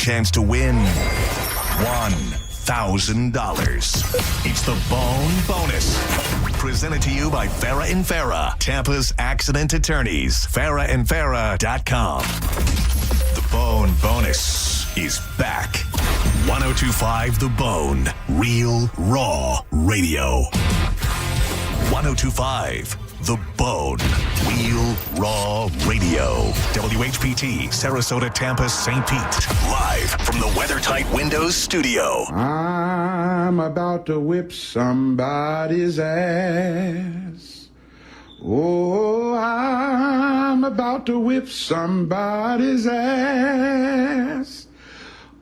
chance to win $1,000. It's the Bone Bonus. Presented to you by Farah and Farah, Tampa's accident attorneys. FarahandFarah.com. The Bone Bonus is back. 102.5 The Bone. Real, raw radio. 102.5 The Bone. Real, raw radio. WHPT, Sarasota, Tampa, St. Pete. Live from the WeatherTight Windows studio. I'm about to whip somebody's ass. Oh, I'm about to whip somebody's ass.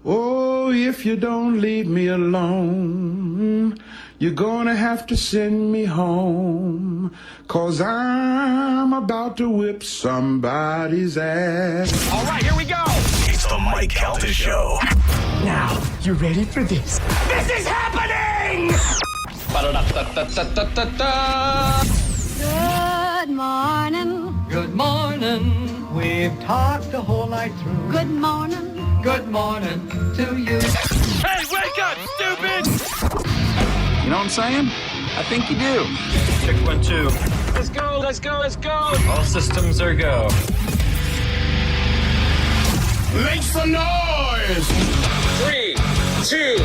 Oh, if you don't leave me alone, you're gonna have to send me home, 'cause I'm about to whip somebody's ass. All right, here we go. It's the Mike Calta Show. Now, you ready for this? This is happening! Ba-da-da-da-da-da-da-da. Good morning. Good morning. We've talked the whole night through. Good morning. Good morning to you. Hey, wake up, stupid! You know what I'm saying? I think you do. Check 1, 2. Let's go, let's go, let's go! All systems are go. Make some noise! 3, 2,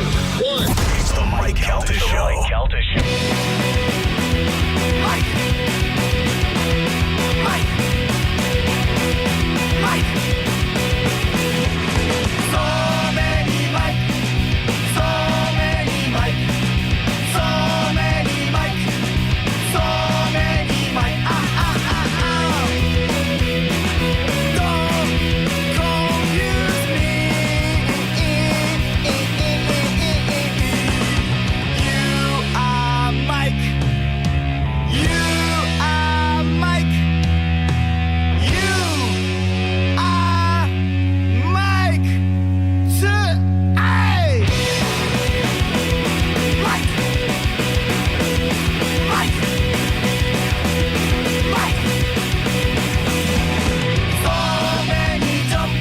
1. It's the Mike Calta Show. Mike. So many Mike. So many Mike. So many Mike. So many Mike. Don't confuse me. You are Mike. You are Mike. You are Mike. Hey! Mike. Mike. Mike. So many jump.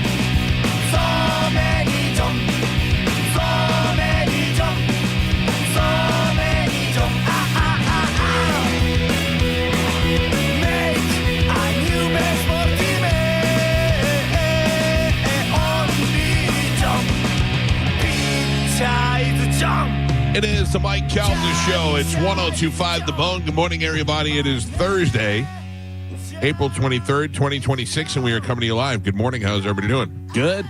So many jump. So many jump. So many jump. Make a new best for team. Only jump. Besides jump. It is the Mike Calta Show. It's 102.5 The Bone. Good morning, everybody. It is Thursday, April 23rd, 2026, and we are coming to you live. Good morning. How's everybody doing? Good.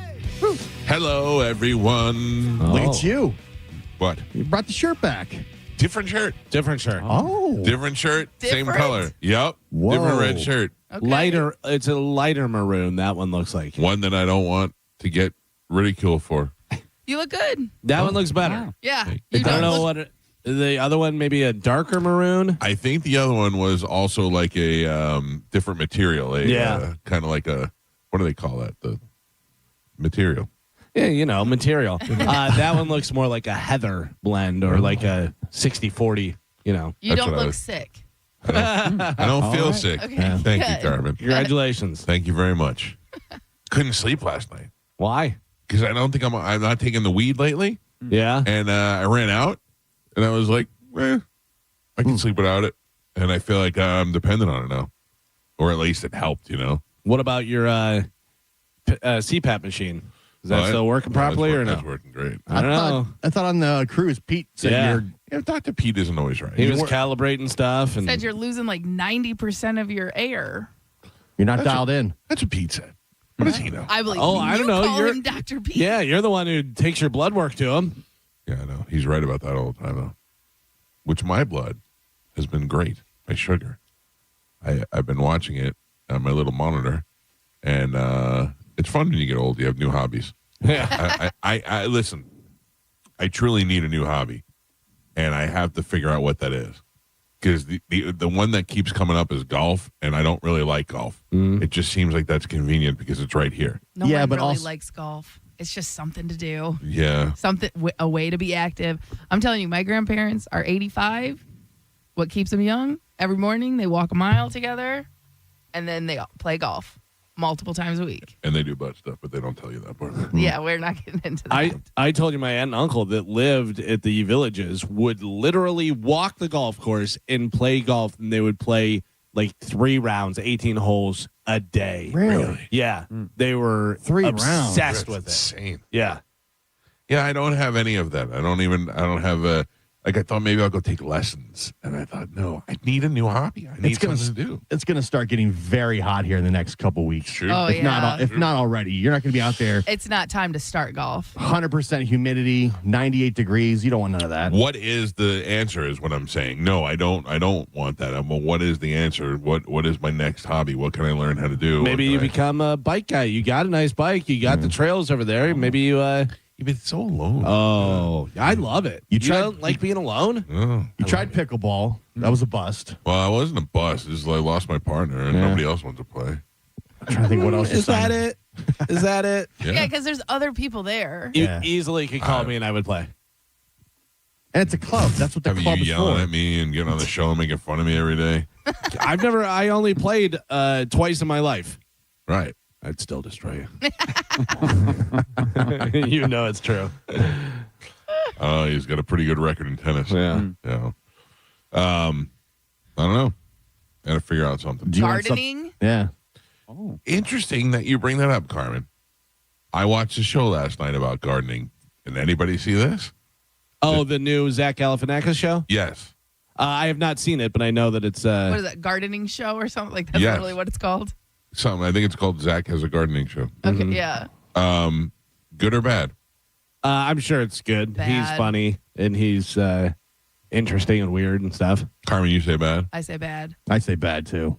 Hello, everyone. Look at you. What? You brought the shirt back. Different shirt. Different shirt. Oh. Different shirt. Same Different? color. Yep. Whoa. Different red shirt. Okay. Lighter. It's a lighter maroon. That one looks like. One that I don't want to get ridiculed for. You look good. That one looks better. Wow. Yeah. Thank You I don't know look- what the other one. Maybe a darker maroon. I think the other one was also like a different material. Kind of like a, what do they call that? The material. Yeah, material. That one looks more like a heather blend or like a 60-40. You That's don't what I look was- sick. I don't feel right. sick. Okay. Thank Good. you, Carmen. Congratulations. Thank you very much. Couldn't sleep last night Why? because I don't think I'm not taking the weed lately, Yeah. and I ran out, and I was like, I can sleep without it, and I feel like I'm dependent on it now, or at least it helped. What about your CPAP machine? Is that still working properly or no? That's working great. I don't know. I thought on the cruise, Pete said Yeah. Dr. Pete isn't always right. He was calibrating stuff and Said you're losing like 90% of your air. you're not dialed in. That's what Pete said. What does he know? I believe. Oh, I don't know. Call You're- him Dr. P. yeah, you're the one who takes your blood work to him. Yeah, I know. He's right about that all the time, though. Which my blood has been great. My sugar. I've been watching it on my little monitor, and it's fun when you get old. You have new hobbies. Yeah. I listen. I truly need a new hobby, and I have to figure out what that is. Because the one that keeps coming up is golf, and I don't really like golf. It just seems like that's convenient because it's right here. No Yeah, one but really also- likes golf. It's just something to do. Yeah. A way to be active. I'm telling you, my grandparents are 85. What keeps them young? Every morning they walk a mile together, and then they play golf. multiple times a week. And they do butt stuff, but they don't tell you that part. Yeah, we're not getting into that. I told you my aunt and uncle that lived at the Villages would literally walk the golf course and play golf, and they would play like 3 rounds, 18 holes a day. Really? Yeah. They were 3 rounds. obsessed with it. Insane. Yeah. Yeah, I don't have any of that. I don't have a, like, I thought maybe I'll go take lessons. And I thought, no, I need a new hobby. I need something to do. It's going to start getting very hot here in the next couple weeks. Sure. Oh, If yeah. not already. You're not going to be out there. It's not time to start golf. 100% humidity, 98 degrees. You don't want none of that. What is the answer is what I'm saying. No, I don't want that. Well, what is the answer? What is my next hobby? What can I learn how to do? Maybe you become a bike guy. You got a nice bike. You got the trails over there. Maybe you You've been so alone. Oh, I love it. You don't like being alone? Oh. You tried pickleball. That was a bust. Well, I wasn't a bust. It's like I lost my partner and nobody else wants to play. I'm trying to think what else Is that it? Is that it? Yeah, because there's other people there. You Yeah. easily could call me and I would play. And it's a club. That's what the Have club you is yelling for. at me and getting on the show and making fun of me every day? I only played twice in my life. Right. I'd still destroy you. You know it's true. Oh, he's got a pretty good record in tennis. Yeah. Yeah. I don't know. Got to figure out something. Do you want some- Gardening. Yeah. Interesting that you bring that up, Carmen. I watched a show last night about gardening. Did anybody see this? Oh, the new Zach Galifianakis show? Yes. I have not seen it, but I know that it's What is that? Gardening show or something like that's Yes. literally what it's called. Something. I think it's called Zach Has a Gardening Show. Okay, yeah. Good or bad? I'm sure it's good. He's Bad. funny and he's interesting and weird and stuff. Carmen, you say bad? I say bad. I say bad too.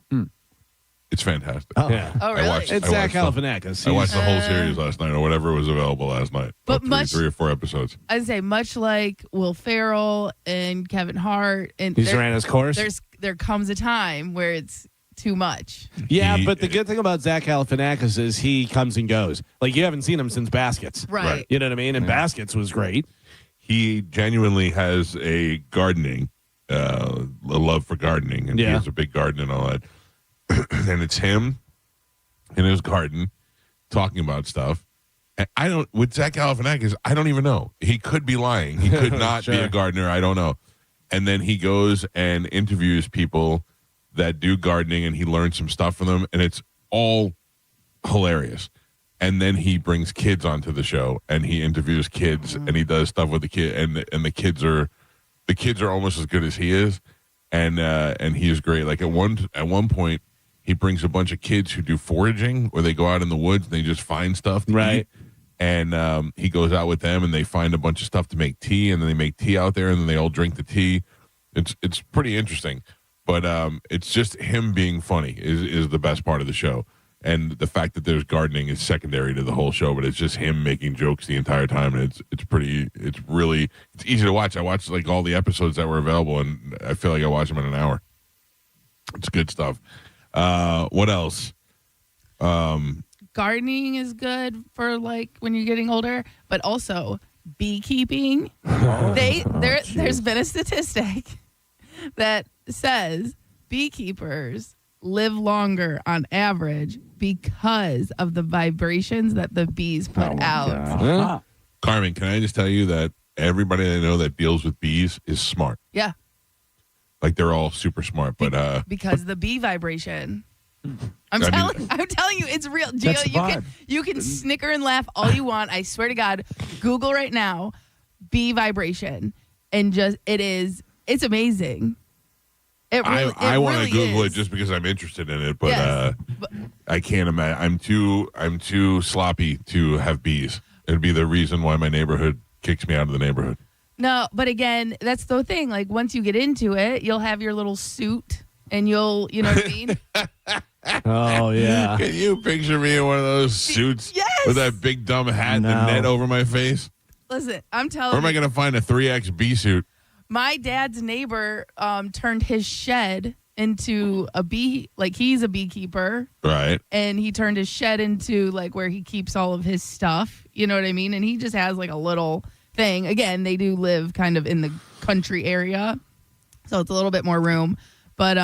It's fantastic. Yeah. Oh, really? I watched, It's I Zach watched the- Galifianakis. I watched the whole Uh, series last night, or whatever was available last night. But About much- 3 or 4 episodes. I'd say much like Will Ferrell and Kevin Hart, and He's ran his course. there comes a time where it's too much. Yeah, He- but the good thing about Zach Galifianakis is he comes and goes. Like, you haven't seen him since Baskets. Right. You know what I mean? And Baskets was great. He genuinely has a gardening, a love for gardening, and he Yeah. has a big garden and all that. And it's him in his garden talking about stuff. And I don't, with Zach Galifianakis, I don't even know. He could be lying. He could not be Sure. a gardener. I don't know. And then he goes and interviews people that do gardening, and he learns some stuff from them, and it's all hilarious. And then he brings kids onto the show, and he interviews kids, and he does stuff with the kid, and the kids are almost as good as he is, and he is great. Like at one point, he brings a bunch of kids who do foraging, where they go out in the woods and they just find stuff to Right. eat. And he goes out with them, and they find a bunch of stuff to make tea, and then they make tea out there, and then they all drink the tea. It's pretty interesting, but it's just him being funny is the best part of the show, and the fact that there's gardening is secondary to the whole show. But it's just him making jokes the entire time, and it's easy to watch. I watched like all the episodes that were available, and I feel like I watched them in an hour. It's good stuff. What else? Gardening is good for like when you're getting older, but also beekeeping. There's been a statistic that says beekeepers live longer on average because of the vibrations that the bees put out. Huh? Carmen, can I just tell you that everybody I know that deals with bees is smart. Yeah, Like they're all super smart, but because the bee vibration. I'm I mean- telling you, it's real. Gio, That's the vibe. you can snicker and laugh all you want. I swear to God, Google right now, bee vibration, and it's amazing. It really, I want to really Google is. it just because I'm interested in it, but Yes, I can't imagine. I'm too sloppy to have bees. It'd be the reason why my neighborhood kicks me out of the neighborhood. No, but again, that's the thing. Like once you get into it, you'll have your little suit, and you know what I mean. Oh, yeah. Can you picture me in one of those suits Yes! with that big dumb hat and the No. net over my face? Listen, I'm Where telling am I you, going to find a 3X bee suit? my dad's neighbor turned his shed into a bee. Like he's a beekeeper, Right. and he turned his shed into like where he keeps all of his stuff. You know what I mean? And he just has like a little thing. Again, they do live kind of in the country area, so it's a little bit more room. But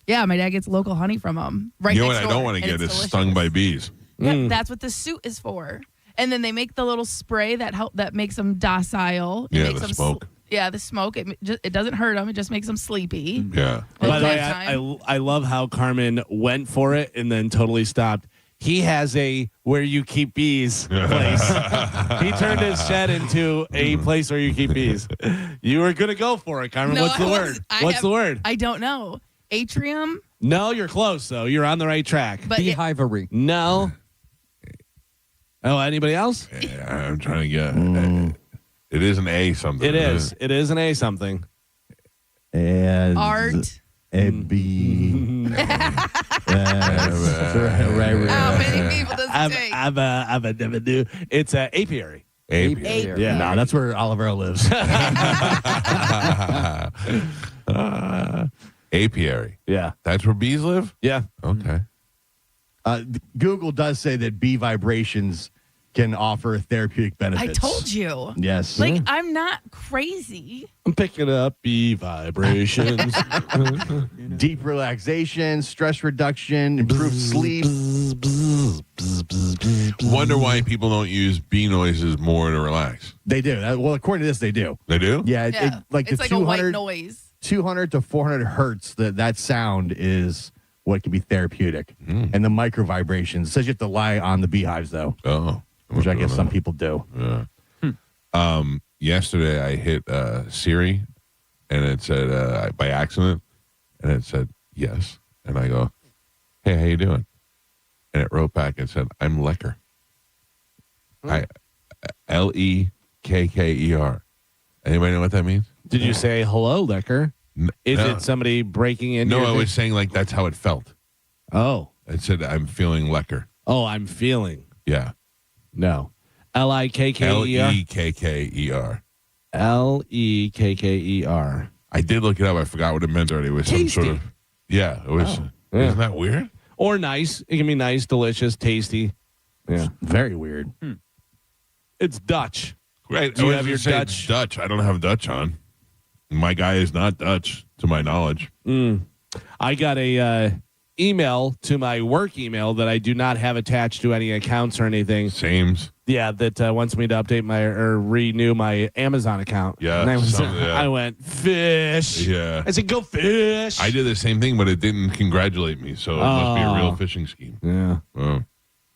yeah, my dad gets local honey from them. Right. You know next what I door, don't want to and get it's is delicious. stung by bees. Yeah, that's what the suit is for. And then they make the little spray that makes them docile. It Yeah, makes the them smoke. the smoke. It doesn't hurt them. It just makes them sleepy. Yeah. By the way, Bedtime. I love how Carmen went for it and then totally stopped. He has a where you keep bees place. He turned his shed into a place where you keep bees. You were going to go for it, Carmen. No, What's the I word? was- What's the word? I don't know. Atrium, No, you're close, though. You're on the right track. but it, Beehivery. No. Oh, anybody else? Yeah, I'm trying to get. It is an A something. It is. It is an A something. And art. a B. How many people does it take? I've never do. It's an apiary. Apiary. Yeah. Nah, that's where Olivero lives. Apiary. Yeah. That's where bees live? Yeah. Okay. Google does say that bee vibrations can offer therapeutic I benefits. told you. Yes. Like, I'm not crazy. I'm picking up bee vibrations. Deep relaxation, stress reduction, improved sleep. Wonder why people don't use bee noises more to relax. They do. Well, according to this, they do. They do? Yeah, Yeah. like it's the like a white 200, noise. 200 to 400 hertz, that sound is what can be therapeutic. And the micro vibrations. It says you have to lie on the beehives, though, Oh. which I guess some people do. Yeah. Yesterday I hit Siri, and it said by accident, and it said yes, and I go, "Hey, how you doing?" And it wrote back and said, "I'm Lecker." Lekker. Anybody know what that means? Did you say hello, Lecker? Is No. it somebody breaking in? No, I was saying like that's how it felt. Oh. It said, "I'm feeling Lecker." Oh, I'm feeling. Yeah. No. Likker. Lekker. Lekker. I did look it up. I forgot what it meant already. It was some sort of. Yeah, it was. Yeah. Isn't that weird? Or nice. It can be nice, delicious, tasty. Yeah. Very weird. It's Dutch. Right. Do you I was have gonna your say Dutch? Dutch. I don't have Dutch on. My guy is not Dutch, to my knowledge. I got a email to my work email that I do not have attached to any accounts or anything. Sames. Yeah, that wants me to update or renew my Amazon account. Yeah, And yeah. I went, fish. Yeah. I said, go fish. I did the same thing, but it didn't congratulate me, so it must be a real phishing scheme. Yeah. Oh.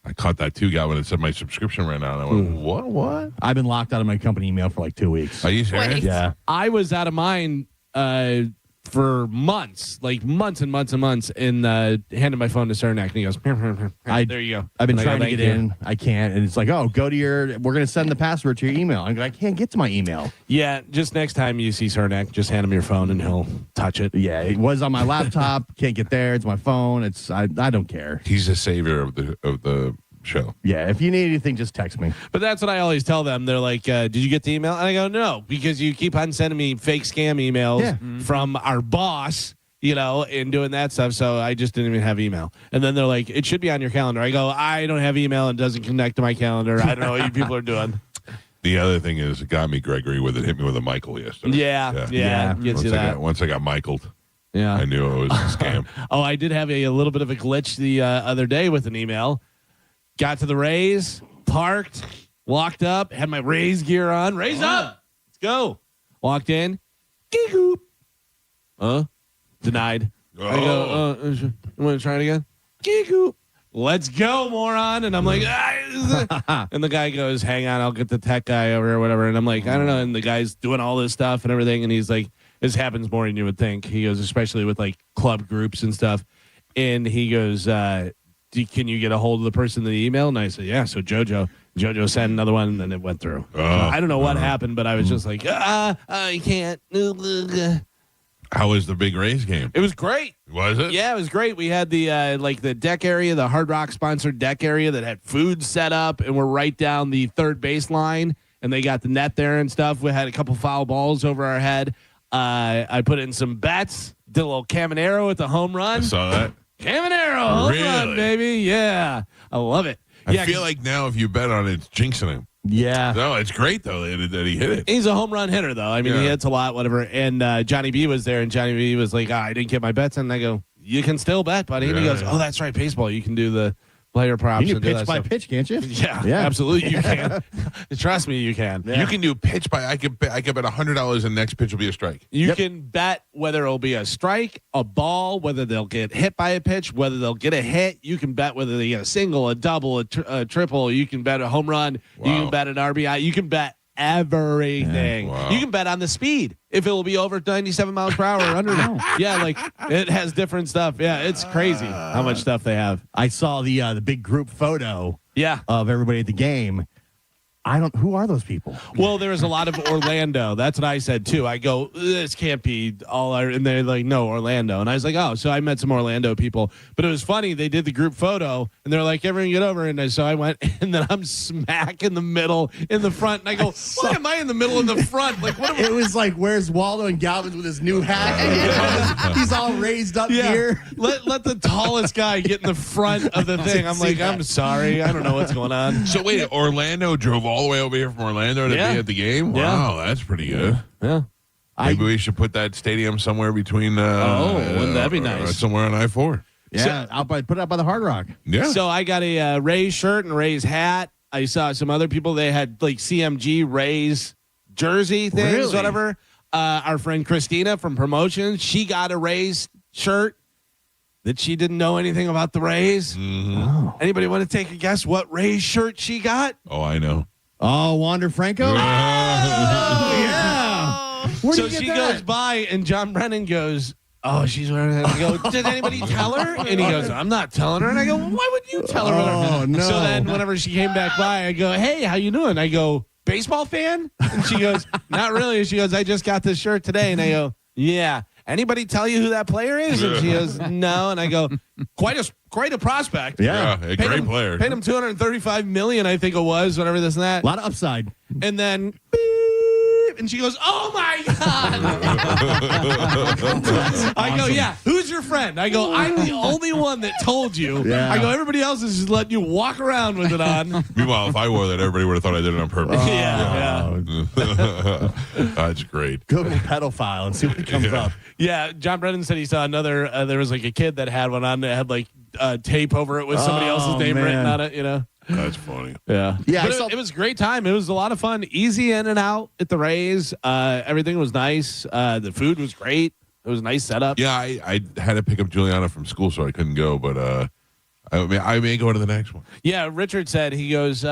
I caught that too, guy, when it said my subscription ran out. And I went, what? I've been locked out of my company email for like 2 weeks. Are you serious? Wait. Yeah. I was out of mine for months, like months and months and months, and handed my phone to Cernak, and he goes, there you go. I've been And I go, trying to "Thank get you." in. I can't. And it's like, oh, we're going to send the password to your email. I'm like, I can't get to my email. Yeah, just next time you see Cernak, just hand him your phone and he'll touch it. Yeah, it was on my laptop. Can't get there. It's my phone. I don't care. He's the savior of the show. Yeah, if you need anything, just text me. But that's what I always tell them. They're like, did you get the email? And I go, no, because you keep on sending me fake scam emails from our boss, and doing that stuff. So I just didn't even have email. And then they're like, it should be on your calendar. I go, I don't have email and it doesn't connect to my calendar. I don't know what you people are doing. The other thing is, it got me Gregory with it. Hit me with a Michael yesterday. Yeah. Gets you that. Once I got Michaeled, Yeah. I knew it was a scam. Oh, I did have a little bit of a glitch the other day with an email. Got to the Rays, parked, walked up, had my Rays gear on. Rays up! Let's go. Walked in. Geek-oop. Denied. I go, you want to try it again? Geek-oop. Let's go, moron. And I'm like, and the guy goes, hang on, I'll get the tech guy over or whatever. And I'm like, I don't know. And the guy's doing all this stuff and everything. And he's like, this happens more than you would think. He goes, especially with like club groups and stuff. And he goes, can you get a hold of the person in the email? And I said, yeah. So Jojo sent another one, and then it went through. I don't know what happened, but I was just like, I can't. How was the big Rays game? It was great. Was it? Yeah, it was great. We had the the deck area, the Hard Rock sponsored deck area that had food set up, and we're right down the third baseline, and they got the net there and stuff. We had a couple foul balls over our head. I put in some bets, did a little Caminero at the home run. I saw that. Caminero, home run, Really? baby. Yeah, I love it. I Yeah, feel like now if you bet on it, it's jinxing him. Yeah. No, it's great though that he hit it. He's a home run hitter, though. I mean, he hits a lot, whatever. And Johnny B was there, and Johnny B was like, I didn't get my bets in. And I go, you can still bet, buddy. And he goes, oh, that's right, baseball. You can do the player props. You and can do pitch that by stuff. pitch, can't you? Yeah, absolutely, you can. Trust me, you can. You can do pitch by. I could bet $100 and next pitch will be a strike. You can bet whether it'll be a strike, a ball, whether they'll get hit by a pitch, whether they'll get a hit. You can bet whether they get a single, a double, a triple. You can bet a home run. Wow. You can bet an RBI. You can bet everything. Wow. You can bet on the speed if it will be over 97 miles per hour or under. Yeah, like it has different stuff. Yeah, it's crazy how much stuff they have. I saw the big group photo Yeah. of everybody at the game. Who are those people? Well, there was a lot of Orlando. That's what I said too. I go, this can't be all our, and they're like, no, Orlando. And I was like, oh, so I met some Orlando people. But it was funny. They did the group photo, and they're like, everyone get over. And so I went, and then I'm smack in the middle, in the front. And I go, why am I in the middle in the front? Like, what am I? It was like, where's Waldo and Galvin's with his new hat? He's all raised up here. Let the tallest guy get in the front of the thing. I'm like, I'm sorry. I don't know what's going on. So wait, Orlando drove all the way over here from Orlando to be at the game? Yeah. Wow, that's pretty good. Yeah. Maybe we should put that stadium somewhere between. Wouldn't that be nice? Somewhere on I-4. Yeah, put it up by the Hard Rock. Yeah. So I got a Rays shirt and Rays hat. I saw some other people. They had like CMG Rays jersey things, Really? whatever. Our friend Christina from Promotions, she got a Rays shirt that she didn't know anything about the Rays. Mm-hmm. Anybody want to take a guess what Rays shirt she got? Oh, I know. Oh, Wander Franco? Yeah. Where So do you she get that? goes by, and John Brennan goes, oh, she's wearing that. I go, did anybody tell her? And he goes, I'm not telling her. And I go, well, why would you tell her? Oh, no. So then whenever she came back by, I go, hey, how you doing? I go, baseball fan? And she goes, not really. And she goes, I just got this shirt today. And I go, yeah. Anybody tell you who that player is? And she goes, no. And I go, quite a prospect. Yeah. A great player. Paid him $235 million, I think it was, whatever this and that. A lot of upside. And then beep, and she goes, oh my God. I go, yeah, who's your friend? I go, I'm the only one that told you. Yeah. I go, everybody else is just letting you walk around with it on. Meanwhile, if I wore that, everybody would have thought I did it on purpose. Yeah. That's great. Google pedophile and see what comes up. Yeah, John Brennan said he saw another, there was like a kid that had one on that had like tape over it with somebody else's name man. written on it, you know? That's funny. Yeah. Yeah, But I saw- it was a great time. It was a lot of fun. Easy in and out at the Rays. Everything was nice. The food was great. It was a nice setup. Yeah, I had to pick up Juliana from school, so I couldn't go, but I may go to the next one. Yeah, Richard said, he goes,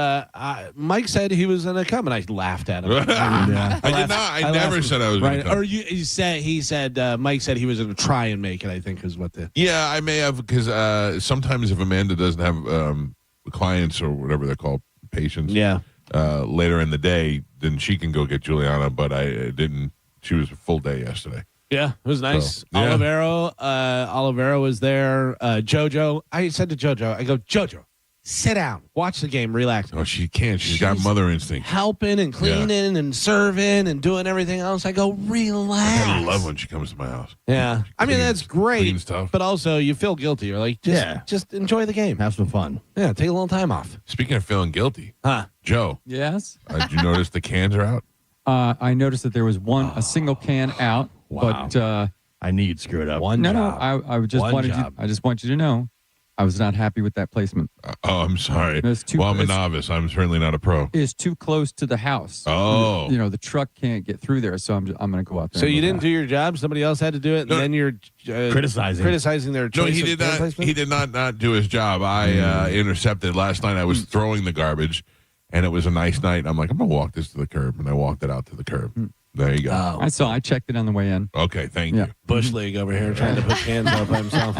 Mike said he was going to come, and I laughed at him. I did not. I never laughed. said I was going Right. to come. Or he said, Mike said he was going to try and make it, I think is what the. Yeah, I may have, because sometimes if Amanda doesn't have clients or whatever they're called, patients, later in the day, then she can go get Juliana, but I didn't. She was a full day yesterday. Yeah, it was nice. So, yeah. Olivero was there. Jojo. I said to Jojo, I go, Jojo, sit down, watch the game, relax. Oh, she can't. She's got mother instinct. Helping and cleaning and serving and doing everything else. I go, relax. I love when she comes to my house. Yeah. I mean, that's great. Clean stuff. But also, you feel guilty. You're like, just enjoy the game. Have some fun. Yeah, take a little time off. Speaking of feeling guilty, Huh. Joe, Yes. did you notice the cans are out? I noticed that there was a single can out. Wow. But I knew you'd screw it up. One no, job. I just One wanted job. I just want you to know, I was not happy with that placement. Oh, I'm sorry. It's too- Well, I'm a it's- novice. I'm certainly not a pro. It's too close to the house. Oh. You know, the truck can't get through there, so I'm going to go out there. So and you look didn't at do your job. Somebody else had to do it, and No. then you're criticizing their No, choice he of did can not. placement? He did not do his job. I intercepted last night. I was throwing the garbage, and it was a nice night. I'm like, I'm gonna walk this to the curb, and I walked it out to the curb. There you go. it. I checked it on the way in. Okay, thank Yeah. you. Bush League over here trying to put cans up by himself.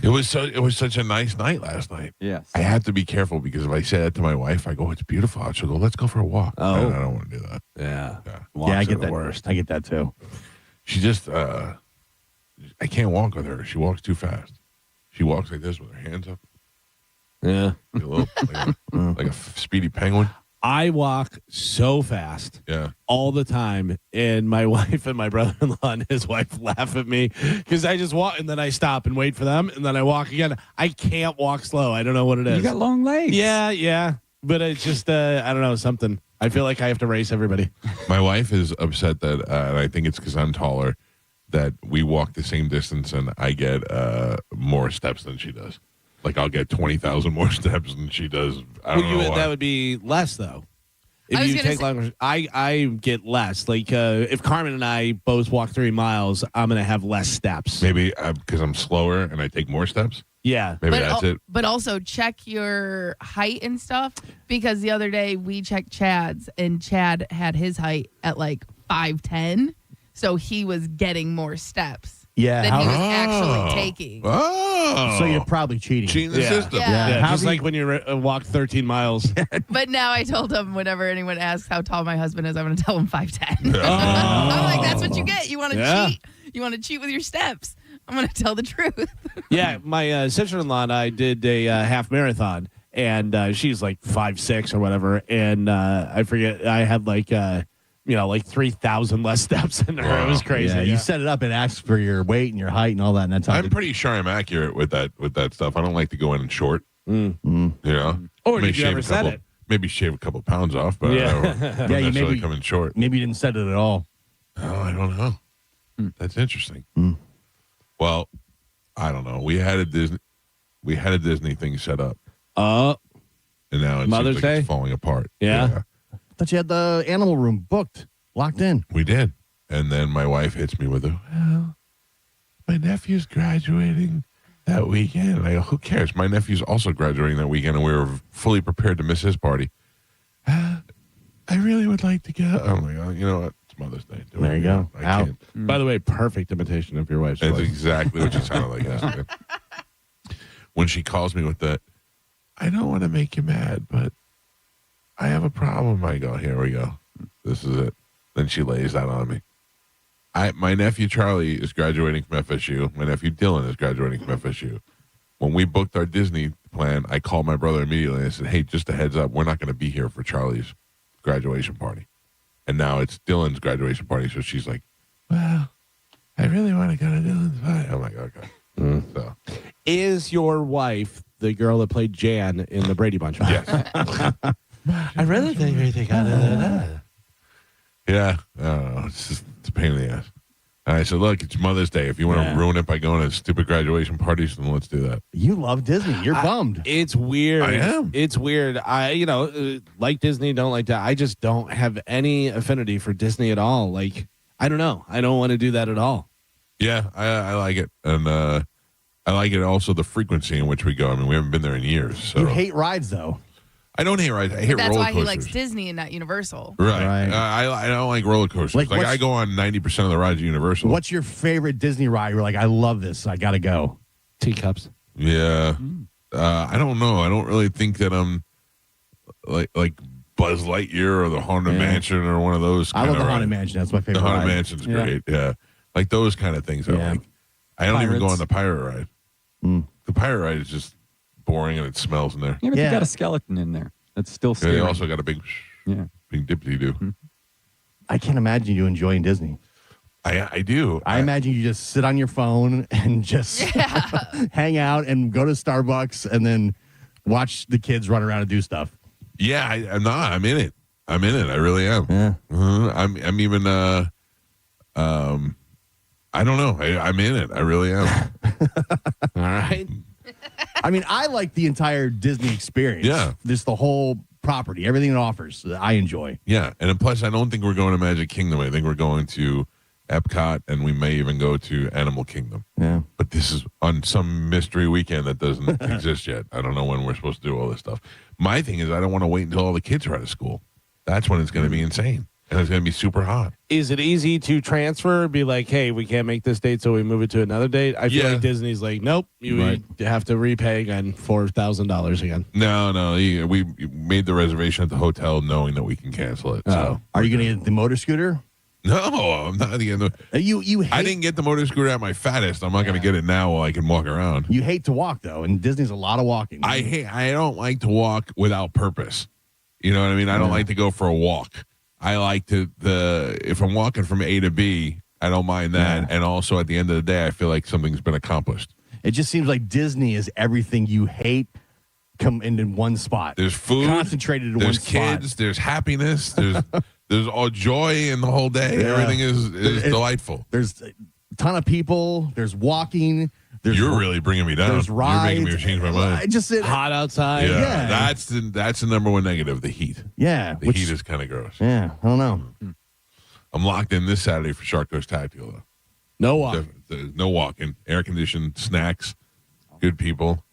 It was such a nice night last night. Yes. I have to be careful because if I say that to my wife, I go, "It's beautiful out." She'll go, "Let's go for a walk." Oh. And I don't want to do that. Yeah. Yeah, I get the that. worst. I get that too. She just, I can't walk with her. She walks too fast. She walks like this with her hands up, Yeah. like a little, like a speedy penguin. I walk so fast Yeah. all the time, and my wife and my brother-in-law and his wife laugh at me because I just walk and then I stop and wait for them, and then I walk again. I can't walk slow. I don't know what it is. You got long legs. Yeah. but it's just I don't know, something. I feel like I have to race everybody. My wife is upset that, and I think it's because I'm taller, that we walk the same distance and I get more steps than she does. Like I'll get 20,000 more steps than she does. I don't know why. That would be less though. I If was you gonna take say- longer, I get less. Like if Carmen and I both walk 3 miles, I'm gonna have less steps. Maybe because I'm slower and I take more steps. Yeah, Maybe that's it. But also check your height and stuff, because the other day we checked Chad's and Chad had his height at like 5'10", so he was getting more steps Yeah. than he was Oh. actually taking. Oh, So you're probably cheating. cheating the Yeah. system. Yeah. yeah. How Just do you- like when you walk 13 miles. But now I told him whenever anyone asks how tall my husband is, I'm going to tell him 5'10". Oh. I'm like, that's what you get. You want to Yeah. cheat. You want to cheat with your steps. I'm going to tell the truth. Yeah, my sister-in-law and I did a half marathon, and she's like 5'6" or whatever, and I forget, I had like 3,000 less steps than her. It was crazy. Yeah, you set it up and asked for your weight and your height and all that, and that's how I'm pretty sure I'm accurate with that stuff. I don't like to go in short. Mm. You know, Or Maybe did you shave ever a set couple- it? Maybe shave a couple pounds off, but Yeah. I don't Yeah, you necessarily maybe- come in short. maybe you didn't set it at all. Oh, I don't know. That's interesting. Well, I don't know. We had a Disney thing set up, and now it Mother's seems like Day? it's falling apart. Yeah. I thought you had the animal room booked, locked in. We did. And then my wife hits me with well, my nephew's graduating that weekend. And I go, who cares? My nephew's also graduating that weekend, and we were fully prepared to miss his party. I really would like to go. I'm like, oh, you know what? It's Mother's Day. Do There it. you go. I Out. can't. By the way, perfect imitation of your wife's That's voice. exactly what you sounded like yesterday. When she calls me with that, I don't want to make you mad, but I have a problem. I go, here we go. This is it. Then she lays that on me. My nephew Charlie is graduating from FSU. My nephew Dylan is graduating from FSU. When we booked our Disney plan, I called my brother immediately and I said, hey, just a heads up, we're not going to be here for Charlie's graduation party. And now it's Dylan's graduation party. So she's like, well, I really want to go to Dylan's party. I'm like, okay. So, Is your wife the girl that played Jan in the Brady Bunch? yes. I really think we think Yeah. I don't know. It's a pain in the ass. And I said, look, it's Mother's Day. If you want to ruin it by going to stupid graduation parties, then let's do that. You love Disney. You're bummed. It's weird. I am. It's weird. Like Disney, don't like that. I just don't have any affinity for Disney at all. Like, I don't know. I don't want to do that at all. Yeah, I like it. And I like it also the frequency in which we go. I mean, we haven't been there in years. So You hate rides, though. I don't hate rides. I hate That's roller why coasters. he likes Disney and not Universal. Right. Right. I don't like roller coasters. Like, Like what's- I go on 90% of the rides at Universal. What's your favorite Disney ride? You're like, I love this. I got to go. Teacups. Yeah. I don't know. I don't really think that I'm like Buzz Lightyear or the Haunted Mansion or one of those. I love the kinda Haunted rides. Mansion. That's my favorite The Haunted ride. Mansion's Yeah. great. Yeah. Like those kind of things I Yeah. like. I don't even go Pirates. on the pirate ride. The pirate ride is just boring and it smells in there. Yeah, but Yeah. you got a skeleton in there. That's still Yeah, scary. they also got a big dippity do. I can't imagine you enjoying Disney. I do. I imagine you just sit on your phone and just hang out and go to Starbucks and then watch the kids run around and do stuff. Yeah, I'm not. I'm in it. I really am. Yeah. I'm even. I don't know. I'm in it. I really am. All right. I mean, I like the entire Disney experience. Yeah. Just the whole property, everything it offers, I enjoy. Yeah, and then plus, I don't think we're going to Magic Kingdom. I think we're going to Epcot, and we may even go to Animal Kingdom. Yeah. But this is on some mystery weekend that doesn't exist yet. I don't know when we're supposed to do all this stuff. My thing is, I don't want to wait until all the kids are out of school. That's when it's going to be insane, and it's going to be super hot. Is it easy to transfer? Be like, hey, we can't make this date, so we move it to another date. I feel Yeah. like Disney's like, nope, you Right. have to repay again $4,000 again. No, we made the reservation at the hotel knowing that we can cancel it. So Are you going to get the motor scooter? no, I'm not getting the. You hate, I didn't get the motor scooter at my fattest. I'm not going to get it now while I can walk around. You hate to walk, though, and Disney's a lot of walking. I don't like to walk without purpose. You know what I mean? I don't like to go for a walk. I like if I'm walking from A to B, I don't mind that. Yeah. And also at the end of the day, I feel like something's been accomplished. It just seems like Disney is everything you hate come in one spot. There's food. Concentrated in one There's spot. kids. There's happiness. There's all joy in the whole day. Yeah. Everything is delightful. There's a ton of people. There's walking. You're really bringing me down. There's rides. You're making me change my mind. I just Hot outside. Yeah, that's the number one negative. The heat. Yeah, The heat is kind of gross. Yeah, I don't know. I'm locked in this Saturday for Shark Coast Tactical though. No walk. No walking. Air conditioned snacks. Good people.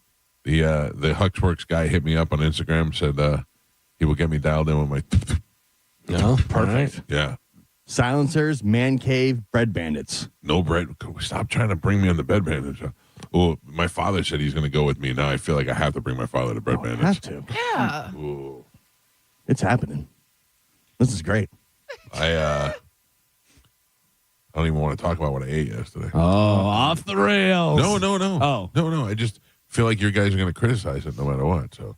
The Huxworks guy hit me up on Instagram. Said he will get me dialed in with my. No, perfect. Yeah. Silencers, man cave, bread bandits. No bread. Stop trying to bring me on the bed bandits. Well, my father said he's going to go with me. Now I feel like I have to bring my father to bread bandits. Have to. Yeah. Ooh. It's happening. This is great. I don't even want to talk about what I ate yesterday. Oh, off the rails. No. Oh. No. I just feel like you guys are going to criticize it no matter what. So,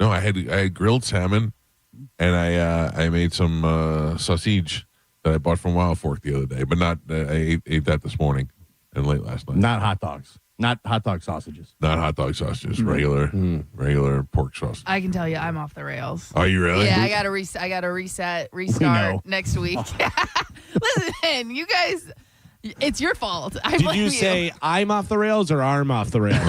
no, I had grilled salmon, and I made some sausage that I bought from Wild Fork the other day, but not. I ate that this morning and late last night. Not hot dogs. Not hot dog sausages. Not hot dog sausages. Regular pork sausage. I can tell you, I'm off the rails. Are you really? Yeah, I got to restart next week. Listen, you guys, it's your fault. I Did blame you say I'm off the rails or arm off the rails?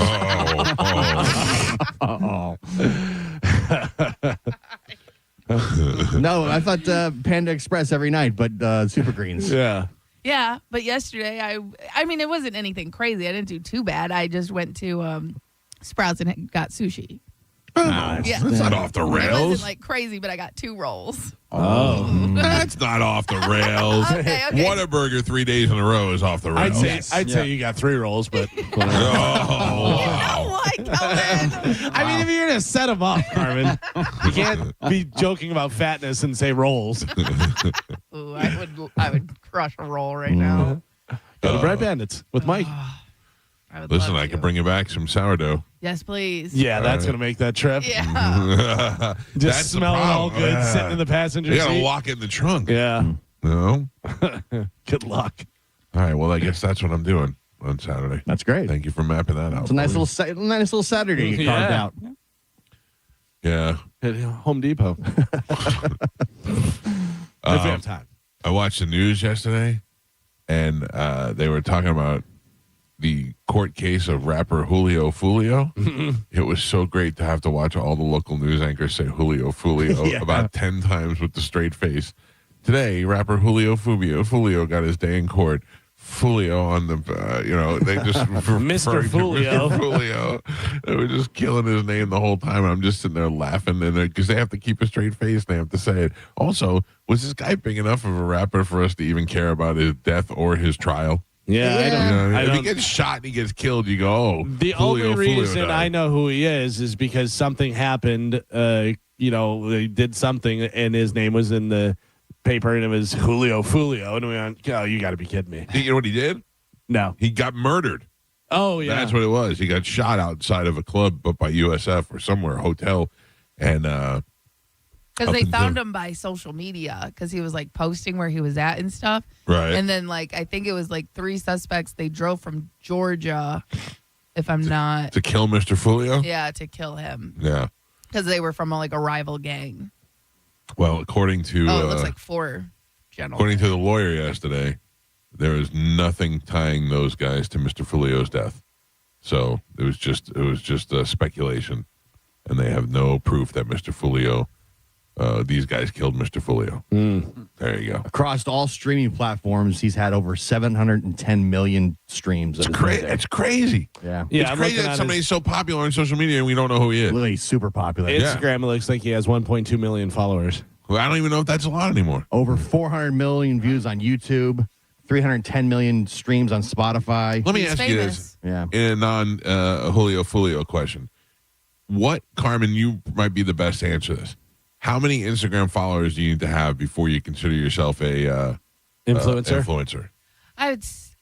No, I thought Panda Express every night, but Super Greens. Yeah. Yeah, but yesterday, I mean, it wasn't anything crazy. I didn't do too bad. I just went to Sprouts and got sushi. That's not off the It rails. wasn't like crazy, but I got 2 rolls. That's not off the rails. Okay. Whataburger 3 days in a row is off the rails. I'd say you got 3 rolls, but Oh, wow. Oh, my God. I mean, if you're gonna set them up, Carmen, you can't be joking about fatness and say rolls. Ooh, I would crush a roll right now. Go to Bread Bandits with Mike. I would Listen, love I to. can bring you back some sourdough. Yes, please. Yeah, that's gonna make that trip. Yeah. Just That's the smelling all problem. good, sitting in the passenger You gotta seat. lock it in the trunk. Yeah. No? Good luck. All right, well, I guess that's what I'm doing on Saturday. That's great. Thank you for mapping that out. It's a nice for me. little Saturday you carved Yeah. out. Yeah. At Home Depot. If we have time. I watched the news yesterday, and they were talking about the court case of rapper Julio Foolio. It was so great to have to watch all the local news anchors say Julio Foolio Yeah. about 10 times with the straight face. Today, rapper Julio Foolio got his day in court. Foolio on the, they just Mr. Foolio. Mr. Foolio. They were just killing his name the whole time. And I'm just sitting there laughing, and because they have to keep a straight face, they have to say it. Also, was this guy big enough of a rapper for us to even care about his death or his trial? Yeah, I You don't. know what I mean? I If he don't gets shot and he gets killed, you go, oh, the Julio only Foolio reason died. I know who he is because something happened. They did something, and his name was in the paper, and it was Julio Foolio. And we went, oh, you got to be kidding me. You know what he did? No. He got murdered. Oh, yeah. That's what it was. He got shot outside of a club, but by USF or somewhere, hotel. And Because they Up in found the- him by social media because he was like posting where he was at and stuff. Right. And then I think it was like 3 suspects. They drove from Georgia, if I'm not. to kill Mr. Foolio? Yeah, to kill him Yeah. because they were from a rival gang. Well, according to Oh, it looks like 4 gentlemen. according to the lawyer yesterday, there is nothing tying those guys to Mr. Foolio's death. So it was just speculation, and they have no proof that Mr. Foolio, these guys killed Mr. Foolio. There you go. Across all streaming platforms, he's had over 710 million streams. It's crazy. It's crazy. Yeah. Yeah, It's I'm crazy looking that at somebody's so popular on social media and we don't know who he is. Literally super popular. Instagram, it looks like he has 1.2 million followers. Well, I don't even know if that's a lot anymore. Over 400 million views on YouTube, 310 million streams on Spotify. Let me He's ask you this Yeah. in a non Julio Foolio question. What, Carmen, you might be the best to answer this. How many Instagram followers do you need to have before you consider yourself a Influencer? influencer?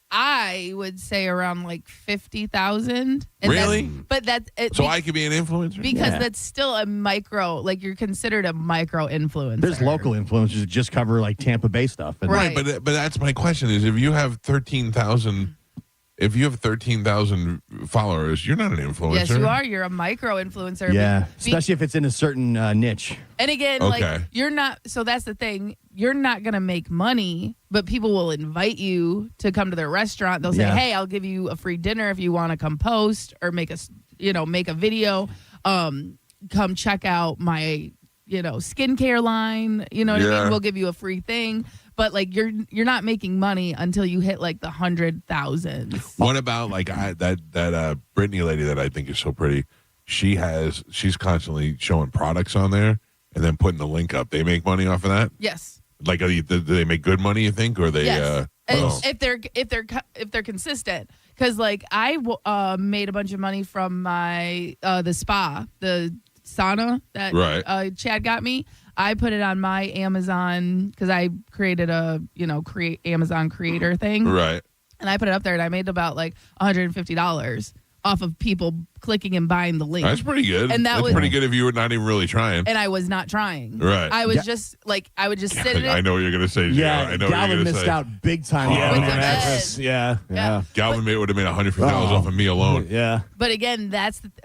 I would say around 50,000. And Really? But that's it. So I could be an influencer? because Yeah. that's still a micro. You're considered a micro influencer. There's local influencers that just cover Tampa Bay stuff. And Right. But that's my question is if you have 13,000 if you have 13,000 followers, you're not an influencer. Yes, you are. You're a micro influencer. Yeah, especially if it's in a certain niche. And again, Okay. like you're not. So that's the thing. You're not gonna make money, but people will invite you to come to their restaurant. They'll say, Yeah. "Hey, I'll give you a free dinner if you want to come post or make a video. Come check out my skincare line. You know what I mean? We'll give you a free thing." But like you're not making money until you hit like the 100,000. What about like that Brittany lady that I think is so pretty? She's constantly showing products on there and then putting the link up. They make money off of that. Yes. Like, do they make good money? You think, or they? Yes. If they're consistent, because like I made a bunch of money from my the spa, the sauna that Chad got me. I put it on my Amazon because I created a Amazon creator thing, Right. and I put it up there, and I made about like $150 off of people clicking and buying the link. That's pretty good. And that's pretty good if you were not even really trying. And I was not trying. Right. I was just like, I would just sit in it. I know what you're gonna say. Yeah, I know Galvin what you're gonna missed say. out big time. With the mattress. bed. Yeah. Galvin would have made $150 off of me alone. Yeah. But again,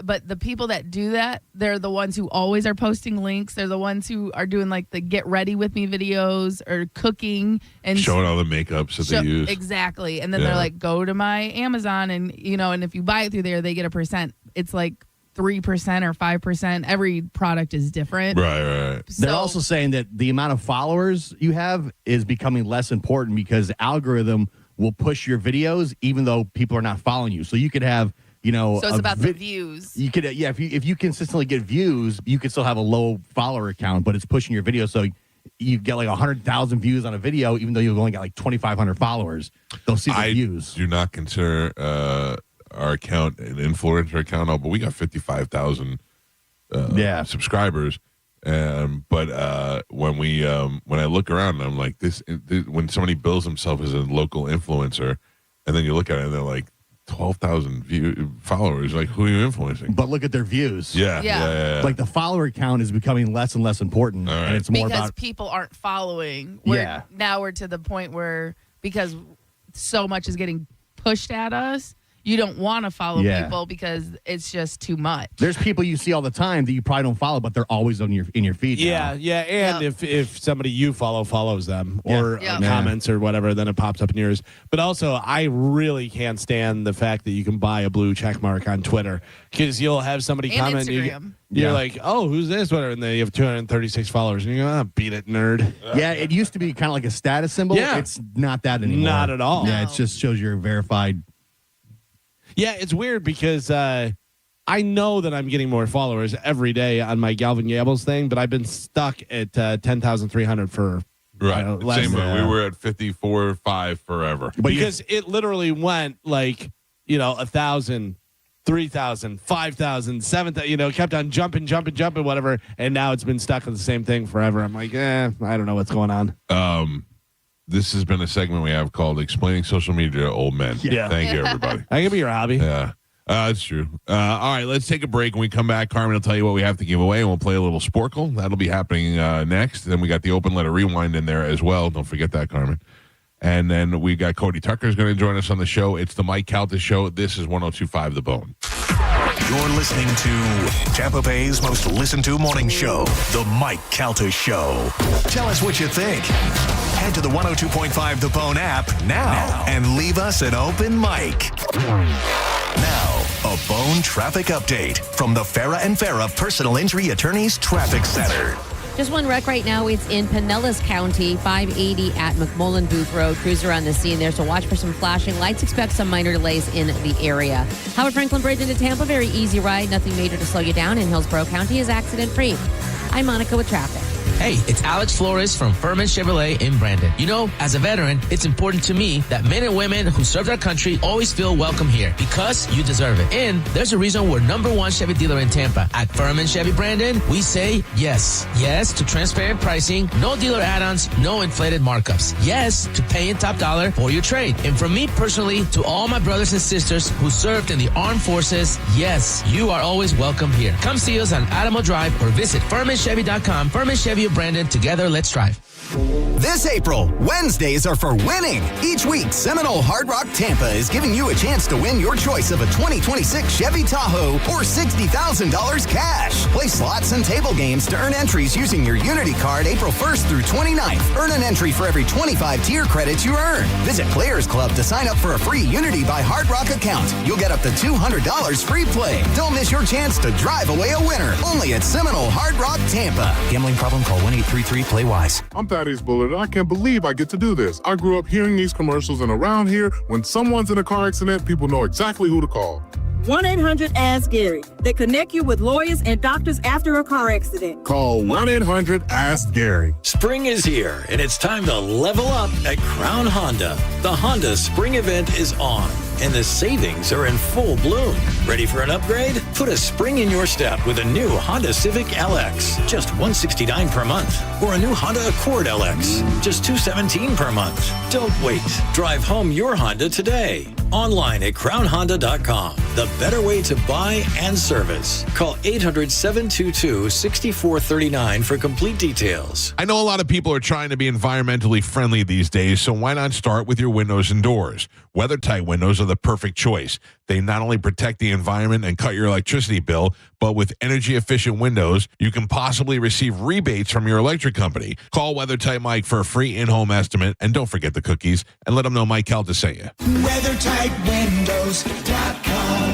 but the people that do that, they're the ones who always are posting links. They're the ones who are doing like the get ready with me videos or cooking and Showing all the makeups that they use. Exactly. And then they're like, go to my Amazon and and if you buy it through there, they get a percent. It's like 3% or 5%. Every product is different. Right. So, They're also saying that the amount of followers you have is becoming less important because the algorithm will push your videos even though people are not following you. So you could have, so it's about the views. You could, if you consistently get views, you could still have a low follower count, but it's pushing your video. So you get like 100,000 views on a video, even though you've only got like 2,500 followers. They'll see the views. I do not consider our account an influencer account, but we got 55,000 subscribers. But when I look around, I'm like, this when somebody bills himself as a local influencer, and then you look at it and they're like 12,000 followers, like who are you influencing? But look at their views. Yeah. Like the follower count is becoming less and less important, and it's more because about people aren't following. Yeah. Now we're to the point where because so much is getting pushed at us, you don't want to follow people because it's just too much. There's people you see all the time that you probably don't follow, but they're always in your feed. Yeah, now. and if somebody you follows them or comments or whatever, then it pops up in yours. But also, I really can't stand the fact that you can buy a blue check mark on Twitter because you'll have somebody And comment. Instagram. You're like, oh, who's this? Whatever, and then you have 236 followers, and you go, beat it, nerd. Yeah, it used to be kind of like a status symbol. Yeah. It's not that anymore. Not at all. Yeah, it just shows you're verified. Yeah, it's weird because I know that I'm getting more followers every day on my Galvin Yables thing, but I've been stuck at 10,300 for last Same way. We were at 54.5 forever. because it literally went like 1,000, 3,000, 5,000, 7,000. Kept on jumping, whatever, and now it's been stuck at the same thing forever. I'm like, I don't know what's going on. This has been a segment we have called Explaining Social Media to Old Men. Yeah. Thank you, everybody. That could be your hobby. Yeah, that's true. All right, let's take a break. When we come back, Carmen will tell you what we have to give away, and we'll play a little Sporkle. That'll be happening next. Then we got the Open Letter Rewind in there as well. Don't forget that, Carmen. And then we got Cody Tucker is going to join us on the show. It's the Mike Calta Show. This is 102.5 The Bone. You're listening to Tampa Bay's most listened to morning show, The Mike Calta Show. Tell us what you think. Head to the 102.5 The Bone app now and leave us an open mic. Now, a Bone traffic update from the Farah and Farah Personal Injury Attorneys Traffic Center. Just one wreck right now. It's in Pinellas County, 580 at McMullen Booth Road. Crews are on the scene there, so watch for some flashing lights. Expect some minor delays in the area. Howard Franklin Bridge into Tampa, very easy ride. Nothing major to slow you down, and Hillsborough County is accident-free. I'm Monica with traffic. Hey, it's Alex Flores from Furman Chevrolet in Brandon. You know, as a veteran, it's important to me that men and women who served our country always feel welcome here because you deserve it. And there's a reason we're #1 Chevy dealer in Tampa. At Furman Chevy Brandon, we say yes. Yes to transparent pricing, no dealer add-ons, no inflated markups. Yes to paying top dollar for your trade. And from me personally to all my brothers and sisters who served in the armed forces, yes, you are always welcome here. Come see us on Adamo Drive or visit FurmanChevy.com. Furman Chevy of Brandon. Together, let's drive. This April, Wednesdays are for winning. Each week, Seminole Hard Rock Tampa is giving you a chance to win your choice of a 2026 Chevy Tahoe or $60,000 cash. Play slots and table games to earn entries using your Unity card April 1st through 29th. Earn an entry for every 25 tier credits you earn. Visit Players Club to sign up for a free Unity by Hard Rock account. You'll get up to $200 free play. Don't miss your chance to drive away a winner. Only at Seminole Hard Rock Tampa. Gambling problem? Call 1-833-PLAY-WISE. I'm Thaddeus Bullard, and I can't believe I get to do this. I grew up hearing these commercials, and around here, when someone's in a car accident, people know exactly who to call. 1-800-ASK-GARY. They connect you with lawyers and doctors after a car accident. Call 1-800-ASK-GARY. Spring is here, and it's time to level up at Crown Honda. The Honda Spring Event is on, and the savings are in full bloom. Ready for an upgrade? Put a spring in your step with a new Honda Civic LX, just $169 per month. Or a new Honda Accord LX, just $217 per month. Don't wait. Drive home your Honda today. Online at crownhonda.com. The better way to buy and service. Call 800-722-6439 for complete details. I know a lot of people are trying to be environmentally friendly these days, so why not start with your windows and doors? WeatherTight windows are the perfect choice. They not only protect the environment and cut your electricity bill, but with energy-efficient windows, you can possibly receive rebates from your electric company. Call WeatherTight Mike for a free in-home estimate, and don't forget the cookies, and let them know Mike Calta sent you. WeatherTightWindows.com.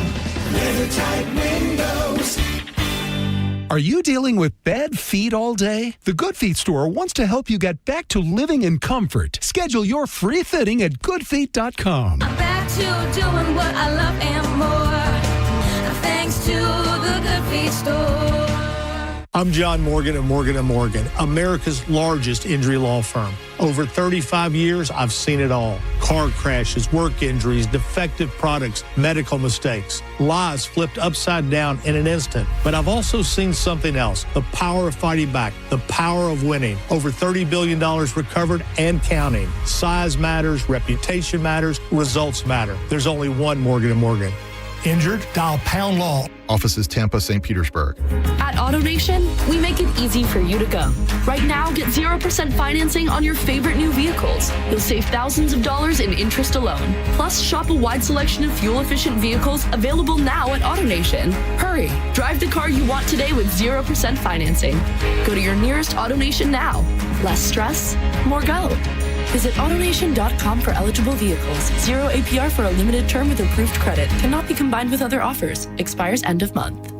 WeatherTight Windows. Are you dealing with bad feet all day? The Good Feet store wants to help you get back to living in comfort. Schedule your free fitting at goodfeet.com. I'm back to doing what I love and more. Thanks to the Good Feet store. I'm John Morgan of Morgan & Morgan, America's largest injury law firm. Over 35 years, I've seen it all. Car crashes, work injuries, defective products, medical mistakes, lives flipped upside down in an instant. But I've also seen something else, the power of fighting back, the power of winning. Over $30 billion recovered and counting. Size matters, reputation matters, results matter. There's only one Morgan & Morgan. Injured? Dial pound law. Offices Tampa, St. Petersburg. At AutoNation, we make it easy for you to go. Right now, get 0% financing on your favorite new vehicles. You'll save thousands of dollars in interest alone. Plus, shop a wide selection of fuel-efficient vehicles available now at AutoNation. Hurry, drive the car you want today with 0% financing. Go to your nearest AutoNation now. Less stress, more go. Visit AutoNation.com for eligible vehicles. 0 APR for a limited term with approved credit. Cannot be combined with other offers. Expires end of month.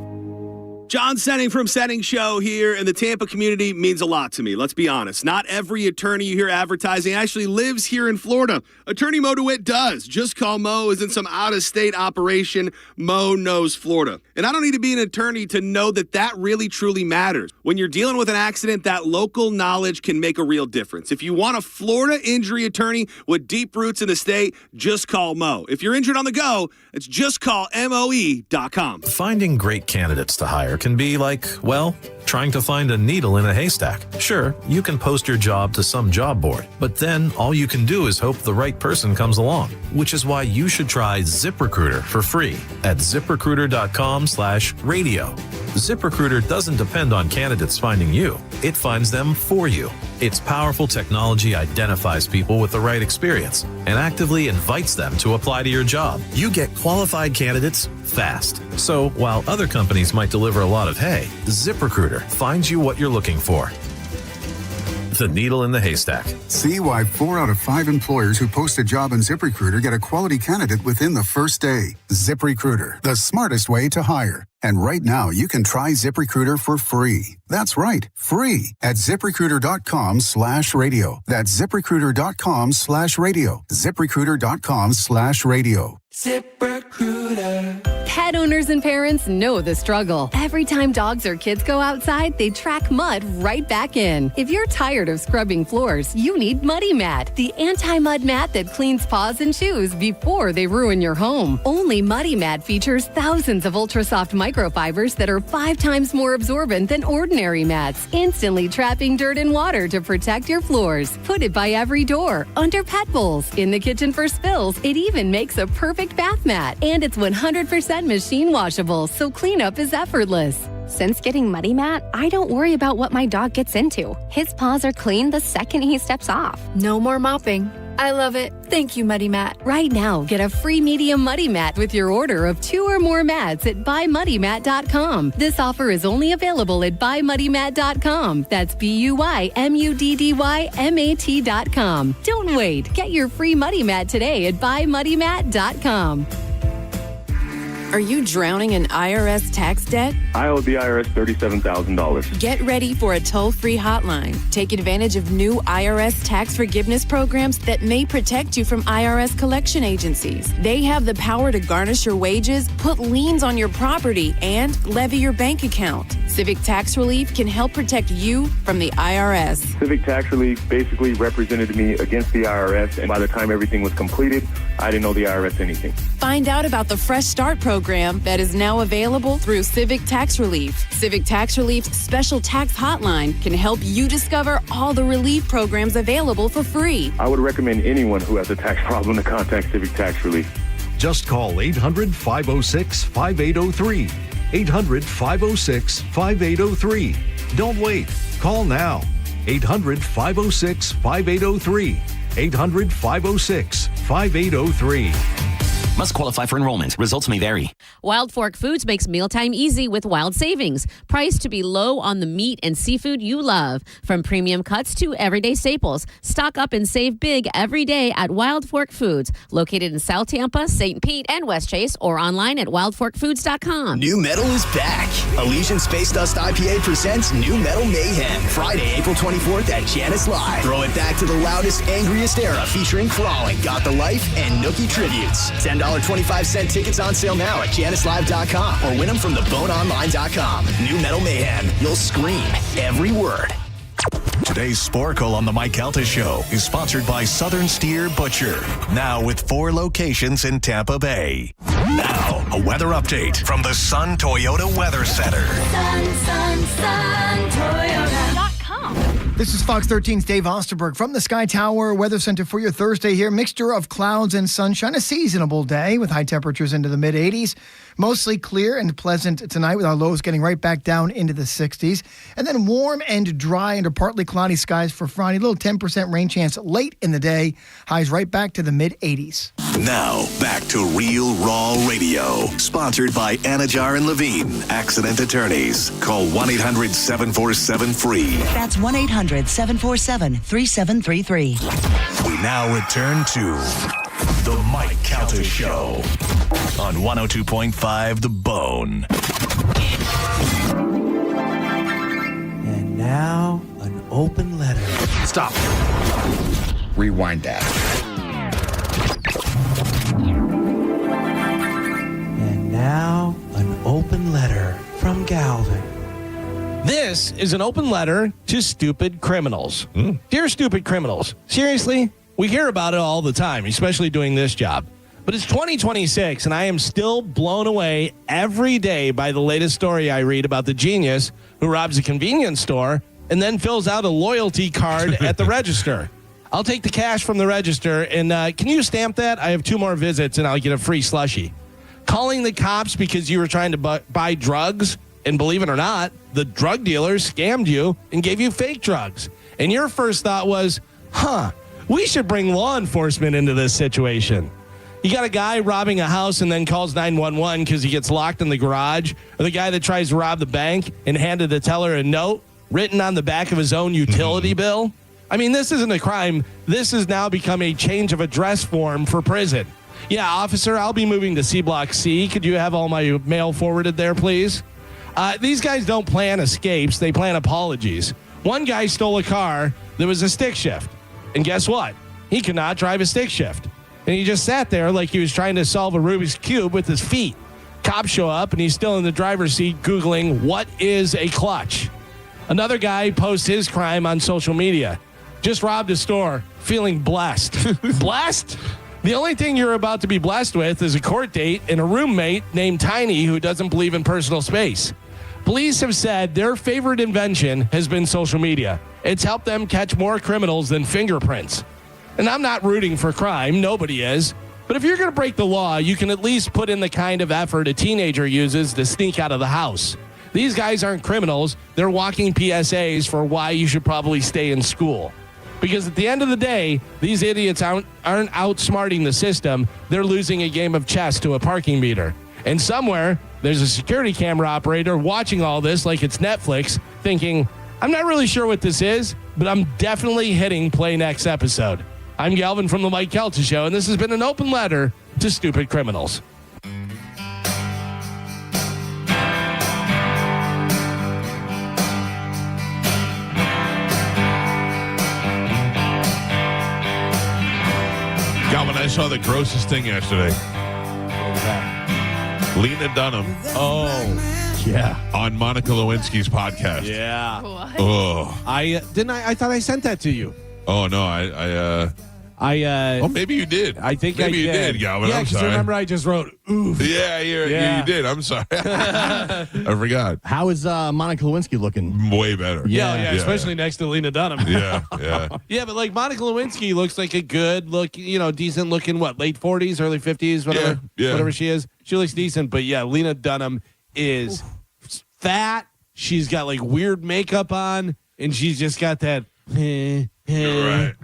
John Senning from Senning Show here, and the Tampa community means a lot to me. Let's be honest. Not every attorney you hear advertising actually lives here in Florida. Attorney Mo DeWitt does. Just call Mo is in some out-of-state operation. Mo knows Florida. And I don't need to be an attorney to know that that really, truly matters. When you're dealing with an accident, that local knowledge can make a real difference. If you want a Florida injury attorney with deep roots in the state, just call Mo. If you're injured on the go, it's just call MOE.com. Finding great candidates to hire can be like, well, trying to find a needle in a haystack. Sure, you can post your job to some job board, but then all you can do is hope the right person comes along, which is why you should try ZipRecruiter for free at ZipRecruiter.com/radio. ZipRecruiter doesn't depend on candidates finding you. It finds them for you. Its powerful technology identifies people with the right experience and actively invites them to apply to your job. You get qualified candidates fast. So while other companies might deliver a lot of hay, ZipRecruiter finds you what you're looking for. The needle in the haystack. See why 4 out of 5 employers who post a job in ZipRecruiter get a quality candidate within the first day. ZipRecruiter, the smartest way to hire. And right now, you can try ZipRecruiter for free. That's right, free at ZipRecruiter.com/radio. That's ZipRecruiter.com/radio. ZipRecruiter.com/radio. ZipRecruiter. Pet owners and parents know the struggle. Every time dogs or kids go outside, they track mud right back in. If you're tired of scrubbing floors, you need Muddy Mat, the anti-mud mat that cleans paws and shoes before they ruin your home. Only Muddy Mat features thousands of ultra-soft microfibers that are 5 times more absorbent than ordinary mats, instantly trapping dirt and water to protect your floors. Put it by every door, under pet bowls, in the kitchen for spills. It even makes a perfect bath mat, and it's 100% machine washable, so cleanup is effortless. Since getting Muddy Mat, I don't worry about what my dog gets into. His paws are clean the second he steps off. No more mopping. I love it. Thank you, Muddy Mat. Right now, get a free medium Muddy Mat with your order of 2 or more mats at buymuddymat.com. This offer is only available at buymuddymat.com. That's BUYMUDDYMAT.com. Don't wait. Get your free Muddy Mat today at buymuddymat.com. Are you drowning in IRS tax debt? I owe the IRS $37,000. Get ready for a toll-free hotline. Take advantage of new IRS tax forgiveness programs that may protect you from IRS collection agencies. They have the power to garnish your wages, put liens on your property, and levy your bank account. Civic Tax Relief can help protect you from the IRS. Civic Tax Relief basically represented me against the IRS, and by the time everything was completed, I didn't owe the IRS anything. Find out about the Fresh Start program that is now available through Civic Tax Relief. Civic Tax Relief's special tax hotline can help you discover all the relief programs available for free. I would recommend anyone who has a tax problem to contact Civic Tax Relief. Just call 800-506-5803. 800-506-5803. Don't wait. Call now. 800-506-5803. 800-506-5803. Must qualify for enrollment. Results may vary. Wild Fork Foods makes mealtime easy with wild savings. Priced to be low on the meat and seafood you love. From premium cuts to everyday staples. Stock up and save big every day at Wild Fork Foods. Located in South Tampa, St. Pete, and West Chase, or online at wildforkfoods.com. New Metal is back. Elysian Space Dust IPA presents New Metal Mayhem. Friday, April 24th at Janice Live. Throw it back to the loudest, angriest era featuring Crawling, Got the Life, and Nookie Tributes. $10.25 tickets on sale now at JaniceLive.com or win them from theboneonline.com. New Metal Mayhem. You'll scream every word. Today's Sporkle on the Mike Calta Show is sponsored by Southern Steer Butcher. Now with 4 locations in Tampa Bay. Now, a weather update from the Sun Toyota Weather Center. Sun Toyota.com. This is Fox 13's Dave Osterberg from the Sky Tower Weather Center for your Thursday here. Mixture of clouds and sunshine, a seasonable day with high temperatures into the mid-80s. Mostly clear and pleasant tonight with our lows getting right back down into the 60s. And then warm and dry under partly cloudy skies for Friday. A little 10% rain chance late in the day. Highs right back to the mid-80s. Now, back to Real Raw Radio. Sponsored by Anajar and Levine, accident attorneys. Call 1-800-747-FREE. That's 1-800-747-3733. We now return to The Mike Calta Show on 102.5 The Bone. And now, an open letter. Stop. Rewind that. And now, an open letter from Galvin. This is an open letter to stupid criminals. Dear stupid criminals, seriously, we hear about it all the time, especially doing this job. But it's 2026, and I am still blown away every day by the latest story I read about the genius who robs a convenience store and then fills out a loyalty card at the register. I'll take the cash from the register, and can you stamp that? I have 2 more visits, and I'll get a free slushie. Calling the cops because you were trying to buy drugs, and believe it or not, the drug dealers scammed you and gave you fake drugs. And your first thought was, we should bring law enforcement into this situation. You got a guy robbing a house and then calls 911 because he gets locked in the garage, or the guy that tries to rob the bank and handed the teller a note written on the back of his own utility bill. I mean, this isn't a crime. This has now become a change of address form for prison. Yeah, officer, I'll be moving to C Block C. Could you have all my mail forwarded there, please? These guys don't plan escapes. They plan apologies. One guy stole a car that was a stick shift. And guess what? He could not drive a stick shift. And he just sat there like he was trying to solve a Rubik's Cube with his feet. Cops show up, and he's still in the driver's seat Googling, what is a clutch? Another guy posts his crime on social media. Just robbed a store, feeling blessed. Blessed? The only thing you're about to be blessed with is a court date and a roommate named Tiny who doesn't believe in personal space. Police have said their favorite invention has been social media. It's helped them catch more criminals than fingerprints. And I'm not rooting for crime. Nobody is. But if you're going to break the law, you can at least put in the kind of effort a teenager uses to sneak out of the house. These guys aren't criminals. They're walking PSAs for why you should probably stay in school. Because at the end of the day, these idiots aren't outsmarting the system. They're losing a game of chess to a parking meter. And somewhere, there's a security camera operator watching all this like it's Netflix, thinking, I'm not really sure what this is, but I'm definitely hitting play next episode. I'm Galvin from the Mike Calta Show, and this has been an open letter to stupid criminals. Galvin, I saw the grossest thing yesterday. What was that? Lena Dunham. Oh, yeah. On Monica Lewinsky's podcast. Yeah. What? Oh. I thought I sent that to you. Oh, no. Oh, maybe you did. I think maybe I you did, Galvin. Yeah, I'm because sorry. remember I just wrote, oof. Yeah, you did. I'm sorry. I forgot. How is Monica Lewinsky looking? Way better. Yeah, especially next to Lena Dunham. Yeah. Yeah, but like Monica Lewinsky looks like a good look, decent looking, late 40s, early 50s, whatever, whatever she is. She looks decent, but yeah, Lena Dunham is fat. She's got like weird makeup on, and she's just got that. Right.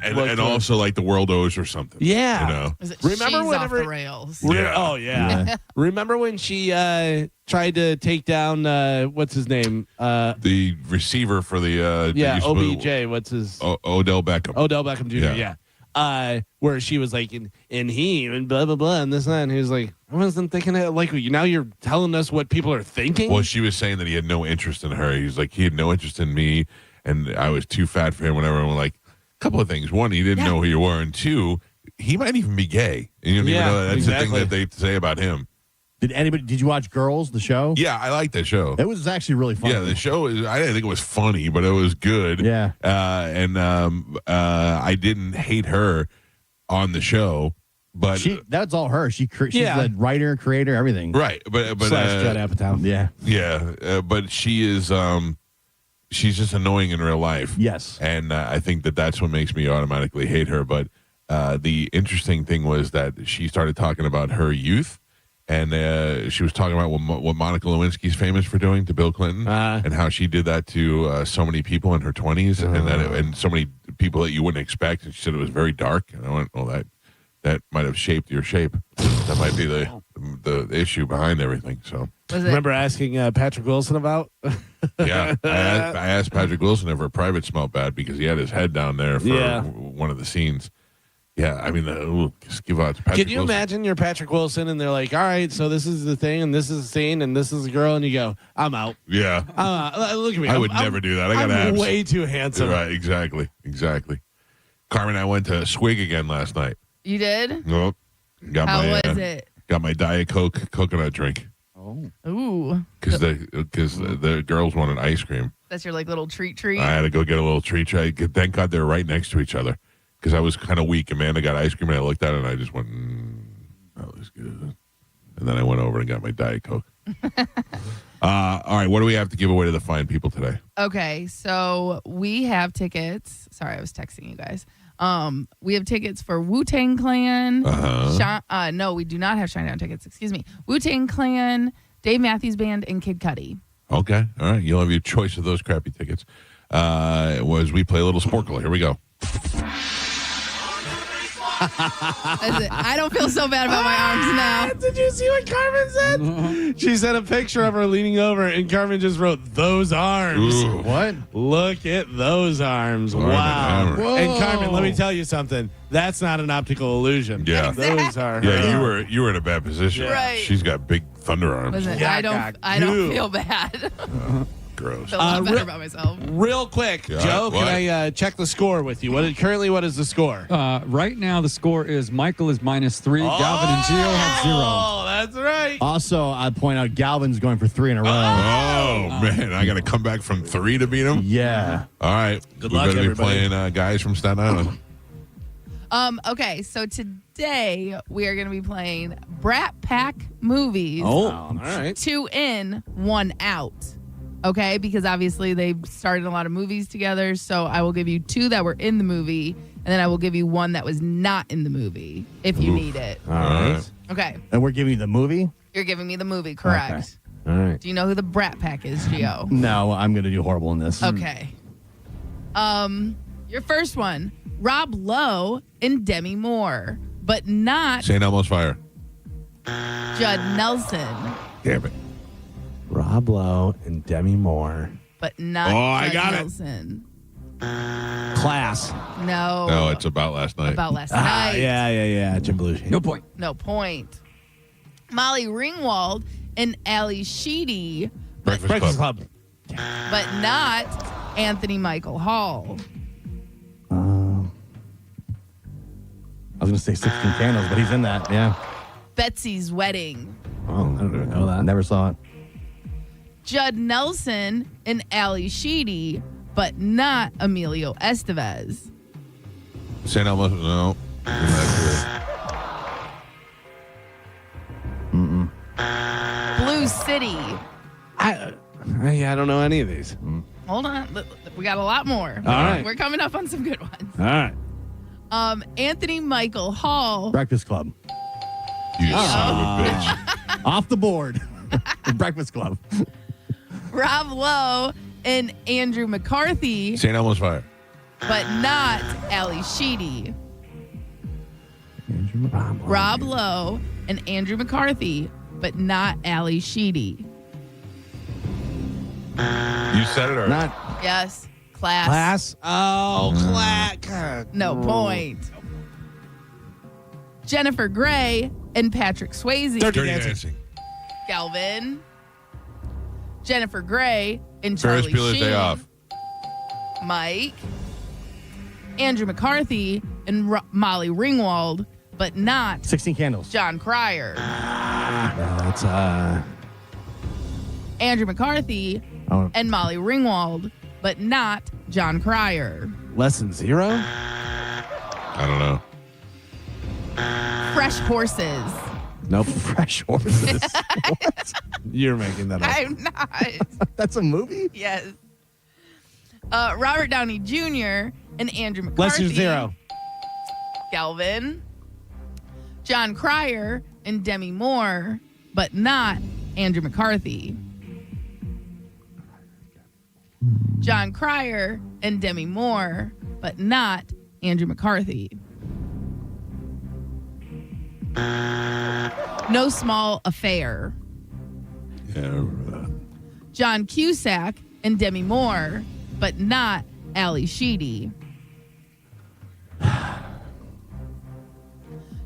And also like the world owes or something. Yeah. Remember whenever off the rails. Yeah. Oh yeah. Remember when she tried to take down what's his name? The receiver for the OBJ. What's his? Odell Beckham. Odell Beckham Jr. Yeah. Where she was like, and he and blah blah blah and this and that, and he was like, I wasn't thinking it. Like now you're telling us what people are thinking. Well, she was saying that he had no interest in her. He was like, he had no interest in me, and I was too fat for him. Whenever I'm like. Couple of things. One, he didn't know who you were, and two, he might even be gay. And you don't even know that's the thing that they say about him. Did you watch Girls, the show? Yeah, I liked that show. It was actually really fun. Yeah, the show is. I didn't think it was funny, but it was good. Yeah. I didn't hate her on the show, but that's all her. She's the writer, creator, everything. Right, but slash Judd Apatow. Yeah. But she is. She's just annoying in real life. Yes. And I think that's what makes me automatically hate her. But the interesting thing was that she started talking about her youth. And she was talking about what Monica Lewinsky's famous for doing to Bill Clinton. And how she did that to so many people in her 20s. And so many people that you wouldn't expect. And she said it was very dark. And I went, well, that might have shaped your shape. That might be the issue behind everything. So remember asking Patrick Wilson about? Yeah, I asked Patrick Wilson if her private smelled bad because he had his head down there for one of the scenes. Yeah, I mean, just give out to Patrick. Can you Wilson. imagine you're Patrick Wilson and they're like, all right, so this is the thing and this is the scene and this is the girl, and you go, I'm out. Yeah. Look at me. I would never do that. I got I'm abs. way too handsome. Right, exactly. Carmen and I went to Swig again last night. You did? Nope. How was it? Got my Diet Coke coconut drink. Oh. Ooh. Because the girls wanted ice cream. That's your little treat. I had to go get a little treat. Thank God they're right next to each other. Because I was kind of weak. Amanda got ice cream, and I looked at it, and I just went, that was good. And then I went over and got my Diet Coke. All right, what do we have to give away to the fine people today? Okay, so we have tickets. Sorry, I was texting you guys. We have tickets for Wu-Tang Clan. No, we do not have Shinedown tickets. Excuse me. Wu-Tang Clan, Dave Matthews Band, and Kid Cudi. Okay, all right. You'll have your choice of those crappy tickets. As we play a little Sporkle. Here we go. I don't feel so bad about my arms now. Did you see what Carmen said? She sent a picture of her leaning over, and Carmen just wrote, those arms. Ooh. What? Look at those arms. Wow. And Carmen, let me tell you something. That's not an optical illusion. Yeah. Those are her Yeah, arms. you were in a bad position. Right. She's got big thunder arms. Listen, I don't feel bad. Gross. Feel a lot better about myself. Real quick, Yeah, Joe, what? can I check the score with you? What is the score? Right now, the score is Michael is -3. Galvin and Gio have 0. Oh, that's right. Also, I'd point out Galvin's going for 3 in a row. Oh, man. I got to come back from 3 to beat him? Yeah. All right. Good We're luck, going to be everybody. playing guys from Staten Island. Okay, so today we are going to be playing Brat Pack movies. Oh, all right. 2 in, 1 out. Okay, because obviously they've started a lot of movies together, so I will give you 2 that were in the movie, and then I will give you 1 that was not in the movie if you need it. All right. Okay, And we're giving you the movie? you're giving me the movie, correct? All right. Do you know who the Brat Pack is, Gio? No, I'm going to do horrible in this. Okay. Your first one, Rob Lowe and Demi Moore, but not St. Elmo's Fire. Judd Nelson, Damn it. Rob Lowe and Demi Moore. but not I Judd got it. Nelson. Class. No. No, it's About Last Night. About Last Night. Yeah. Jim Belushi. No point. No point. Molly Ringwald and Ali Sheedy, Breakfast Club. but not Anthony Michael Hall. I was going to say 16 Candles, but he's in that. Yeah. Betsy's Wedding. Oh, I don't even know that. Never saw it. Judd Nelson and Ali Sheedy, but not Emilio Estevez. St. Elmo's, no. Blue City. I don't know any of these. Hold on. We got a lot more. All right. We're coming up on some good ones. All right. Anthony Michael Hall. Breakfast Club. You son of a bitch. Off the board. Breakfast Club. Rob Lowe and Andrew McCarthy, St. Elmo's Fire. but not Ali Sheedy. Rob Lowe and Andrew McCarthy, but not Ali Sheedy. You said it already. Not. Yes. Class. Class? Oh, class. No point. Jennifer Grey and Patrick Swayze. Dirty Dancing. Galvin. Jennifer Grey and Ferris Charlie Bueller's Sheen. Day Off. Mike. Andrew McCarthy and Molly Ringwald, but not 16 Candles. John Cryer. That's Andrew McCarthy Oh. and Molly Ringwald, but not John Cryer. Less Than Zero? I don't know. Fresh Horses. Nope. Fresh Horses. What? You're making that up. I'm not. That's a movie? Yes. Robert Downey Jr. and Andrew McCarthy. Less Than Zero. Galvin. John Cryer and Demi Moore, but not Andrew McCarthy. John Cryer and Demi Moore, but not Andrew McCarthy. No Small Affair. Yeah, I remember that. John Cusack and Demi Moore, but not Ali Sheedy.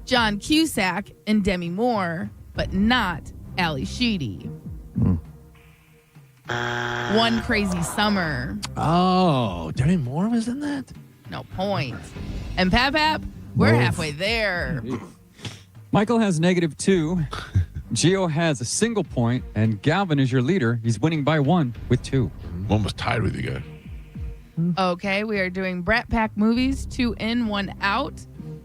John Cusack and Demi Moore, but not Ali Sheedy. One Crazy Summer. Oh, Demi Moore was in that? No point. And Pap, we're Oof. halfway there. Michael has -2. Gio has a single point, and Galvin is your leader. He's winning by 1 with 2. One was tied with you guys. Okay, we are doing Brat Pack movies, 2 in, 1 out.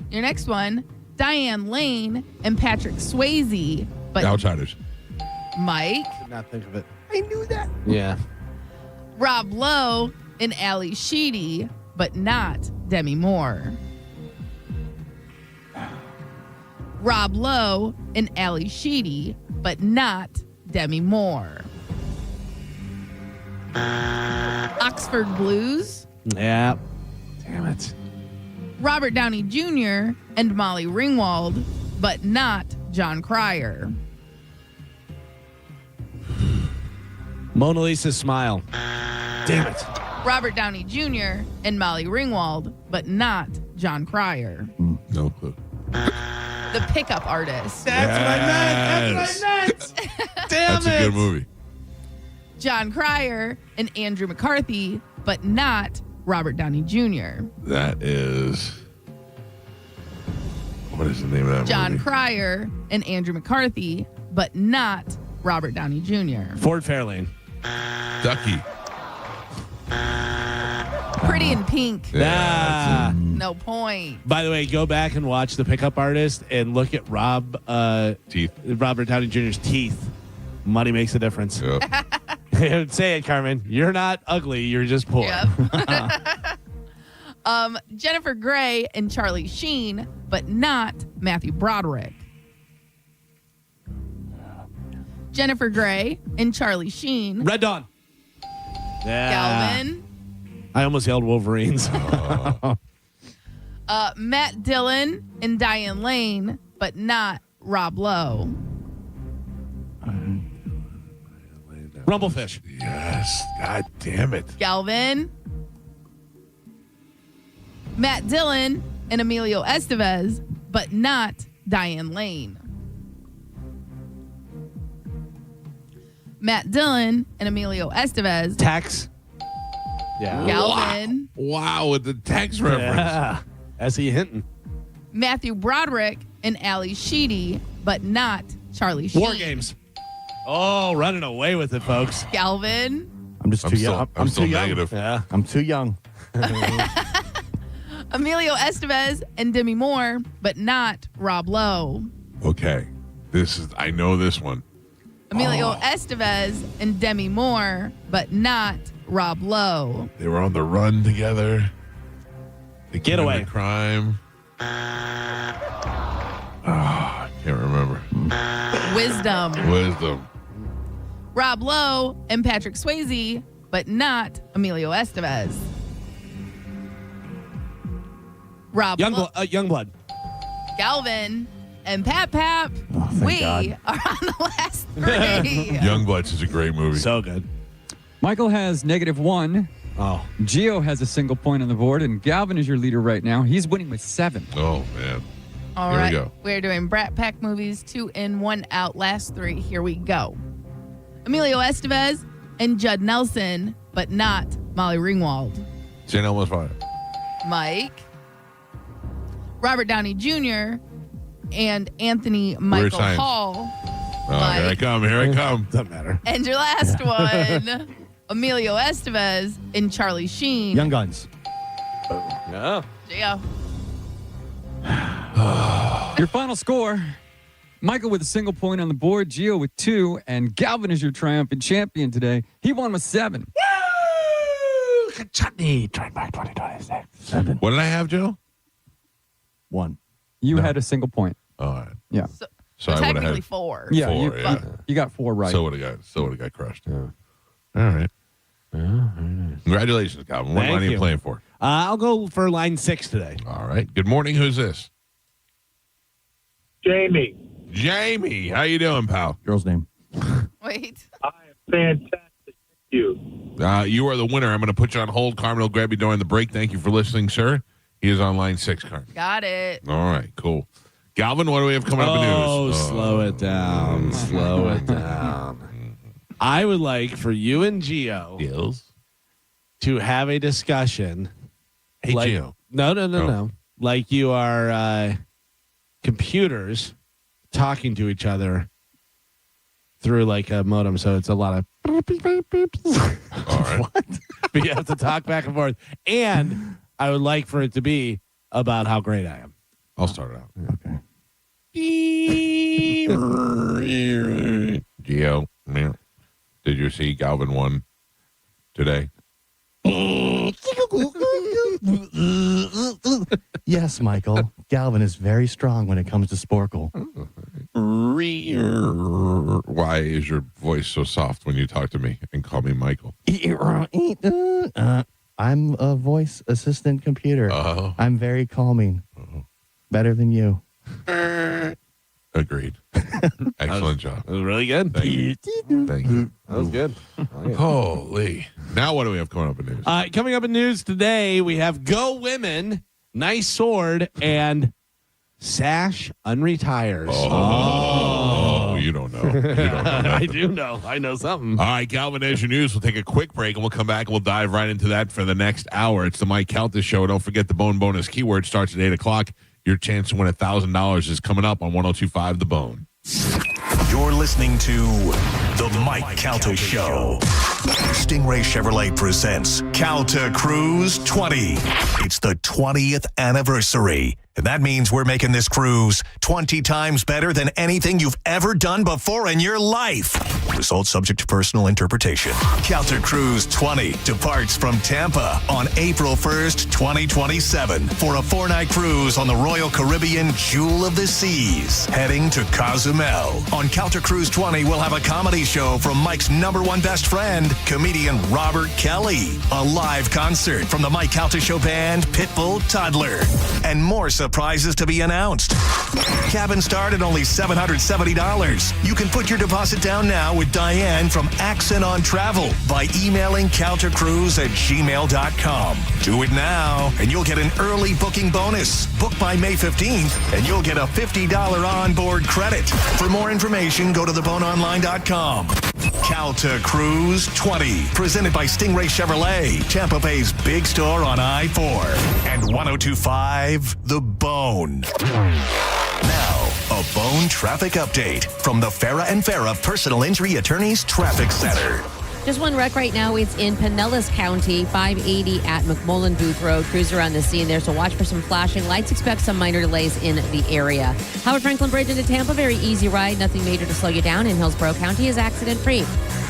Your next one, Diane Lane and Patrick Swayze, but Outsiders. Mike, Did not think of it. I knew that. Yeah. Rob Lowe and Ali Sheedy, but not Demi Moore. Rob Lowe and Ali Sheedy, but not Demi Moore. Oxford Blues, Yeah. Damn it. Robert Downey Jr. and Molly Ringwald, but not John Cryer. Mona Lisa's Smile. Damn it. Robert Downey Jr. and Molly Ringwald, but not John Cryer. No clue. The Pickup Artist. That's what I meant. That's what I meant. Damn That's a good movie. John Cryer and Andrew McCarthy, but not Robert Downey Jr. That is. What is the name of that John movie? Cryer and Andrew McCarthy, but not Robert Downey Jr. Ford Fairlane. Ducky. Pretty in Pink. Yeah. No point. By the way, go back and watch The Pickup Artist and look at Robert Downey Jr.'s teeth. Money makes a difference. Yep. Say it, Carmen. You're not ugly. You're just poor. Yep. Jennifer Grey and Charlie Sheen, but not Matthew Broderick. Jennifer Grey and Charlie Sheen. Red Dawn. Yeah. Galvin. I almost yelled Wolverines. Matt Dillon and Diane Lane, but not Rob Lowe. Rumblefish. Yes. God damn it. Galvin. Matt Dillon and Emilio Estevez, but not Diane Lane. Matt Dillon and Emilio Estevez. Tex. Yeah. Galvin. Wow, with the Tex reference. Yeah. S.E. Hinton. Matthew Broderick and Ali Sheedy, but not Charlie Sheen. War Games. Oh, running away with it, folks. Galvin. I'm just too young. I'm still too young. negative. Yeah. I'm too young. Emilio Estevez and Demi Moore, but not Rob Lowe. Okay. I know this one. Emilio Estevez and Demi Moore, but not Rob Lowe. They were on the run together. They Getaway. committed crime. I can't remember. Wisdom. Rob Lowe and Patrick Swayze, but not Emilio Estevez. Youngblood. Galvin and Pap. We God. are on the last three. Youngbloods is a great movie. So good. Michael has -1. Oh. Gio has a single point on the board, and Galvin is your leader right now. He's winning with 7. Oh, man. All Here right. we go. We're doing Brat Pack movies, 2 in, 1 out, last 3. Here we go. Emilio Estevez and Judd Nelson, but not Molly Ringwald. St. Elmo's Fire. Mike. Robert Downey Jr. and Anthony Michael Science. Hall. Oh, here I come. Doesn't matter. And your last one, Emilio Estevez and Charlie Sheen. Young Guns. Yeah. Gio. Your final score, Michael with a single point on the board, Gio with 2, and Galvin is your triumphant champion today. He won with 7. Woo! Chutney. Trademark 2026. 7. What did I have, Joe? 1. You had a single point. All right. Yeah. So I would have Technically had 4. Yeah, 4. Yeah. you got 4 right. So would have got crushed. Yeah. All right. Congratulations, Calvin. What Thank line are you you. playing for? I'll go for line 6 today. All right. Good morning. Who's this? Jamie. Jamie. How you doing, pal? Girl's name. Wait. I am fantastic. Thank you. You are the winner. I'm going to put you on hold. Carmen will grab you during the break. Thank you for listening, sir. He is on line 6, Carmen. Got it. All right. Cool. Galvin, what do we have coming up in news? Slow it down. Slow it down. I would like for you and Gio to have a discussion. Hey, like, Gio. No. Like you are computers talking to each other through like a modem. So it's a lot of All right. what? But you have to talk back and forth. And I would like for it to be about how great I am. I'll start it out. Okay. Gio, did you see Galvin won today? Yes, Michael. Galvin is very strong when it comes to Sporkle. Why is your voice so soft when you talk to me and call me Michael? I'm a voice assistant computer. Oh. I'm very calming. Better than you. Agreed. Excellent job. That was really good. Thank you. Thank you. That was good. Holy. Now what do we have coming up in news? Coming up in news today, we have Go Women, Nice Sword, and Sash Unretires. Oh, you don't know. You don't know I do know. I know something. All right, Galvin, as your news. We'll take a quick break, and we'll come back, and we'll dive right into that for the next hour. It's the Mike Calta Show. Don't forget the Bone Bonus keyword starts at 8 o'clock. Your chance to win $1,000 is coming up on 102.5 The Bone. You're listening to The Mike Calta Show. Stingray Chevrolet presents Calta Cruise 20. It's the 20th anniversary. And that means we're making this cruise 20 times better than anything you've ever done before in your life. Results subject to personal interpretation. Calta Cruise 20 departs from Tampa on April 1st, 2027 for a 4-night cruise on the Royal Caribbean Jewel of the Seas, heading to Cozumel. On Calta Cruise 20, we'll have a comedy show from Mike's #1 best friend, comedian Robert Kelly, a live concert from the Mike Calta Show band Pitbull Toddler, and more surprises to be announced. Cabins start at only $770. You can put your deposit down now with Diane from Accent on Travel by emailing caltacruise@gmail.com. Do it now, and you'll get an early booking bonus. Book by May 15th, and you'll get a $50 onboard credit. For more information, go to theboneonline.com. Calta Cruise 20, presented by Stingray Chevrolet, Tampa Bay's big store on I-4, and 102.5 The Bone. Now, a Bone traffic update from the Farah and Farah Personal Injury Attorneys Traffic Center. Just one wreck right now. It's in Pinellas County, 580 at McMullen Booth Road. Crews are on the scene there, so watch for some flashing lights. Expect some minor delays in the area. Howard Franklin Bridge into Tampa, very easy ride. Nothing major to slow you down. In Hillsborough County is accident-free.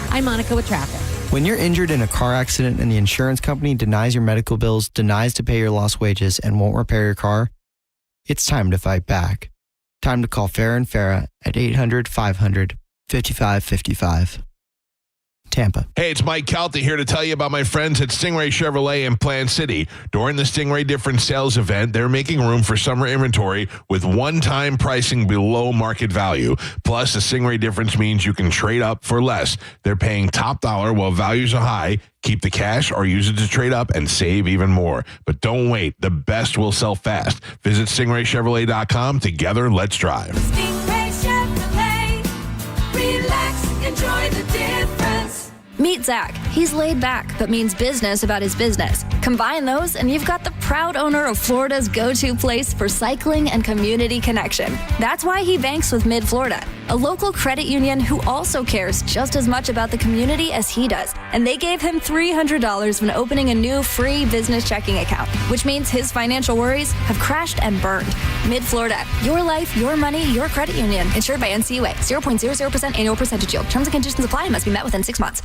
I'm Monica with traffic. When you're injured in a car accident and the insurance company denies your medical bills, denies to pay your lost wages, and won't repair your car, it's time to fight back. Time to call Farah and Farah at 800-500-5555. Tampa. Hey, it's Mike Calta here to tell you about my friends at Stingray Chevrolet in Plant City. During the Stingray Different Sales event, they're making room for summer inventory with one-time pricing below market value. Plus, the Stingray difference means you can trade up for less. They're paying top dollar while values are high. Keep the cash or use it to trade up and save even more. But don't wait. The best will sell fast. Visit stingraychevrolet.com. Together, let's drive. Stingray Chevrolet. Relax, enjoy the difference. Meet Zach. He's laid back, but means business about his business. Combine those, and you've got the proud owner of Florida's go-to place for cycling and community connection. That's why he banks with Mid-Florida, a local credit union who also cares just as much about the community as he does. And they gave him $300 when opening a new free business checking account, which means his financial worries have crashed and burned. Mid-Florida, your life, your money, your credit union. Insured by NCUA. 0.00% annual percentage yield. Terms and conditions apply and must be met within 6 months.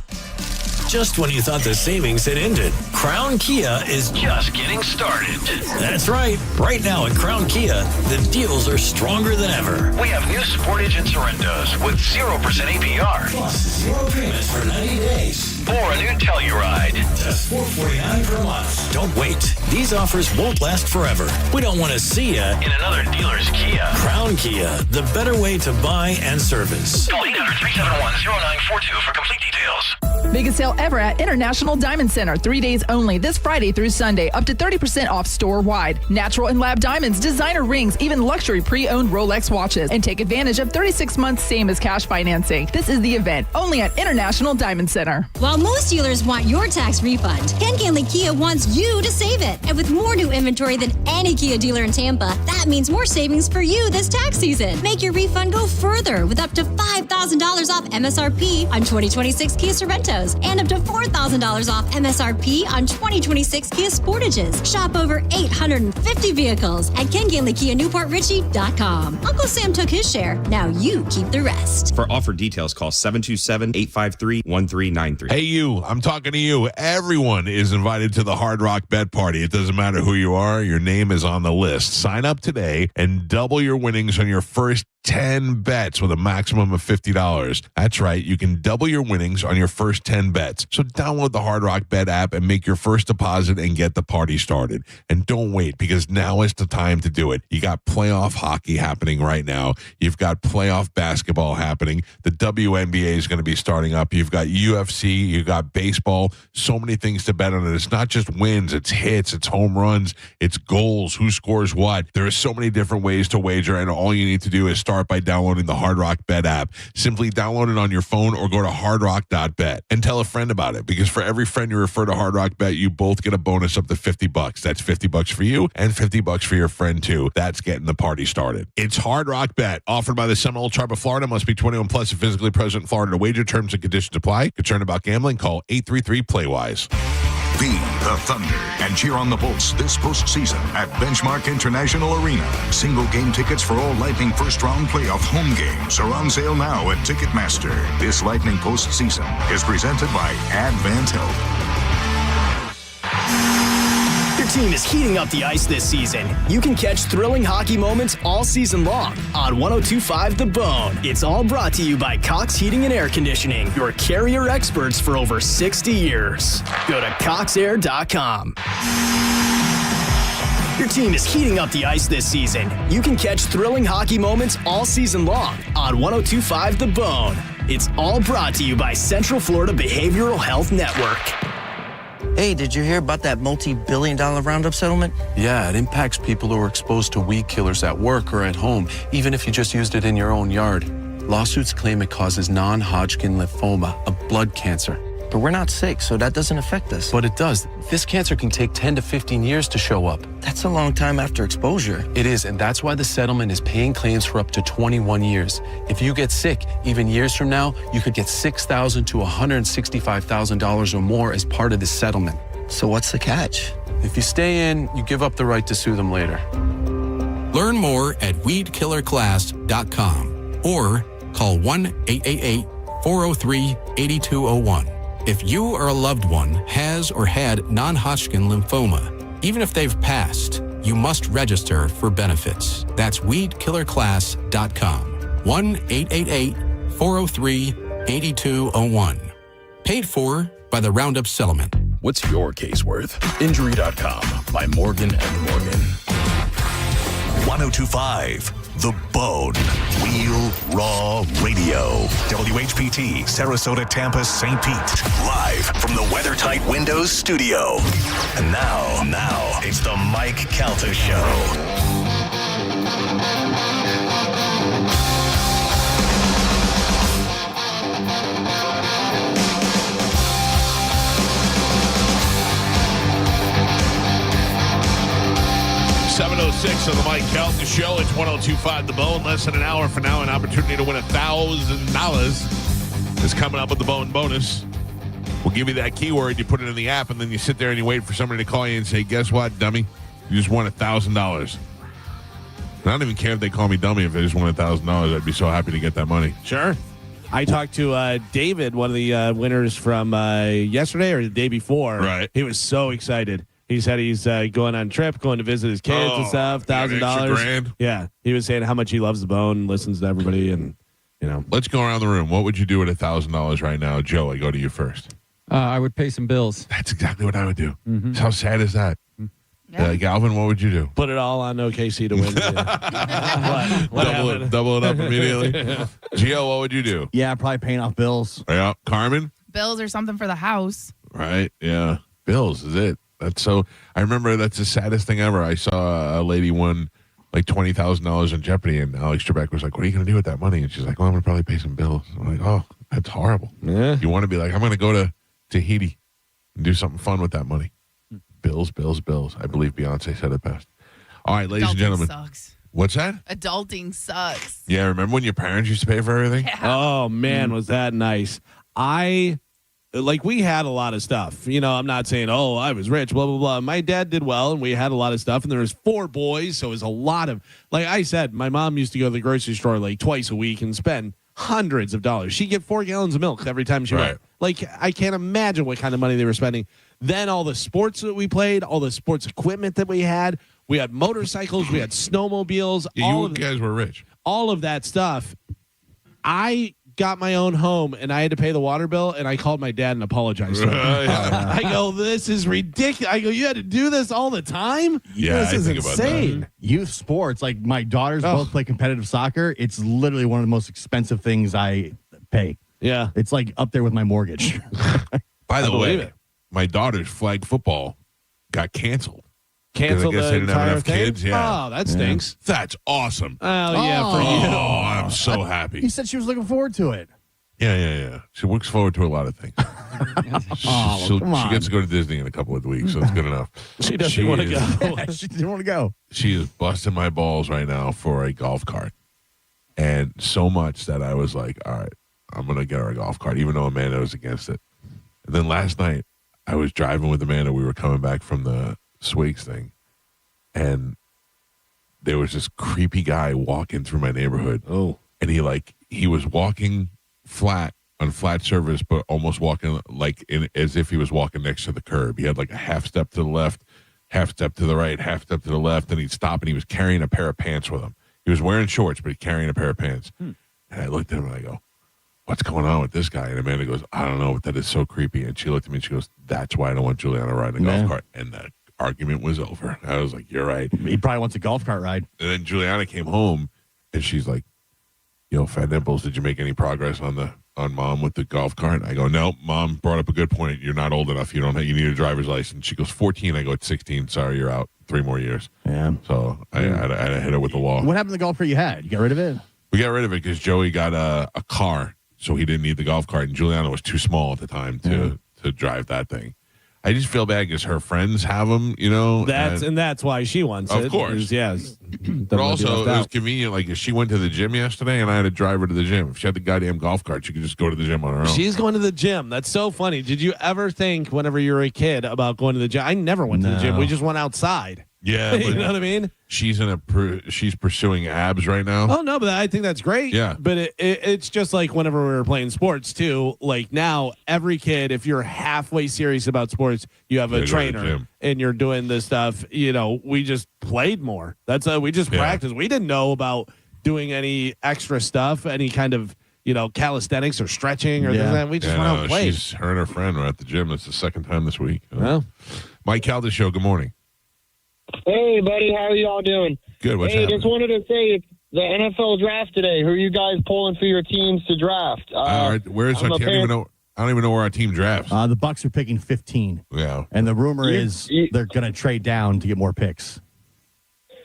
Just when you thought the savings had ended, Crown Kia is just getting started. That's right. Right now at Crown Kia, the deals are stronger than ever. We have new Sportage and Sorrentos with 0% APR. Plus 0 payments for 90 days. Or a new Telluride. Just $449 per month. Don't wait. These offers won't last forever. We don't want to see you in another dealer's Kia. Crown Kia, the better way to buy and service. Call 800-371-0942 for complete details. Biggest sale ever at International Diamond Center. 3 days only, this Friday through Sunday. Up to 30% off store-wide. Natural and lab diamonds, designer rings, even luxury pre-owned Rolex watches. And take advantage of 36 months same as cash financing. This is the event, only at International Diamond Center. While most dealers want your tax refund, Ken Ganley Kia wants you to save it. And with more new inventory than any Kia dealer in Tampa, that means more savings for you this tax season. Make your refund go further with up to $5,000 off MSRP on 2026 Kia Sorrentos and up to $4,000 off MSRP on 2026 Kia Sportages. Shop over 850 vehicles at KenGanleyKiaNewportRichie.com. Uncle Sam took his share. Now you keep the rest. For offer details, call 727-853-1393. Hey, you. I'm talking to you. Everyone is invited to the Hard Rock Bet Party. It doesn't matter who you are. Your name is on the list. Sign up today and double your winnings on your first 10 bets with a maximum of $50. That's right. You can double your winnings on your first 10 bets. So download the Hard Rock Bet app and make your first deposit and get the party started. And don't wait, because now is the time to do it. You got playoff hockey happening right now. You've got playoff basketball happening. The WNBA is going to be starting up. You've got UFC. You've got baseball. So many things to bet on. And it's not just wins. It's hits. It's home runs. It's goals. Who scores what. There are so many different ways to wager. And all you need to do is start by downloading the Hard Rock Bet app. Simply download it on your phone or go to hardrock.bet and tell a friend about it, because for every friend you refer to Hard Rock Bet, you both get a bonus up to $50. That's $50 for you and $50 for your friend too. That's getting the party started. It's Hard Rock Bet, offered by the Seminole Tribe of Florida. Must be 21 plus and physically present in Florida to wager. Terms and conditions apply. Concerned about gambling? Call 833-PLAY-WISE. Be the Thunder and cheer on the Bolts this postseason at Benchmark International Arena. Single game tickets for all Lightning first round playoff home games are on sale now at Ticketmaster. This Lightning postseason is presented by Advent Health. Your team is heating up the ice this season. You can catch thrilling hockey moments all season long on 102.5 The Bone. It's all brought to you by Cox Heating and Air Conditioning, your carrier experts for over 60 years. Go to coxair.com. Your team is heating up the ice this season. You can catch thrilling hockey moments all season long on 102.5 The Bone. It's all brought to you by Central Florida Behavioral Health Network. Hey, did you hear about that multi-billion-dollar Roundup settlement? Yeah, it impacts people who are exposed to weed killers at work or at home, even if you just used it in your own yard. Lawsuits claim it causes non-Hodgkin lymphoma, a blood cancer. But we're not sick, so that doesn't affect us. But it does. This cancer can take 10 to 15 years to show up. That's a long time after exposure. It is, and that's why the settlement is paying claims for up to 21 years. If you get sick, even years from now, you could get $6,000 to $165,000 or more as part of this settlement. So what's the catch? If you stay in, you give up the right to sue them later. Learn more at weedkillerclass.com or call 1-888-403-8201. If you or a loved one has or had non-Hodgkin lymphoma, even if they've passed, you must register for benefits. That's weedkillerclass.com. 1-888-403-8201. Paid for by the Roundup Settlement. What's your case worth? Injury.com by Morgan & Morgan. 1025 The Bone. Real Raw Radio. WHPT, Sarasota, Tampa, St. Pete. Live from the WeatherTight Windows studio. And now, it's the Mike Calta Show. 7:06 on the Mike Calta Show. It's 1025 The Bone. Less than an hour from now, an opportunity to win $1,000 is coming up with the Bone bonus. We'll give you that keyword. You put it in the app, and then you sit there and you wait for somebody to call you and say, guess what, dummy? You just won $1,000. I don't even care if they call me dummy. If they just won $1,000, I'd be so happy to get that money. Sure. I talked to David, one of the winners from yesterday or the day before. Right. He was so excited. He said he's going on a trip, going to visit his kids and stuff. $1,000. Yeah. He was saying how much he loves the Bone, listens to everybody, and Let's go around the room. What would you do with $1,000 right now? Joe, I go to you first. I would pay some bills. That's exactly what I would do. How sad is that? Yeah. Galvin, what would you do? Put it all on OKC to win. Double it up immediately. Gio, what would you do? Yeah, probably paying off bills. Yeah. Carmen? Bills or something for the house. Right. Yeah. Bills is it. That's so. I remember that's the saddest thing ever. I saw a lady won like $20,000 in Jeopardy, and Alex Trebek was like, "What are you going to do with that money?" And she's like, "Well, I'm going to probably pay some bills." I'm like, "Oh, that's horrible." Yeah. You want to be like, "I'm going to go to Tahiti and do something fun with that money." Bills, bills, bills. I believe Beyonce said it best. All right, ladies and gentlemen. Sucks. What's that? Adulting sucks. Yeah, remember when your parents used to pay for everything? Yeah. Oh, man, was that nice. We had a lot of stuff. I'm not saying, oh, I was rich, blah, blah, blah. My dad did well, and we had a lot of stuff, and there was 4 boys, so it was a lot of, like I said, my mom used to go to the grocery store like twice a week and spend hundreds of dollars. She'd get 4 gallons of milk every time she went. Like, I can't imagine what kind of money they were spending. Then all the sports that we played, all the sports equipment that we had motorcycles, we had snowmobiles. Yeah, you guys were rich. All of that stuff. I got my own home, and I had to pay the water bill, and I called my dad and apologized to him. I go, this is ridiculous. I go, you had to do this all the time? Yeah, this is think insane. About that. Youth sports, like my daughters both play competitive soccer. It's literally one of the most expensive things I pay. Yeah. It's like up there with my mortgage. By the way, my daughter's flag football got canceled. Canceled I guess the they didn't have entire enough thing? kids. Yeah. Oh, that stinks. That's awesome. Oh, yeah, for you. Oh, I'm so happy. He said she was looking forward to it. Yeah. She looks forward to a lot of things. She gets to go to Disney in a couple of weeks, so it's good enough. She doesn't want to go. She didn't want to go. She is busting my balls right now for a golf cart. And so much that I was like, all right, I'm going to get her a golf cart, even though Amanda was against it. And then last night, I was driving with Amanda. We were coming back from the Swakes thing, and there was this creepy guy walking through my neighborhood. Oh, and he was walking flat on flat surface, but almost walking as if he was walking next to the curb. He had like a half step to the left, half step to the right, half step to the left, and he'd stop, and he was carrying a pair of pants with him. He was wearing shorts, but he's carrying a pair of pants. And I looked at him and I go, what's going on with this guy? And Amanda goes, I don't know, but that is so creepy. And she looked at me and she goes, that's why I don't want Juliana riding a golf cart. And the argument was over. I was like, you're right. He probably wants a golf cart ride. And then Juliana came home and she's like, Fat Nipples, did you make any progress on Mom with the golf cart? I go, no, Mom brought up a good point. You're not old enough. You need a driver's license. She goes, 14. I go, it's 16. Sorry, you're out. 3 more years. Yeah. So I had to hit her with the wall. What happened to the golf cart you had? You got rid of it? We got rid of it because Joey got a car, so he didn't need the golf cart. And Juliana was too small at the time to drive that thing. I just feel bad because her friends have them, That's why she wants it. Of course. Yes. But also, it was convenient. Like, if she went to the gym yesterday and I had to drive her to the gym, if she had the goddamn golf cart, she could just go to the gym on her own. She's going to the gym. That's so funny. Did you ever think, whenever you were a kid, about going to the gym? I never went to the gym. We just went outside. Yeah. You know what I mean? She's she's pursuing abs right now. Oh, no, but I think that's great. Yeah. But it's just like whenever we were playing sports, too. Like, now, every kid, if you're halfway serious about sports, you have a trainer and you're doing this stuff. We just played more. That's we just practiced. We didn't know about doing any extra stuff, any kind of, calisthenics or stretching or that. We just went out and played. Her and her friend were at the gym. It's the second time this week. Well, Mike Calta Show, good morning. Hey, buddy. How are y'all doing? Good. What's happening? Just wanted to say it's the NFL draft today. Who are you guys pulling for your teams to draft? All right. Where's our team? I don't even know where our team drafts. The Bucks are picking 15. Yeah. And the rumor is they're going to trade down to get more picks.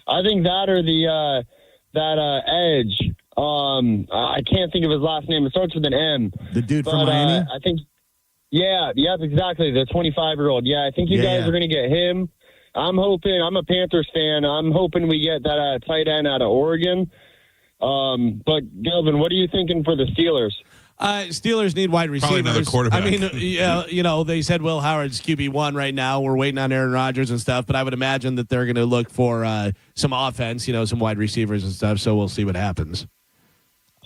I think that or that Edge. I can't think of his last name. It starts with an M. The dude from Miami? I think. Yeah. Yep. Exactly. The 25-year-old. Yeah. I think you guys are going to get him. I'm hoping. I'm a Panthers fan. I'm hoping we get that tight end out of Oregon. But Galvin, what are you thinking for the Steelers? Steelers need wide receivers. Probably another quarterback. I mean, they said Will Howard's QB1 right now. We're waiting on Aaron Rodgers and stuff, but I would imagine that they're going to look for some offense, some wide receivers and stuff. So we'll see what happens.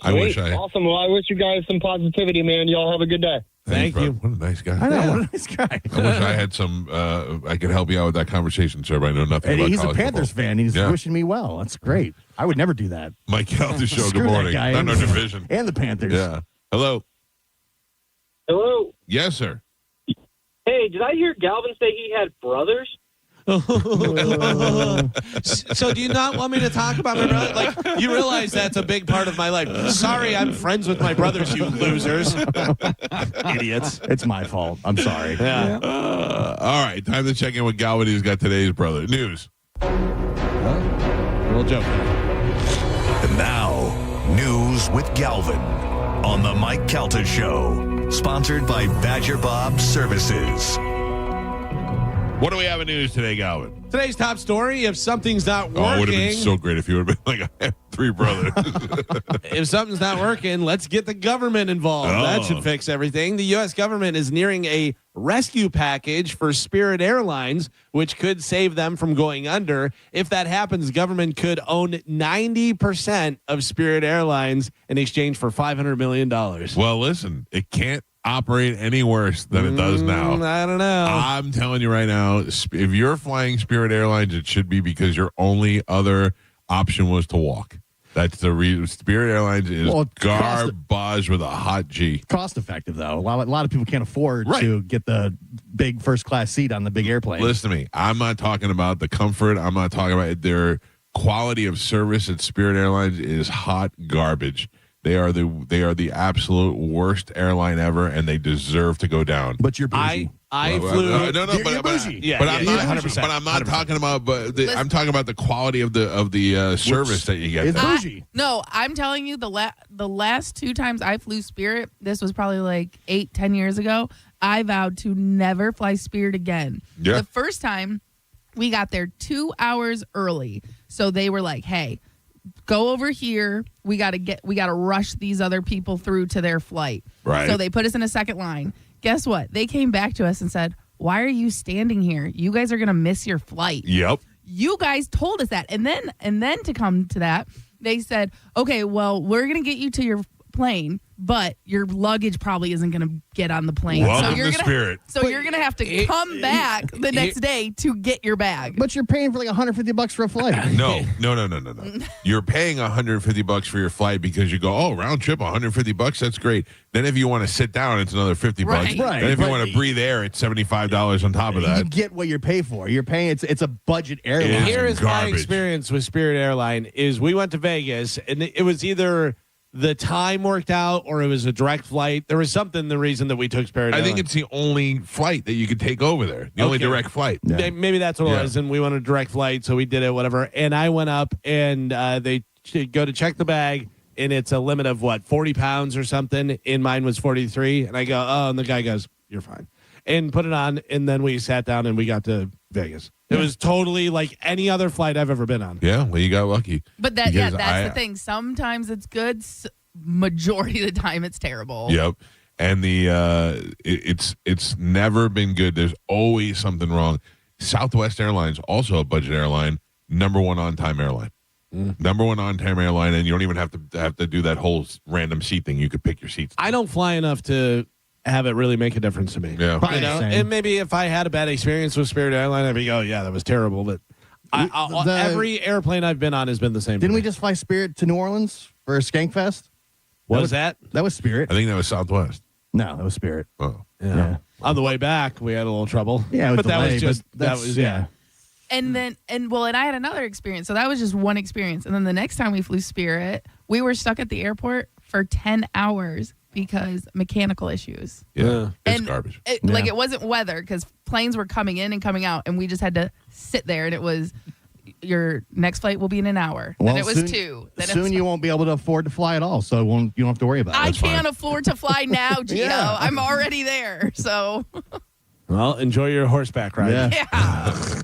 Awesome. Well, I wish you guys some positivity, man. Y'all have a good day. Thank you. What a nice guy. I know. What a nice guy. I wish I had some. I could help you out with that conversation, sir. But I know nothing And about he's a college Panthers football. fan. He's wishing me well. That's great. I would never do that. Mike Calta Show. Screw Good that morning. guy. Not in our division. And the Panthers. Yeah. Hello. Hello. Yes, sir. Hey, did I hear Galvin say he had brothers? So do you not want me to talk about my brother? Like, you realize that's a big part of my life. Sorry, I'm friends with my brothers, you losers. Idiots. It's my fault. I'm sorry. Yeah. All right. Time to check in with Galvin. He's got today's brother news. Little joke. And now, news with Galvin on the Mike Calta Show, sponsored by Badger Bob Services. What do we have in news today, Galvin? Today's top story, if something's not working. Oh, it would have been so great if you would have been like, I have 3 brothers. If something's not working, let's get the government involved. That should fix everything. The U.S. government is nearing a rescue package for Spirit Airlines, which could save them from going under. If that happens, government could own 90% of Spirit Airlines in exchange for $500 million. Well, listen, it can't operate any worse than it does now. I don't know. I'm telling you right now, if you're flying Spirit Airlines, it should be because your only other option was to walk. That's the reason. Spirit Airlines is garbage with a hot G. Cost effective, though. A lot of people can't afford to get the big first class seat on the big airplane. Listen to me. I'm not talking about the comfort. I'm not talking about their quality of service at Spirit Airlines is hot garbage. They are the absolute worst airline ever, and they deserve to go down. But you're bougie. I flew. You're bougie. But I'm not talking about. I'm talking about the quality of the service that you get. It's bougie. No, I'm telling you, the last 2 times I flew Spirit, this was probably like 8-10 years ago. I vowed to never fly Spirit again. Yeah. The first time, we got there 2 hours early, so they were like, "Hey, go over here. We got to rush these other people through to their flight." Right. So they put us in a second line. Guess what? They came back to us and said, why are you standing here? You guys are going to miss your flight. Yep. You guys told us that. And then to come to that, they said, okay, well, we're going to get you to your plane, but your luggage probably isn't going to get on the plane. Welcome so you're to gonna, Spirit. So you're going to have to come back the next day to get your bag. But you're paying for like $150 for a flight. No. You're paying $150 for your flight because you go, oh, round trip, $150. That's great. Then if you want to sit down, it's another $50. Right. Then if you want to breathe air, it's $75 on top of that. You get what you're paid for. You're paying. It's a budget airline. Here is my garbage. experience with Spirit Airline is we went to Vegas, and it was either the time worked out or it was a direct flight. There was something, the reason that we took Spirit Airline. I think it's the only flight that you could take over there. The only direct flight. Maybe that's what it was, and we wanted a direct flight, so we did it, whatever. And I went up, and they go to check the bag, and it's a limit of, 40 pounds or something. In mine was 43. And I go, oh, and the guy goes, you're fine. And put it on, and then we sat down, and we got to Vegas. It was totally like any other flight I've ever been on. Yeah, well, you got lucky. But that's the thing. Sometimes it's good. Majority of the time, it's terrible. Yep. And it's never been good. There's always something wrong. Southwest Airlines, also a budget airline, number one on-time airline. Number one on-time airline, and you don't even have to do that whole random seat thing. You could pick your seats. I don't fly enough to have it really make a difference to me. Yeah. You know? And maybe if I had a bad experience with Spirit Airline, I'd be, oh, yeah, that was terrible. But every airplane I've been on has been the same. Didn't we just fly Spirit to New Orleans for a Skankfest? What was that? That was Spirit. I think that was Southwest. No, that was Spirit. Oh. Yeah. On the way back, we had a little trouble. Yeah, but that was just, yeah. And then, and I had another experience. So that was just one experience. And then the next time we flew Spirit, we were stuck at the airport for 10 hours because mechanical issues. Yeah, it's And garbage. Like it wasn't weather because planes were coming in and coming out, and we just had to sit there. And it was, your next flight will be in an hour. Well, then it was soon, 2. Then soon you won't be able to afford to fly at all, so you don't have to worry about it. I can't afford to fly now, Gio. Yeah. I'm already there. So well, enjoy your horseback ride. yeah.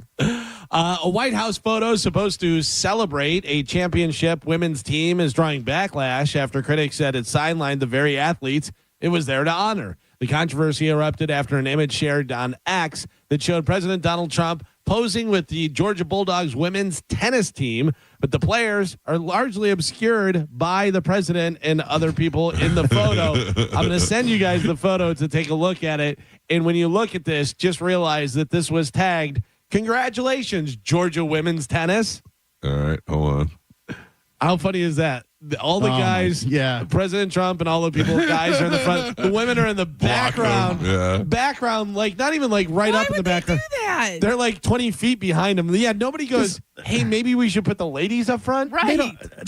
A White House photo supposed to celebrate a championship women's team is drawing backlash after critics said it sidelined the very athletes it was there to honor. The controversy erupted after an image shared on X that showed President Donald Trump posing with the Georgia Bulldogs women's tennis team, but the players are largely obscured by the president and other people in the photo. I'm going to send you guys the photo to take a look at it. And when you look at this, just realize that this was tagged, congratulations, Georgia women's tennis. All right, hold on. How funny is that? All the guys, President Trump and all the people, guys are in the front. The women are in the background. Background, like not even like right up in the background. Do that? They're like 20 feet behind them. Yeah, nobody goes, hey, maybe we should put the ladies up front. Right.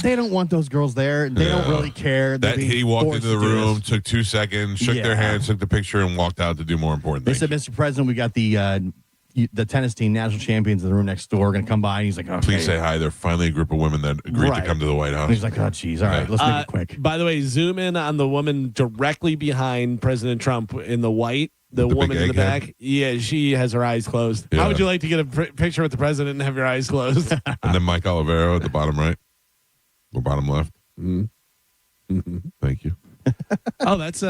They don't want those girls there. They don't really care. That he walked into the room, took 2 seconds, shook their hands, took the picture, and walked out to do more important They things. said, Mr. President, we got the tennis team, national champions, in the room next door. We're going to come by. And he's like, okay. Please say hi. They're finally a group of women that agreed to come to the White House. And he's like, oh, geez. All right, let's make it quick. By the way, zoom in on the woman directly behind President Trump in the white. The woman big in the egghead? back. Yeah, she has her eyes closed. Yeah. How would you like to get a picture with the president and have your eyes closed? And then Mike Olivero at the bottom right or bottom left. Thank you. Oh, that's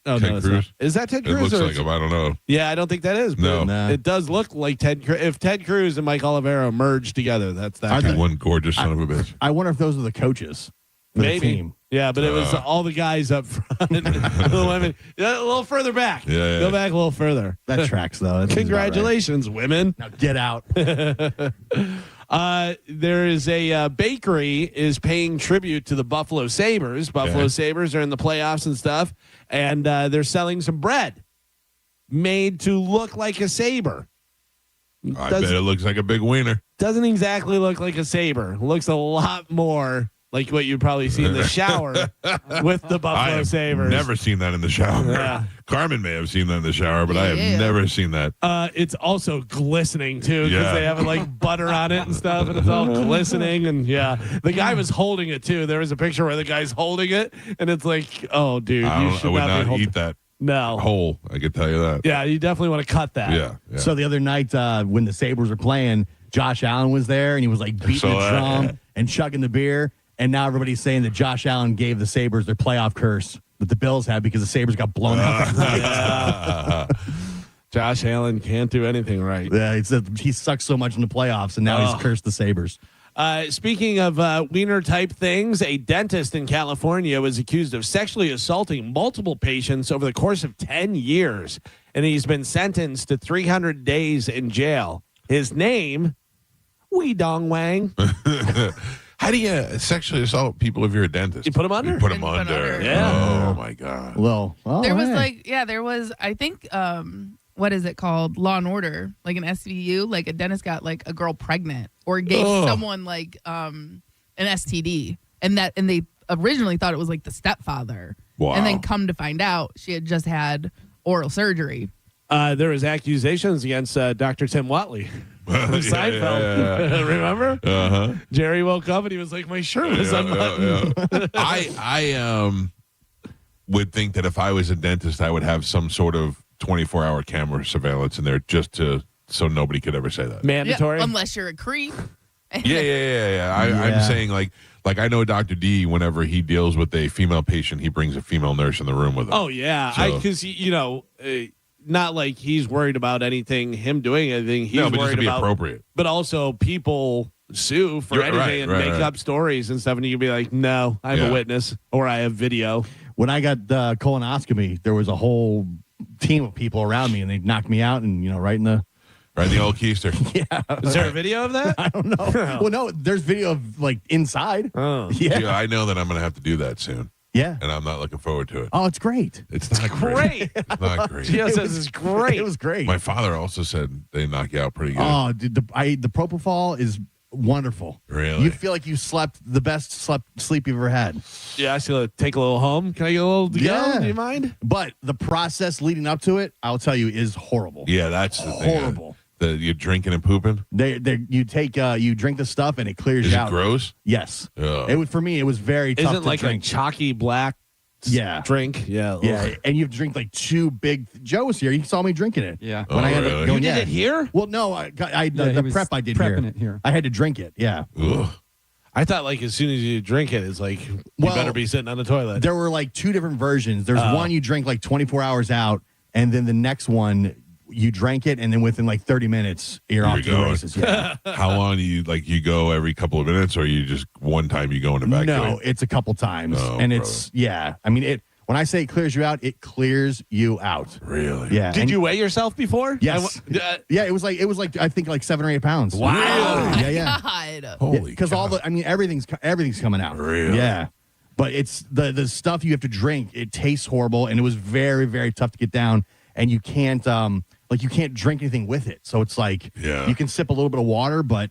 Oh, Ted no, it's Cruz? not. Is that Ted Cruz? It looks or like him. I don't know. Yeah, I don't think that is. No. But it does look like Ted Cruz. If Ted Cruz and Mike Olivero merged together, that's that guy. One gorgeous son of a bitch. I wonder if those are the coaches for Maybe. the team. Yeah, but it was all the guys up front. The women. A little further back. Yeah. Go back a little further. That tracks, though. That Congratulations, women. Now get out. There is a bakery is paying tribute to the Buffalo Sabres. Buffalo Sabres are in the playoffs and stuff, and they're selling some bread made to look like a saber. I bet it looks like a big wiener. Doesn't exactly look like a saber. Looks a lot more like what you'd probably see in the shower with the Buffalo Sabres. Never seen that in the shower. Yeah. Carmen may have seen that in the shower, but I have never seen that. It's also glistening too because Yeah. they have like butter on it and stuff, and it's all glistening. And the guy was holding it too. There was a picture where the guy's holding it, and it's like, oh, dude, you should I would not be not holding eat that No. whole. I can tell you that. Yeah, you definitely want to cut that. Yeah. So the other night when the Sabres were playing, Josh Allen was there, and he was like beating the drum and chugging the beer. And now everybody's saying that Josh Allen gave the Sabres their playoff curse that the Bills had because the Sabres got blown out. Josh Allen can't do anything right. Yeah, he sucks so much in the playoffs, and now he's cursed the Sabres. Speaking of wiener-type things, a dentist in California was accused of sexually assaulting multiple patients over the course of 10 years, and he's been sentenced to 300 days in jail. His name, Wee Dong Wang. How do you sexually assault people if you're a dentist? You put them under. You put them under. Yeah. Oh, my God. Well, there was I think, what is it called? Law and Order, like an SVU, like a dentist got like a girl pregnant or gave someone like an STD, and they originally thought it was like the stepfather. Wow. And then come to find out she had just had oral surgery. There was accusations against Dr. Tim Watley from Seinfeld. Remember? Uh-huh. Jerry woke up and he was like, my shirt was unbuttoned. I would think that if I was a dentist, I would have some sort of 24-hour camera surveillance in there so nobody could ever say that. Mandatory? Yeah, unless you're a creep. Yeah. I'm saying like I know Dr. D, whenever he deals with a female patient, he brings a female nurse in the room with him. Oh, yeah. Because, not like he's worried about him doing anything. He's but worried just to be about appropriate. But also people sue for anything and make up stories and stuff, and you can be like, no, I'm a witness or I have video. When I got the colonoscopy, there was a whole team of people around me, and they knocked me out, and right in the old keister. Yeah. Is there a video of that? I don't know. Well, no, there's video of like inside. Oh. Yeah, I know that I'm going to have to do that soon. Yeah. And I'm not looking forward to it. Oh, it's great. It's not great. It's not great. Gio says it's great. It was great. My father also said they knock you out pretty good. Oh, dude, the propofol is wonderful. Really? You feel like you slept the best sleep you've ever had. Yeah, I still take a little home. Can I get a little to go? Do you mind? But the process leading up to it, I'll tell you, is horrible. Yeah, that's the thing. Horrible. You're drinking and pooping? You drink the stuff and it clears Is you it out. gross? Yes. Oh. For me, it was very tough Isn't to like drink. a chalky black drink? Yeah. Yeah, and you have to drink like two big. Joe was here. He saw me drinking it. Yeah. When I ended up going, You did it here? Well, no, the prep I did prepping here. it here. I had to drink it. Yeah. Ugh. I thought like as soon as you drink it, it's like you better be sitting on the toilet. There were like two different versions. There's one you drink like 24 hours out, and then the next one you drank it, and then within like 30 minutes you're off to the races. Yeah. How long do you go every couple of minutes, or you just one time you go in the back? No, it's a couple times, and it's I mean it. When I say it clears you out, it clears you out. Really? Yeah. Did you weigh yourself before? Yes. Yeah, it was like I think like 7 or 8 pounds. Wow. Yeah. God. Holy because everything's coming out. Really? Yeah. But it's the stuff you have to drink. It tastes horrible, and it was very, very tough to get down. And you can't you can't drink anything with it. So it's like you can sip a little bit of water, but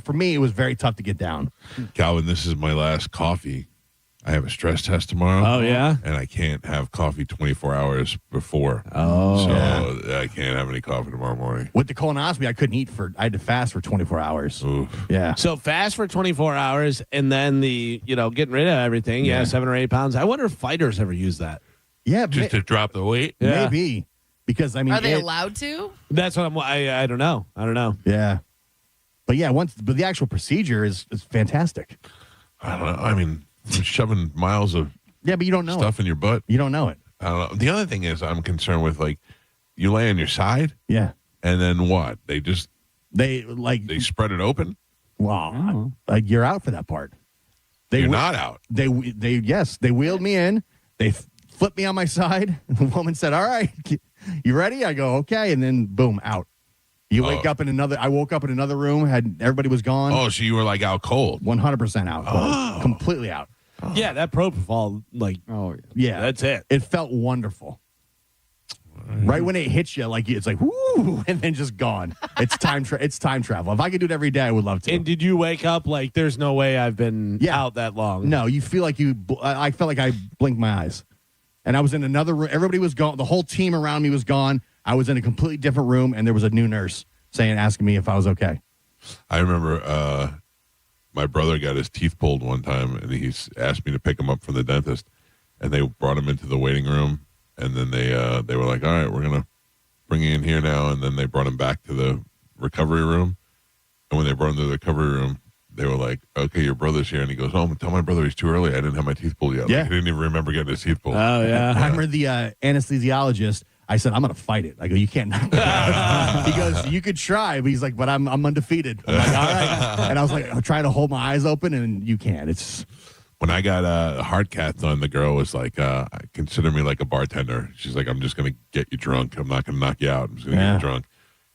for me it was very tough to get down. Calvin, this is my last coffee. I have a stress test tomorrow. Oh, yeah? And I can't have coffee 24 hours before. Oh. So I can't have any coffee tomorrow morning. With the colonoscopy, I had to fast for 24 hours. Oof. Yeah. So fast for 24 hours, and then the getting rid of everything. Yeah, 7 or 8 pounds. I wonder if fighters ever use that. Yeah. Just to drop the weight? Yeah. Maybe. Because, I mean. Are they allowed to? That's what I don't know. I don't know. Yeah. But yeah, but the actual procedure is fantastic. I don't know. I mean, shoving miles of but you don't know stuff in your butt. You don't know it. I don't know. The other thing is I'm concerned with, like, you lay on your side. Yeah. And then what? They spread it open? Wow. Like you're out for that part. You're not out. They wheeled me in. They flipped me on my side. And the woman said, "All right, you ready?" I go, "Okay." And then boom, out. You wake up in I woke up in another room, everybody was gone. Oh, so you were like out cold. 100% out. Completely out. Yeah, that propofol, Yeah. That's it. It felt wonderful. Right when it hits you, it's like, whoo, and then just gone. It's time travel. If I could do it every day, I would love to. And did you wake up like, there's no way I've been out that long? No, you feel like I felt like I blinked my eyes. And I was in another room. Everybody was gone. The whole team around me was gone. I was in a completely different room, and there was a new nurse asking me if I was okay. I remember my brother got his teeth pulled one time, and he asked me to pick him up from the dentist, and they brought him into the waiting room, and then they were like, "All right, we're gonna bring you in here now," and then they brought him back to the recovery room, and when they brought him to the recovery room, they were like, "Okay, your brother's here," and he goes, "Oh, tell my brother he's too early. I didn't have my teeth pulled yet." Yeah. Like, he didn't even remember getting his teeth pulled. Oh yeah. I remember the anesthesiologist. I said, I'm going to fight it. I go, you can't knock me out. He goes, you could try. But he's like, but I'm undefeated. I'm like, all right. And I was like, I'm trying to hold my eyes open, and you can't. It's when I got a heart cath done, the girl was like, consider me like a bartender. She's like, I'm just going to get you drunk. I'm not going to knock you out. I'm just going to get you drunk.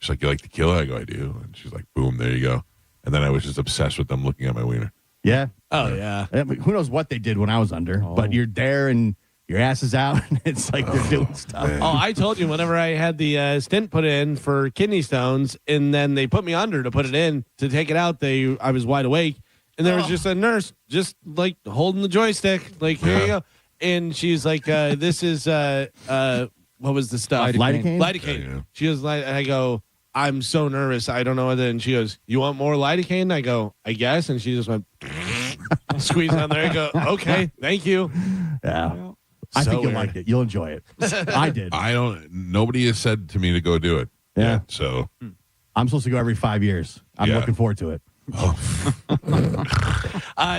She's like, you like tequila? I go, I do. And she's like, boom, there you go. And then I was just obsessed with them looking at my wiener. Yeah. Oh, yeah. I mean, who knows what they did when I was under, but you're there and your ass is out, and it's like they're doing stuff. Man. Oh, I told you whenever I had the stint put in for kidney stones, and then they put me under to put it in to take it out. I was wide awake, and there was just a nurse just like holding the joystick, like here you go, and she's like, "This is what was the stuff? Lidocaine. Lidocaine." Yeah. She was like, I go, I'm so nervous, I don't know what. And she goes, "You want more lidocaine?" I go, "I guess," and she just went squeeze on there. I go, "Okay, thank you." Yeah. I think you'll like it. You'll enjoy it. I did. Nobody has said to me to go do it. Yeah. So I'm supposed to go every 5 years. I'm looking forward to it.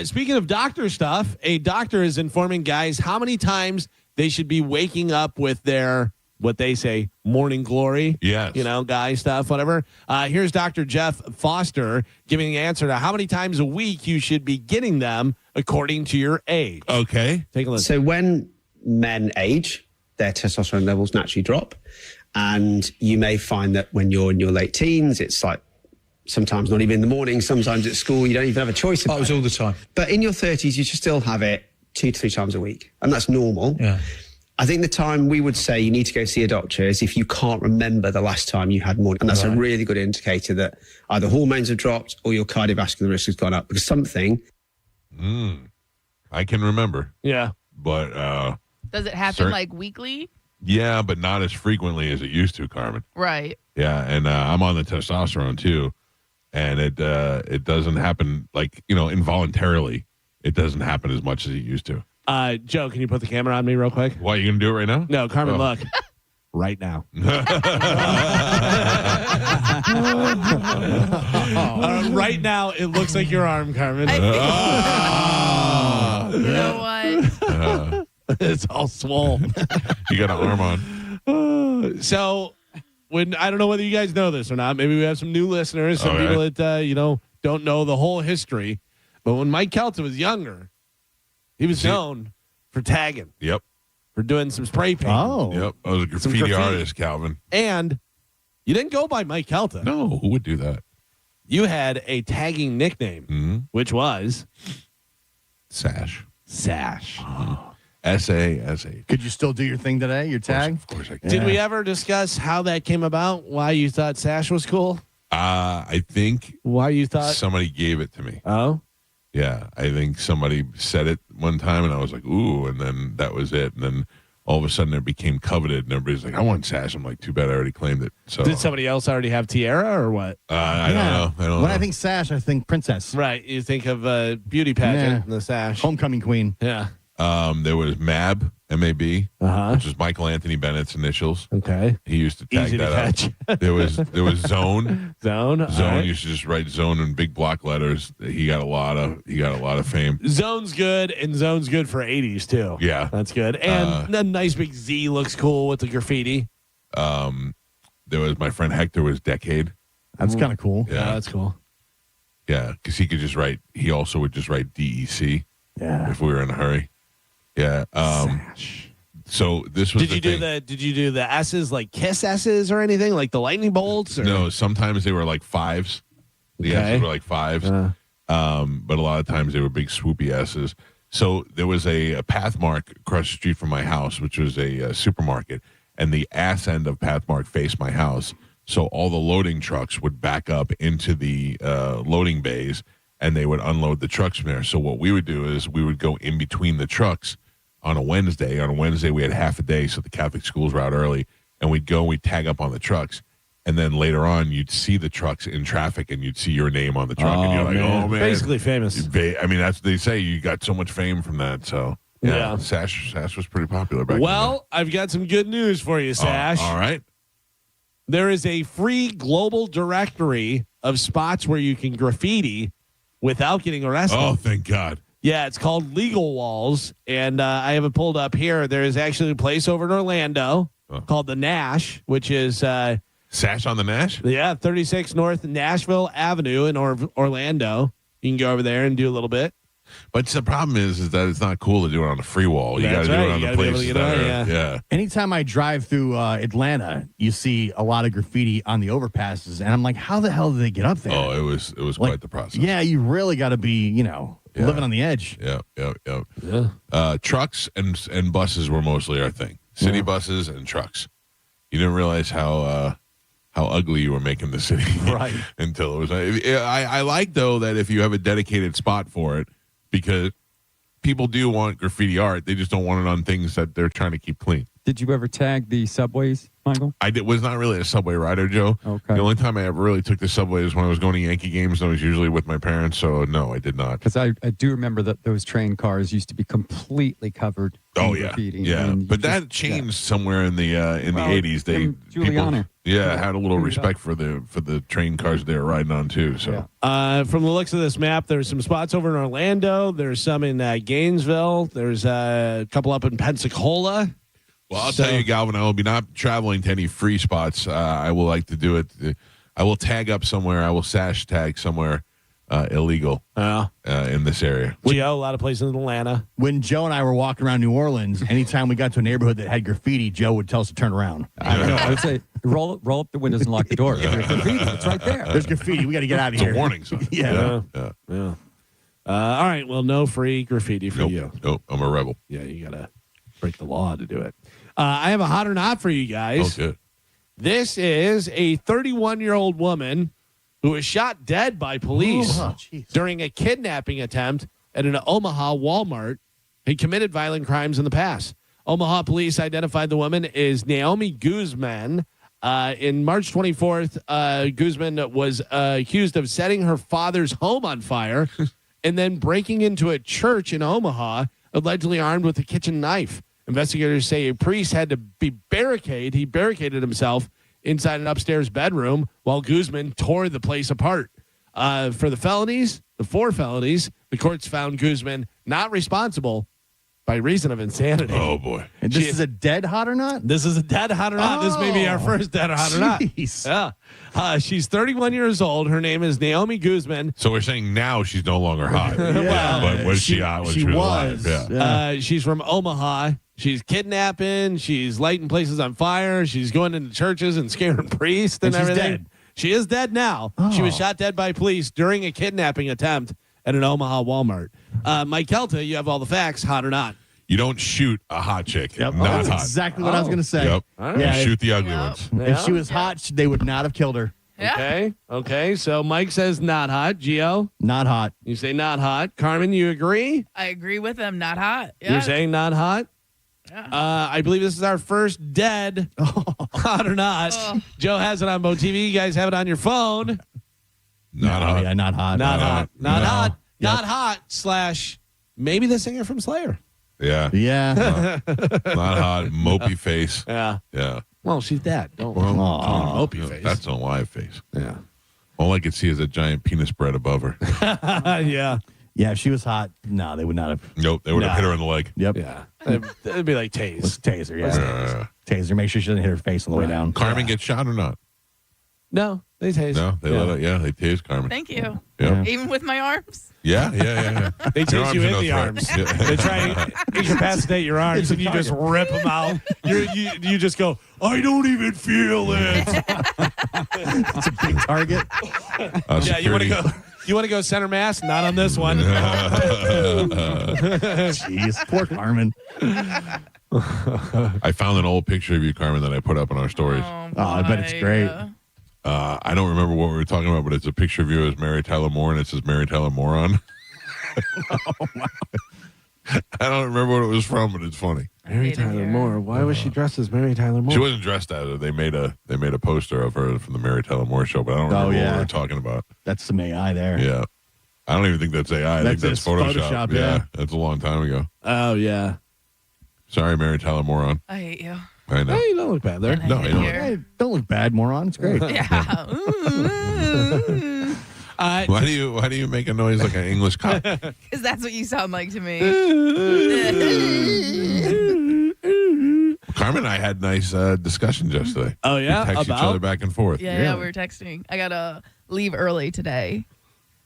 Speaking of doctor stuff, a doctor is informing guys how many times they should be waking up with their, what they say, morning glory. Yes. Guy stuff, whatever. Here's Dr. Jeff Foster giving the answer to how many times a week you should be getting them according to your age. Okay. Take a listen. So when men age, their testosterone levels naturally drop. And you may find that when you're in your late teens, it's like sometimes not even in the morning, sometimes at school, you don't even have a choice about it. All the time. But in your 30s, you should still have it 2 to 3 times a week. And that's normal. Yeah. I think the time we would say you need to go see a doctor is if you can't remember the last time you had morning. And that's a really good indicator that either hormones have dropped or your cardiovascular risk has gone up. Because something... I can remember. Yeah. But... Does it happen like weekly? Yeah, but not as frequently as it used to, Carmen. Right. Yeah, and I'm on the testosterone too, and it doesn't happen like involuntarily. It doesn't happen as much as it used to. Joe, can you put the camera on me real quick? Why, you gonna do it right now? No, Carmen, look. Right now. Right now, it looks like your arm, Carmen. You know what? It's all swole. You got an arm on. So, when I don't know whether you guys know this or not. Maybe we have some new listeners, some people that don't know the whole history. But when Mike Calta was younger, he was known for tagging. Yep. For doing some spray paint. Oh. Yep. I was a graffiti artist, Calvin. And you didn't go by Mike Calta. No, who would do that? You had a tagging nickname, which was Sash. Sash. S-A-S-H. Could you still do your thing today, your tag? Of course I can. Did we ever discuss how that came about? Why you thought Sash was cool? I think why you thought somebody gave it to me. Oh? Yeah, I think somebody said it one time, and I was like, ooh, and then that was it. And then all of a sudden it became coveted, and everybody's like, I want Sash. I'm like, too bad I already claimed it. So did somebody else already have Tiara or what? I don't know. When I think Sash, I think princess. Right. You think of beauty pageant and the Sash. Homecoming queen. Yeah. There was Mab, M-A-B, which was Michael Anthony Bennett's initials. Okay. He used to tag Easy to that catch. up. There was Zone. Zone Zone used to just write Zone in big block letters. He got a lot of fame. Zone's good, and Zone's good for 80s too. Yeah. That's good. And the nice big Z looks cool with the graffiti. There was my friend Hector was Decade. That's kind of cool. Yeah, that's cool. Yeah, because he could just write. He also would just write DEC. Yeah. If we were in a hurry. Yeah. So this was. Did you do the S's like Kiss S's or anything like the lightning bolts? Or? No, sometimes they were like fives. The S's were like fives. But a lot of times they were big swoopy S's. So there was a Pathmark across the street from my house, which was a supermarket, and the ass end of Pathmark faced my house. So all the loading trucks would back up into the loading bays, and they would unload the trucks from there. So what we would do is we would go in between the trucks on a Wednesday. On a Wednesday, we had half a day, so the Catholic schools were out early, and we'd tag up on the trucks. And then later on, you'd see the trucks in traffic, and you'd see your name on the truck, and you're like, oh, man. Basically famous. I mean, that's what they say. You got so much fame from that, so... Yeah. Sash was pretty popular back then. Well, I've got some good news for you, Sash. All right. There is a free global directory of spots where you can graffiti without getting arrested. Oh, thank God. Yeah, it's called Legal Walls, and I have it pulled up here. There is actually a place over in Orlando called the Nash, which is Sash on the Nash? Yeah, 36 North Nashville Avenue in Orlando. You can go over there and do a little bit. But the problem is that it's not cool to do it on a free wall. You got to do it on the places that are, yeah. Anytime I drive through Atlanta, you see a lot of graffiti on the overpasses, and I'm like, how the hell did they get up there? Oh, it was quite the process. Yeah, you really got to be, living on the edge. Yeah. Trucks and buses were mostly our thing. City buses and trucks. You didn't realize how ugly you were making the city, right? Until it was. I like though that if you have a dedicated spot for it, because people do want graffiti art, they just don't want it on things that they're trying to keep clean. Did you ever tag the subways, Michael? I was not really a subway rider, Joe. Okay. The only time I ever really took the subway was when I was going to Yankee games, and I was usually with my parents. So no, I did not. Because I do remember that those train cars used to be completely covered. Oh in yeah, graffiti. yeah. But that changed somewhere in the 80s. Giuliani. People, had a little respect for the train cars they were riding on too. So from the looks of this map, there's some spots over in Orlando. There's some in Gainesville. There's a couple up in Pensacola. Well, I'll tell you, Galvin, I will be not traveling to any free spots. I will like to do it. I will tag up somewhere. I will sash tag somewhere illegal in this area. A lot of places in Atlanta. When Joe and I were walking around New Orleans, anytime we got to a neighborhood that had graffiti, Joe would tell us to turn around. I would say roll up the windows and lock the door. If there's graffiti, it's right there. There's graffiti. We got to get out of here. It's a warning sign. Yeah. All right. Well, no free graffiti for you. Nope. I'm a rebel. Yeah, you got to break the law to do it. I have a hot or not for you guys. Oh, good. This is a 31-year-old woman who was shot dead by police during a kidnapping attempt at an Omaha Walmart. Had committed violent crimes in the past. Omaha police identified the woman as Naomi Guzman. In March 24th, Guzman was accused of setting her father's home on fire and then breaking into a church in Omaha, allegedly armed with a kitchen knife. Investigators say a priest had to be barricaded. He barricaded himself inside an upstairs bedroom while Guzman tore the place apart. For the four felonies, the courts found Guzman not responsible by reason of insanity. Oh, boy. And this is a dead hot or not? This is a dead hot or not. This may be our first dead hot or not. Yeah. She's 31 years old. Her name is Naomi Guzman. So we're saying now she's no longer hot. But was she hot when she was alive? Yeah. She's from Omaha. She's kidnapping. She's lighting places on fire. She's going into churches and scaring priests and everything. She's dead. She is dead now. She was shot dead by police during a kidnapping attempt at an Omaha Walmart. Mike Calta, you have all the facts, hot or not. You don't shoot a hot chick. Yep. Not That's hot. exactly what I was going to say. Yep. Right. You shoot the ugly ones. If she was hot, they would not have killed her. Yeah. Okay. So Mike says not hot. Gio? Not hot. You say not hot. Carmen, you agree? I agree with him. Not hot. Yeah. You're saying not hot? Yeah. I believe this is our first dead hot or not. Joe has it on Bo TV. You guys have it on your phone. Not hot. Yeah, not hot. Not hot. Not No. hot. Yep. Not hot / maybe the singer from Slayer. Yeah. Yeah. Not hot. Mopey face. Yeah. Yeah. Well, she's dead. Don't Well, call her mopey face. That's a live face. Yeah. All I could see is a giant penis spread above her. Yeah. Yeah, if she was hot, no, they would not have. Nope. They would have hit her in the leg. Yep. Yeah. It'd be like Tase. Let's taser, yeah. Taser, make sure she doesn't hit her face on the way down. Carmen gets shot or not? No, they tase. No, they let it. Yeah, they tase Carmen. Thank you. Yeah. Even with my arms. Yeah. They Your tase you are in no the threat. arms. Yeah. They try and incapacitate your arms, and you just rip them out. You just go, I don't even feel it. It's a big target. Yeah, you want to go. You want to go center mass? Not on this one. Jeez, poor Carmen. I found an old picture of you, Carmen, that I put up on our stories. Oh, I bet it's great. I don't remember what we were talking about, but it's a picture of you as Mary Tyler Moore, and it says Mary Tyler Moron. I don't remember what it was from, but it's funny. Mary Tyler Moore. Why was she dressed as Mary Tyler Moore? She wasn't dressed as her. They made a poster of her from the Mary Tyler Moore show, but I don't remember what we were talking about. That's some AI there. Yeah. I don't even think that's AI. I think that's Photoshop. Yeah. That's a long time ago. Oh, yeah. Sorry, Mary Tyler Moron. I hate you. I know. Hey, you don't look bad there. No, you don't. Hey, don't look bad, moron. It's great. Yeah. Why do you make a noise like an English cop? Because that's what you sound like to me. Carmen and I had nice discussions yesterday. Oh, yeah? We text each other back and forth. Yeah, we were texting. I got to leave early today.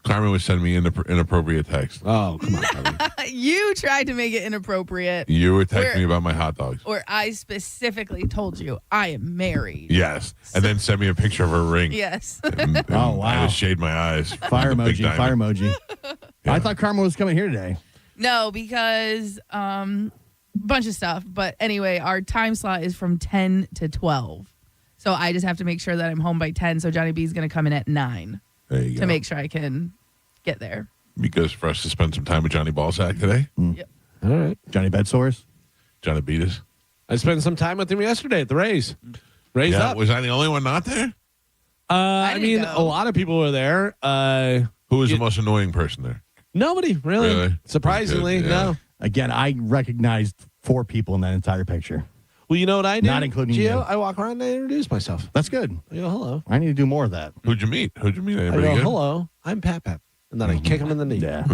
Carmen was sending me inappropriate text. Oh, come on, Carmen. You tried to make it inappropriate. You were texting me about my hot dogs. Or I specifically told you I am married. Yes. And then sent me a picture of her ring. Yes. And Oh, wow. I just shade my eyes. Fire Big emoji. diamond. Fire emoji. I thought Carmen was coming here today. No, because bunch of stuff. But anyway, our time slot is from 10 to 12. So I just have to make sure that I'm home by 10. So Johnny B's going to come in at 9 There you to go. make sure I can get there. Because for us to spend some time with Johnny Ballsack today. Yep. All right. Johnny Bedsores. Johnny beat us. I spent some time with him yesterday at the Rays. Rays up. Was I the only one not there? I mean, go. a lot of people were there. Who was the most annoying person there? Nobody, really. Surprisingly, Good, yeah. no. Again, I recognized 4 people in that entire picture. Well, you know what I do? Not including Gio, you. I walk around and I introduce myself. That's good. I go, hello. I need to do more of that. Who'd you meet? I Anybody go, good? hello. I'm Pat Pat. And then I kick him in the knee. Yeah.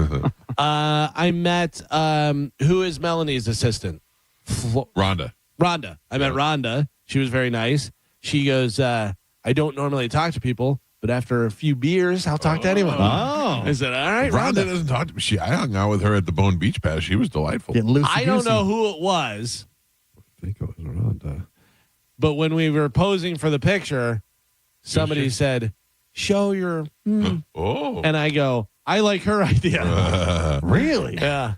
I met, who is Melanie's assistant? Rhonda. Rhonda. I met Rhonda. She was very nice. She goes, I don't normally talk to people, but after a few beers, I'll talk to anyone. Oh. I said, all right, Rhonda Rhonda. doesn't talk to me. I hung out with her at the Bone Beach Pass. She was delightful. Getting loose. I don't know who it was. I think it was Rhonda. But when we were posing for the picture, somebody said, show your. Oh. And I go, I like her idea. Really? Yeah.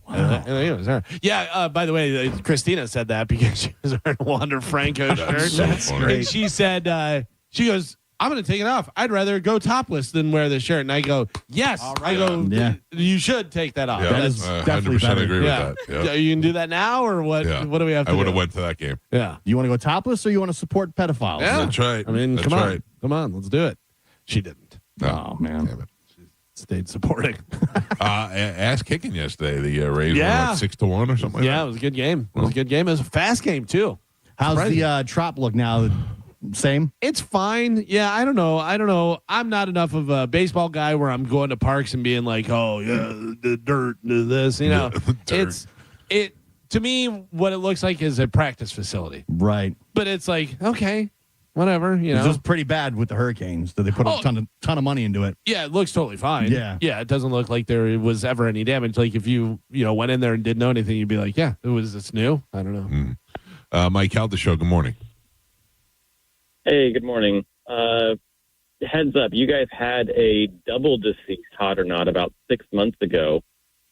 Wow. It was her. Yeah. By the way, Christina said that because she was wearing a Wander Franco shirt. That's funny. And she said, she goes, I'm going to take it off. I'd rather go topless than wear this shirt. And I go, yes. I go, Yeah. you should take that off. Yeah, That is definitely 100% better. agree Yeah. with that. Yeah. You can do that now or what? Yeah. What do we have to I do? would have went to that game. Yeah. You want to go topless or you want to support pedophiles? Yeah. That's right. I mean, That's come on. right. Come on. Let's do it. She didn't. Oh, man. Damn it. Stayed supporting. Ass kicking yesterday. The Rays Yeah. were 6-1 or something like Yeah, that. it was a good game. It was a good game. It was a fast game, too. How's Surprising. the Trop look now? Same? It's fine. Yeah, I don't know. I'm not enough of a baseball guy where I'm going to parks and being like, oh, yeah, the dirt, this, you know. Dirt. To me, what it looks like is a practice facility. Right. But it's like, okay, whatever, you It know. was pretty bad with the Hurricanes. That they put a ton of money into it. Yeah, it looks totally fine. Yeah. Yeah, it doesn't look like there was ever any damage. Like if you went in there and didn't know anything, you'd be like, yeah, it's new. I don't know. Mike Calta Show, good morning. Hey, good morning. Heads up, you guys had a double deceased, hot or not, about 6 months ago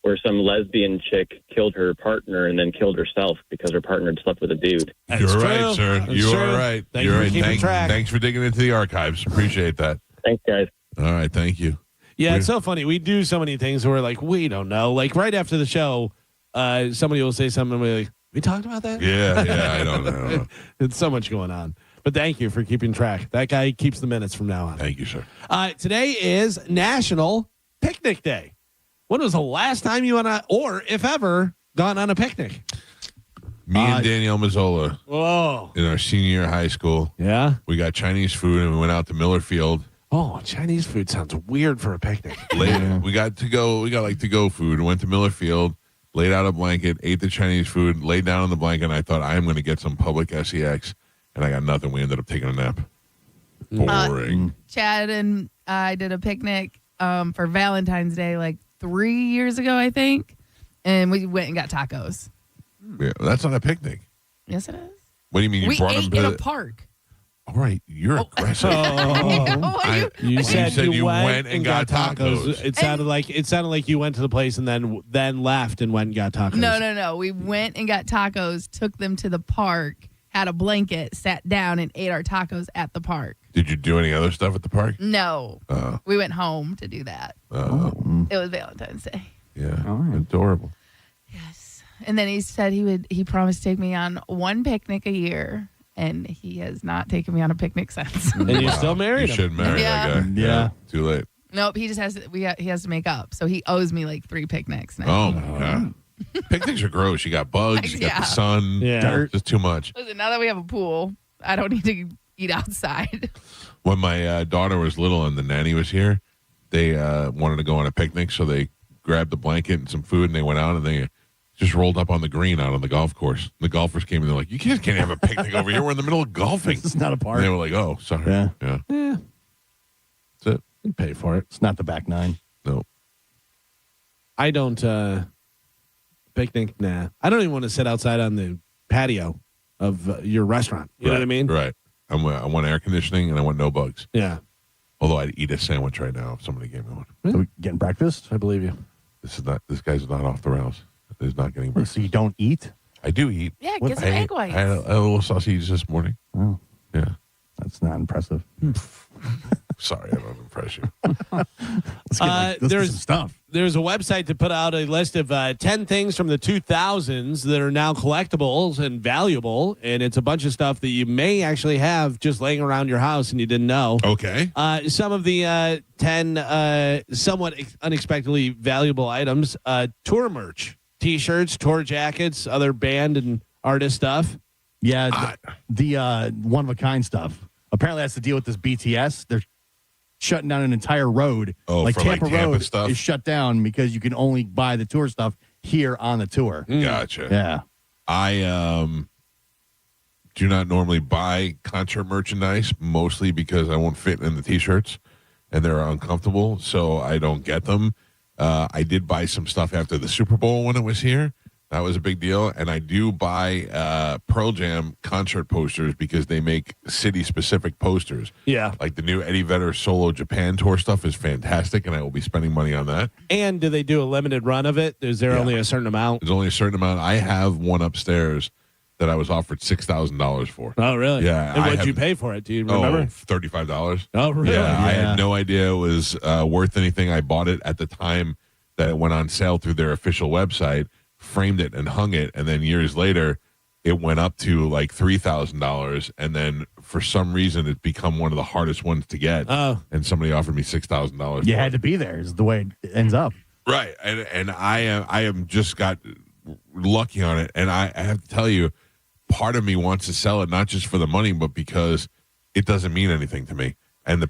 where some lesbian chick killed her partner and then killed herself because her partner had slept with a dude. You're right, sir. That's You true. are right. Thank You're you for right. keeping track. Thanks for digging into the archives. Appreciate that. Thanks, guys. All right. Thank you. Yeah, it's so funny. We do so many things where we're like, we don't know. Like right after the show, somebody will say something and we're like, we talked about that? Yeah, I don't know. It's so much going on. But thank you for keeping track. That guy keeps the minutes from now on. Thank you, sir. Today is National Picnic Day. When was the last time you went on, or if ever, gone on a picnic? Me and Danielle Mazzola Whoa. in our senior year of high school. Yeah. We got Chinese food and we went out to Miller Field. Oh, Chinese food sounds weird for a picnic. Later, we got like to-go food. Went to Miller Field, laid out a blanket, ate the Chinese food, laid down on the blanket, and I thought, I'm going to get some public SEX, and I got nothing. We ended up taking a nap. Boring. Chad and I did a picnic for Valentine's Day like 3 years ago, I think. And we went and got tacos. Yeah, that's not a picnic. Yes, it is. What do you mean? You We brought ate them in to a park. All right, you're aggressive. You said you went and got tacos. It sounded like you went to the place and then left and went and got tacos. No. We went and got tacos, took them to the park, had a blanket, sat down, and ate our tacos at the park. Did you do any other stuff at the park? No. We went home to do that. It was Valentine's Day. Yeah. Adorable. Yes. And then he said he promised to take me on one picnic a year, and he has not taken me on a picnic since. And you still married You him. should marry that guy. Yeah. Too late. Nope, he just has he has to make up. So he owes me like 3 picnics now. Oh, my God. Picnics are gross. You got bugs, you got Yeah. the sun, Yeah. just too much. Listen, now that we have a pool, I don't need to eat outside. When my daughter was little and the nanny was here, they wanted to go on a picnic, so they grabbed the blanket and some food, and they went out and they just rolled up on the green out on the golf course. The golfers came and they're like, "You guys can't have a picnic over here. We're in the middle of golfing. This is not a park." And they were like, "Oh, sorry." Yeah. Yeah. That's it. You pay for it. It's not the back nine. No. I don't picnic. Nah. I don't even want to sit outside on the patio of your restaurant. You know what I mean? Right. I want air conditioning and I want no bugs. Yeah. Although I'd eat a sandwich right now if somebody gave me one. So we getting breakfast? I believe you. This guy's not off the rails. He's not getting breakfast. So you don't eat? I do eat. Yeah, get some egg whites. I had a little sausage this morning. Oh, yeah. That's not impressive. Sorry, I don't impress you. Let's get some stuff. There's a website to put out a list of 10 things from the 2000s that are now collectibles and valuable, and it's a bunch of stuff that you may actually have just laying around your house and you didn't know. Okay. Some of the 10 somewhat unexpectedly valuable items: tour merch, T-shirts, tour jackets, other band and artist stuff. Yeah, the one of a kind stuff. Apparently, that's the deal with this BTS. They're shutting down an entire road. Oh, for Tampa Tampa Road stuff? is shut down because you can only buy the tour stuff here on the tour. Gotcha. Yeah. I do not normally buy concert merchandise, mostly because I won't fit in the T-shirts and they're uncomfortable, so I don't get them. I did buy some stuff after the Super Bowl when it was here. That was a big deal. And I do buy Pearl Jam concert posters because they make city-specific posters. Yeah. Like the new Eddie Vedder solo Japan tour stuff is fantastic, and I will be spending money on that. And do they do a limited run of it? Is there only a certain amount? There's only a certain amount. I have one upstairs that I was offered $6,000 for. Oh, really? Yeah. And what did you pay for it? Do you remember? $35. Oh, really? Yeah, I had no idea it was worth anything. I bought it at the time that it went on sale through their official website, framed it and hung it, and then years later it went up to like $3,000, and then for some reason it's become one of the hardest ones to get. Oh. And somebody offered me $6,000. You had to be there is the way it ends up. Right. And I am just got lucky on it, and I have to tell you, part of me wants to sell it not just for the money, but because it doesn't mean anything to me. And the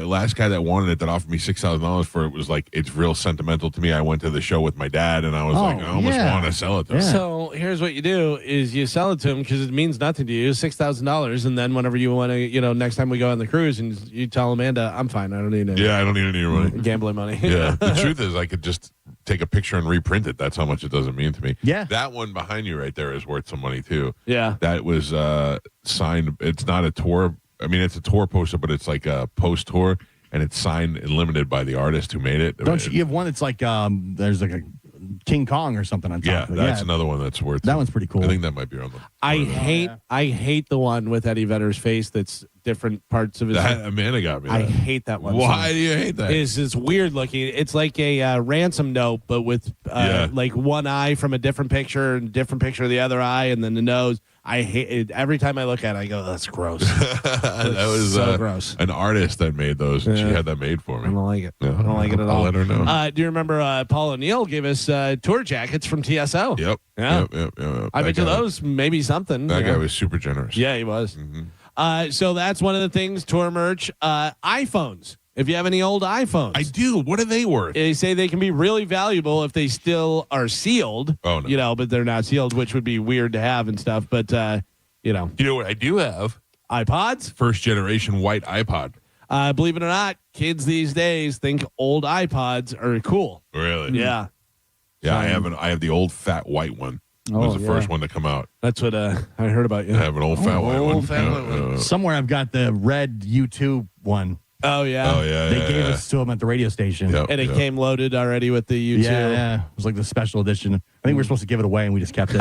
last guy that wanted it, that offered me $6,000 for it, was like, it's real sentimental to me. I went to the show with my dad, and I was like, I almost want to sell it to him. So here's what you do: is you sell it to him because it means nothing to you, $6,000, and then whenever you want to, next time we go on the cruise, and you tell Amanda, I'm fine, I don't need it. Yeah, I don't need any of your money. Gambling money. Yeah. The truth is, I could just take a picture and reprint it. That's how much it doesn't mean to me. Yeah. That one behind you right there is worth some money too. Yeah. That was signed. It's not a tour. I mean, it's a tour poster, but it's like a post tour, and it's signed and limited by the artist who made it. Don't you have one that's like there's like a King Kong or something on top Yeah, of it. that's another one that's worth. That one's pretty cool. I think that might be on the. I hate the one with Eddie Vedder's face that's different parts of his. Amanda got me. I hate that one. Why do you hate that? It's weird looking. It's like a ransom note, but with like one eye from a different picture and different picture of the other eye, and then the nose. I hate it. Every time I look at it, I go, that's gross. That was so gross. An artist that made those. She had that made for me. I don't like it. Yeah. I don't like it at all. I'll let her know. Do you remember Paul O'Neill gave us tour jackets from TSO? Yep. Yeah. Yep. I bet you those maybe something. That guy was super generous. Yeah, he was. Mm-hmm. So that's one of the things, tour merch. iPhones. If you have any old iPhones. I do. What are they worth? They say they can be really valuable if they still are sealed. Oh, no. But they're not sealed, which would be weird to have and stuff. But, You know what I do have? iPods? First generation white iPod. Believe it or not, kids these days think old iPods are cool. Really? Yeah. Yeah, I have the old fat white one. It was the first one to come out. That's what I heard about you. I have an old fat white one. Somewhere I've got the red U2 one. Oh, yeah. They gave us to them at the radio station. Yep, and it came loaded already with the U2. Yeah. It was like the special edition. I think we were supposed to give it away, and we just kept it.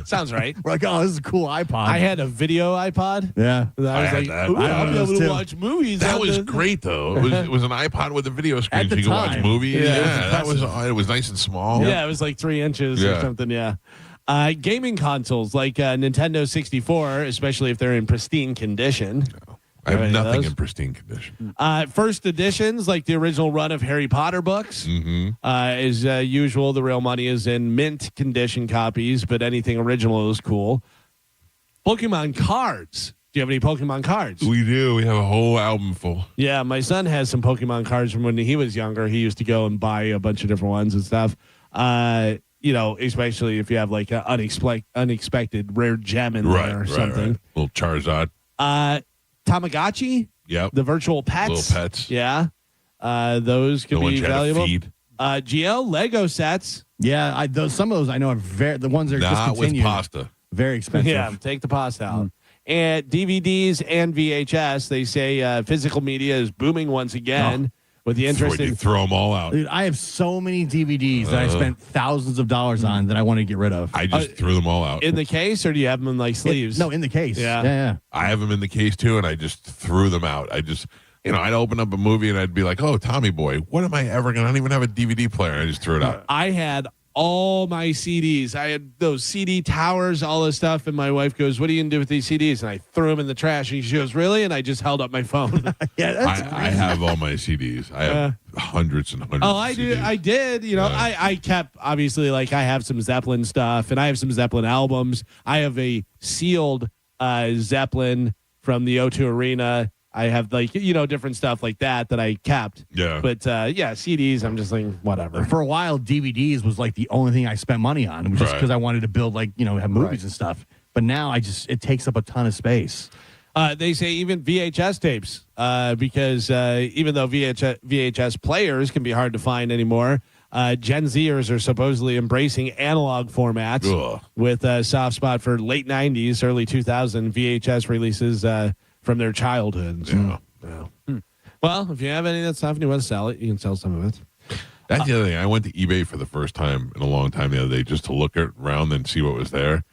Sounds right. We're like, oh, this is a cool iPod. I had a video iPod. Yeah. I was like, ooh, I'll be able to watch movies. That on was this. great, though. It was an iPod with a video screen, At so the you could watch time. movies. Yeah. It was nice and small. Yeah, it was like 3 inches or something. Yeah. Gaming consoles like Nintendo 64, especially if they're in pristine condition. I have nothing in pristine condition. First editions, like the original run of Harry Potter books, as usual, the real money is in mint condition copies, but anything original is cool. Pokemon cards. Do you have any Pokemon cards? We do. We have a whole album full. Yeah, my son has some Pokemon cards from when he was younger. He used to go and buy a bunch of different ones and stuff. especially if you have like an unexpected rare gem in there or something. Right. Little Charizard. Tamagotchi. Yep. The virtual pets. Little pets. Yeah. Those could be valuable. Feed. Geo Lego sets. Yeah, some of those I know are the ones that are discontinued. With pasta. Very expensive. Yeah, take the pasta out. And DVDs and VHS. They say physical media is booming once again with the interest in. Throw them all out. Dude, I have so many DVDs that I spent thousands of dollars on that I want to get rid of. I just threw them all out. In the case, or do you have them in like sleeves? No, in the case. Yeah. I have them in the case too, and I just threw them out. I'd open up a movie and I'd be like, oh, Tommy Boy, what am I ever going to? I don't even have a DVD player. I just threw it out. I had all my CDs. I had those CD towers, all this stuff. And my wife goes, what are you going to do with these CDs? And I threw them in the trash. And she goes, really? And I just held up my phone. I have all my CDs. I have hundreds and hundreds. Oh, I do. I did. I kept, obviously, like I have some Zeppelin stuff and I have some Zeppelin albums. I have a sealed Zeppelin from the O2 Arena. I have different stuff like that I kept. Yeah. But CDs, I'm just like, whatever. For a while, DVDs was like the only thing I spent money on, just because I wanted to build have movies and stuff. But now it takes up a ton of space. They say even VHS tapes, because even though VHS players can be hard to find anymore, Gen Zers are supposedly embracing analog formats with a soft spot for late 90s, early 2000 VHS releases from their childhood. So, Well, if you have any of that stuff and you want to sell it, you can sell some of it. That's the other thing. I went to eBay for the first time in a long time the other day just to look around and see what was there.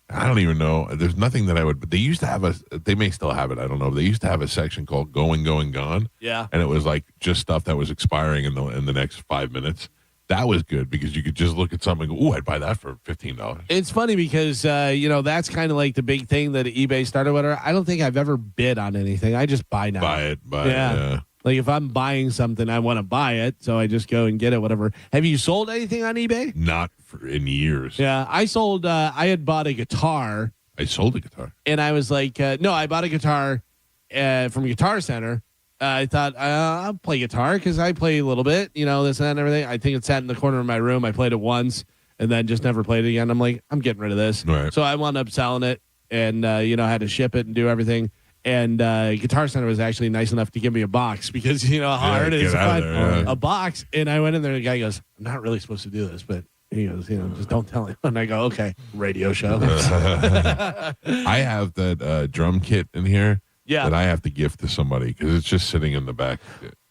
I don't even know. There's nothing that I would. But they used to have they may still have it. I don't know. They used to have a section called Going, Going, Gone. Yeah. And it was like just stuff that was expiring in the next 5 minutes. That was good because you could just look at something and go, ooh, I'd buy that for $15. It's funny because, that's kind of like the big thing that eBay started with. I don't think I've ever bid on anything. I just buy now. Buy it. Yeah. Like if I'm buying something, I want to buy it. So I just go and get it, whatever. Have you sold anything on eBay? Not in years. Yeah. I sold, I had bought a guitar. I sold a guitar. And I was like, no, I bought a guitar from Guitar Center. I thought I'll play guitar because I play a little bit, this and that and everything. I think it sat in the corner of my room. I played it once and then just never played it again. I'm like, I'm getting rid of this. Right. So I wound up selling it and, I had to ship it and do everything. And Guitar Center was actually nice enough to give me a box because, how hard it is to find a box. And I went in there and the guy goes, I'm not really supposed to do this, but he goes, just don't tell him. And I go, okay, radio show. I have that drum kit in here. Yeah. That I have to gift to somebody because it's just sitting in the back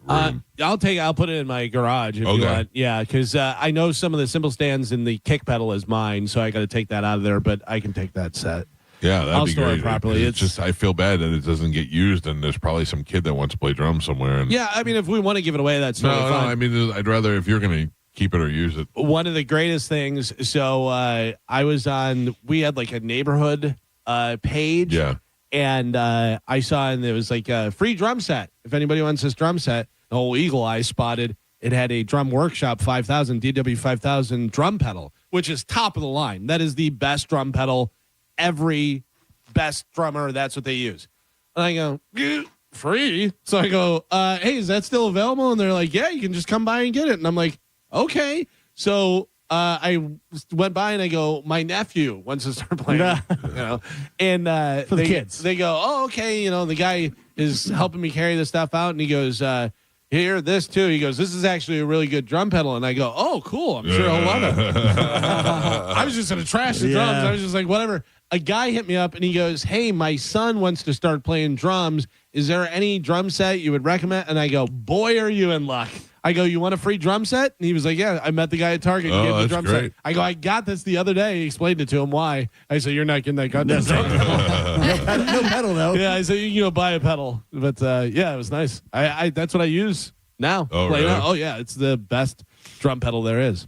room. I'll put it in my garage if you want. Yeah, because I know some of the cymbal stands in the kick pedal is mine, so I got to take that out of there, but I can take that set. Yeah, that'd I'll be store great. it properly. It's just I feel bad that it doesn't get used, and there's probably some kid that wants to play drums somewhere. And yeah, I mean, if we want to give it away, that's totally fine. I mean, I'd rather if you're going to keep it or use it. One of the greatest things. So I was on. We had like a neighborhood page. Yeah. And I saw, and there was like a free drum set. If anybody wants this drum set, the whole Eagle Eye spotted. It had a Drum Workshop 5000 DW 5000 drum pedal, which is top of the line. That is the best drum pedal. Every best drummer, that's what they use. And I go, free? So I go, hey, is that still available? And they're like, yeah, you can just come by and get it. And I'm like, okay. So I went by and I go, my nephew wants to start playing, and for the kids. They go, oh, okay. The guy is helping me carry this stuff out. And he goes, here, this too. He goes, this is actually a really good drum pedal. And I go, oh, cool. I'm sure he'll love it. I was just going to trash the drums. I was just like, whatever. A guy hit me up and he goes, hey, my son wants to start playing drums. Is there any drum set you would recommend? And I go, boy, are you in luck. I go, you want a free drum set? And he was like, yeah, I met the guy at Target. He gave me the drum set. I go, I got this the other day. He explained it to him why. I said, you're not getting that goddamn thing. No pedal, though. Yeah, I said, you can go buy a pedal. But, yeah, it was nice. I that's what I use now. Oh, really? Oh, yeah, it's the best drum pedal there is.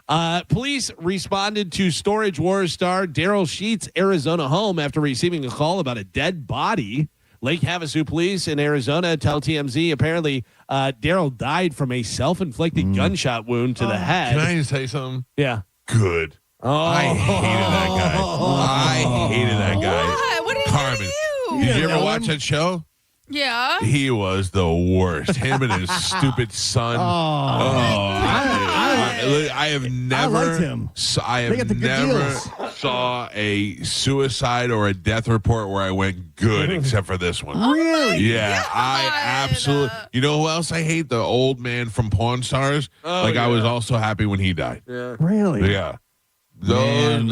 Police responded to Storage Wars star Daryl Sheets' Arizona home after receiving a call about a dead body. Lake Havasu police in Arizona tell TMZ apparently Daryl died from a self-inflicted gunshot wound to the head. Can I just say something? Yeah. Good. Oh. I hated that guy. I hated that guy. What did he Carmen. do to you? Did you ever watch that show? Yeah. He was the worst. Him and his stupid son. I have never. I liked him. I They got have the good never deals. saw a suicide or a death report where I went good, except for this one. Really? Yeah, I absolutely. You know who else I hate? The old man from Pawn Stars. I was also happy when he died. Yeah. Really? Yeah. Man,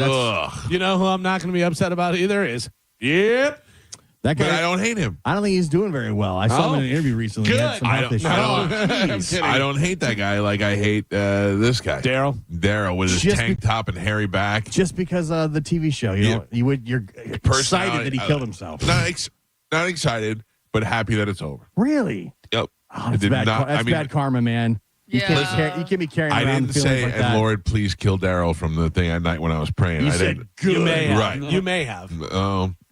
You know who I'm not going to be upset about either is that guy. But I don't hate him. I don't think he's doing very well. I saw him in an interview recently. He had some health issues. I don't hate that guy like I hate this guy. Daryl with his Just tank top and hairy back. Just because of the TV show, you're excited that he killed himself. Not excited, but happy that it's over. Really? Yep. Oh, that's bad karma, man. You can't be carrying I around didn't feelings say, like and that. Lord, please kill Daryl from the thing at night when I was praying. You I said didn't. good. You may have. Right. You may have.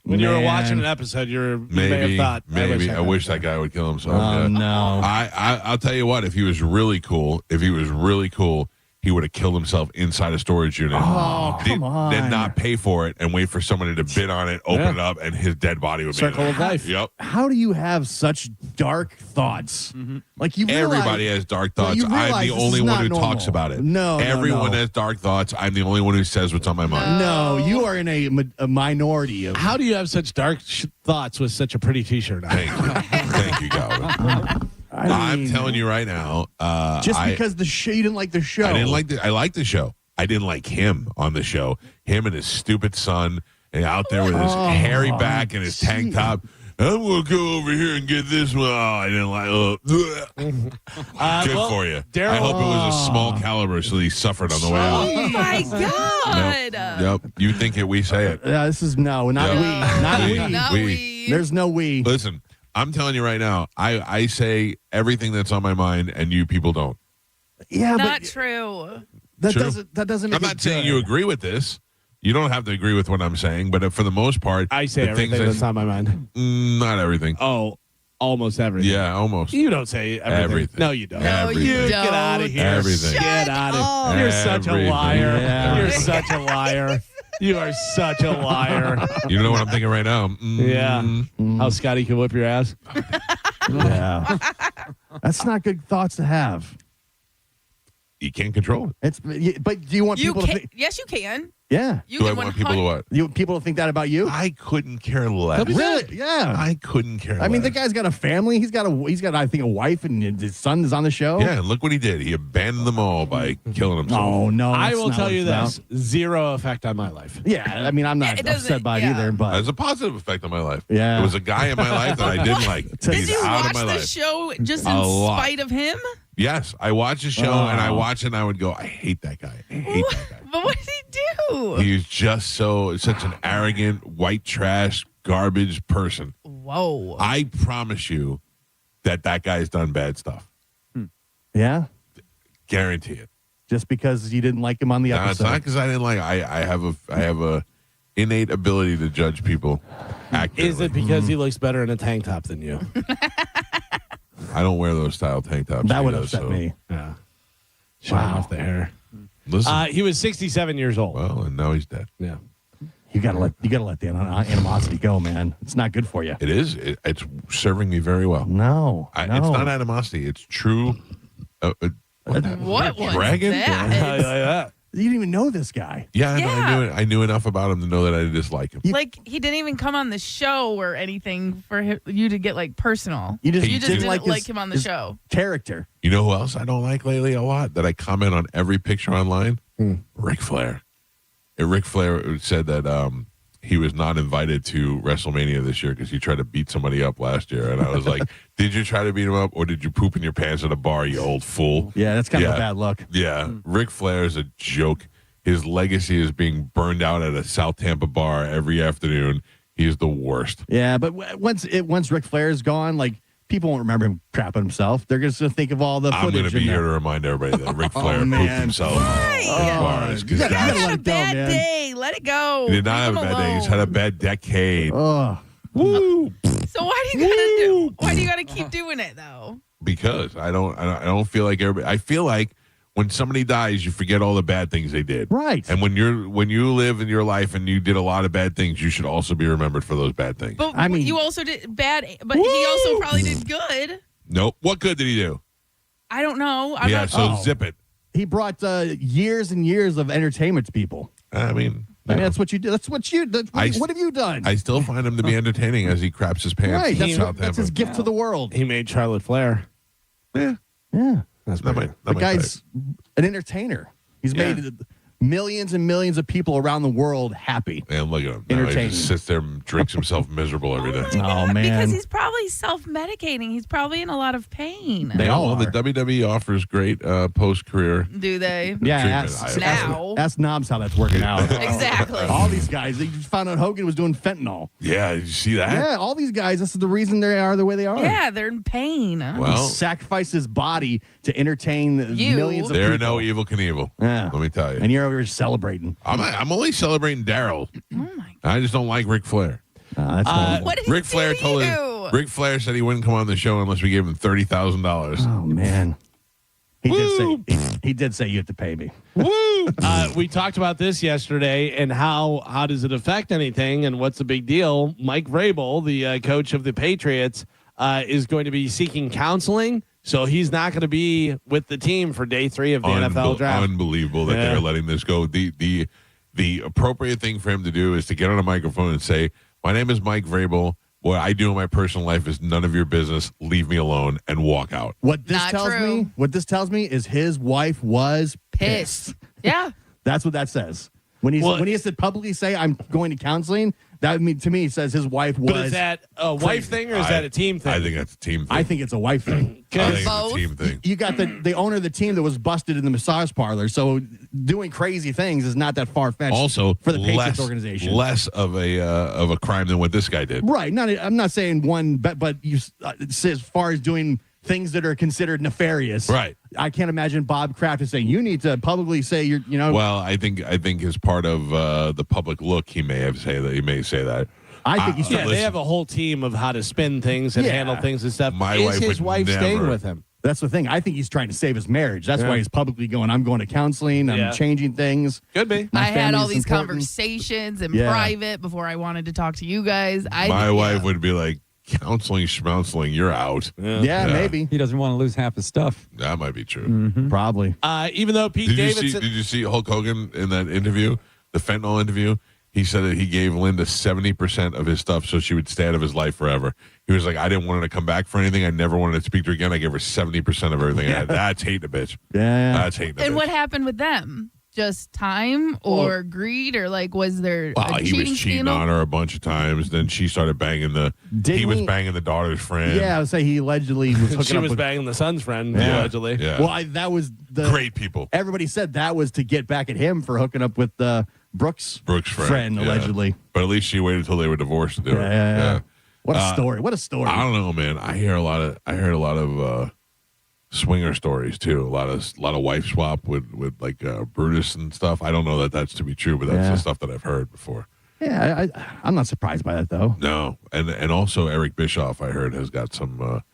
When you were watching an episode, you may have thought. I wish that guy would kill himself. Oh, no. I'll tell you what. If he was really cool, he would have killed himself inside a storage unit. Oh, come on. Then not pay for it and wait for somebody to bid on it, open it up, and his dead body would be Circle of life. Yep. How do you have such dark thoughts? Like you realize, Everybody has dark thoughts. you realize I'm the this only is one not who normal. talks about it. No, everyone no. has dark thoughts. I'm the only one who says what's on my mind. No, you are in a minority of. How do you have such dark thoughts with such a pretty T-shirt on? Thank you, Galvin. I'm telling you right now. Because you didn't like the show. I didn't like I liked the show. I didn't like him on the show. Him and his stupid son, and out there with his hairy back and his tank top. I'm gonna go over here and get this one. Oh, I didn't like. Good for you. I hope it was a small caliber, so he suffered on the way out. Oh my God. Yep. You think it? We say it. This is not we. Not we. There's no we. Listen, I'm telling you right now. I say everything that's on my mind, and you people don't. Yeah, Not true. That True. doesn't. Make I'm not saying you agree with this. You don't have to agree with what I'm saying, but for the most part, I say everything that's on my mind. Not everything. Oh, almost everything. Yeah, almost. You don't say everything. No, you don't. No, you don't. Get out of here. Everything. Get out of here. You're such a liar. Yeah. You're such a liar. You are such a liar. You know what I'm thinking right now? Yeah. How Scotty can whip your ass. Yeah. That's not good thoughts to have. You can't control it. But do you want people to think? Yes, you can. Yeah. You Do I can want people to what? People to think that about you? I couldn't care less. Really? Yeah. I couldn't care less. I mean, the guy's got a family. He's got I think, a wife, and his son is on the show. Yeah, and look what he did. He abandoned them all by killing himself. Oh, no. I that's will not tell what you it's this. Zero effect on my life. about. Yeah. I mean, I'm not upset by it either, but. There's a positive effect on my life. Yeah. There was a guy in my life that I didn't like. Did He's you out watch of my the life. show just A in lot. spite of him? Yes, I watched the show and I watched it and I would go, I hate that guy. I hate that guy. But what did he do? He's just such an arrogant, white trash, garbage person. Whoa. I promise you that guy's done bad stuff. Yeah. Guarantee it. Just because you didn't like him on the No, it's episode. not because I didn't like. I have a innate ability to judge people accurately. Is it because he looks better in a tank top than you? I don't wear those style tank tops. That he would does, upset so. me. Yeah. Showing off the hair. Listen. He was 67 years old. Well, and now he's dead. Yeah. You gotta let the animosity go, man. It's not good for you. It is. It's serving me very well. No, It's not animosity. It's true. What was dragon? that? You didn't even know this guy. Yeah, Yeah. I knew enough about him to know that I dislike him. Like, he didn't even come on the show or anything for you to get, like, personal. You just didn't like like him on the show. Character. You know who else I don't like lately a lot? That I comment on every picture online? Ric Flair. And Ric Flair said that he was not invited to WrestleMania this year because he tried to beat somebody up last year. And I was like, did you try to beat him up or did you poop in your pants at a bar, you old fool? Yeah, that's kind of a bad look. Yeah. Ric Flair is a joke. His legacy is being burned out at a South Tampa bar every afternoon. He's the worst. Yeah, but once Ric Flair is gone, like, people won't remember him crapping himself. They're just going to think of all the footage. I'm going to be here to remind everybody that Ric Flair pooped himself at bars. You gotta He let had a it go, bad man. day. Let it go. He did not have Leave a him bad day. He's had a bad decade. Oh. Woo! So why do you gotta keep doing it though? Because I don't feel like everybody. I feel like when somebody dies, you forget all the bad things they did. Right. And when you live in your life and you did a lot of bad things, you should also be remembered for those bad things. But you also did bad. But he also probably did good. Nope. What good did he do? I don't know. Zip it. He brought years and years of entertainment to people. I mean, that's what you do. What have you done? I still find him to be entertaining as he craps his pants. Right, in South that's his gift to the world. He made Charlotte Flair. Yeah. That's The guy's an entertainer. He's made millions and millions of people around the world happy. And look at him. Now he Entertaining. just sits there and drinks himself miserable every day. Oh, man. Because he's probably self-medicating. He's probably in a lot of pain. They all The are. WWE offers great post-career. Do they? Yeah, treatment. ask Knobs how that's working out. Exactly. All these guys, they just found out Hogan was doing fentanyl. Yeah, did you see that? Yeah, all these guys, this is the reason they are the way they are. Yeah, they're in pain. Well, he sacrificed his body to entertain millions of there people. are no evil Knievel. Yeah. Let me tell you. And you're over here celebrating. I'm only celebrating Daryl. I just don't like Ric Flair. That's what did he Ric Flair do to you? Ric Flair said he wouldn't come on the show unless we gave him $30,000. Oh man, he did say you have to pay me. Woo! We talked about this yesterday, and how does it affect anything, and what's the big deal? Mike Vrabel, the coach of the Patriots, is going to be seeking counseling, so he's not going to be with the team for day 3 of the NFL draft. Unbelievable that they're letting this go. The appropriate thing for him to do is to get on a microphone and say, "My name is Mike Vrabel. What I do in my personal life is none of your business. Leave me alone," and walk out. What this tells me is his wife was pissed. Yeah. That's what that says. When he has to publicly say I'm going to counseling, that to me says his wife was. But is that a wife thing or is that a team thing? I think that's a team thing. I think it's a wife thing. I think it's a team thing. You got the owner of the team that was busted in the massage parlor, so doing crazy things is not that far fetched. Also, for the Patriots organization, less of a crime than what this guy did. Right? I'm not saying one, but you as far as doing things that are considered nefarious, right? I can't imagine Bob Kraft is saying you need to publicly say you're. Well, I think as part of the public look, he may say that. I think they have a whole team of how to spin things and handle things and stuff. Is his wife staying with him? That's the thing. I think he's trying to save his marriage. That's why he's publicly going, I'm going to counseling. I'm changing things. Could be. I had all these conversations in private before I wanted to talk to you guys. My wife would be like, counseling, schmounseling, you're out. Yeah, maybe. He doesn't want to lose half his stuff. That might be true. Mm-hmm. Probably. Even though Pete Davidson. Did you see Hulk Hogan in that interview, the fentanyl interview? He said that he gave Linda 70% of his stuff so she would stay out of his life forever. He was like, I didn't want her to come back for anything. I never wanted to speak to her again. I gave her 70% of everything. That's hating a bitch. Yeah. That's hating a bitch. And what happened with them? Just time or greed, or was there a he cheating was cheating scandal? on her a bunch of times. Then she started banging he was banging the daughter's friend. Yeah, I would say he allegedly was hooking she up was with, banging the son's friend, Yeah. allegedly. Yeah. Well, that was the great people. Everybody said that was to get back at him for hooking up with Brooks' friend, yeah. allegedly. But at least she waited until they were divorced to do it. Yeah. What a story! What a story! I don't know, man. I heard a lot of swinger stories too. A lot of wife swap with like Brutus and stuff. I don't know that that's to be true, but that's the stuff that I've heard before. Yeah, I'm not surprised by that though. No, and also Eric Bischoff, I heard, has got some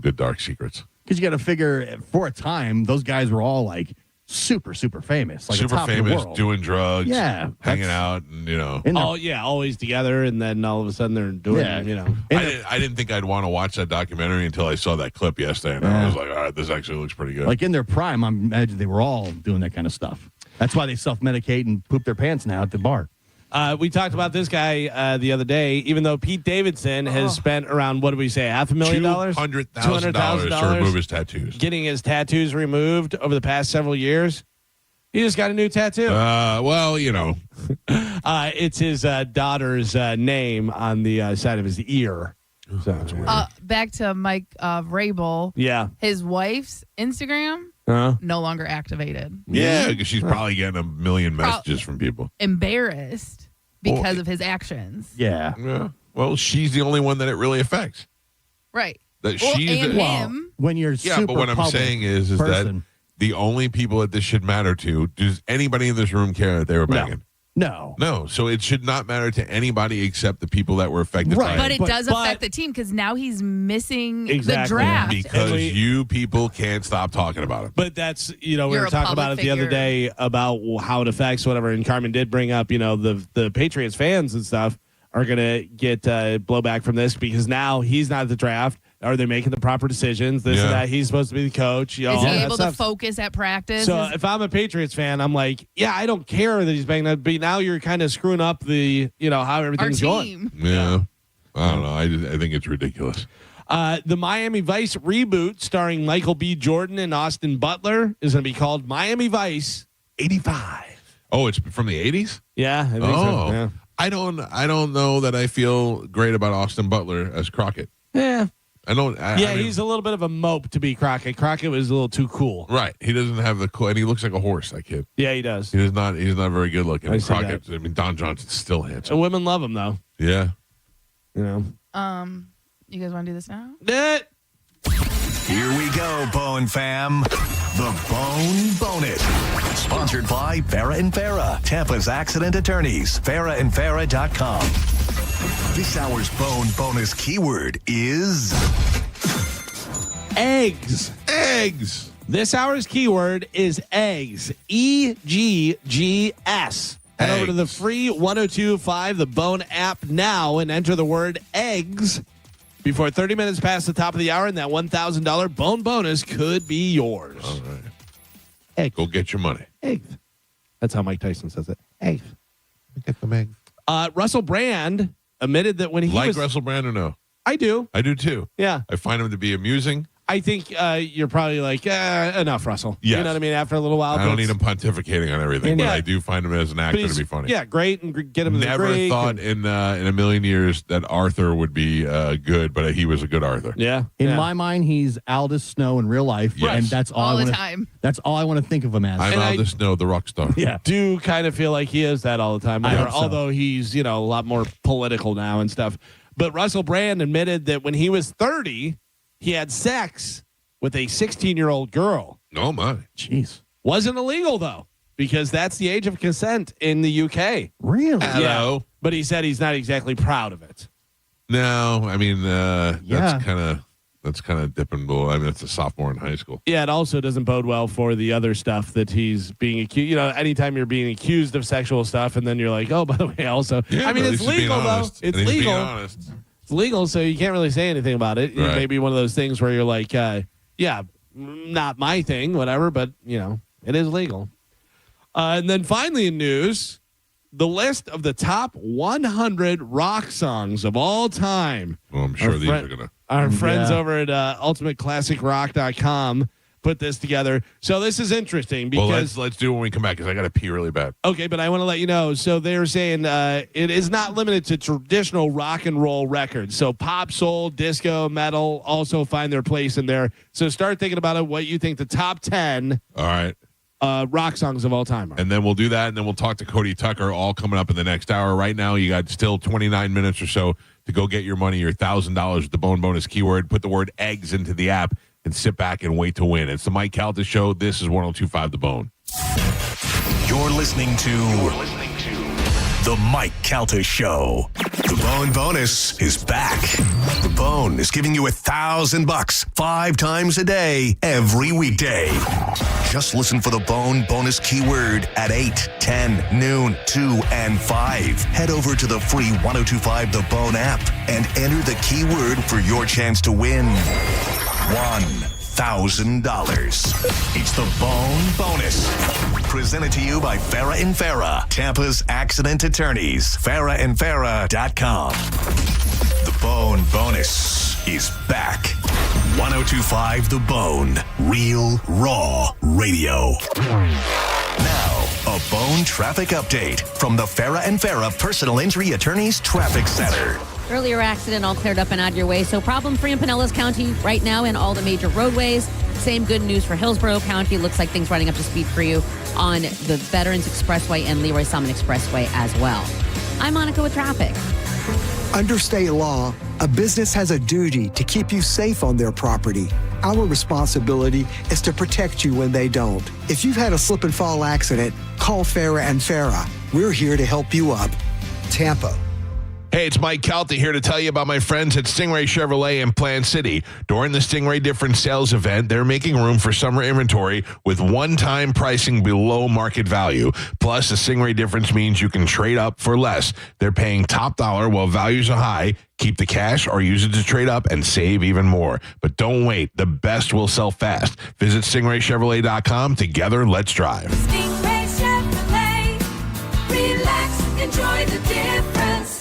good dark secrets. Because you got to figure, for a time, those guys were all like super famous, like super the top famous, of the world. doing drugs, hanging that's- out, and always together, and then all of a sudden they're doing, I didn't think I'd want to watch that documentary until I saw that clip yesterday, and I was like, all right, this actually looks pretty good. Like in their prime, I imagine they were all doing that kind of stuff. That's why they self-medicate and poop their pants now at the bar. We talked about this guy the other day. Even though Pete Davidson has spent around, what did we say, $500,000? $200,000 to remove his tattoos. Getting his tattoos removed over the past several years. He just got a new tattoo. Well, it's his daughter's name on the side of his ear. So, Back to Mike Vrabel. Yeah. His wife's Instagram no longer activated. Yeah, because she's probably getting a million messages from people. Embarrassed because of his actions. Yeah. Well, she's the only one that it really affects. Right. That she's him. When you're but what I'm saying is that the only people that this should matter to, does anybody in this room care that they were banging? No. So it should not matter to anybody except the people that were affected by it. But it does affect the team because now he's missing the draft. Because you people can't stop talking about it. But that's, we You're were a talking public about it the other figure. day about how it affects whatever. And Carmen did bring up, the Patriots fans and stuff are going to get blowback from this because now he's not at the draft. Are they making the proper decisions? This and that. He's supposed to be the coach. You know, Is he all that able to stuff. focus at practice? So if I'm a Patriots fan, I'm like, yeah, I don't care that he's banging that, but now you're kind of screwing up the, how everything's going. Yeah. I don't know. I think it's ridiculous. The Miami Vice reboot starring Michael B. Jordan and Austin Butler is going to be called Miami Vice 85. Oh, it's from the 80s? Yeah, I think so. Yeah. I don't know that I feel great about Austin Butler as Crockett. Yeah. I don't. He's a little bit of a mope to be Crockett. Crockett was a little too cool. Right. He doesn't have the cool, and he looks like a horse. That kid. Yeah, he does. He's not very good looking. I see Crockett. I mean, Don Johnson's still handsome. And women love him though. Yeah. You know. You guys want to do this now? Here we go, Bone Fam. The Bone Bonus. Sponsored by Farrah and Farrah, Tampa's accident attorneys. FarrahandFarrah.com. This hour's Bone Bonus keyword is eggs. Eggs. This hour's keyword is eggs. EGGS. Head over to the free 1025 The Bone app now and enter the word eggs before 30 minutes past the top of the hour, and that $1,000 Bone Bonus could be yours. All right. Eggs. Go get your money. Eggs. That's how Mike Tyson says it. Eggs. Get them eggs. Russell Brand admitted that when he was... Russell Brand or no? I do. I do too. Yeah. I find him to be amusing. I think you're probably like, enough, Russell. Yes. You know what I mean? After a little while. I don't need him pontificating on everything, but I do find him as an actor to be funny. Yeah, great. And get him in Never the Greek thought in a million years that Arthur would be good, but he was a good Arthur. Yeah. In my mind, he's Aldous Snow in real life, and that's all I want time. That's all I want to think of him as. I'm Aldous Snow, the rock star. Yeah. Do kind of feel like he is that all the time. I hope so. Although he's, a lot more political now and stuff. But Russell Brand admitted that when he was 30, he had sex with a 16-year-old girl. Oh, my. Jeez. Wasn't illegal, though, because that's the age of consent in the UK. Really? Hello. Yeah. But he said he's not exactly proud of it. No, I mean, that's kind of dipping below. I mean, it's a sophomore in high school. Yeah, it also doesn't bode well for the other stuff that he's being accused. Anytime you're being accused of sexual stuff, and then you're like, oh, by the way, also, Yeah, I mean, but it's at least he's being legal, though. honest. It's And he's legal. being honest. It's legal, so you can't really say anything about it. Right. It may be one of those things where you're like, yeah, not my thing, whatever, but, it is legal. And then finally in news, the list of the top 100 rock songs of all time. Well, I'm sure these are going to. Our friends over at ultimateclassicrock.com put this together. So this is interesting because let's do it when we come back because I got to pee really bad. okay, but I want to let you know. So they're saying it is not limited to traditional rock and roll records. So pop, soul, disco, metal also find their place in there. So start thinking about it. What you think the top 10 All right. rock songs of all time are. And then we'll do that, and then we'll talk to Cody Tucker, all coming up in the next hour. Right now, you got still 29 minutes or so to go get your money, your $1,000 with the Bone Bonus keyword. Put the word eggs into the app and sit back and wait to win. It's the Mike Calta Show. This is 102.5 The Bone. You're listening to The Mike Calta Show. The Bone Bonus is back. The Bone is giving you $1,000 5 times a day, every weekday. Just listen for the Bone Bonus keyword at 8, 10, noon, 2, and 5. Head over to the free 1025 The Bone app and enter the keyword for your chance to win $1,000. It's the Bone Bonus. Presented to you by Farrah and Farrah, Tampa's accident attorneys. FarrahandFarrah.com. The Bone Bonus is back. 1025 The Bone. Real, raw radio. Now, a Bone traffic update from the Farrah and Farrah Personal Injury Attorneys Traffic Center. Earlier accident all cleared up and out of your way. So problem-free in Pinellas County right now in all the major roadways. Same good news for Hillsborough County. Looks like things running up to speed for you on the Veterans Expressway and Leroy Summon Expressway as well. I'm Monica with traffic. Under state law, a business has a duty to keep you safe on their property. Our responsibility is to protect you when they don't. If you've had a slip and fall accident, call Farrah and Farrah. We're here to help you up. Tampa. Hey, it's Mike Calta here to tell you about my friends at Stingray Chevrolet in Plant City. During the Stingray Difference Sales event, they're making room for summer inventory with one-time pricing below market value. Plus, the Stingray Difference means you can trade up for less. They're paying top dollar while values are high. Keep the cash or use it to trade up and save even more. But don't wait. The best will sell fast. Visit StingrayChevrolet.com. Together, let's drive. Stingray Chevrolet. Relax, enjoy the difference.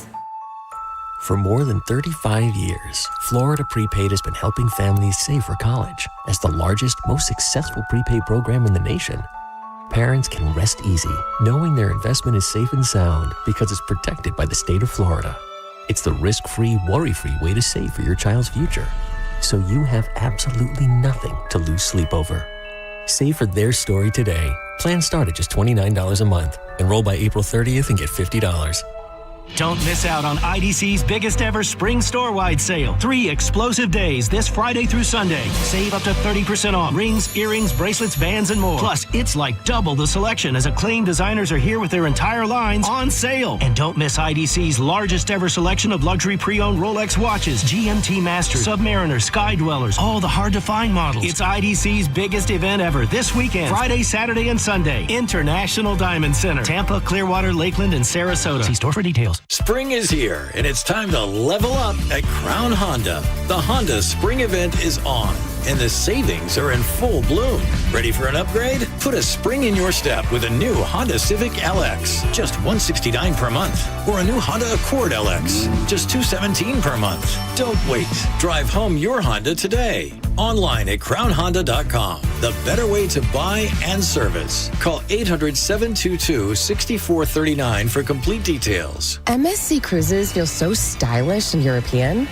For more than 35 years, Florida Prepaid has been helping families save for college. As the largest, most successful prepaid program in the nation, parents can rest easy knowing their investment is safe and sound because it's protected by the state of Florida. It's the risk-free, worry-free way to save for your child's future, so you have absolutely nothing to lose sleep over. Save for their story today. Plans start at just $29 a month. Enroll by April 30th and get $50. Don't miss out on IDC's biggest ever spring store-wide sale. 3 explosive days this Friday through Sunday. Save up to 30% off rings, earrings, bracelets, bands, and more. Plus, it's like double the selection as acclaimed designers are here with their entire lines on sale. And don't miss IDC's largest ever selection of luxury pre-owned Rolex watches, GMT Masters, Submariner, Sky Dwellers, all the hard-to-find models. It's IDC's biggest event ever this weekend, Friday, Saturday, and Sunday. International Diamond Center, Tampa, Clearwater, Lakeland, and Sarasota. See store for details. Spring is here, and it's time to level up at Crown Honda. The Honda Spring event is on, and the savings are in full bloom. Ready for an upgrade? Put a spring in your step with a new Honda Civic LX, just $169 per month. Or a new Honda Accord LX, just $217 per month. Don't wait. Drive home your Honda today. Online at crownhonda.com. The better way to buy and service. Call 800-722-6439 for complete details. MSC Cruises feel so stylish and European.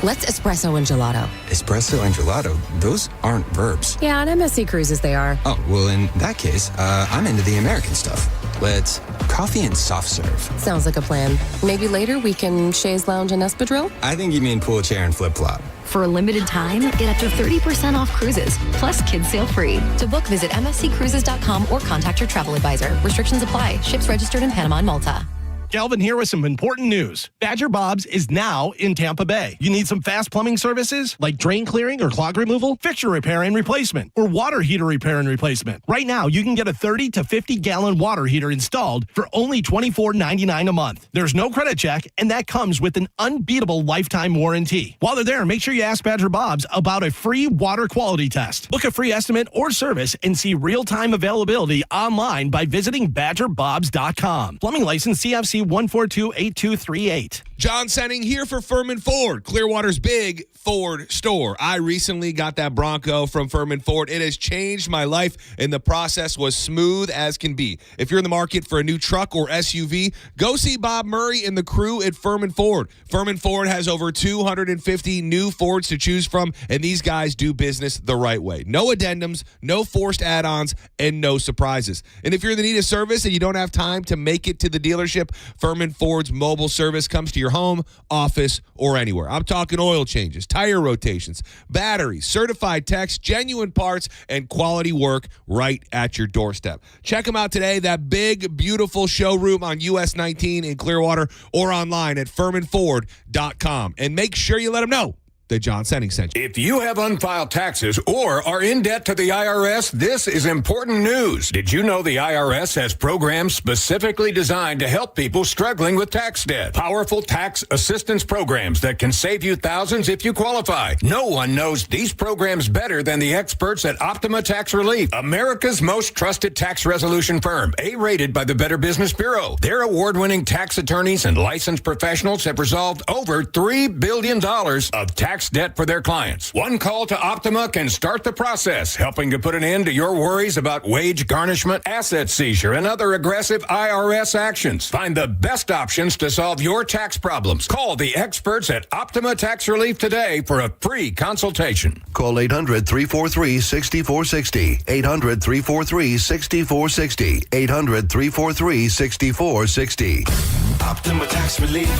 Let's espresso and gelato. Espresso and gelato? Those aren't verbs. Yeah, on MSC Cruises they are. Oh, well, in that case, I'm into the American stuff. Let's coffee and soft serve. Sounds like a plan. Maybe later we can chaise lounge and espadrille? I think you mean pool chair and flip-flop. For a limited time, get up to 30% off cruises, plus kids sail free. To book, visit msccruises.com or contact your travel advisor. Restrictions apply. Ships registered in Panama and Malta. Galvin here with some important news. Badger Bob's is now in Tampa Bay. You need some fast plumbing services like drain clearing or clog removal, fixture repair and replacement, or water heater repair and replacement. Right now, you can get a 30 to 50-gallon water heater installed for only $24.99 a month. There's no credit check, and that comes with an unbeatable lifetime warranty. While they're there, make sure you ask Badger Bob's about a free water quality test. Book a free estimate or service and see real-time availability online by visiting badgerbobs.com. Plumbing license CFC 1428238. John Senning here for Furman Ford, Clearwater's big Ford store. I recently got that Bronco from Furman Ford. It has changed my life, and the process was smooth as can be. If you're in the market for a new truck or SUV, go see Bob Murray and the crew at Furman Ford. Furman Ford has over 250 new Fords to choose from, and these guys do business the right way. No addendums, no forced add-ons, and no surprises. And if you're in the need of service and you don't have time to make it to the dealership, Furman Ford's mobile service comes to your home, office, or anywhere. I'm talking oil changes, tire rotations, batteries, certified techs, genuine parts, and quality work right at your doorstep. Check them out today, that big, beautiful showroom on US 19 in Clearwater, or online at FurmanFord.com. And make sure you let them know that John Senning sent you. If you have unfiled taxes or are in debt to the IRS, this is important news. Did you know the IRS has programs specifically designed to help people struggling with tax debt? Powerful tax assistance programs that can save you thousands if you qualify. No one knows these programs better than the experts at Optima Tax Relief, America's most trusted tax resolution firm, A-rated by the Better Business Bureau. Their award-winning tax attorneys and licensed professionals have resolved over $3 billion of tax debt for their clients. One call to Optima can start the process, helping to put an end to your worries about wage garnishment, asset seizure, and other aggressive IRS actions. Find the best options to solve your tax problems. Call the experts at Optima Tax Relief today for a free consultation. Call 800-343-6460. 800-343-6460. 800-343-6460. Optima Tax Relief.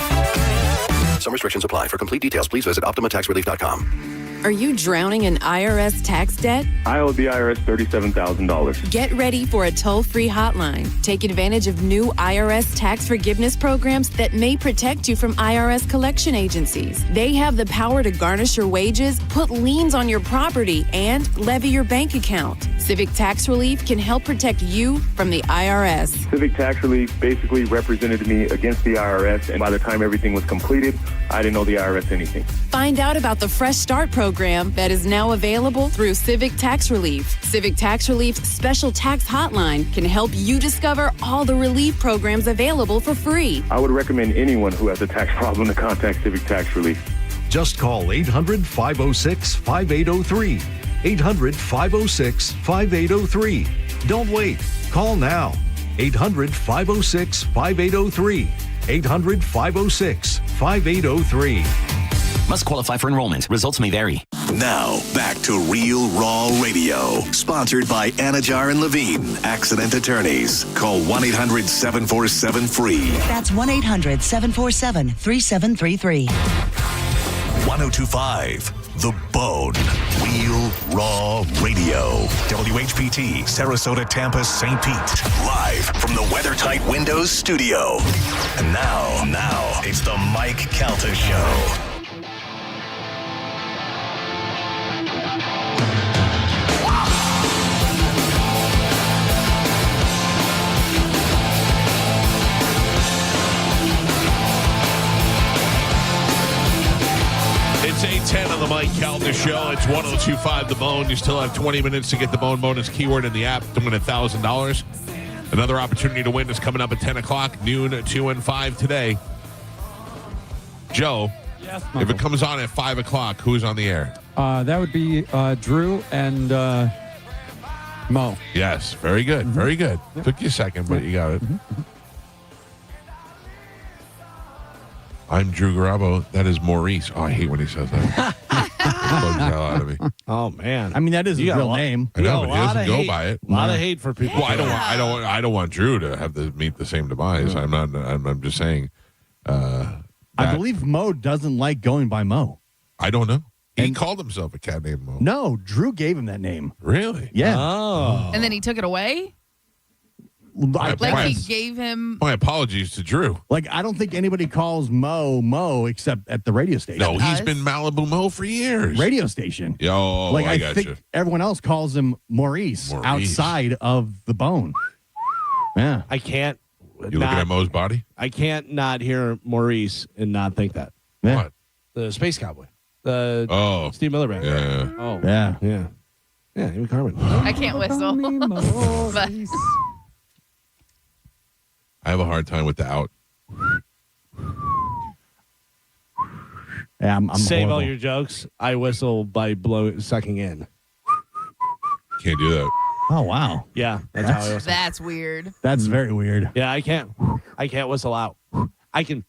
Some restrictions apply. For complete details, please visit OptimaTaxRelief.com. Are you drowning in IRS tax debt? I owe the IRS $37,000. Get ready for a toll-free hotline. Take advantage of new IRS tax forgiveness programs that may protect you from IRS collection agencies. They have the power to garnish your wages, put liens on your property, and levy your bank account. Civic Tax Relief can help protect you from the IRS. Civic Tax Relief basically represented me against the IRS, and by the time everything was completed, I didn't owe the IRS anything. Find out about the Fresh Start program that is now available through Civic Tax Relief. Civic Tax Relief's special tax hotline can help you discover all the relief programs available for free. I would recommend anyone who has a tax problem to contact Civic Tax Relief. Just call 800-506-5803. 800-506-5803. Don't wait. Call now. 800-506-5803. 800-506-5803. Must qualify for enrollment. Results may vary. Now, back to Real Raw Radio. Sponsored by Anajar and Levine, accident attorneys. Call 1-800-747-FREE. That's 1-800-747-3733. 1025 The Bone. Real Raw Radio. WHPT, Sarasota, Tampa, St. Pete. Live from the WeatherTight Windows studio. And now, it's the Mike Calta Show. It's 8:10 on the Mike Calta Show. It's 1025 The Bone. You still have 20 minutes to get the Bone bonus keyword in the app to win $1,000. Another opportunity to win is coming up at 10 o'clock, noon, 2 and 5 today. Joe, Yes, if it comes on at 5 o'clock, who's on the air? That would be Drew and Mo. Yes, very good. Very good. Took you a second, but you got it. I'm Drew Garabo. That is Maurice. Oh, I hate when he says that. It bugs the hell out of me. Oh man! I mean, that is his You got real a lot- name. I know, You but got he a lot doesn't of go hate. by it. A lot of hate for people. Well, I don't want Drew to have to meet the same demise. I'm just saying. I believe Mo doesn't like going by Mo. I don't know. He called himself a cat named Mo. No, Drew gave him that name. Really? Yeah. Oh. And then he took it away? Like He gave him... My apologies to Drew. Like, I don't think anybody calls Mo except at the radio station. No, he's been Malibu Mo for years. Radio station. Yo, Like, I I got think you. everyone else calls him Maurice outside of the Bone. Yeah. I can't. You looking at Mo's body? I can't not hear Maurice and not think that. Yeah. What? The Space Cowboy. The Steve Miller Band. Yeah. Oh. Yeah. Yeah. Yeah, Amy Carmen. I can't whistle. But- I have a hard time with the out. Yeah, I'm Save all horrible. your jokes. I whistle by sucking in. Can't do that. Oh, wow. Yeah, that's how I whistle. That's weird. That's very weird. Yeah, I can't whistle out. I can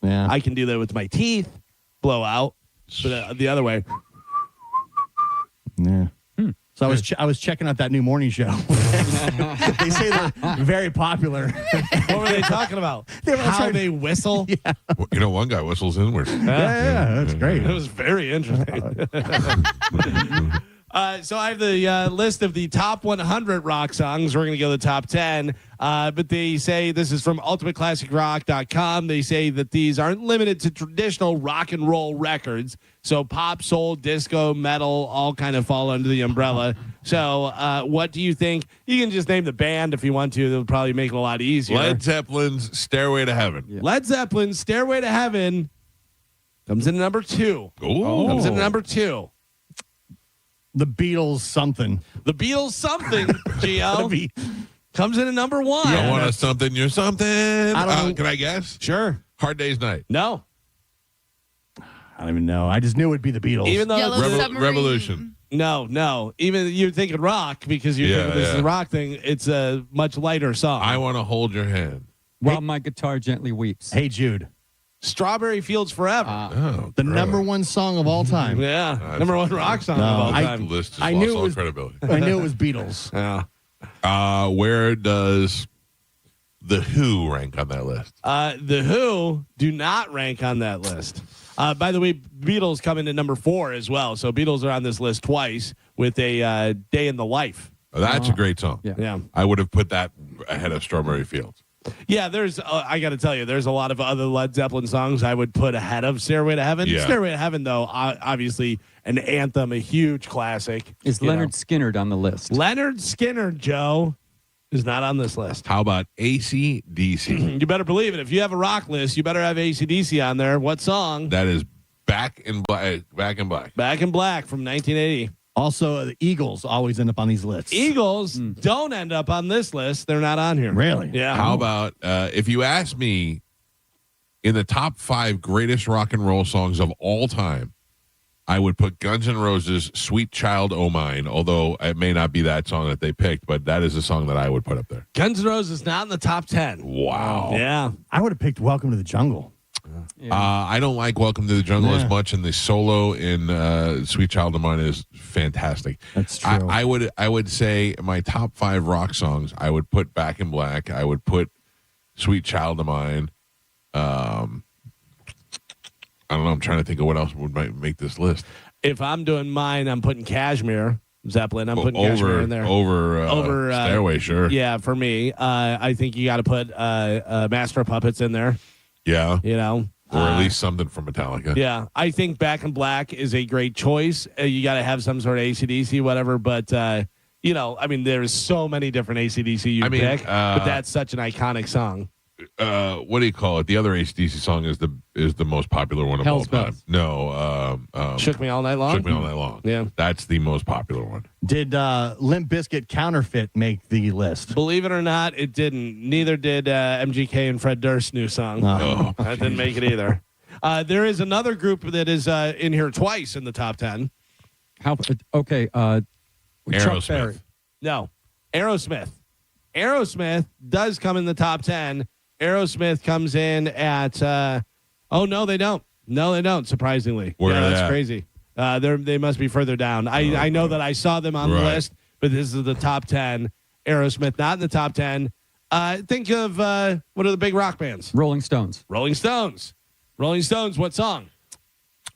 Yeah. I can do that with my teeth, blow out, but the other way. Yeah. So I was checking out that new morning show. They say they're very popular. What were they talking about? They were How trying- they whistle? Yeah. Well, you know, one guy whistles inward. Yeah, that's great. It was very interesting. So I have the list of the top 100 rock songs. We're going to go to the top 10. But they say, this is from ultimateclassicrock.com. They say that these aren't limited to traditional rock and roll records. So pop, soul, disco, metal, all kind of fall under the umbrella. So what do you think? You can just name the band if you want to. That'll probably make it a lot easier. Led Zeppelin's Stairway to Heaven. Yeah. Led Zeppelin's Stairway to Heaven comes in at number 2. Ooh. Comes in at number 2. The Beatles something. The Beatles something, Gio. Comes in at number 1. You want us something, you're something. Can I guess? Sure. Hard Day's Night. No. I don't even know. I just knew it would be the Beatles. Even though Yellow Submarine. Revolution. No. Even you're thinking rock because you're thinking this is a rock thing. It's a much lighter song. I Want to Hold Your Hand. While my guitar gently weeps. Hey, Jude. Strawberry Fields Forever. The number one song of all time. Yeah. Number 1 rock song No, of all I- time. The list has I lost knew it all was- credibility. I knew it was Beatles. Yeah. Where does The Who rank on that list? The Who do not rank on that list. By the way, Beatles come in at number 4 as well. So Beatles are on this list twice with a Day in the Life. Oh, that's a great song. Yeah. I would have put that ahead of Strawberry Fields. Yeah, there's, I got to tell you, there's a lot of other Led Zeppelin songs I would put ahead of Stairway to Heaven. Yeah. Stairway to Heaven, though, obviously an anthem, a huge classic. Is Leonard Skinner on the list? Leonard Skinner, Joe, is not on this list. How about AC/DC? You better believe it. If you have a rock list, you better have AC/DC on there. What song? That is Back in Black. Back in Black. Back in Black from 1980. Also, the Eagles always end up on these lists. Eagles don't end up on this list. They're not on here. Really? Yeah. How about if you ask me, in the top 5 greatest rock and roll songs of all time, I would put Guns N' Roses' Sweet Child O' Mine, although it may not be that song that they picked, but that is a song that I would put up there. Guns N' Roses not in the top 10. Wow. Yeah. I would have picked Welcome to the Jungle. I don't like Welcome to the Jungle as much, and the solo in Sweet Child O' Mine is fantastic. That's true. I would say my top 5 rock songs, I would put Back in Black. I would put Sweet Child O' Mine. I don't know. I'm trying to think of what else would make this list. If I'm doing mine, I'm putting Cashmere, Zeppelin. I'm putting Cashmere in there. Over Stairway, sure. Yeah, for me. I think you got to put Master of Puppets in there. Yeah. You know? Or at least something from Metallica. Yeah. I think Back in Black is a great choice. You got to have some sort of AC/DC, whatever. But, you know, I mean, there's so many different AC/DC you pick. But that's such an iconic song. What do you call it? The other AC/DC song is the most popular one of all time. No, Shook Me All Night Long. Shook Me All Night Long. Yeah, that's the most popular one. Did Limp Bizkit Counterfeit make the list? Believe it or not, it didn't. Neither did MGK and Fred Durst's new song. Oh. That didn't make it either. There is another group that is in here twice in the top 10. Okay. Aerosmith. Berry. No, Aerosmith. Aerosmith does come in the top 10. Aerosmith comes in at, no, they don't. No, they don't, surprisingly. Where are that's they? crazy. They must be further down. I know that I saw them on the list, but this is the top 10. Aerosmith not in the top 10. Think of, what are the big rock bands? Rolling Stones. Rolling Stones. Rolling Stones, what song?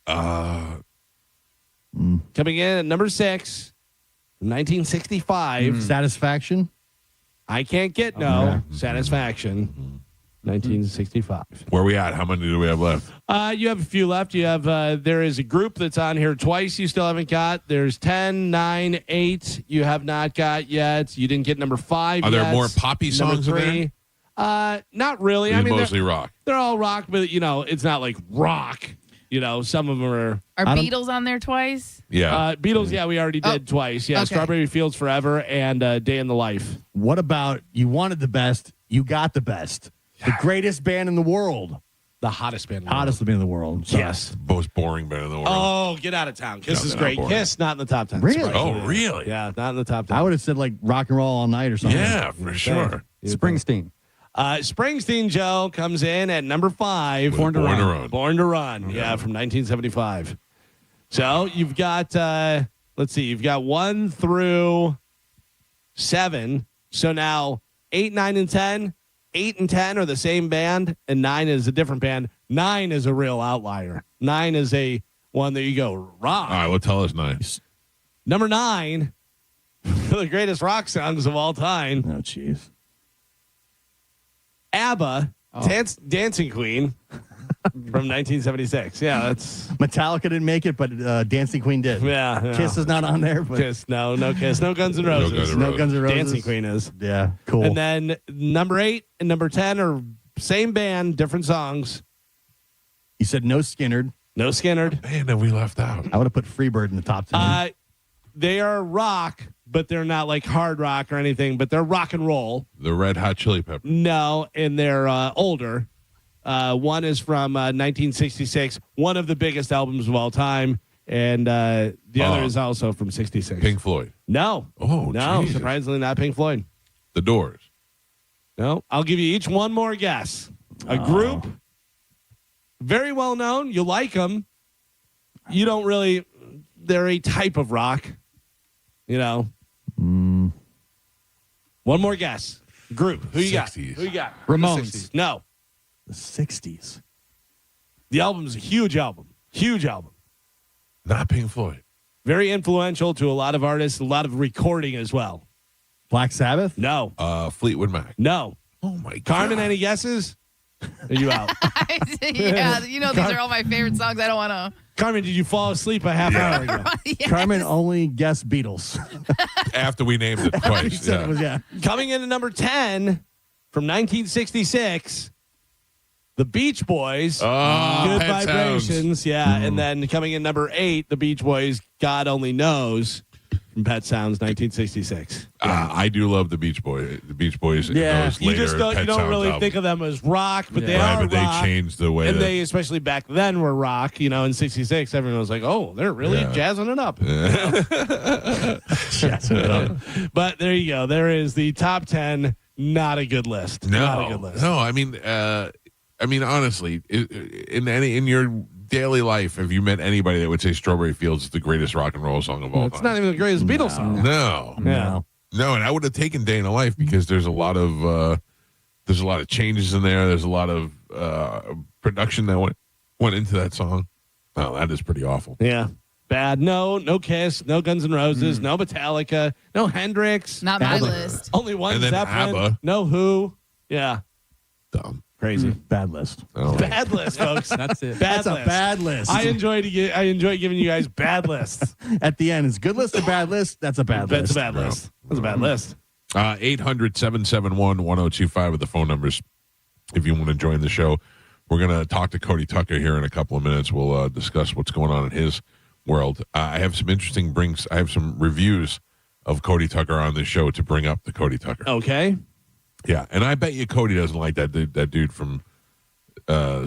Coming in at number 6, 1965. Satisfaction? I Can't Get No. Satisfaction. 1965. Where are we at? How many do we have left? You have a few left. You have there is a group that's on here twice you still haven't got. There's 10, 9, 8 you have not got yet. You didn't get number 5 Are yet. there more poppy songs in number there? 3. Not really. These I mean, mostly rock. They're all rock, but you know, it's not like rock. You know, some of them are. Are Beatles on there twice? Yeah. Beatles, yeah, we already did twice. Yeah, okay. Strawberry Fields Forever and Day in the Life. What about you wanted the best, you got the best. The greatest band in the world. The hottest band in the Hottest band in the world. So. Yes. Most boring band in the world. Oh, get out of town. Kiss is great. boring. Kiss, not in the top 10. Really? Oh, really? Yeah, not in the top 10. I would have said like rock and roll all night or something. Yeah, for sure. Springsteen. Springsteen, Joe, comes in at number 5. Born to Run. Born to Run. Yeah, from 1975. So you've got, let's see, you've got 1 through 7. So now 8, 9, and 10. 8 and 10 are the same band, and 9 is a different band. 9 is a real outlier. 9 is a one that you go, rock. All right, well, tell us 9. Number 9, the greatest rock songs of all time. Oh, jeez. ABBA, Dancing Queen from 1976. Yeah, that's... Metallica didn't make it, but Dancing Queen did. Yeah. Kiss is not on there. But Kiss, no Kiss. No Guns N' Roses. No Guns N' Roses. Dancing Queen is. Yeah, cool. And then number 8 and number 10 are same band, different songs. You said no Skinnerd. No Skinnerd. Man, that we left out. I would have put Freebird in the top 10. They are rock, but they're not like hard rock or anything, but they're rock and roll. The Red Hot Chili Peppers. No, and they're older. One is from 1966, one of the biggest albums of all time, and the other is also from 66. Pink Floyd. No. Oh, no, Jesus. surprisingly not Pink Floyd. The Doors. No, I'll give you each one more guess. A group, very well known. You like them. You don't really. They're a type of rock. You know. One more guess. Group. Who you got? 60s. Who you got? Ramones. The 60s. No. The 60s. The album's a huge album. Huge album. Not Pink Floyd. Very influential to a lot of artists, a lot of recording as well. Black Sabbath? No. Fleetwood Mac. No. Oh, my God. Carmen, any guesses? Are you out? Yeah, you know, these are all my favorite songs. I don't want to. Carmen, did you fall asleep a half hour ago? Yes. Carmen only guessed Beatles. After we named it twice. Yeah. Coming in at number 10 from 1966, the Beach Boys. Oh, Good Pet Vibrations. Sounds. Yeah. And then coming in number 8, the Beach Boys, God Only Knows from Pet Sounds, 1966. I do love the Beach Boys. The Beach Boys. Yeah, Those you later just don't, Pet you don't Sounds really albums. think of them as rock, but they Right, are but they rock. changed the way and that- they, especially back then, were rock. You know, in '66, everyone was like, "Oh, they're really jazzing it up." Jazzing it up. But there you go. There is the top 10. Not a good list. Not a good list. No, I mean, honestly, in your daily life, have you met anybody that would say "Strawberry Fields" is the greatest rock and roll song of all It's time? not even the greatest Beatles song. No, Yeah. no, and I would have taken "Day in a Life" because there's a lot of changes in there. There's a lot of production that went into that song. Oh, that is pretty awful. Yeah. Bad. No Kiss. No Guns N' Roses. No Metallica. No Hendrix. Not my list. Only one And then Zeppelin. ABBA. No Who. Yeah. Dumb. Crazy. Bad list. Bad list, folks. That's it. Bad That's a list. bad list. I enjoy giving you guys bad lists. At the end, it's good list or bad list? That's a bad That's list. a bad list. That's a bad list. 800-771-1025 are the phone numbers if you want to join the show. We're going to talk to Cody Tucker here in a couple of minutes. We'll discuss what's going on in his world. I have some I have some reviews of Cody Tucker on this show to bring up the Cody Tucker. Okay. Yeah, and I bet you Cody doesn't like that dude from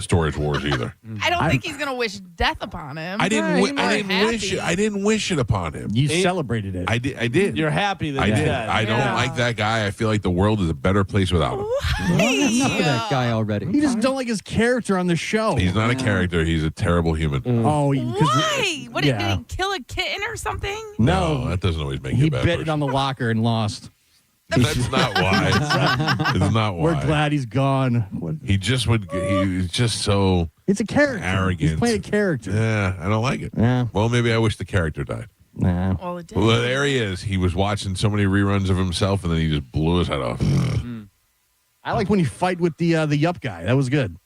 Storage Wars either. I don't think he's gonna wish death upon him. I didn't He's more wish it. happy. I didn't wish it upon him. You celebrated it. I did. You're happy that I he's did. dead. I don't like that guy. I feel like the world is a better place without him. Enough of that guy already. You just don't like his character on the show. He's not a character. He's a terrible human. Oh, Why? What did Yeah. he kill a kitten or something? No, that doesn't always make you he a bad bit person. it on the locker and lost. That's not why. It's not why. We're glad he's gone. He just would. He's just so. It's a character. Arrogant. He's playing a character. Yeah, I don't like it. Yeah. Well, maybe I wish the character died. Nah. Well, it did. Well, there he is. He was watching so many reruns of himself, and then he just blew his head off. I like when you fight with the Yup guy. That was good.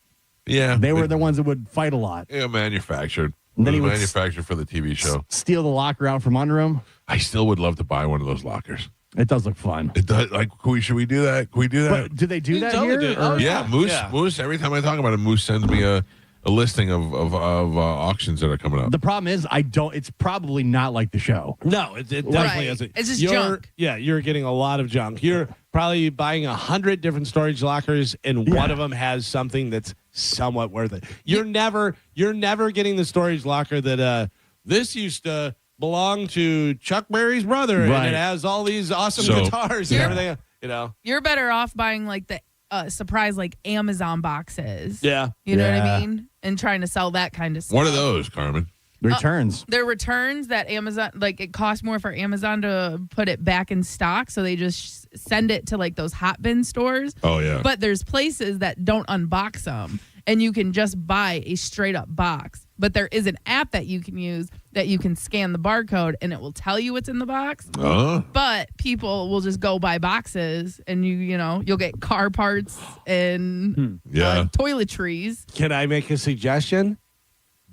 Yeah, They were the ones that would fight a lot. Yeah, manufactured. And then It he was would manufactured for the TV show. Steal the locker out from under him. I still would love to buy one of those lockers. It does look fun. It does. Like, should we do that? Can we do that? But do they do that totally here? do it. or- Oh, Yeah, Moose. Every time I talk about it, Moose sends me a listing of auctions that are coming up. The problem is, it's probably not like the show. No, it definitely Right. isn't. It's just You're- junk. Yeah, you're getting a lot of junk. You're probably buying 100 different storage lockers, and one of them has something that's somewhat worth it. You're never getting the storage locker that this used to belong to Chuck Berry's brother, Right. and it has all these awesome So- guitars and everything. You know. You're better off buying like the surprise like Amazon boxes. Yeah. You know what Yeah. I mean? And trying to sell that kind of stuff. What are those, Carmen? Returns. They're returns that Amazon, like it costs more for Amazon to put it back in stock. So they just send it to like those hot bin stores. Oh, yeah. But there's places that don't unbox them and you can just buy a straight up box. But there is an app that you can use that you can scan the barcode and it will tell you what's in the box. But people will just go buy boxes and you'll get car parts and toiletries. Can I make a suggestion?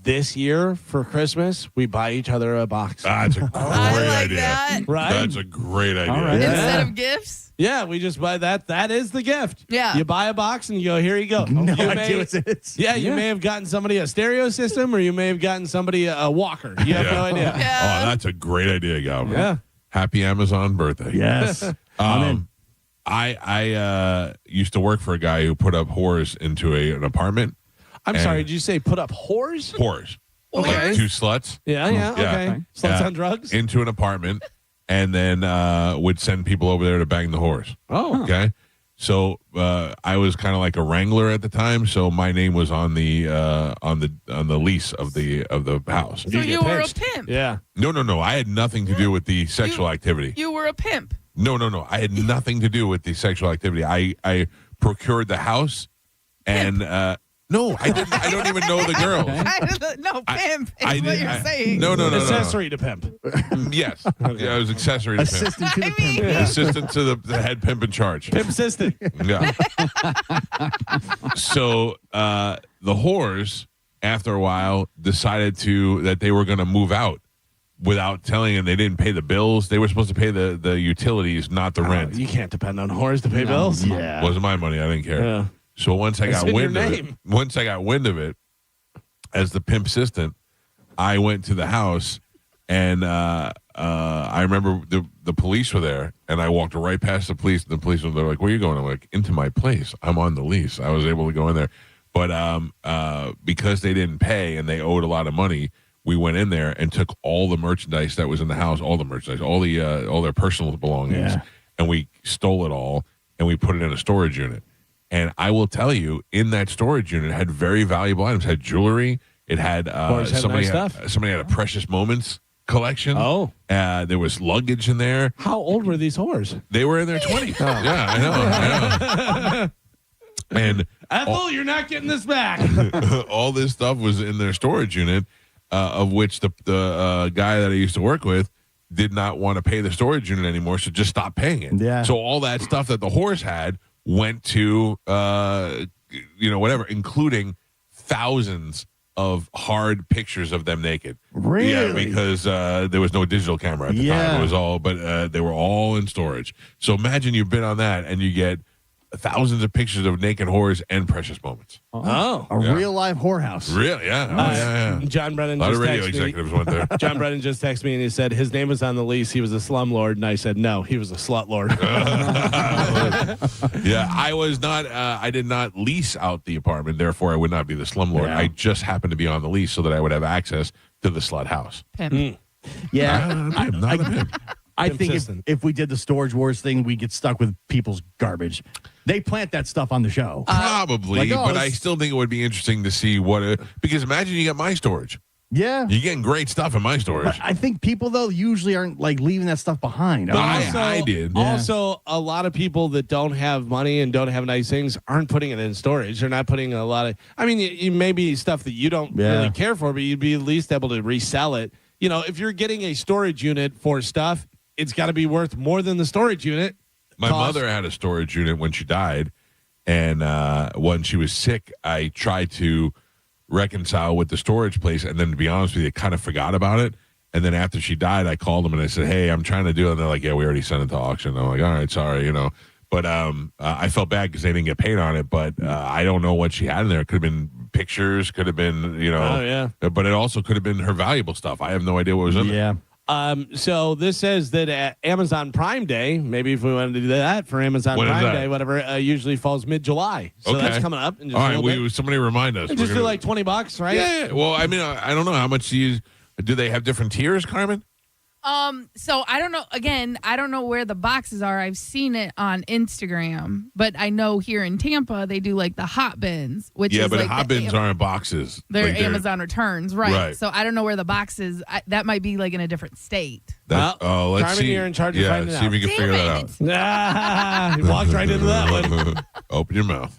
This year for Christmas, we buy each other a box. That's a great idea. That. Right? That's a great idea. All right. Instead of gifts. Yeah, we just buy that. That is the gift. Yeah. You buy a box and you go, here you go. No you idea what it is. Yeah, you may have gotten somebody a stereo system or you may have gotten somebody a walker. You have no idea. Oh, that's a great idea, Galvin. Yeah. Happy Amazon birthday. Yes. I used to work for a guy who put up whores into an apartment. I'm sorry, did you say put up whores? Whores. Okay. Like 2 sluts. Yeah, okay. Sluts on drugs? Into an apartment and then would send people over there to bang the whores. Oh. Okay. So I was kind of like a wrangler at the time, so my name was on the lease of the house. So you were a pimp. Yeah. No. I had nothing to do with the sexual activity. You were a pimp. No. I had nothing to do with the sexual activity. I procured the house, and no, I didn't. I don't even know the girl. No, pimp is what you're saying. No. Accessory to pimp. Yes. Yeah, I was accessory to Assistant pimp. to the pimp. Assistant to the head pimp in charge. Pimp assistant. Yeah. So the whores, after a while, decided that they were going to move out without telling them. They didn't pay the bills. They were supposed to pay the utilities, not the rent. You can't depend on whores to pay bills. Yeah. Wasn't my money. I didn't care. Yeah. So once I It's got in your wind of it, name. once I got wind of it, as the pimp assistant, I went to the house, and I remember the police were there, and I walked right past the police. And the police were like, "Where are you going?" I'm like, "Into my place. I'm on the lease." I was able to go in there, but because they didn't pay and they owed a lot of money, we went in there and took all the merchandise that was in the house, all their personal belongings, and we stole it all and we put it in a storage unit. And I will tell you, in that storage unit, it had very valuable items. It had jewelry. It had somebody had a Precious Moments collection. Oh, there was luggage in there. How old were these whores? They were in their 20s. Yeah, I know. And Ethel, you're not getting this back. all this stuff was in their storage unit, of which the guy that I used to work with did not want to pay the storage unit anymore, so just stopped paying it. Yeah. So all that stuff that the whores had went to whatever, including thousands of hard pictures of them naked. Really? Yeah, because there was no digital camera at the time. It was all, but they were all in storage. So imagine you've been on that and you get thousands of pictures of naked whores and Precious Moments. Oh, A real live whorehouse. Really? Yeah. John Brennan A lot just of radio texted executives me. went there. John Brennan just texted me and he said his name was on the lease. He was a slumlord, and I said no, he was a slut lord. Yeah, I was not. I did not lease out the apartment, therefore I would not be the slumlord. Yeah. I just happened to be on the lease so that I would have access to the slut house. Pimp. Yeah. I'm not a pimp. I Pimp think assistant. if we did the Storage Wars thing, we get stuck with people's garbage. They plant that stuff on the show. Probably, like, oh, but I it's- still think it would be interesting to see because imagine you get my storage. Yeah. You're getting great stuff in my storage. But I think people, though, usually aren't like leaving that stuff behind. I did. Yeah. Also, a lot of people that don't have money and don't have nice things aren't putting it in storage. They're not putting a lot of. I mean, you maybe stuff that you don't really care for, but you'd be at least able to resell it. You know, if you're getting a storage unit for stuff, it's got to be worth more than the storage unit. My mother had a storage unit when she died, and when she was sick, I tried to reconcile with the storage place, and then to be honest with you, I kind of forgot about it. And then after she died, I called them and I said, "Hey, I'm trying to do it." And they're like, "Yeah, we already sent it to auction." I'm like, "All right, sorry, But I felt bad because they didn't get paid on it. But I don't know what she had in there. It could have been pictures, could have been, Oh, yeah. But it also could have been her valuable stuff. I have no idea what was in there. So this says that at Amazon Prime Day, maybe if we wanted to do that for Amazon When is Prime that? Day, whatever, usually falls mid-July. So Okay. that's coming up. In just All a right, little bit. somebody remind us. And We're just do gonna- like $20, right? Yeah. Well, I mean, I don't know how much do they have different tiers, Carmen? So I don't know. Again, I don't know where the boxes are. I've seen it on Instagram, but I know here in Tampa they do like the hot bins, which is but like hot bins aren't boxes. they're Like, Amazon returns, right? Right. So I don't know where the boxes. That might be like in a different state. Let's Carmen, see. you're in charge of yeah, finding see if out. we can figure that out. You walked right into that one. Open your mouth.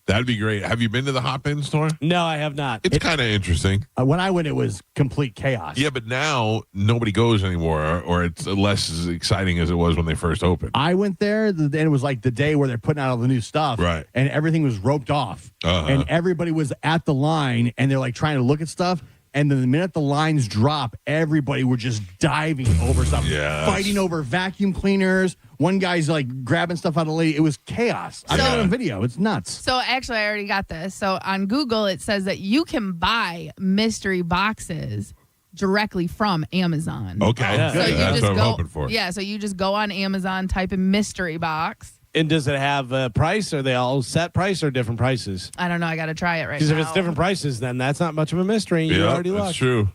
That'd be great. Have you been to the hot bin store? No, I have not. It's kind of interesting. When I went, it was complete chaos. Yeah, but now nobody goes anymore, or it's less as exciting as it was when they first opened. I went there, and it was like the day where they're putting out all the new stuff. Right. And everything was roped off. And everybody was at the line, and they're like trying to look at stuff. And then the minute the lines drop, everybody were just diving over stuff. Yeah. Fighting over vacuum cleaners. One guy's like grabbing stuff out of the lady. It was chaos. I got it on video. It's nuts. So actually, I already got this. So on Google, it says that you can buy mystery boxes directly from Amazon. Okay. Yeah. So you That's just what I'm go, hoping for. Yeah, so you just go on Amazon, type in mystery box. And does it have a price? Are they all set price or different prices? I don't know. I got to try it right Because now. if it's different prices, then that's not much of a mystery. You Yeah, already that's looked. true.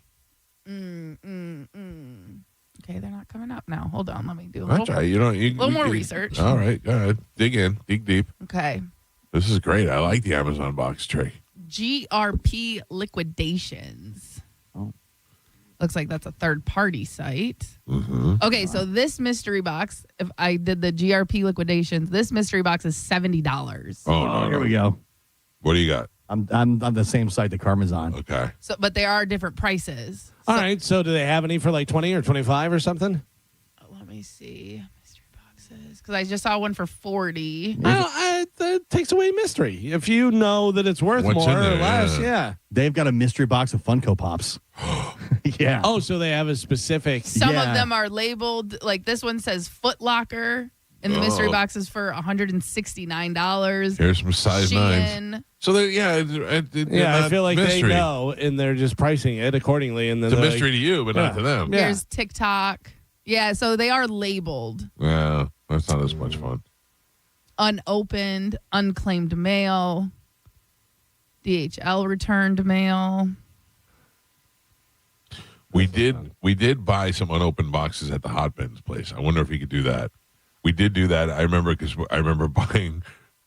Okay, they're not coming up now. Hold on. Let me do a That's little, right. little more research. All right. Go ahead. Dig in. Dig deep. Okay. This is great. I like the Amazon box trick. GRP liquidations. Looks like that's a third-party site. Mm-hmm. Okay, so this mystery box, if I did the GRP liquidations, this mystery box is $70. Oh, no, here we go. What do you got? I'm on the same site that Carmen's on. Okay. So, but they are different prices. All right. So do they have any for like 20 or 25 or something? Let me see. Mystery boxes. Because I just saw one for 40. That takes away mystery. If you know that it's worth What's more in or there? less, Yeah. yeah. They've got a mystery box of Funko Pops. Yeah. Oh, so they have a specific. Some of them are labeled, like this one says Foot Locker, and the mystery box is for $169. Here's some size Shein. 9s. So, yeah, I feel like mystery. they know, and they're just pricing it accordingly. And then It's a they're mystery to you, but not to them. Yeah. There's TikTok. Yeah, so they are labeled. Yeah, that's not as much fun. Unopened, unclaimed mail, DHL returned mail. We did buy some unopened boxes at the Hot Bins place. I wonder if we could do that. We did do that. I remember buying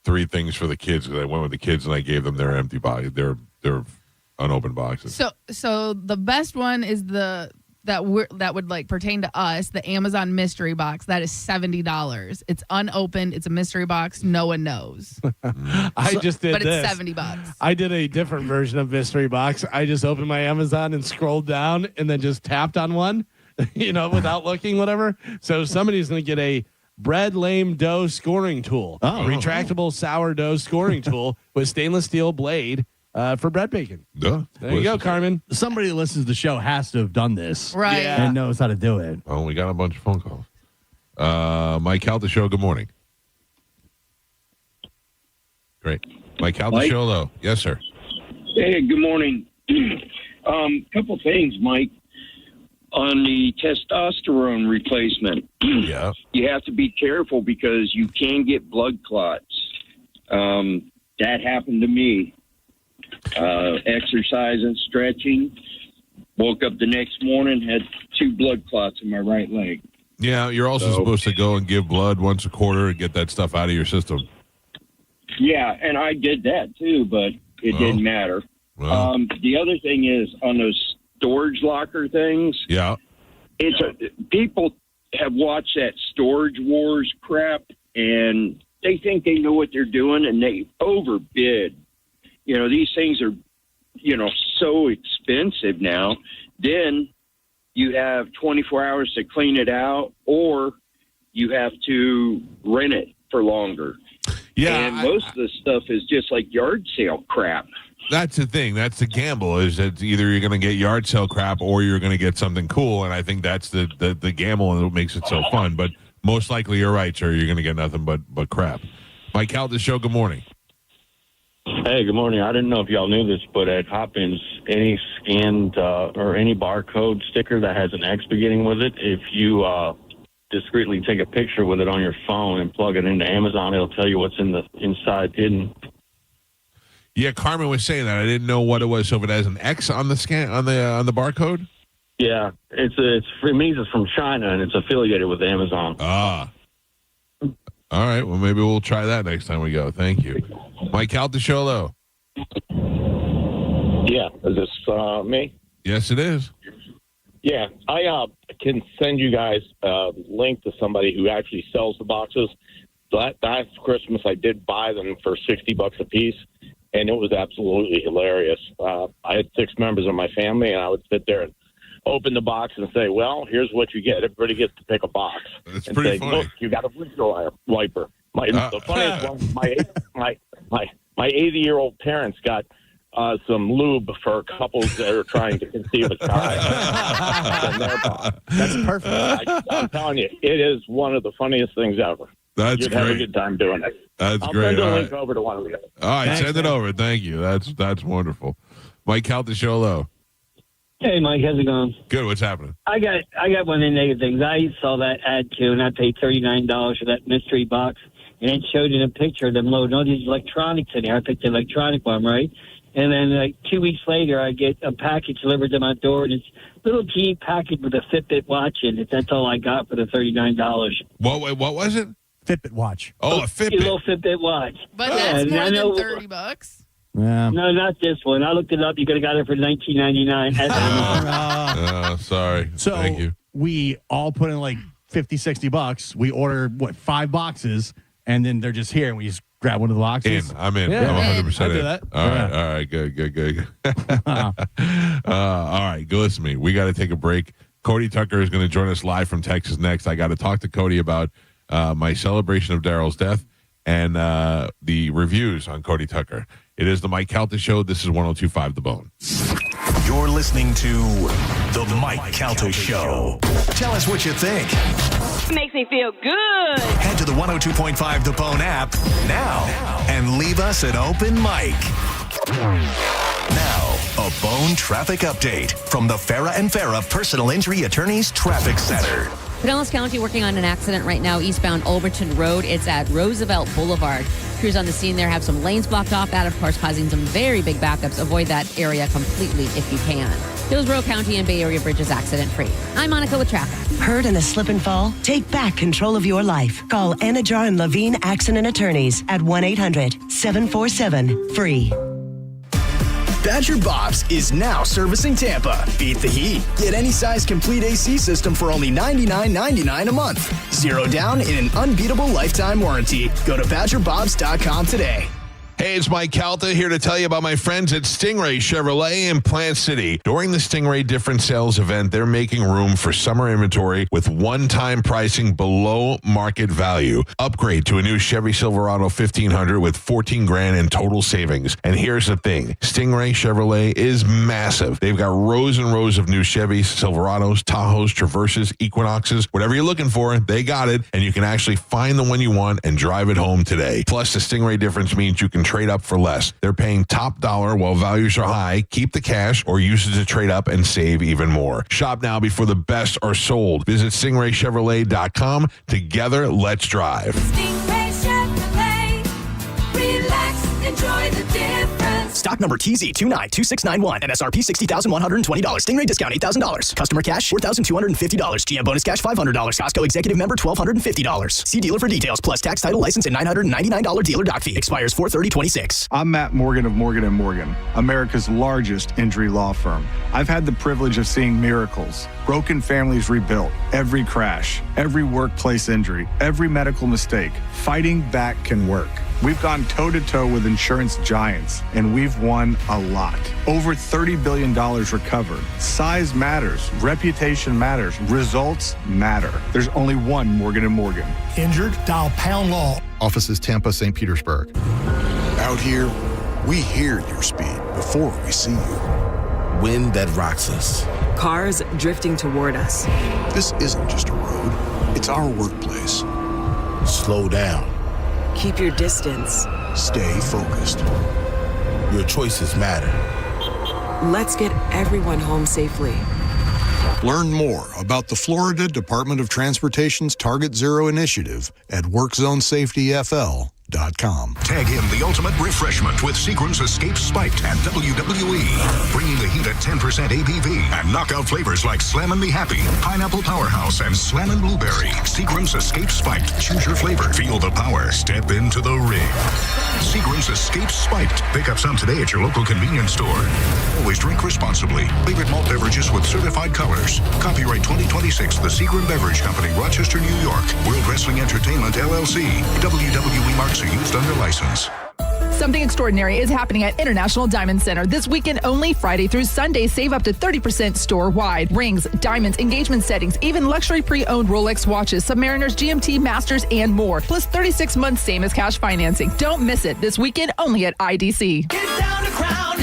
3 things for the kids. I went with the kids and I gave them their empty box, their unopened boxes. So the best one is that would like pertain to us, the Amazon mystery box. That is $70. It's unopened. It's a mystery box. No one knows. I just did but this. it's $70. I did a different version of mystery box. I just opened my Amazon and scrolled down and then just tapped on one, without looking, whatever. So somebody's going to get a bread lame dough scoring tool, retractable sourdough scoring tool with stainless steel blade for bread baking. Duh. There you go, Carmen. Somebody that listens to the show has to have done this. Right. Yeah. And knows how to do it. Oh, we got a bunch of phone calls. Mike Calta Show, good morning. Great. Mike Calta Show, hello. Yes, sir. Hey, good morning. Couple things, Mike. On the testosterone replacement, you have to be careful because you can get blood clots. That happened to me. Exercise and stretching. Woke up the next morning, had 2 blood clots in my right leg. Yeah, you're also supposed to go and give blood once a quarter and get that stuff out of your system. Yeah, and I did that too, but it didn't matter. Well. The other thing is on those storage locker things. Yeah. People have watched that Storage Wars crap, and they think they know what they're doing, and they overbid. These things are, so expensive now. Then you have 24 hours to clean it out, or you have to rent it for longer. Yeah. And most of the stuff is just like yard sale crap. That's the thing. That's the gamble, is that either you're going to get yard sale crap or you're going to get something cool. And I think that's the gamble and what makes it so fun. But most likely you're right, sir. You're going to get nothing but crap. Mike Calta Show, good morning. Hey, good morning. I didn't know if y'all knew this, but at Hopkins, any scanned or any barcode sticker that has an X beginning with it, if you discreetly take a picture with it on your phone and plug it into Amazon, it'll tell you what's in the inside hidden. Yeah, Carmen was saying that. I didn't know what it was. So if it has an X on the scan on the barcode? Yeah, it means it's from China and it's affiliated with Amazon. Ah. All right. Well, maybe we'll try that next time we go. Thank you. Mike Calta Show, hello. Yeah, is this me? Yes, it is. Yeah, I can send you guys a link to somebody who actually sells the boxes. Last Christmas, I did buy them for $60 a piece, and it was absolutely hilarious. I had 6 members of my family, and I would sit there and open the box and say, well, here's what you get. Everybody gets to pick a box. That's and pretty say, funny. Look, you got a windshield wiper. The funniest one, my 80-year-old parents got some lube for couples that are trying to conceive a child. That's perfect. I'm telling you, it is one of the funniest things ever. That's You'd great. have a good time doing it. That's I'll great. send a All link right. over to one of you. All right, Thanks, send it man. over. Thank you. That's wonderful. Mike Calta Show, hello. Hey, Mike, how's it going? Good. What's happening? I got one of the negative things. I saw that ad too, and I paid $39 for that mystery box, and it showed in a picture of them loading all these electronics in there. I picked the electronic one, right? And then like 2 weeks later, I get a package delivered to my door, and it's a little teeny package with a Fitbit watch in it. That's all I got for the $39. What was it? Fitbit watch. Oh, a A Fitbit. little Fitbit watch. But Yeah, that's and more I than know- $30. Yeah. No, not this one. I looked it up. You could have got it for $19.99. Sorry. So Thank you. we all put in like $50-$60. We ordered 5 boxes, and then they're just here, and we just grab one of the boxes. I'm in. Yeah. I'm 100% I in. do that. All right. Good. All right. Go listen to me. We got to take a break. Cody Tucker is going to join us live from Texas next. I got to talk to Cody about my celebration of Daryl's death and the reviews on Cody Tucker. It is the Mike Calta Show. This is 102.5 The Bone. You're listening to the Mike Calta Show. Tell us what you think. Makes me feel good. Head to the 102.5 The Bone app now and leave us an open mic. Now, a Bone traffic update from the Farah and Farah Personal Injury Attorneys Traffic Center. Pinellas County working on an accident right now eastbound Overton Road. It's at Roosevelt Boulevard. Crews on the scene there have some lanes blocked off. That, of course, causing some very big backups. Avoid that area completely if you can. Hillsborough County and Bay Area bridges accident-free. I'm Monica with traffic. Hurt in a slip and fall? Take back control of your life. Call Anajar and Levine Accident Attorneys at 1-800-747-FREE. Badger Bob's is now servicing Tampa. Beat the heat. Get any size complete AC system for only $99.99 a month. 0 down in an unbeatable lifetime warranty. Go to BadgerBobs.com today. Hey, it's Mike Calta here to tell you about my friends at Stingray Chevrolet in Plant City. During the Stingray Different Sales event, they're making room for summer inventory with one-time pricing below market value. Upgrade to a new Chevy Silverado 1500 with $14,000 in total savings. And here's the thing. Stingray Chevrolet is massive. They've got rows and rows of new Chevys, Silverados, Tahoes, Traverses, Equinoxes. Whatever you're looking for, they got it. And you can actually find the one you want and drive it home today. Plus, the Stingray difference means you can trade up for less. They're paying top dollar while values are high. Keep the cash or use it to trade up and save even more. Shop now before the best are sold. Visit StingrayChevrolet.com. Together, let's drive. Stingray Chevrolet. Relax, enjoy the difference. Stock number TZ292691. MSRP $60,120. Stingray discount $8,000. Customer cash $4,250. GM bonus cash $500. Costco executive member $1,250. See dealer for details. Plus tax, title, license, and $999 dealer doc fee. Expires 4/30/26. I'm Matt Morgan of Morgan & Morgan, America's largest injury law firm. I've had the privilege of seeing miracles. Broken families rebuilt. Every crash, every workplace injury, every medical mistake. Fighting back can work. We've gone toe-to-toe with insurance giants, and we've won a lot. Over $30 billion recovered. Size matters. Reputation matters. Results matter. There's only one Morgan & Morgan. Injured? Dial pound law. Offices Tampa, St. Petersburg. Out here, we hear your speed before we see you. Wind that rocks us. Cars drifting toward us. This isn't just a road. It's our workplace. Slow down. Keep your distance. Stay focused. Your choices matter. Let's get everyone home safely. Learn more about the Florida Department of Transportation's Target Zero initiative at WorkZoneSafetyFL.com. Tag in the ultimate refreshment with Seagram's Escape Spiked at WWE. Bringing the heat at 10% ABV and knockout flavors like Slammin' Me Happy, Pineapple Powerhouse, and Slammin' Blueberry. Seagram's Escape Spiked. Choose your flavor. Feel the power. Step into the ring. Seagram's Escape Spiked. Pick up some today at your local convenience store. Always drink responsibly. Favorite malt beverages with certified colors. Copyright 2026, The Seagram Beverage Company, Rochester, New York. World Wrestling Entertainment, LLC. WWE marks are used under license. Something extraordinary is happening at International Diamond Center this weekend only. Friday through Sunday, save up to 30% store-wide. Rings, diamonds, engagement settings, even luxury pre-owned Rolex watches, Submariners, GMT, Masters, and more. Plus 36 months same as cash financing. Don't miss it this weekend only at IDC. Get down to Crown.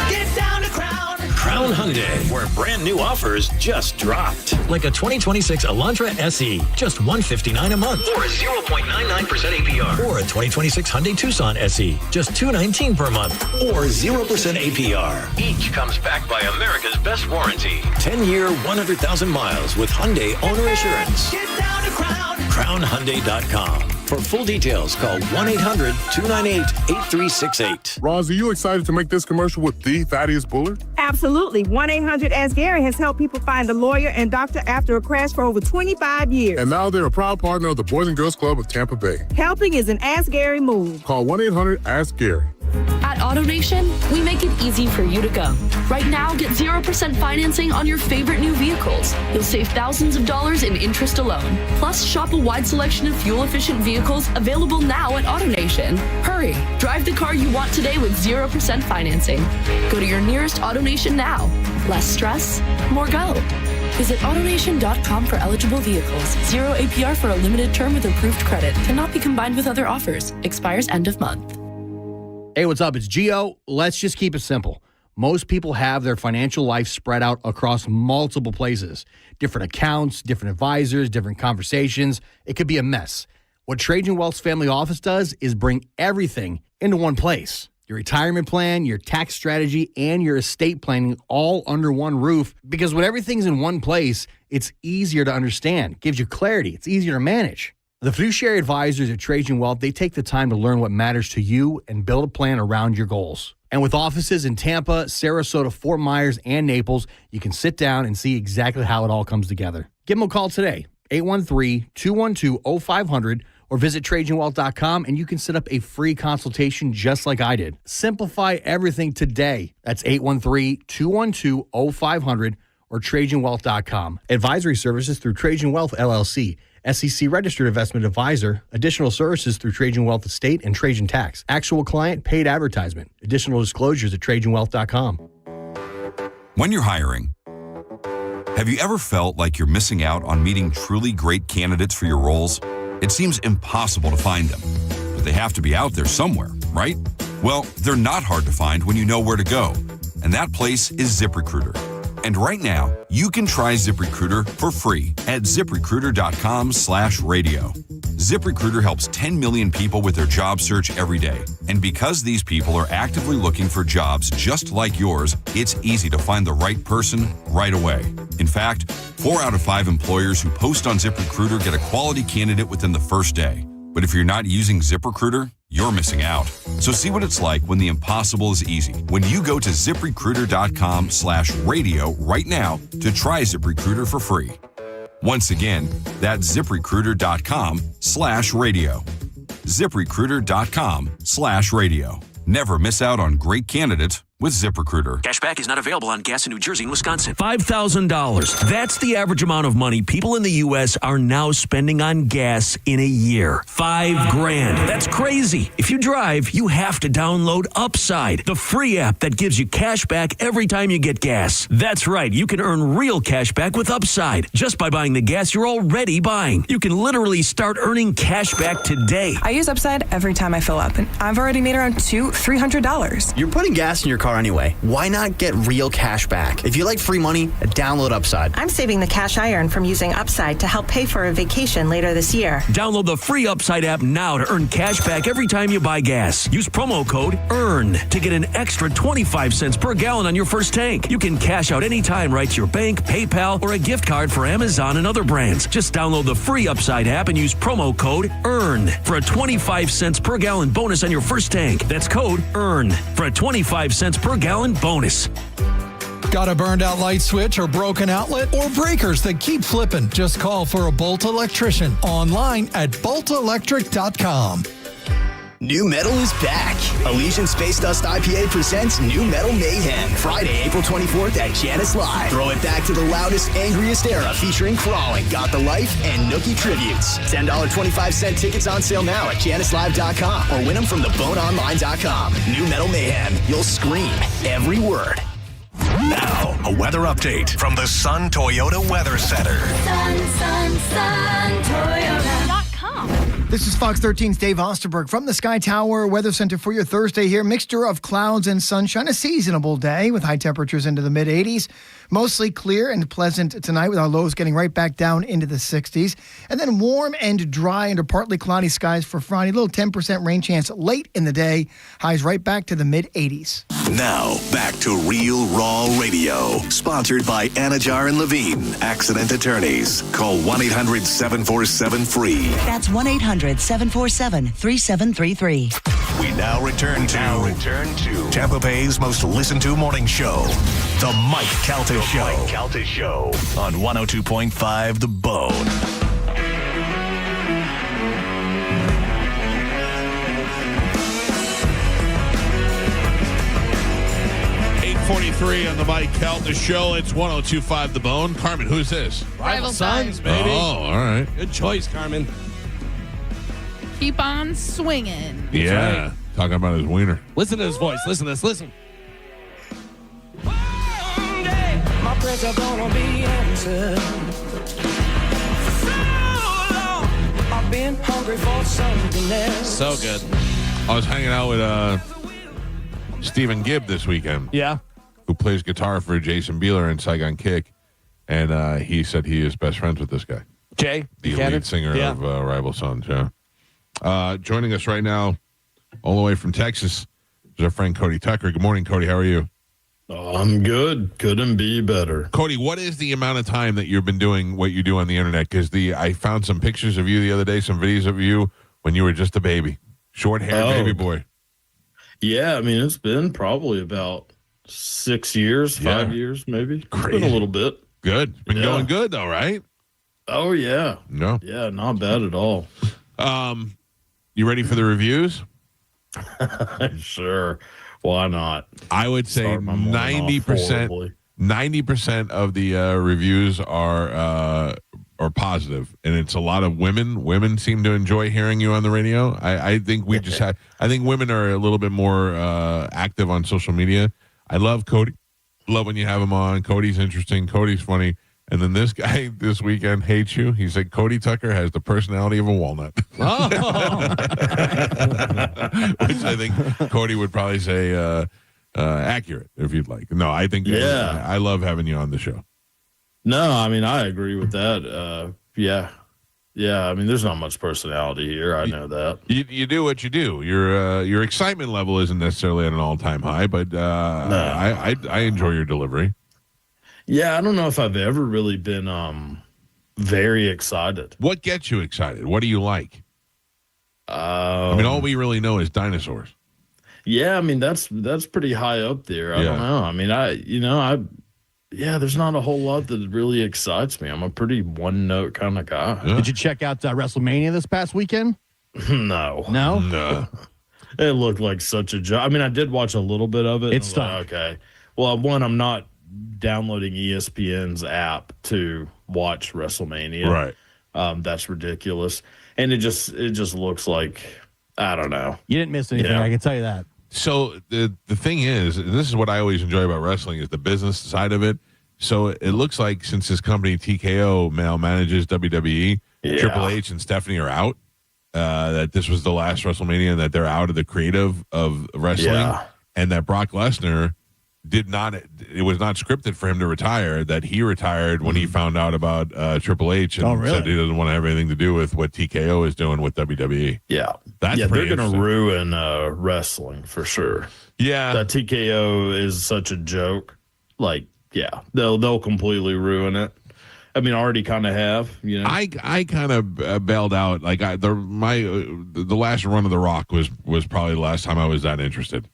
Get down to Crown. Crown Hyundai, where brand new offers just dropped. Like a 2026 Elantra SE, just $159 a month. Or a 0.99% APR. Or a 2026 Hyundai Tucson SE, just $219 per month. Or 0% APR. Each comes backed by America's best warranty. 10-year, 100,000 miles with Hyundai Owner Assurance. Get down to Crown. CrownHyundai.com. For full details, call 1-800-298-8368. Roz, are you excited to make this commercial with the Thaddeus Bullard? Absolutely. 1-800-ASK-GARY has helped people find a lawyer and doctor after a crash for over 25 years. And now they're a proud partner of the Boys and Girls Club of Tampa Bay. Helping is an Ask Gary move. Call 1-800-ASK-GARY. At AutoNation, we make it easy for you to go. Right now, get 0% financing on your favorite new vehicles. You'll save thousands of dollars in interest alone. Plus, shop a wide selection of fuel-efficient vehicles available now at AutoNation. Hurry, drive the car you want today with 0% financing. Go to your nearest AutoNation now. Less stress, more go. Visit AutoNation.com for eligible vehicles. 0 APR for a limited term with approved credit. Cannot be combined with other offers. Expires end of month. Hey, what's up? It's Gio. Let's just keep it simple. Most people have their financial life spread out across multiple places. Different accounts, different advisors, different conversations. It could be a mess. What Trajan Wealth's family office does is bring everything into one place. Your retirement plan, your tax strategy, and your estate planning all under one roof. Because when everything's in one place, it's easier to understand, gives you clarity, it's easier to manage. The fiduciary advisors at Trajan Wealth, they take the time to learn what matters to you and build a plan around your goals. And with offices in Tampa, Sarasota, Fort Myers, and Naples, you can sit down and see exactly how it all comes together. Give them a call today, 813-212-0500, or visit TrajanWealth.com, and you can set up a free consultation just like I did. Simplify everything today. That's 813-212-0500 or TrajanWealth.com. Advisory services through Trajan Wealth, LLC. SEC registered investment advisor. Additional services through Trajan Wealth Estate and Trajan Tax. Actual client paid advertisement. Additional disclosures at TrajanWealth.com. When you're hiring, have you ever felt like you're missing out on meeting truly great candidates for your roles? It seems impossible to find them, but they have to be out there somewhere, right? Well, they're not hard to find when you know where to go, and that place is ZipRecruiter. And right now, you can try ZipRecruiter for free at ZipRecruiter.com/radio. ZipRecruiter helps 10 million people with their job search every day. And because these people are actively looking for jobs just like yours, it's easy to find the right person right away. In fact, 4 out of 5 employers who post on ZipRecruiter get a quality candidate within the first day. But if you're not using ZipRecruiter, you're missing out. So see what it's like when the impossible is easy. When you go to ZipRecruiter.com/radio right now to try ZipRecruiter for free. Once again, that's ZipRecruiter.com/radio. ZipRecruiter.com/radio. Never miss out on great candidates with ZipRecruiter. Cashback is not available on gas in New Jersey and Wisconsin. $5,000. That's the average amount of money people in the U.S. are now spending on gas in a year. $5,000. That's crazy. If you drive, you have to download Upside, the free app that gives you cash back every time you get gas. That's right. You can earn real cash back with Upside just by buying the gas you're already buying. You can literally start earning cash back today. I use Upside every time I fill up, and I've already made around $300. You're putting gas in your car anyway. Why not get real cash back? If you like free money, download Upside. I'm saving the cash I earn from using Upside to help pay for a vacation later this year. Download the free Upside app now to earn cash back every time you buy gas. Use promo code EARN to get an extra 25 cents per gallon on your first tank. You can cash out anytime right to your bank, PayPal, or a gift card for Amazon and other brands. Just download the free Upside app and use promo code EARN for a 25 cents per gallon bonus on your first tank. That's code EARN for a 25 cents per gallon bonus. Got a burned out light switch or broken outlet or breakers that keep flipping? Just call for a Bolt electrician online at boltelectric.com. New Metal is back. Elysian Space Dust IPA presents New Metal Mayhem, Friday, April 24th at Janice Live. Throw it back to the loudest, angriest era featuring Crawling, Got the Life, and Nookie tributes. $10 25-cent tickets on sale now at JaniceLive.com or win them from theboneonline.com. New Metal Mayhem. You'll scream every word. Now, a weather update from the Sun Toyota Weather Center. Sun, Toyota.com. This is Fox 13's Dave Osterberg from the Sky Tower Weather Center for your Thursday here. Mixture of clouds and sunshine, a seasonable day with high temperatures into the mid-80s. Mostly clear and pleasant tonight with our lows getting right back down into the 60s. And then warm and dry under partly cloudy skies for Friday. A little 10% rain chance late in the day. Highs right back to the mid-80s. Now, back to Real Raw Radio. Sponsored by Anajar and Levine, accident attorneys. Call 1-800-747-FREE. That's 1-800-747-3733. We now return to Tampa Bay's most listened to morning show, The Mike Calta Show. On 102.5 The Bone. 9:43 on the Mike Calta Show. It's 102.5 The Bone. Carmen, who's this? Rival Sons, baby. Oh, all right. Good choice, Carmen. Keep on swinging. Yeah. Right. Talking about his wiener. Listen to his voice. Listen to this. Listen. My prayers are gonna be answered. So long, I've been hungry for something else. So good. I was hanging out with Stephen Gibb this weekend. Yeah. Who plays guitar for Jason Bieler and Saigon Kick. And he said he is best friends with this guy. Jay? The lead singer of Rival Sons, yeah. Joining us right now, all the way from Texas, is our friend Cody Tucker. Good morning, Cody. How are you? Oh, I'm good. Couldn't be better. Cody, what is the amount of time that you've been doing what you do on the internet? Because I found some pictures of you the other day, some videos of you when you were just a baby. Short-haired baby boy. Yeah, I mean, it's been probably about 6 years, 5 years maybe. It's been a little bit. Good. It's been going good, though, right? Oh, yeah. No. Yeah, not bad at all. You ready for the reviews? Sure. Why not? I would say 90%. 90% of the reviews are positive, and it's a lot of women. Women seem to enjoy hearing you on the radio. I think we just had. I think women are a little bit more active on social media. I love Cody. Love when you have him on. Cody's interesting. Cody's funny. And then this guy this weekend hates you. He said Cody Tucker has the personality of a walnut. Oh. Which I think Cody would probably say accurate, if you'd like. No, I think I love having you on the show. No, I mean, I agree with that. Yeah, I mean, there's not much personality here. I know that. You do what you do. Your excitement level isn't necessarily at an all-time high, but I enjoy your delivery. Yeah, I don't know if I've ever really been very excited. What gets you excited? What do you like? I mean, all we really know is dinosaurs. Yeah, I mean, that's pretty high up there. I don't know. I mean, there's not a whole lot that really excites me. I'm a pretty one-note kind of guy. Yeah. Did you check out WrestleMania this past weekend? No. It looked like such a joke. I mean, I did watch a little bit of it. It's stunk. Okay. Well, one, I'm not downloading ESPN's app to watch WrestleMania. Right. That's ridiculous. And it just looks like, I don't know. You didn't miss anything, I can tell you that. So the thing is, this is what I always enjoy about wrestling is the business side of it. So it looks like since this company TKO now manages WWE, Triple H and Stephanie are out. That this was the last WrestleMania and that they're out of the creative of wrestling, and that Brock Lesnar it was not scripted for him to retire, that he retired when he found out about Triple H and said he doesn't want to have anything to do with what TKO is doing with WWE. Yeah. That's they're going to ruin wrestling for sure. Yeah. That TKO is such a joke. Like, they'll completely ruin it. I mean, already kind of have, you know. I kind of bailed out. Like the last run of The Rock was probably the last time I was that interested.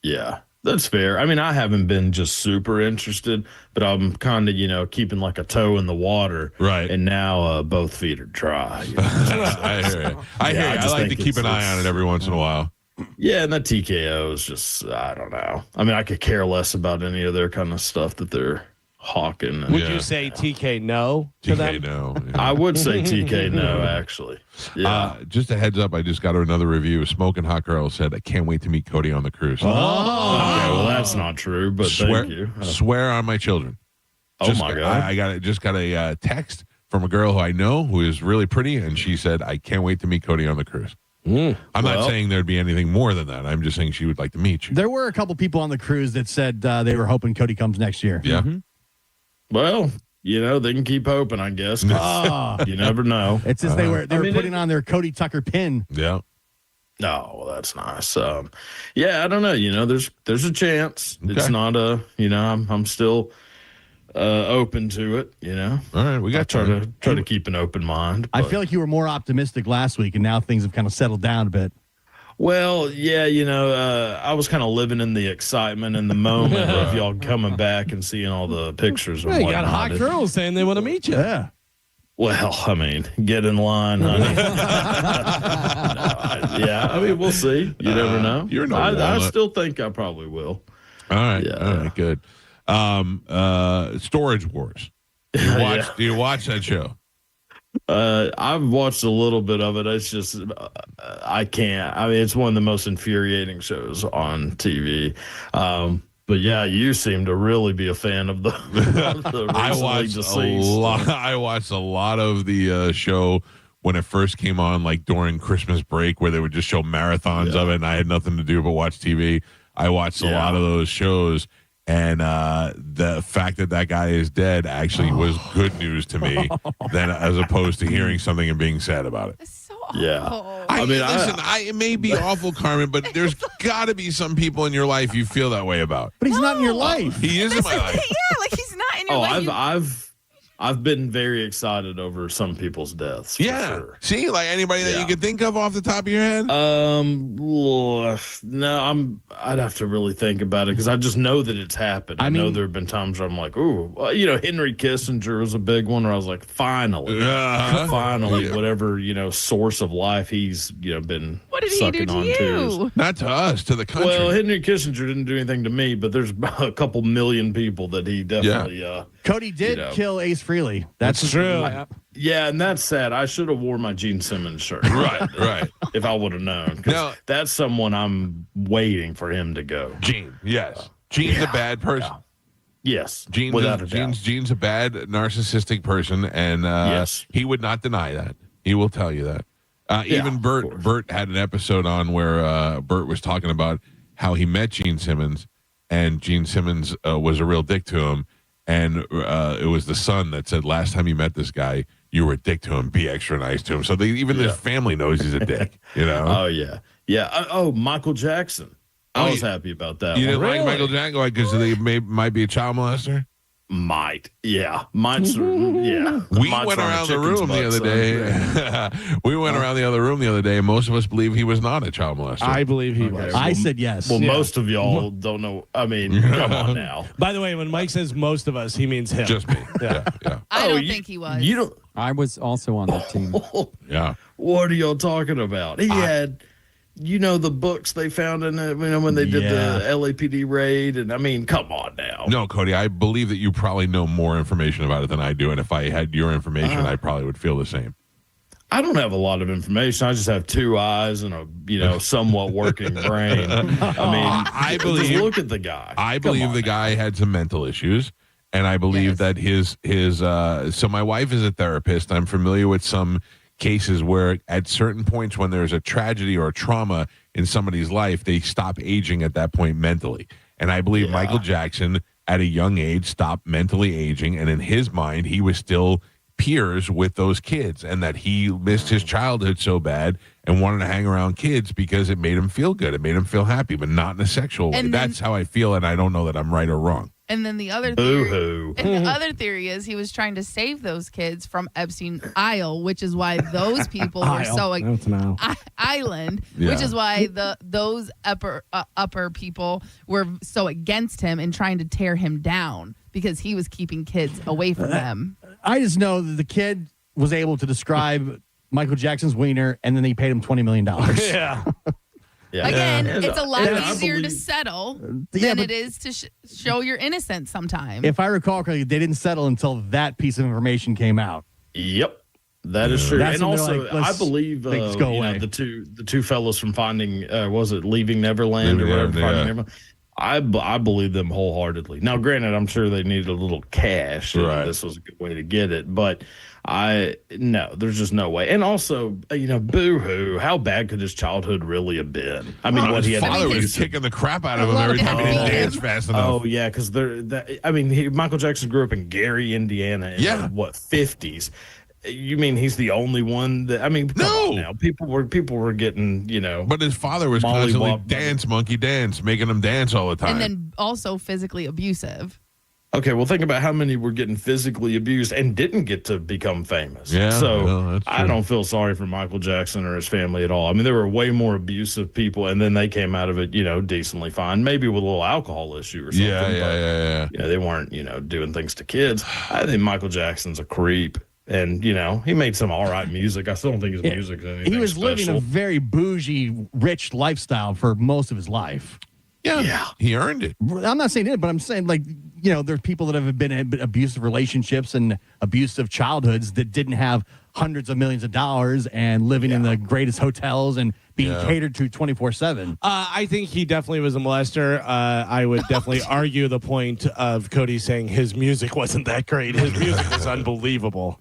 Yeah. That's fair. I mean, I haven't been just super interested, but I'm kind of, keeping like a toe in the water. Right. And now both feet are dry. I hear it. I like to keep an eye on it every once in a while. Yeah, and that TKO is just, I don't know. I mean, I could care less about any of their kind of stuff that they're hawking. Would you say TK no to them? TK no. Yeah. I would say TK no, actually. Yeah. Just a heads up, I just got another review. Smoking Hot Girl said, I can't wait to meet Cody on the cruise. Okay, well, that's not true, but thank you. Swear on my children. My God. I got a text from a girl who I know who is really pretty, and she said, I can't wait to meet Cody on the cruise. I'm not saying there'd be anything more than that. I'm just saying she would like to meet you. There were a couple people on the cruise that said they were hoping Cody comes next year. Yeah. Mm-hmm. Well, they can keep hoping, I guess. You never know. It's as they were putting on their Cody Tucker pin. Yeah. No, well, that's nice. I don't know. There's a chance. Okay. It's not I'm still open to it. All right, we got to try to keep an open mind. I feel like you were more optimistic last week, and now things have kind of settled down a bit. Well, yeah, I was kind of living in the excitement and the moment of y'all coming back and seeing all the pictures. Well, you got hot girls saying they want to meet you. Yeah. Well, I mean, get in line, honey. We'll see. You never know. You're I still think I probably will. All right, good. Storage Wars. Do you watch that show? I've watched a little bit of it. It's just I can't. I mean, it's one of the most infuriating shows on TV. But yeah, you seem to really be a fan of the. I watched a lot of the show when it first came on, like during Christmas break, where they would just show marathons of it, and I had nothing to do but watch TV. I watched a lot of those shows. And the fact that guy is dead actually was good news to me, than as opposed to hearing something and being sad about it. It's so awful. I mean, listen, it may be awful, Carmen, but there's got to be some people in your life you feel that way about. But he's not in your life. He is in my life. Yeah, like he's not in your life. I've been very excited over some people's deaths. For sure. See, like anybody that you could think of off the top of your head? No, I'd have to really think about it because I just know that it's happened. I know there have been times where I'm like, ooh, Henry Kissinger was a big one where I was like, finally, whatever, source of life he's, been sucking on to. Not to us, to the country. Well, Henry Kissinger didn't do anything to me, but there's a couple million people that he definitely, Cody did kill Ace Frehley. That's true. Yeah, and that's sad. I should have worn my Gene Simmons shirt. Right. If I would have known. Because that's someone I'm waiting for him to go. Gene, yes. Gene's a bad person. Yes, Gene's a bad narcissistic person, and he would not deny that. He will tell you that. Even Bert had an episode on where Bert was talking about how he met Gene Simmons, and Gene Simmons was a real dick to him. And it was the son that said, last time you met this guy, you were a dick to him. Be extra nice to him. So even his family knows he's a dick, Oh, yeah. Yeah. Michael Jackson. I was happy about that. You didn't like Michael Jackson because they might be a child molester? Might. Yeah. We went around the room the other day. We went around the other room the other day, and most of us believe he was not a child molester. I believe he was. I said yes. Well, most of y'all don't know. I mean, come on now. By the way, when Mike says most of us, he means him. Just me. Yeah. I don't think he was. You don't. I was also on that team. Yeah. What are y'all talking about? He had... the books they found in it, when they did the LAPD raid. And I mean, come on now. No, Cody, I believe that you probably know more information about it than I do. And if I had your information, I probably would feel the same. I don't have a lot of information. I just have two eyes and a, somewhat working brain. I believe. Just look at the guy. I believe the guy had some mental issues. And I believe that his so my wife is a therapist. I'm familiar with some cases where at certain points when there's a tragedy or a trauma in somebody's life, they stop aging at that point mentally. And I believe Michael Jackson at a young age stopped mentally aging. And in his mind, he was still peers with those kids, and that he missed his childhood so bad and wanted to hang around kids because it made him feel good. It made him feel happy, but not in a sexual way. That's how I feel. And I don't know that I'm right or wrong. And then the other theory is he was trying to save those kids from Epstein Isle, which is why those people were so island, which is why those upper people were so against him and trying to tear him down because he was keeping kids away from them. I just know that the kid was able to describe Michael Jackson's wiener, and then they paid him $20 million. Yeah. Yeah. Again, it's a lot easier to settle than it is to show your innocence sometimes. If I recall correctly, they didn't settle until that piece of information came out. Yep. That is true. That's and also, like, I believe go away. The two fellows from Finding, was it Leaving Neverland or whatever? Finding Neverland. I believe them wholeheartedly. Now, granted, I'm sure they needed a little cash. Right. This was a good way to get it, but there's just no way. And also, boo-hoo, how bad could his childhood really have been? I mean, his father was kicking the crap out of him every time he didn't dance fast enough. Oh yeah, because Michael Jackson grew up in Gary, Indiana, in the 50s. You mean he's the only one that? I mean, come on now, people were getting, But his father was constantly monkey dance, making him dance all the time, and then also physically abusive. Okay, well, think about how many were getting physically abused and didn't get to become famous. Yeah, so I don't feel sorry for Michael Jackson or his family at all. I mean, there were way more abusive people, and then they came out of it, decently fine, maybe with a little alcohol issue or something. Yeah. They weren't, doing things to kids. I think Michael Jackson's a creep. And, he made some all right music. I still don't think his music is anything He was special. living a very bougie, rich lifestyle for most of his life. Yeah, he earned it. I'm not saying it, but I'm saying there's people that have been in abusive relationships and abusive childhoods that didn't have hundreds of millions of dollars and living in the greatest hotels and being catered to 24/7. I think he definitely was a molester. I would definitely argue the point of Cody saying his music wasn't that great. His music was unbelievable.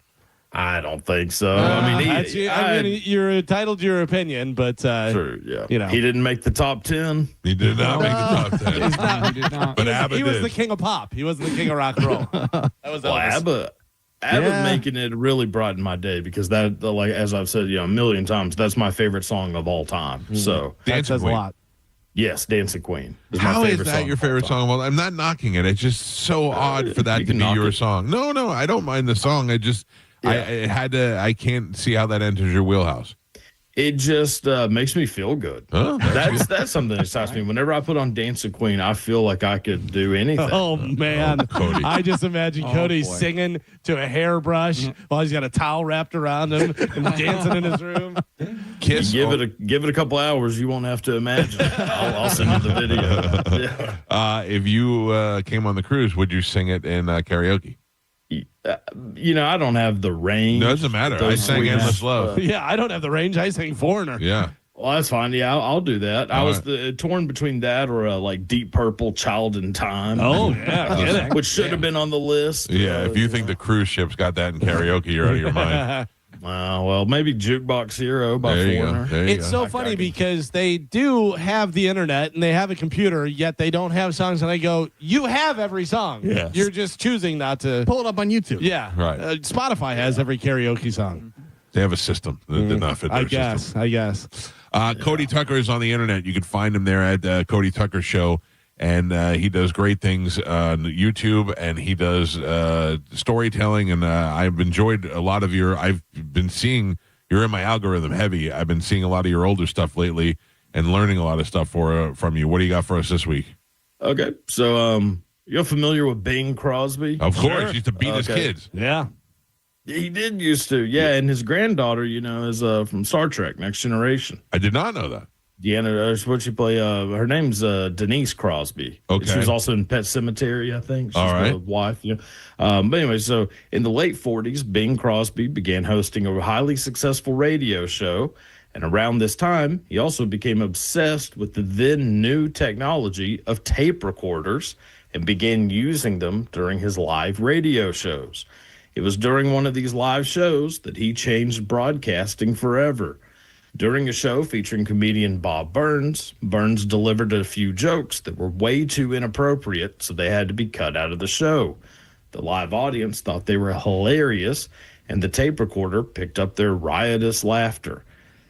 I don't think so. I mean, you're entitled to your opinion, but sure, yeah. He didn't make the top 10. He did not make the top 10. He did not. But ABBA he was did. the king of pop. He wasn't the king of rock and roll. That was Elvis. ABBA making it really brightened my day because that, like as I've said, a million times, that's my favorite song of all time. So that says a lot. Yes, Dancing Queen. How is that your favorite song? Well, I'm not knocking it. It's just so odd for that to be your song. No, I don't mind the song. I can't see how that enters your wheelhouse. It just makes me feel good. Oh, that's something that excites me. Whenever I put on Dancing Queen, I feel like I could do anything. Oh man, Cody. I just imagine Cody singing to a hairbrush while he's got a towel wrapped around him and dancing in his room. Kiss. Give it a couple hours, you won't have to imagine. I'll send you the video. Yeah. If you came on the cruise, would you sing it in karaoke? I don't have the range. No, it doesn't matter. I sang Endless Love. Yeah, I don't have the range. I sang Foreigner. Yeah. Well, that's fine. Yeah, I'll do that. I was torn between that or Deep Purple, Child in Time. Oh, yeah. Which should have been on the list. Yeah, if you think the cruise ship's got that in karaoke, you're out of your mind. Well, maybe Jukebox Hero by Foreigner. It's so funny because they do have the internet and they have a computer, yet they don't have songs. And I go, you have every song. Yes. You're just choosing not to. Pull it up on YouTube. Yeah. Right. Spotify has every karaoke song. They have a system. They did not fit their system. I guess. Cody Tucker is on the internet. You can find him there at Cody Tucker Show. And he does great things on YouTube, and he does storytelling. And I've enjoyed a lot of I've been seeing, you're in my algorithm heavy. I've been seeing a lot of your older stuff lately and learning a lot of stuff from you. What do you got for us this week? Okay. So you're familiar with Bing Crosby? Of course. He used to beat his kids. Yeah. He did used to. Yeah. And his granddaughter, is from Star Trek, Next Generation. I did not know that. Deanna, what she play? Her name's Denise Crosby. Okay. She was also in Pet Sematary, I think. She's all right. The wife. But anyway, so in the late 40s, Bing Crosby began hosting a highly successful radio show. And around this time, he also became obsessed with the then new technology of tape recorders and began using them during his live radio shows. It was during one of these live shows that he changed broadcasting forever. During a show featuring comedian Bob Burns, Burns delivered a few jokes that were way too inappropriate, so they had to be cut out of the show. The live audience thought they were hilarious, and the tape recorder picked up their riotous laughter.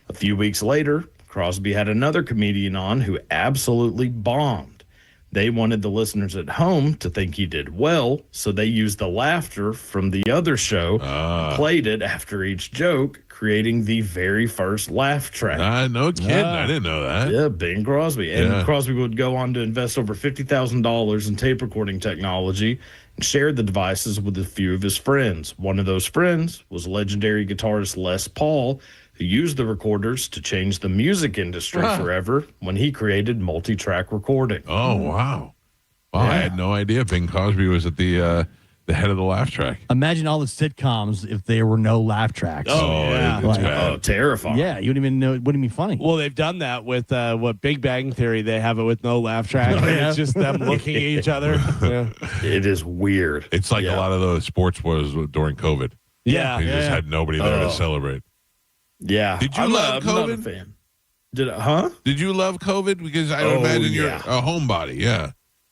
A few weeks later, Crosby had another comedian on who absolutely bombed. They wanted the listeners at home to think he did well, so they used the laughter from the other show, played it after each joke, creating the very first laugh track. No kidding. I didn't know that. Yeah, Bing Crosby. And Crosby would go on to invest over $50,000 in tape recording technology and shared the devices with a few of his friends. One of those friends was legendary guitarist Les Paul, who used the recorders to change the music industry forever when he created multi-track recording. Oh, wow. Wow, I had no idea Bing Crosby was at the head of the laugh track. Imagine all the sitcoms if there were no laugh tracks. Terrifying. Yeah, you wouldn't even know. It wouldn't be funny. Well, they've done that with Big Bang Theory. They have it with no laugh track. And it's just them looking at each other. Yeah. It is weird. It's like a lot of those sports was during COVID. Yeah. They just had nobody there to celebrate. Yeah. Did you love COVID? I'm not a fan. Did you love COVID? Because I would imagine you're a homebody. Yeah.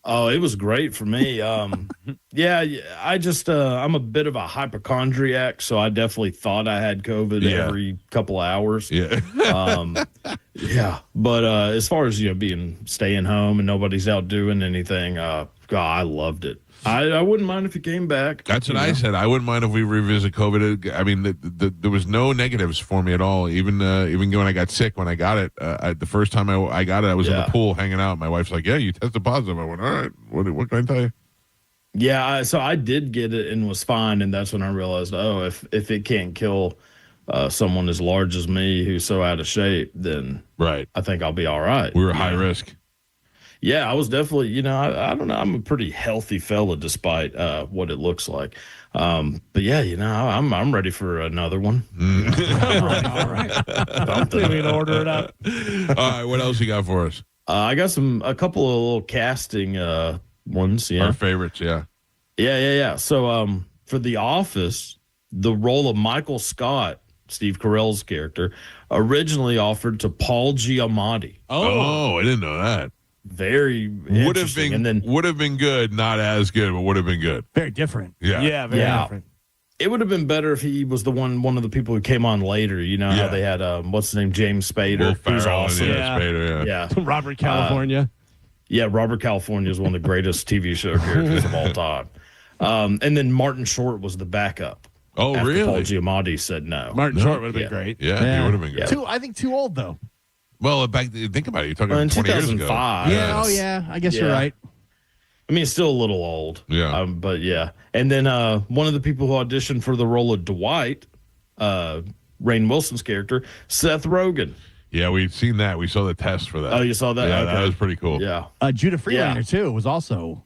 Oh, it was great for me. I just I'm a bit of a hypochondriac, so I definitely thought I had COVID every couple hours. Yeah. But as far as staying home and nobody's out doing anything, God, I loved it. I wouldn't mind if it came back. That's what I said. I wouldn't mind if we revisit COVID. I mean, there was no negatives for me at all. Even when I got sick, when I got it, the first time I got it, I was in the pool hanging out. My wife's like, "Yeah, you tested positive." I went, "All right, what can I tell you?" Yeah, so I did get it and was fine, and that's when I realized, if it can't kill someone as large as me who's so out of shape, then I think I'll be all right. We were high risk. Yeah, I was definitely, I don't know. I'm a pretty healthy fella despite what it looks like. But yeah, I'm ready for another one. All right. Something we can order it up. All right, what else you got for us? I got a couple of little casting ones. Yeah, our favorites. Yeah. So for The Office, the role of Michael Scott, Steve Carell's character, originally offered to Paul Giamatti. Oh, I didn't know that. Very would have been good, not as good, but would have been good. Very different. Yeah, very different. It would have been better if he was one of the people who came on later. You know how they had what's his name, James Spader, who's awesome. Spader, Robert California. Robert California is one of the greatest TV show characters of all time. And then Martin Short was the backup. Oh, after really? Paul Giamatti said no. Martin Short would have been great. Yeah, he would have been good. I think too old though. Well, think about it. You're talking in 20 years ago. 2005. Yeah. Oh, yeah. I guess you're right. I mean, it's still a little old. Yeah. But yeah. And then one of the people who auditioned for the role of Dwight, Rainn Wilson's character, Seth Rogen. Yeah, we've seen that. We saw the test for that. Oh, you saw that? Yeah, Okay. that was pretty cool. Yeah. Judah Freelander too was also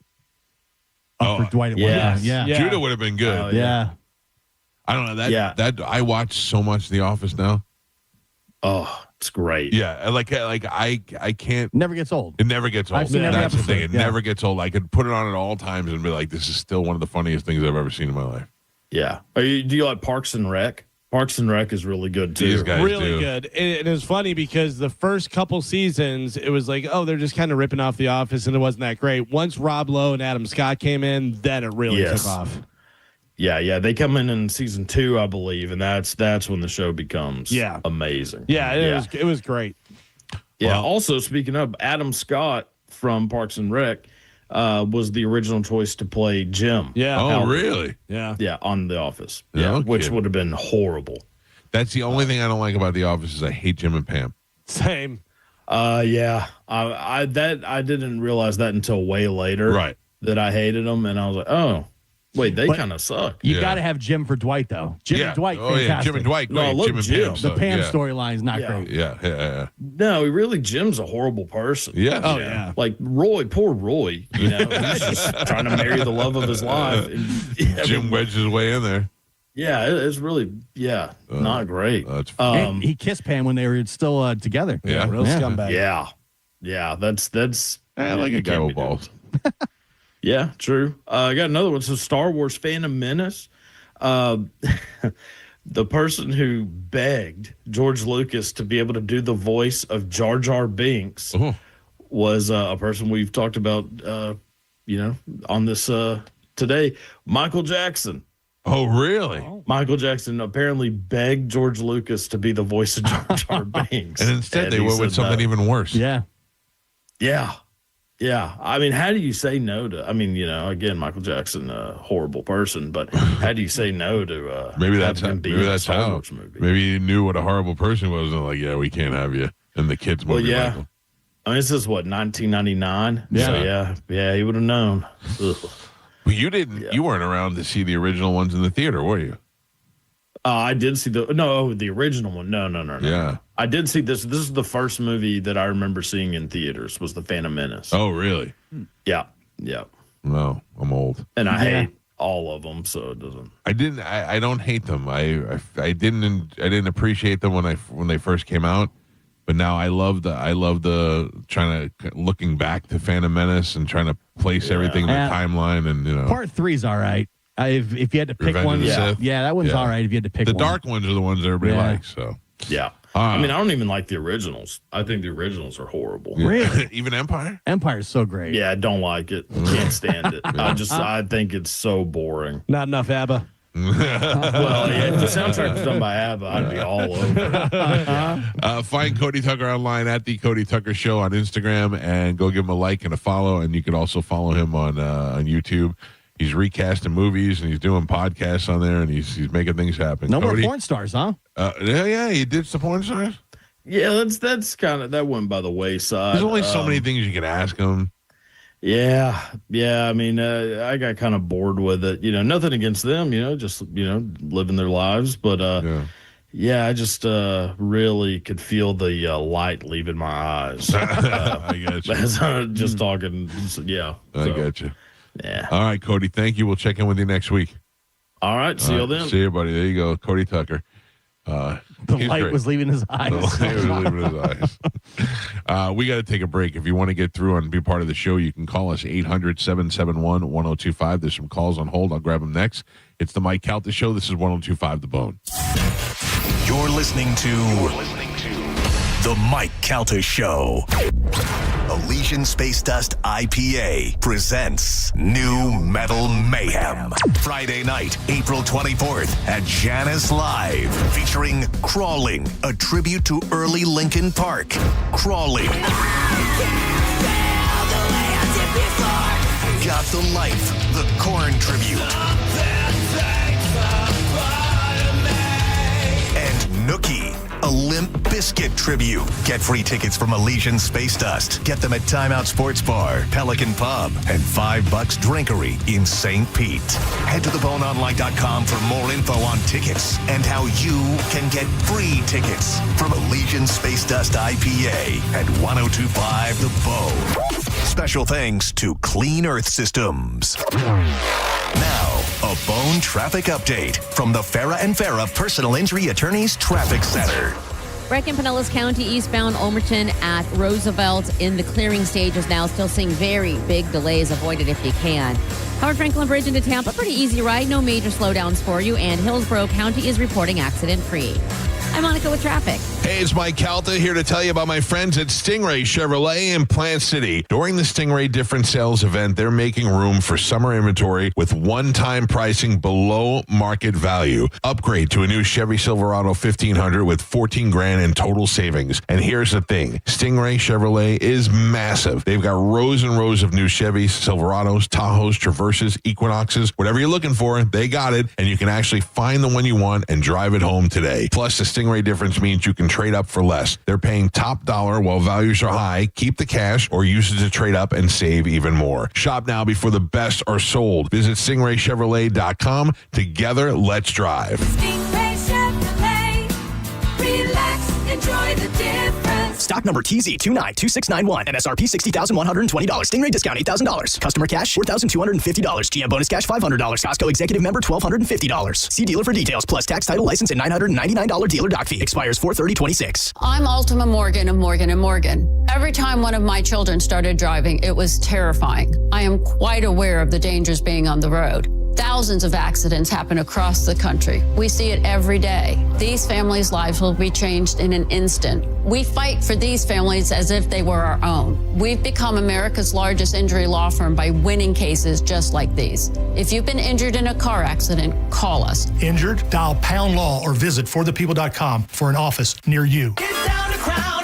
up for Dwight at one time. Yeah. Judah would have been good. Yeah. I don't know that I watch so much The Office now. Oh, it's great. Yeah, like I can't. Never gets old. It never gets old. I've seen every That's the episode. thing. It never gets old. I could put it on at all times and be like, "This is still one of the funniest things I've ever seen in my life." Yeah. Do you like Parks and Rec? Parks and Rec is really good too. These guys really do. good. And it was funny because the first couple seasons, it was like, they're just kind of ripping off The Office, and it wasn't that great. Once Rob Lowe and Adam Scott came in, then it really took off. Yeah. They come in season 2, I believe, and that's when the show becomes amazing. Yeah, it was great. Yeah. Well, also, speaking of Adam Scott from Parks and Rec, was the original choice to play Jim. Yeah. Oh, really? Yeah. Yeah, on The Office. Yeah, which would have been horrible. That's the only thing I don't like about The Office is I hate Jim and Pam. Same. Yeah. I didn't realize that until way later. Right. That I hated them, and I was like, oh. Wait, they kind of suck. You got to have Jim for Dwight, though. Jim and Dwight, fantastic. Yeah, Jim and Dwight, great. No, I love Jim and Jim. Pam The suck. Pam storyline is not great. Yeah. No, really, Jim's a horrible person. Yeah. Oh, yeah. Like Roy, poor Roy. He's just trying to marry the love of his life. And, Jim wedged his way in there. Yeah, it's really, not great. That's And he kissed Pam when they were still together. Yeah. Real scumbag. Yeah, that's. I like a guy with balls. Yeah, true. I got another one. So Star Wars Phantom Menace. The person who begged George Lucas to be able to do the voice of Jar Jar Binks was a person we've talked about, on this today, Michael Jackson. Oh, really? Michael Jackson apparently begged George Lucas to be the voice of Jar Jar Binks. And instead they went with something even worse. Yeah. Yeah. I mean, how do you say no to, again, Michael Jackson, a horrible person, but how do you say no to maybe that's having him be maybe in a that's Star how. Wars movie? Maybe he knew what a horrible person was and like, yeah, we can't have you in the kids movie. Well, yeah. Michael. I mean, this is what, 1999? Yeah. So, yeah, he would have known. Ugh. But you weren't around to see the original ones in the theater, were you? I did see the original one. No. Yeah. I did see this. This is the first movie that I remember seeing in theaters was The Phantom Menace. Oh, really? Yeah. No, I'm old. And I hate all of them, so it doesn't. I don't hate them. I didn't appreciate them when they first came out, but now I love the trying to looking back to Phantom Menace and trying to place everything in the timeline and Part 3's all right. If you had to pick Revenge one, of the Sith? that one's all right. If you had to pick the one. dark ones are the ones everybody likes. So yeah. I mean, I don't even like the originals. I think the originals are horrible. Really? Even Empire? Empire's so great. Yeah, I don't like it. Can't stand it. I think it's so boring. Not enough ABBA. Well, if the soundtrack was done by ABBA, I'd be all over. Find Cody Tucker online at the Cody Tucker Show on Instagram and go give him a like and a follow. And you can also follow him on YouTube. He's recasting movies and he's doing podcasts on there and he's making things happen. No Cody, more porn stars, huh? He did some porn stars. Yeah, that's kind of that went by the wayside. There's only so many things you can ask him. Yeah. I mean, I got kind of bored with it. Nothing against them. Just living their lives. But Yeah, I just really could feel the light leaving my eyes. I got you. As I'm just talking, yeah. I got you. Yeah. All right, Cody, thank you. We'll check in with you next week. All right, see you then. See you, buddy. There you go, Cody Tucker. The light was leaving his eyes. The light was leaving his eyes. We got to take a break. If you want to get through and be part of the show, you can call us 800-771-1025. There's some calls on hold. I'll grab them next. It's the Mike Calta Show. This is 1025 The Bone. You're listening to The Mike Calta Show. Elysian Space Dust IPA presents New Metal Mayhem. Friday night, April 24th at Janus Live, featuring Crawling, a tribute to early Linkin Park. Crawling. Got the Life, the Korn tribute. And Nookie, a Limp Bizkit tribute. Get free tickets from Elysian Space Dust. Get them at Time Out Sports Bar, Pelican Pub, and $5 Drinkery in St. Pete. Head to theboneonline.com for more info on tickets and how you can get free tickets from Elysian Space Dust IPA at 1025 The Bone. Special thanks to Clean Earth Systems. Now, a Bone traffic update from the Farah and Farah Personal Injury Attorneys Traffic Center. Wreck in Pinellas County, eastbound Omerton at Roosevelt in the clearing stages now. Still seeing very big delays. Avoid it if you can. Howard Franklin Bridge into Tampa, pretty easy ride. No major slowdowns for you. And Hillsborough County is reporting accident-free. I'm Monica with traffic. Hey, it's Mike Calta here to tell you about my friends at Stingray Chevrolet in Plant City. During the Stingray Different Sales event, they're making room for summer inventory with one-time pricing below market value. Upgrade to a new Chevy Silverado 1500 with $14,000 in total savings. And here's the thing. Stingray Chevrolet is massive. They've got rows and rows of new Chevys, Silverados, Tahoes, Traverses, Equinoxes. Whatever you're looking for, they got it. And you can actually find the one you want and drive it home today. Plus, the Stingray difference means you can trade up for less. They're paying top dollar while values are high. Keep the cash or use it to trade up and save even more. Shop now before the best are sold. Visit stingraychevrolet.com. Together, let's drive. Stingray Chevrolet. Relax, enjoy the difference. Stock number TZ292691. MSRP $60,120. Stingray discount $8,000. Customer cash $4,250. GM bonus cash $500. Costco executive member $1,250. See dealer for details. Plus tax, title, license, and $999 dealer doc fee. Expires 4/30/26. I'm Ultima Morgan of Morgan & Morgan. Every time one of my children started driving, it was terrifying. I am quite aware of the dangers being on the road. Thousands of accidents happen across the country. We see it every day. These families' lives will be changed in an instant. We fight for these families as if they were our own. We've become America's largest injury law firm by winning cases just like these. If you've been injured in a car accident, call us. Injured? Dial Pound Law or visit forthepeople.com for an office near you. Get down to Crown.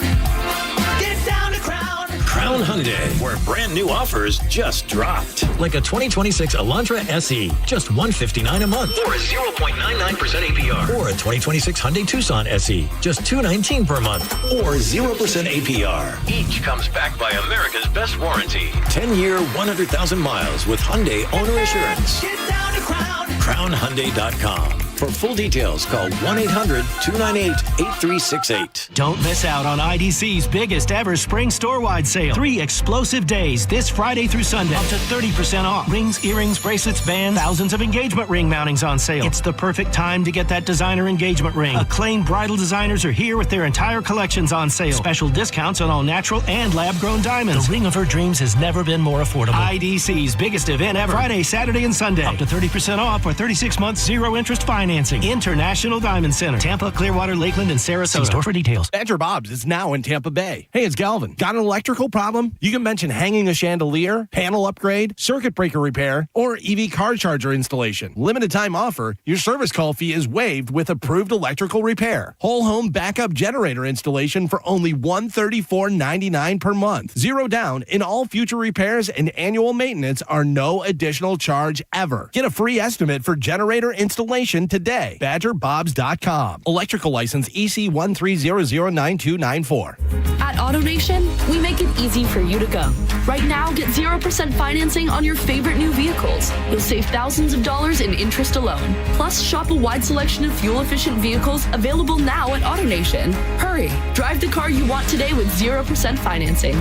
Get down to Crown. Crown Hyundai, where brand new offers just dropped. Like a 2026 Elantra SE, just $159 a month. Or a 0.99% APR. Or a 2026 Hyundai Tucson SE, just $219 per month. Or 0% APR. Each comes backed by America's best warranty. 10-year, 100,000 miles with Hyundai Owner Assurance. Get down to Crown. CrownHyundai.com. For full details, call 1-800-298-8368. Don't miss out on IDC's biggest ever spring store-wide sale. 3 explosive days this Friday through Sunday. Up to 30% off. Rings, earrings, bracelets, bands, thousands of engagement ring mountings on sale. It's the perfect time to get that designer engagement ring. Acclaimed bridal designers are here with their entire collections on sale. Special discounts on all natural and lab-grown diamonds. The ring of her dreams has never been more affordable. IDC's biggest event ever. Friday, Saturday, and Sunday. Up to 30% off or 36 months zero-interest financing. International Diamond Center. Tampa, Clearwater, Lakeland, and Sarasota. See store for details. Badger Bob's is now in Tampa Bay. Hey, it's Galvin. Got an electrical problem? You can mention hanging a chandelier, panel upgrade, circuit breaker repair, or EV car charger installation. Limited time offer. Your service call fee is waived with approved electrical repair. Whole home backup generator installation for only $134.99 per month. Zero down in all future repairs, and annual maintenance are no additional charge ever. Get a free estimate for generator installation today today. BadgerBobs.com. Electrical license EC 130009294. At AutoNation, we make it easy for you to go. Right now, get 0% financing on your favorite new vehicles. You'll save thousands of dollars in interest alone. Plus, shop a wide selection of fuel-efficient vehicles available now at AutoNation. Hurry, drive the car you want today with 0% financing.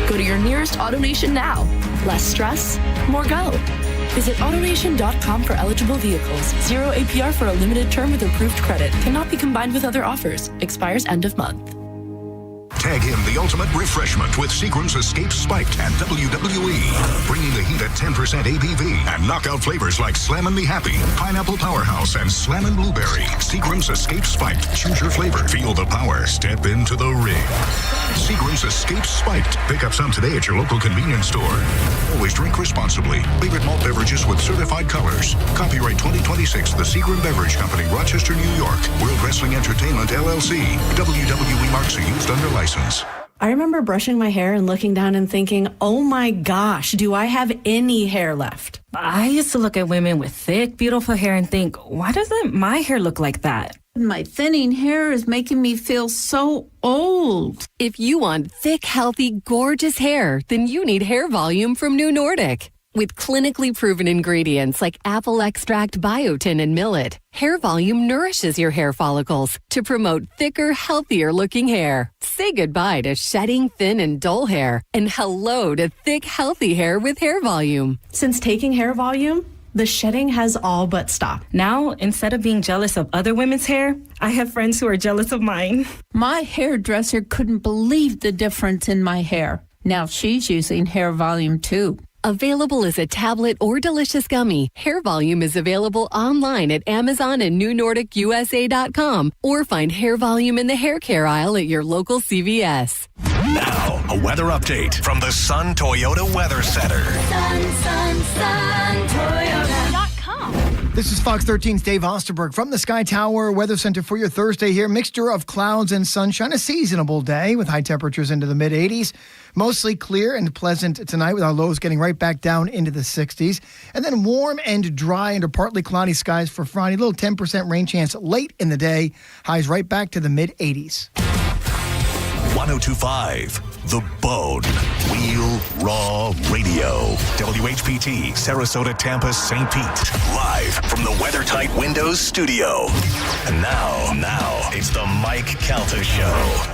Go to your nearest AutoNation now. Less stress, more go. Visit AutoNation.com for eligible vehicles. 0 APR for a limited term with approved credit. Cannot be combined with other offers. Expires end of month. Tag in the ultimate refreshment with Seagram's Escape Spiked and WWE. Bringing the heat at 10% ABV and knockout flavors like Slammin' Me Happy, Pineapple Powerhouse, and Slammin' Blueberry. Seagram's Escape Spiked. Choose your flavor. Feel the power. Step into the ring. Seagram's Escape Spiked. Pick up some today at your local convenience store. Always drink responsibly. Favorite malt beverages with certified colors. Copyright 2026, The Seagram Beverage Company, Rochester, New York. World Wrestling Entertainment, LLC. WWE marks are used under license. I remember brushing my hair and looking down and thinking, oh my gosh, do I have any hair left? I used to look at women with thick, beautiful hair and think, why doesn't my hair look like that? My thinning hair is making me feel so old. If you want thick, healthy, gorgeous hair, then you need Hair Volume from New Nordic. With clinically proven ingredients like apple extract, biotin, and millet, Hair Volume nourishes your hair follicles to promote thicker, healthier looking hair. Say goodbye to shedding, thin, and dull hair, and hello to thick, healthy hair with Hair Volume. Since taking Hair Volume, the shedding has all but stopped. Now, instead of being jealous of other women's hair, I have friends who are jealous of mine. My hairdresser couldn't believe the difference in my hair. Now she's using Hair Volume too. Available as a tablet or delicious gummy, Hair Volume is available online at Amazon and NewNordicUSA.com, or find Hair Volume in the hair care aisle at your local CVS. Now, a weather update from the Sun Toyota Weather Center. Sun, Toyota.com. This is Fox 13's Dave Osterberg from the Sky Tower Weather Center for your Thursday here. Mixture of clouds and sunshine, a seasonable day with high temperatures into the mid-80s. Mostly clear and pleasant tonight with our lows getting right back down into the 60s. And then warm and dry under partly cloudy skies for Friday. A little 10% rain chance late in the day. Highs right back to the mid-80s. 1025, The Bone. Wheel Raw Radio. WHPT, Sarasota, Tampa, St. Pete. Live from the WeatherTight Windows studio. And now, it's the Mike Calta Show.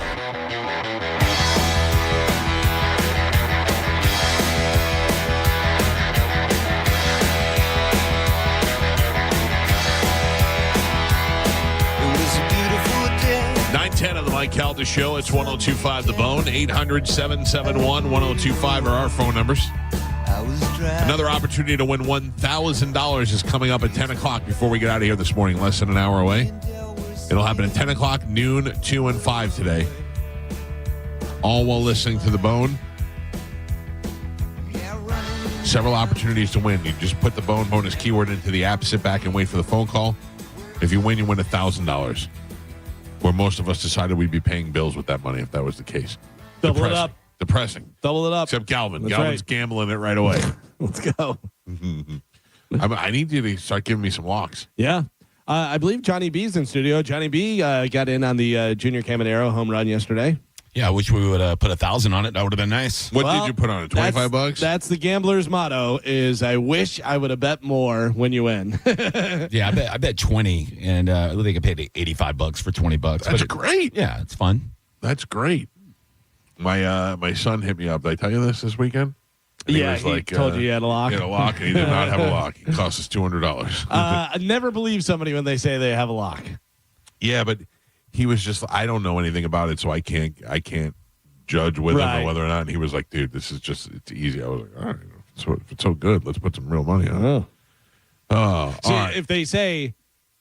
It was a beautiful day. 9:10 on the Mike Calta Show. It's 1025 The Bone. 800-771-1025 are our phone numbers. Another opportunity to win $1,000 is coming up at 10 o'clock before we get out of here this morning, less than an hour away. It'll happen at 10 o'clock, noon, 2, and 5 today. All while listening to The Bone. Several opportunities to win. You just put the Bone bonus keyword into the app, sit back and wait for the phone call. If you win, you win $1,000. Where most of us decided we'd be paying bills with that money if that was the case. Double it up. Depressing. Double it up. Except Galvin. That's Galvin's right. gambling it right away. Let's go. I need you to start giving me some locks. Yeah. I believe Johnny B's in studio. Johnny B got in on the Junior Caminero home run yesterday. Yeah, I wish we would put 1,000 on it. That would have been nice. What did you put on it? $25? That's the gambler's motto. Is I wish I would have bet more when you win. Yeah, I bet 20, and I think I paid $85 for $20. That's great. Yeah, it's fun. That's great. My son hit me up. Did I tell you this weekend? And Yeah, he told you he had a lock. He had a lock, and he did not have a lock. It cost us $200. I never believe somebody when they say they have a lock. Yeah, but he was just, I don't know anything about it, so I can't judge with him or whether or not. And he was like, dude, this is just, it's easy. I was like, all right, so if it's so good, let's put some real money on it. See, if they say,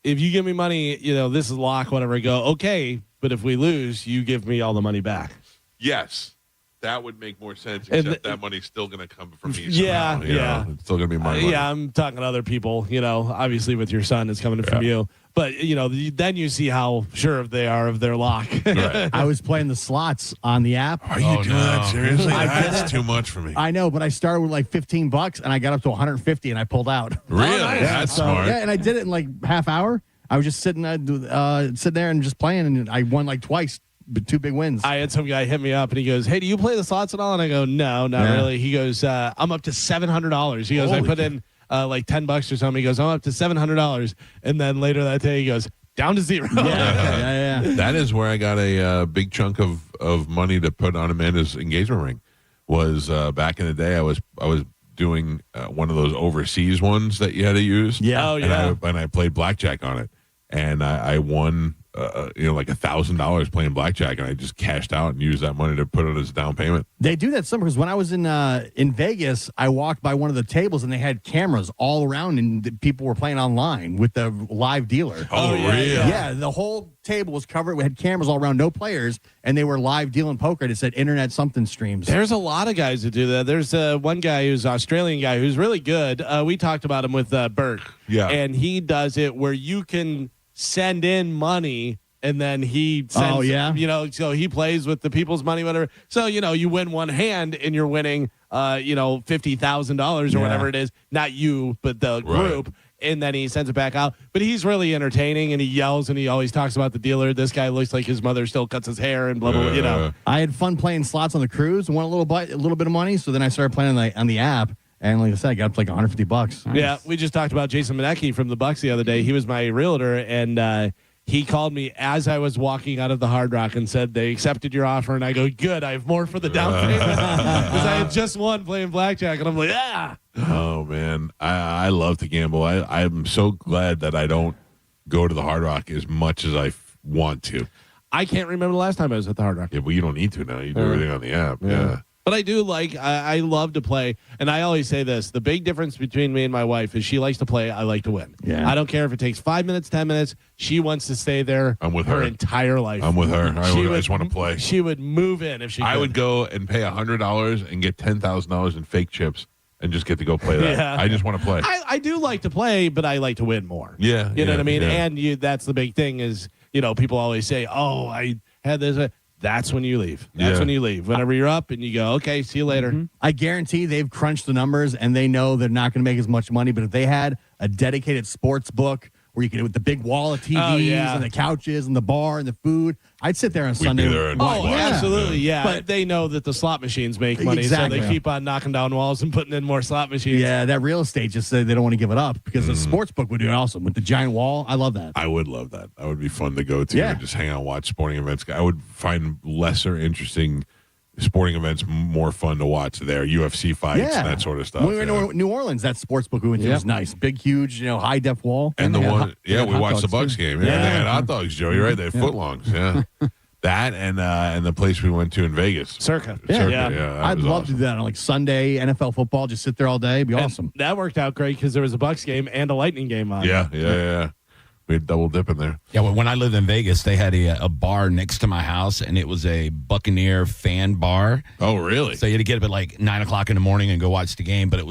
if you give me money, this is lock, whatever, I go, okay, but if we lose, you give me all the money back. Yes. That would make more sense, except that money's still going to come from me. Yeah, somehow, you know? It's still going to be my money. Yeah, I'm talking to other people, obviously with your son, it's coming from you. But, then you see how sure they are of their lock. Right. I was playing the slots on the app. Are you doing that seriously? That's too much for me. I know, but I started with like $15 and I got up to 150 and I pulled out. Really? That's smart. Yeah, and I did it in like half hour. I was just sitting there and just playing, and I won like twice. 2 big wins. I had some guy hit me up and he goes, "Hey, do you play the slots at all?" And I go, "No, not really." He goes, "I'm up to $700." He goes, "I put in like $10 or something." He goes, "I'm up to $700." And then later that day, he goes, "Down to 0." Yeah. That is where I got a big chunk of money to put on Amanda's engagement ring. Was back in the day, I was doing one of those overseas ones that you had to use. Yeah. Oh, yeah. And I played blackjack on it, and I won. Like $1,000 playing blackjack, and I just cashed out and used that money to put it as a down payment. They do that sometimes. When I was in Vegas, I walked by one of the tables and they had cameras all around, and the people were playing online with the live dealer. Oh, really? Yeah, the whole table was covered. We had cameras all around, no players, and they were live dealing poker. It said internet something streams. There's a lot of guys that do that. There's one guy who's an Australian guy who's really good. We talked about him with Bert. Yeah. And he does it where you can send in money and then he sends, so he plays with the people's money, whatever. So, you win one hand and you're winning, $50,000 or whatever it is. Not you, but the group. And then he sends it back out. But he's really entertaining, and he yells, and he always talks about the dealer. This guy looks like his mother still cuts his hair and blah, blah, blah, I had fun playing slots on the cruise and won a little bit of money. So then I started playing on the app. And like I said, I got up to like $150. Nice. Yeah, we just talked about Jason Manecki from the Bucks the other day. He was my realtor, and he called me as I was walking out of the Hard Rock and said, "They accepted your offer." And I go, "Good, I have more for the down payment." Because I had just won playing blackjack, and I'm like, "Ah." Oh, man. I love to gamble. I'm so glad that I don't go to the Hard Rock as much as I want to. I can't remember the last time I was at the Hard Rock. Yeah, but you don't need to now. You do everything on the app. Yeah. But I do I love to play. And I always say this, the big difference between me and my wife is she likes to play. I like to win. Yeah. I don't care if it takes 5 minutes, 10 minutes. She wants to stay there. I'm with her her entire life. I'm with her. I just want to play. She would move in if she could. I would go and pay $100 and get $10,000 in fake chips and just get to go play that. Yeah. I just want to play. I do like to play, but I like to win more. Yeah. You know what I mean? Yeah. And that's the big thing is, people always say, "Oh, I had this." That's when you leave. That's when you leave. Whenever you're up and you go, "Okay, see you later." Mm-hmm. I guarantee they've crunched the numbers and they know they're not going to make as much money. But if they had a dedicated sports book where you could, with the big wall of TVs and the couches and the bar and the food, I'd sit there on Sunday. Be there and absolutely, yeah. But they know that the slot machines make money, so they keep on knocking down walls and putting in more slot machines. Yeah, that real estate just said they don't want to give it up because the sports book would do awesome with the giant wall. I love that. I would love that. That would be fun to go to and just hang out and watch sporting events. I would find lesser interesting sporting events more fun to watch there. UFC fights and that sort of stuff. When we were in New Orleans, that sports book we went to was nice. Big, huge, high def wall. And the one, we watched the Bucks too. game. Yeah, they had hot dogs, Joe. You're right. They had footlongs. Yeah. That and the place we went to in Vegas. Circa. I'd love to do that on like Sunday, NFL football, just sit there all day. It'd be awesome. That worked out great because there was a Bucks game and a Lightning game on. Yeah. We had double dip in there. Yeah, when I lived in Vegas, they had a bar next to my house, and it was a Buccaneer fan bar. Oh, really? So you had to get up at like 9 o'clock in the morning and go watch the game. But it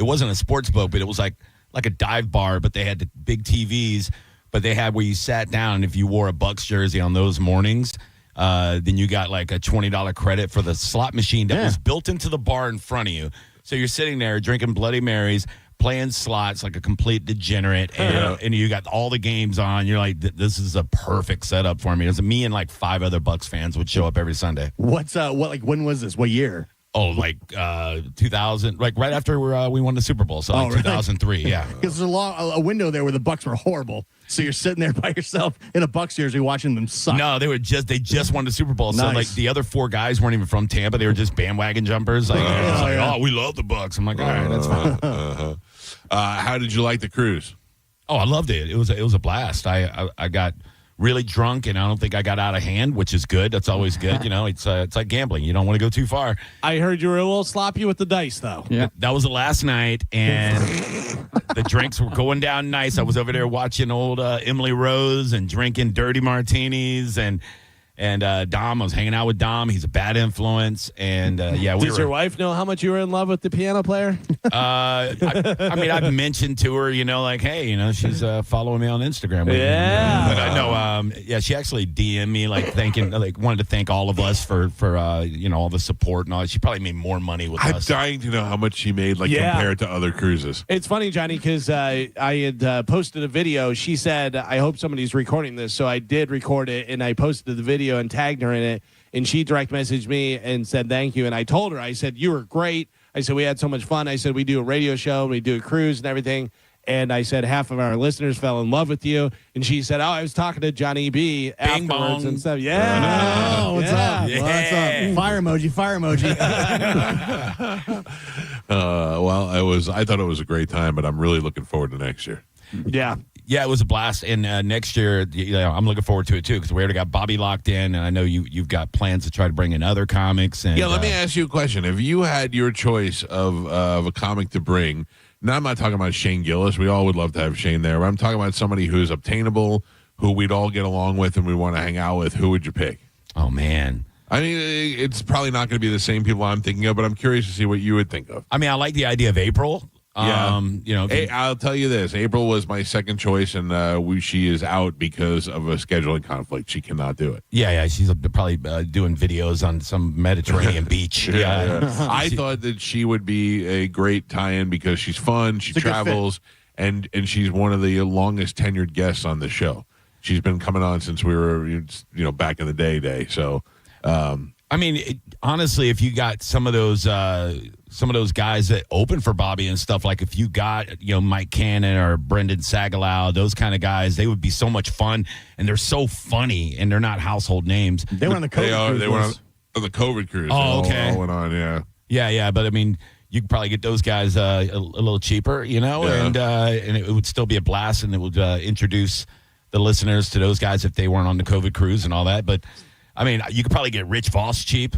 wasn't a sports book, but it was like a dive bar. But they had the big TVs. But they had where you sat down, and if you wore a Bucks jersey on those mornings, then you got like a $20 credit for the slot machine that was built into the bar in front of you. So you're sitting there drinking Bloody Marys, playing slots like a complete degenerate, and you got all the games on. You're like, this is a perfect setup for me. It was me and like 5 other Bucks fans would show up every Sunday. When was this? What year? Oh, like 2000, like right after we won the Super Bowl. So like 2003, yeah. Because there's a window there where the Bucks were horrible. So you're sitting there by yourself in a Bucks jersey watching them suck. No, they just won the Super Bowl. Nice. So like the other 4 guys weren't even from Tampa. They were just bandwagon jumpers. Like, oh, we love the Bucks. I'm like, all right, that's fine. How did you like the cruise? Oh, I loved it. It was a blast. I got really drunk, and I don't think I got out of hand, which is good. That's always good. It's like gambling. You don't want to go too far. I heard you were a little sloppy with the dice, though. Yeah, that was the last night, and the drinks were going down nice. I was over there watching old Emily Rose and drinking dirty martinis, and Dom. I was hanging out with Dom. He's a bad influence, and Does your wife know how much you were in love with the piano player? I mean, I've mentioned to her, like, hey, she's following me on Instagram. Yeah. But I know, she actually DM'd me, wanted to thank all of us for all the support and all that. She probably made more money with us. I'm dying to know how much she made, compared to other cruises. It's funny, Johnny, because I had posted a video. She said, I hope somebody's recording this. So I did record it, and I posted the video and tagged her in it. And she direct messaged me and said thank you. And I told her, I said, you were great. I said, we had so much fun. I said, we do a radio show, we do a cruise and everything. And I said, half of our listeners fell in love with you. And she said, I was talking to Johnny B afterwards bong. and stuff. Yeah. Oh, what's up? Yeah. What's up? Fire emoji. I thought it was a great time, but I'm really looking forward to next year. Yeah. Yeah, it was a blast. And next year, I'm looking forward to it, too, because we already got Bobby locked in, and I know you've got plans to try to bring in other comics. And, let me ask you a question. If you had your choice of a comic to bring, now I'm not talking about Shane Gillis. We all would love to have Shane there. But I'm talking about somebody who's obtainable, who we'd all get along with and we want to hang out with. Who would you pick? Oh, man. I mean, it's probably not going to be the same people I'm thinking of, but I'm curious to see what you would think of. I mean, I like the idea of April. Yeah. I'll tell you this. April was my second choice, and she is out because of a scheduling conflict. She cannot do it. Yeah. She's probably doing videos on some Mediterranean beach. Yeah. I thought that she would be a great tie-in because she's fun, she travels, and she's one of the longest tenured guests on the show. She's been coming on since we were, back in the day. So, I mean, honestly, if you got some of those guys that open for Bobby and stuff, like if you got, Mike Cannon or Brendan Sagalow, those kind of guys, they would be so much fun, and they're so funny, and they're not household names. They were on the COVID cruise. They were on the COVID cruise. Oh, okay. All went on, yeah. Yeah, but I mean, you could probably get those guys a little cheaper, and it would still be a blast, and it would introduce the listeners to those guys if they weren't on the COVID cruise and all that. But I mean, you could probably get Rich Voss cheap.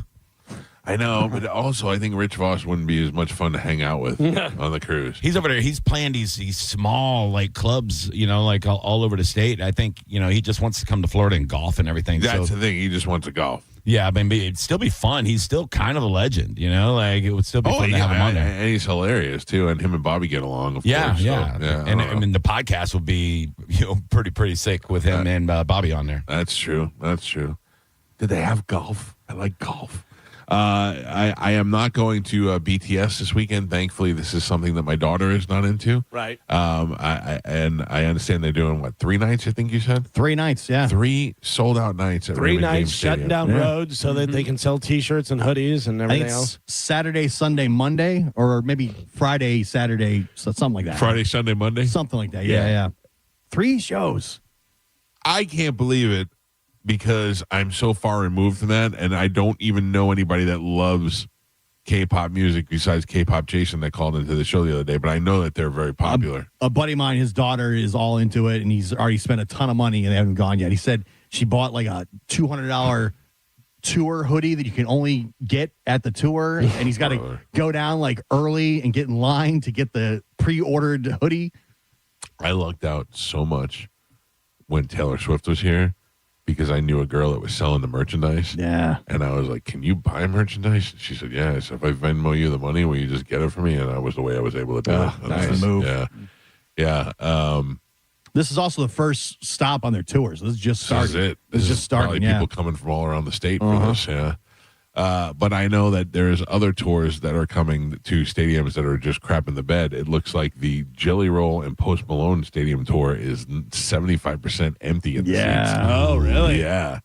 I know, but also I think Rich Voss wouldn't be as much fun to hang out with on the cruise. He's over there. He's playing these small clubs, all over the state. I think he just wants to come to Florida and golf and everything. That's the thing. He just wants to golf. Yeah, I mean, it'd still be fun. He's still kind of a legend, it would still be fun to have him on there. And he's hilarious too. And him and Bobby get along. Of course. Yeah. And I mean, the podcast would be pretty sick with him and Bobby on there. That's true. Did they have golf? I like golf. I am not going to BTS this weekend. Thankfully, this is something that my daughter is not into. Right. I understand they're doing 3 nights. I think you said 3 nights. Yeah. 3 sold out nights. At 3 Raymond nights James shutting Stadium. down roads so that they can sell T-shirts and hoodies and everything else. Saturday, Sunday, Monday, or maybe Friday, Saturday, something like that. Friday, Sunday, Monday, something like that. Yeah. 3 shows. I can't believe it. Because I'm so far removed from that, and I don't even know anybody that loves K-pop music besides K-pop Jason that called into the show the other day. But I know that they're very popular. A buddy of mine, his daughter is all into it, and he's already spent a ton of money, and they haven't gone yet. He said she bought like a $200 tour hoodie that you can only get at the tour, and he's got to go down early and get in line to get the pre-ordered hoodie. I lucked out so much when Taylor Swift was here. Because I knew a girl that was selling the merchandise. Yeah. And I was like, can you buy merchandise? She said, yeah. So if I Venmo you the money, will you just get it for me? And that was the way I was able to do it. That's the move. Yeah. This is also the first stop on their tours. This is just starting. This is just starting. Probably people coming from all around the state for this. Yeah. But I know that there's other tours that are coming to stadiums that are just crap in the bed. It looks like the Jelly Roll and Post Malone stadium tour is 75% empty in the seats. Oh, really? Yeah.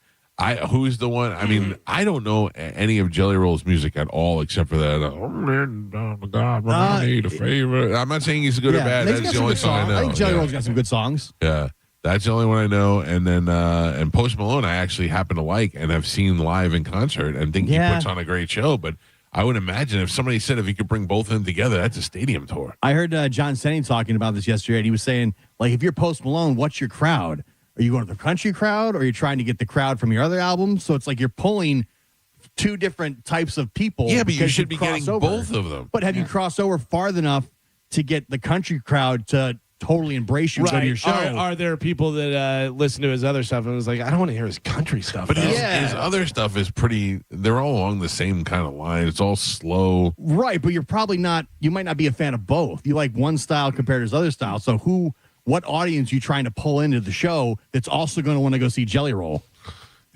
Who's the one? I mean, I don't know any of Jelly Roll's music at all except for that. Oh my God, I need a favor. I'm not saying he's good or bad. That's the only song I know. I think Jelly Roll's got some good songs. Yeah. That's the only one I know. And then and Post Malone I actually happen to like and have seen live in concert and think he puts on a great show. But I would imagine if somebody said if you could bring both of them together, that's a stadium tour. I heard John Senning talking about this yesterday, and he was saying, if you're Post Malone, what's your crowd? Are you going to the country crowd, or are you trying to get the crowd from your other album? So it's like you're pulling 2 different types of people. Yeah, but you should be getting both of them. But have you crossed over far enough to get the country crowd to totally embrace you and go to your show. Are there people that listen to his other stuff and was like, I don't want to hear his country stuff? But his other stuff is they're all along the same kind of line. It's all slow. Right, but you might not be a fan of both. You like one style compared to his other style. So what audience you trying to pull into the show that's also going to want to go see Jelly Roll?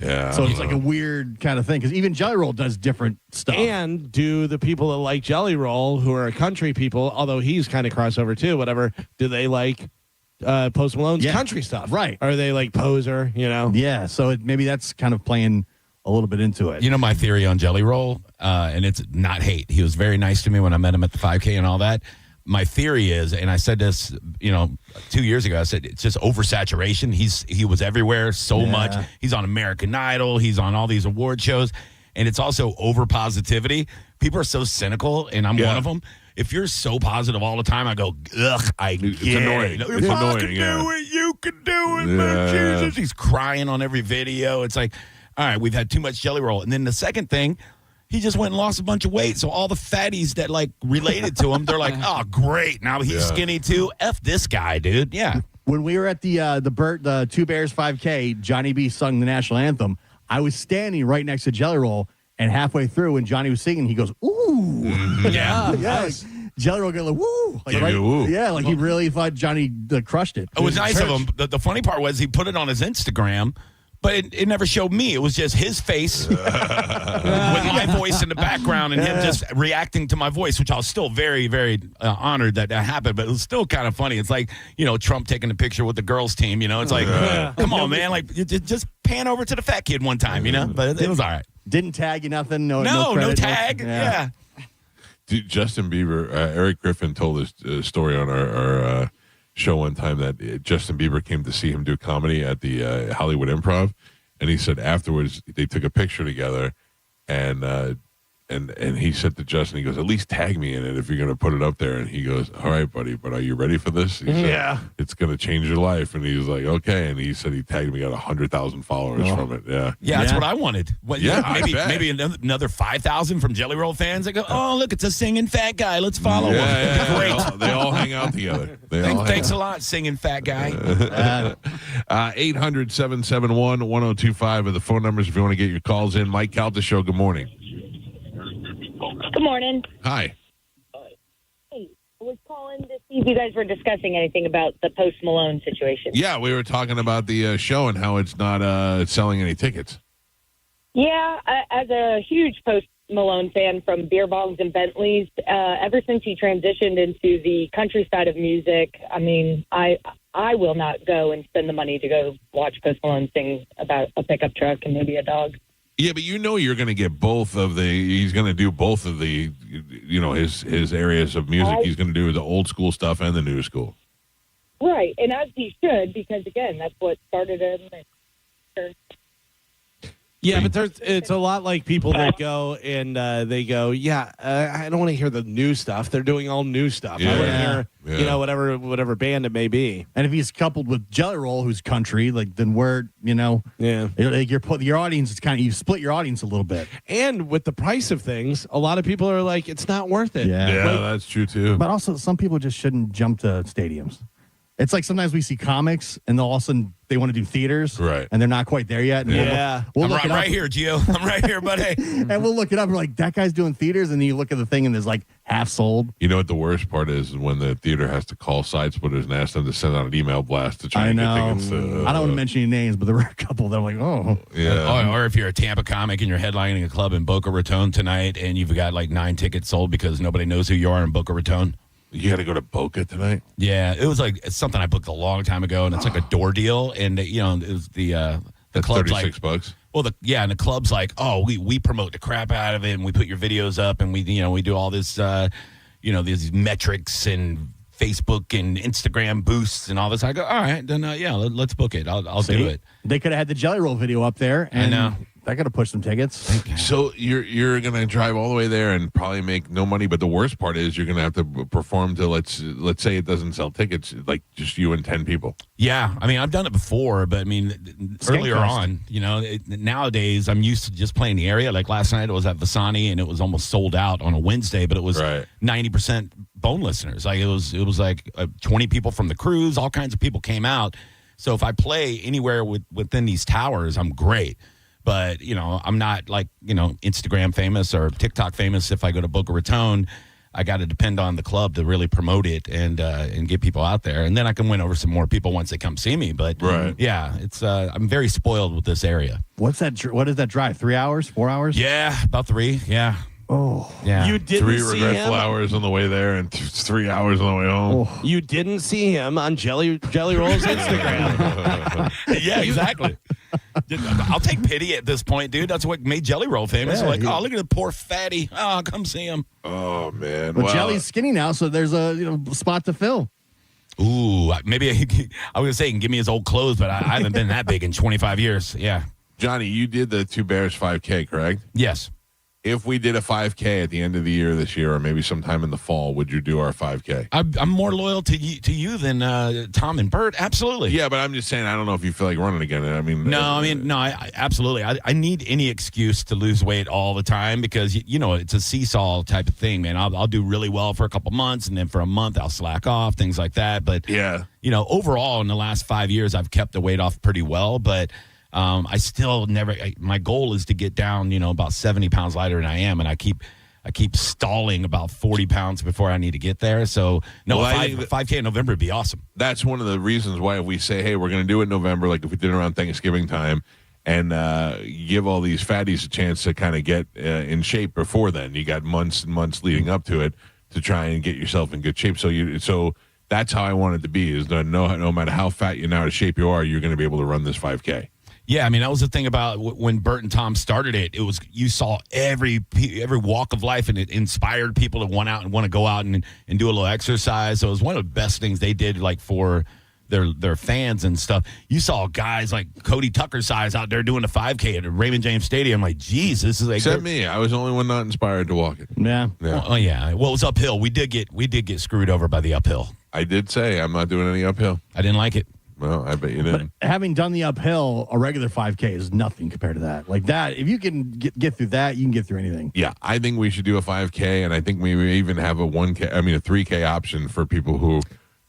Yeah. So it's like a weird kind of thing because even Jelly Roll does different stuff. And do the people that like Jelly Roll, who are country people, although he's kind of crossover too, whatever, do they like Post Malone's country stuff? Right. Are they like Poser, Yeah, so maybe that's kind of playing a little bit into it. You know my theory on Jelly Roll, and it's not hate. He was very nice to me when I met him at the 5K and all that. My theory is, and I said this, 2 years ago, I said it's just oversaturation. He was everywhere so much. He's on American Idol. He's on all these award shows. And it's also over positivity. People are so cynical, and I'm one of them. If you're so positive all the time, I go, ugh, It's annoying. If It's I annoying, can do it, you can do it, man. Jesus. He's crying on every video. It's like, all right, we've had too much Jelly Roll. And then the second thing, he just went and lost a bunch of weight. So all the fatties that like related to him, they're like, oh, great. Now he's skinny too. F this guy, dude. Yeah. When we were at the Two Bears 5K, Johnny B sung the national anthem. I was standing right next to Jelly Roll, and halfway through, when Johnny was singing, he goes, ooh. Yeah. Like, Jelly Roll go like, woo. Like, woo. Yeah, like he really thought Johnny crushed it. It was nice of him. The funny part was he put it on his Instagram, but it never showed me. It was just his face with my voice in the background and him just reacting to my voice, which I was still very, very honored that happened. But it was still kind of funny. It's like, Trump taking a picture with the girls team. It's like, come on, man. Like, just pan over to the fat kid one time, But it was all right. Didn't tag you nothing? No no credit, tag. Yeah. Dude, Justin Bieber, Eric Griffin told this story on our show one time that Justin Bieber came to see him do comedy at the Hollywood Improv, and he said afterwards they took a picture together, and he said to Justin, he goes, at least tag me in it if you're going to put it up there. And he goes, all right, buddy, but are you ready for this? He said, it's going to change your life. And he was like, okay. And he said he tagged me, got 100,000 followers from it. Yeah, that's what I wanted. Well, maybe another 5,000 from Jelly Roll fans. I go, oh, look, it's a singing fat guy. Let's follow him. Great. They all hang out together. Thanks a lot, singing fat guy. 800-771-1025 are the phone numbers if you want to get your calls in. Mike Calta Show, good morning. Good morning. Hi. Hey, I was calling to see if you guys were discussing anything about the Post Malone situation. Yeah, we were talking about the show and how it's not selling any tickets. Yeah, as a huge Post Malone fan from beer bongs and Bentleys, ever since he transitioned into the country side of music, I mean, I will not go and spend the money to go watch Post Malone sing about a pickup truck and maybe a dog. Yeah, but you're going to get he's going to do both of the, his areas of music. He's going to do the old school stuff and the new school. Right, and as he should, because, again, that's what started him. Yeah, but it's a lot like people that go and they go, I don't want to hear the new stuff. They're doing all new stuff. I want to hear, whatever band it may be. And if he's coupled with Jelly Roll, who's country, like then we're, your audience is kind of, you split your audience a little bit. And with the price of things, a lot of people are like, it's not worth it. Yeah, that's true too. But also, some people just shouldn't jump to stadiums. It's like sometimes we see comics and all of a sudden they want to do theaters. Right. And they're not quite there yet. And we'll look right here, Gio. I'm right here, buddy. And we'll look it up. We're like, that guy's doing theaters. And then you look at the thing and there's like half sold. You know what the worst part is when the theater has to call side splitters and ask them to send out an email blast to try and get tickets. I don't want to mention any names, but there were a couple that I'm like, oh. Yeah. Or if you're a Tampa comic and you're headlining a club in Boca Raton tonight and you've got like 9 tickets sold because nobody knows who you are in Boca Raton. You got to go to Boca tonight? Yeah, it was like it's something I booked a long time ago, and it's like a door deal, and it was the club's like $36. Well, and the club's like, oh, we promote the crap out of it, and we put your videos up, and we do all this, these metrics and Facebook and Instagram boosts and all this. I go, all right, then let's book it. I'll do it. They could have had the Jelly Roll video up there, and I know. I got to push some tickets. So you're going to drive all the way there and probably make no money. But the worst part is you're going to have to perform to let's say it doesn't sell tickets, like just you and 10 people. Yeah, I mean I've done it before, but I mean earlier on, nowadays I'm used to just playing the area. Like last night it was at Vasani and it was almost sold out on a Wednesday, but it was 90% Bone listeners. Like it was like 20 people from the cruise. All kinds of people came out. So if I play anywhere within these towers, I'm great. But, I'm not like, Instagram famous or TikTok famous. If I go to Boca Raton, I got to depend on the club to really promote it and get people out there. And then I can win over some more people once they come see me. But yeah, it's I'm very spoiled with this area. What is that drive? 3 hours, 4 hours? Yeah, about 3. Yeah. Oh, yeah. You didn't 3 see regretful him? hours on the way there and 3 hours on the way home. Oh. You didn't see him on Jelly Roll's Instagram. Yeah, exactly. I'll take pity at this point, dude. That's what made Jelly Roll famous. Yeah, oh, look at the poor fatty. Oh, come see him. Oh, man. Well, Jelly's skinny now, so there's a spot to fill. Ooh, maybe I was going to say he can give me his old clothes, but I haven't been that big in 25 years. Yeah. Johnny, you did the Two Bears 5K, correct? Yes. If we did a 5K at the end of the year this year, or maybe sometime in the fall, would you do our 5K? I'm more loyal to you than Tom and Bert. Absolutely. Yeah, but I'm just saying, I don't know if you feel like running again. No, I absolutely. I need any excuse to lose weight all the time because, it's a seesaw type of thing, man. I'll do really well for a couple months, and then for a month, I'll slack off, things like that. But, yeah, overall, in the last 5 years, I've kept the weight off pretty well, but I still my goal is to get down, about 70 pounds lighter than I am. And I keep stalling about 40 pounds before I need to get there. So 5K in November would be awesome. That's one of the reasons why we say, hey, we're going to do it in November. Like if we did it around Thanksgiving time and give all these fatties a chance to kind of get in shape before then. You got months and months leading up to it to try and get yourself in good shape. So that's how I want it to be is that no matter how fat and out of shape you are, you're going to be able to run this 5K. Yeah, that was the thing about when Bert and Tom started it. It was you saw every walk of life, and it inspired people to want to go out and do a little exercise. So it was one of the best things they did, like for their fans and stuff. You saw guys like Cody Tucker size out there doing the 5K at Raymond James Stadium. Like, geez, this is like except me. I was the only one not inspired to walk it. Yeah. Well, yeah. Well, it was uphill. We did get screwed over by the uphill. I did say I'm not doing any uphill. I didn't like it. Well, I bet you didn't. But having done the uphill, a regular 5K is nothing compared to that. Like that, if you can get through that, you can get through anything. Yeah, I think we should do a 5K, and I think we even have a 3K option for people who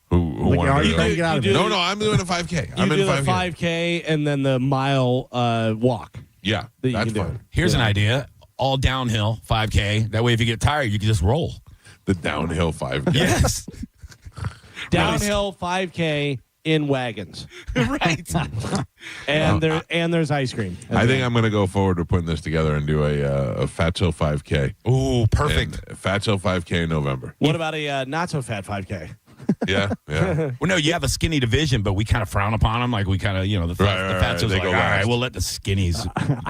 want to get out of it. No, I'm doing a 5K. I'm in 5K and then the mile walk. Yeah, that's fine. Here's an idea: all downhill 5K. That way, if you get tired, you can just roll. The downhill 5K. Yes. Downhill 5K. In wagons, right? And there's ice cream. I think I'm going to go forward with putting this together and do a Fatso 5K. Ooh, perfect! And Fatso 5K in November. What about a not so fat 5K? Yeah. Well, no, you have a skinny division, but we kind of frown upon them. Like we kind of, the Fatsos like, all right, we'll let the skinnies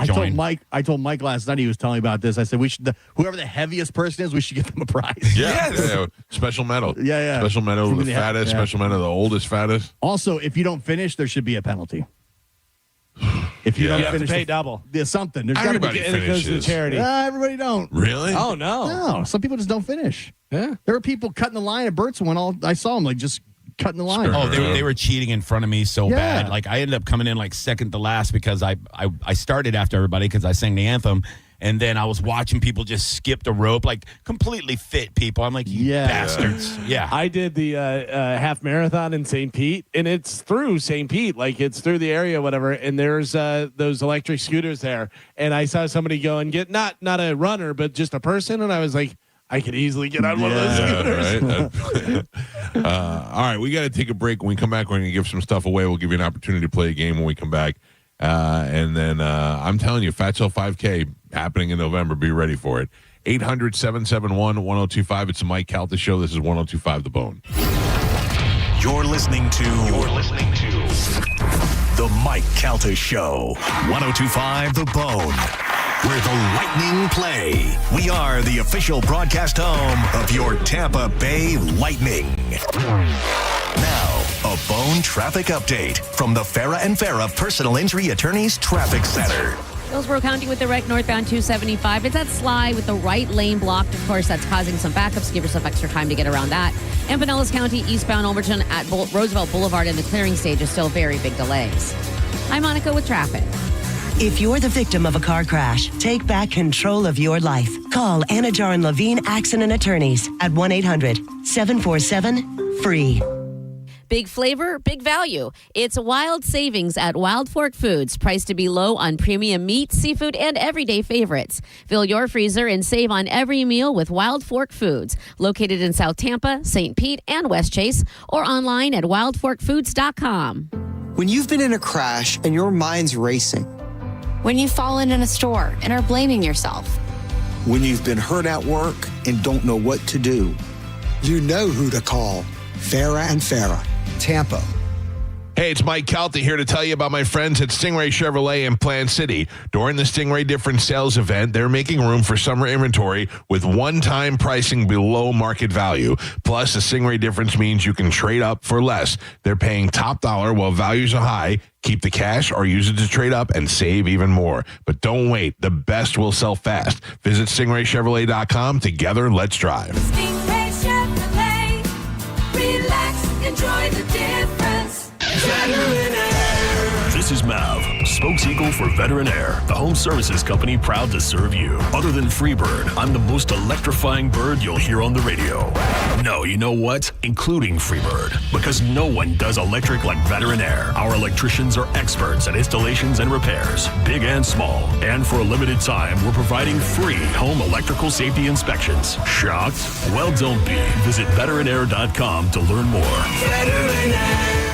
join. I told Mike last night, he was telling me about this. I said, whoever the heaviest person is, we should give them a prize. Yeah. Special medal. Yeah. Special medal to the fattest, special medal to the oldest fattest. Also, if you don't finish, there should be a penalty. If you don't finish, have to pay double. There's something. There's everybody and it goes to charity. Everybody don't. Really? Oh no. No. Some people just don't finish. Yeah. There were people cutting the line at Burt's when I saw them just cutting the line. Oh, they were cheating in front of me so bad. Like I ended up coming in like second to last because I started after everybody because I sang the anthem. And then I was watching people just skip the rope, like completely fit people. I'm like, you bastards. Yeah. I did the half marathon in St. Pete, and it's through St. Pete. Like, it's through the area, whatever. And there's those electric scooters there. And I saw somebody go and get, not a runner, but just a person. And I was like, I could easily get on one of those scooters. Right? All right, we got to take a break. When we come back, we're going to give some stuff away. We'll give you an opportunity to play a game when we come back. And then I'm telling you, Fatso 5K happening in November. Be ready for it. 800-771-1025. It's the Mike Calta Show. This is 1025 The Bone. You're listening to The Mike Calta Show. 1025 The Bone. Where the Lightning play. We are the official broadcast home of your Tampa Bay Lightning. Now, a Bone traffic update from the Farah and Farah Personal Injury Attorneys Traffic Center. Hillsborough County with the wreck northbound 275. It's at Sly with the right lane blocked. Of course, that's causing some backups. Give yourself extra time to get around that. And Pinellas County eastbound Overton at Roosevelt Boulevard in the clearing stage is still very big delays. I'm Monica with traffic. If you're the victim of a car crash, take back control of your life. Call Anajar and Levine Accident Attorneys at 1-800-747-FREE. Big flavor, big value. It's wild savings at Wild Fork Foods, priced to be low on premium meat, seafood, and everyday favorites. Fill your freezer and save on every meal with Wild Fork Foods, located in South Tampa, St. Pete, and West Chase, or online at wildforkfoods.com. When you've been in a crash and your mind's racing. When you've fallen in a store and are blaming yourself. When you've been hurt at work and don't know what to do. You know who to call. Farah and Farah, Tampa. Hey, it's Mike Calta here to tell you about my friends at Stingray Chevrolet in Plant City. During the Stingray Difference Sales event, they're making room for summer inventory with one-time pricing below market value. Plus, the Stingray Difference means you can trade up for less. They're paying top dollar while values are high. Keep the cash or use it to trade up and save even more. But don't wait. The best will sell fast. Visit StingrayChevrolet.com. Together, let's drive. Stingray Chevrolet. Relax, enjoy the difference. Veteran Air. This is Mav, spokeseagle for Veteran Air, the home services company proud to serve you. Other than Freebird, I'm the most electrifying bird you'll hear on the radio. No, you know what? Including Freebird, because no one does electric like Veteran Air. Our electricians are experts at installations and repairs, big and small. And for a limited time, we're providing free home electrical safety inspections. Shocked? Well, don't be. Visit veteranair.com to learn more. Veteran Air.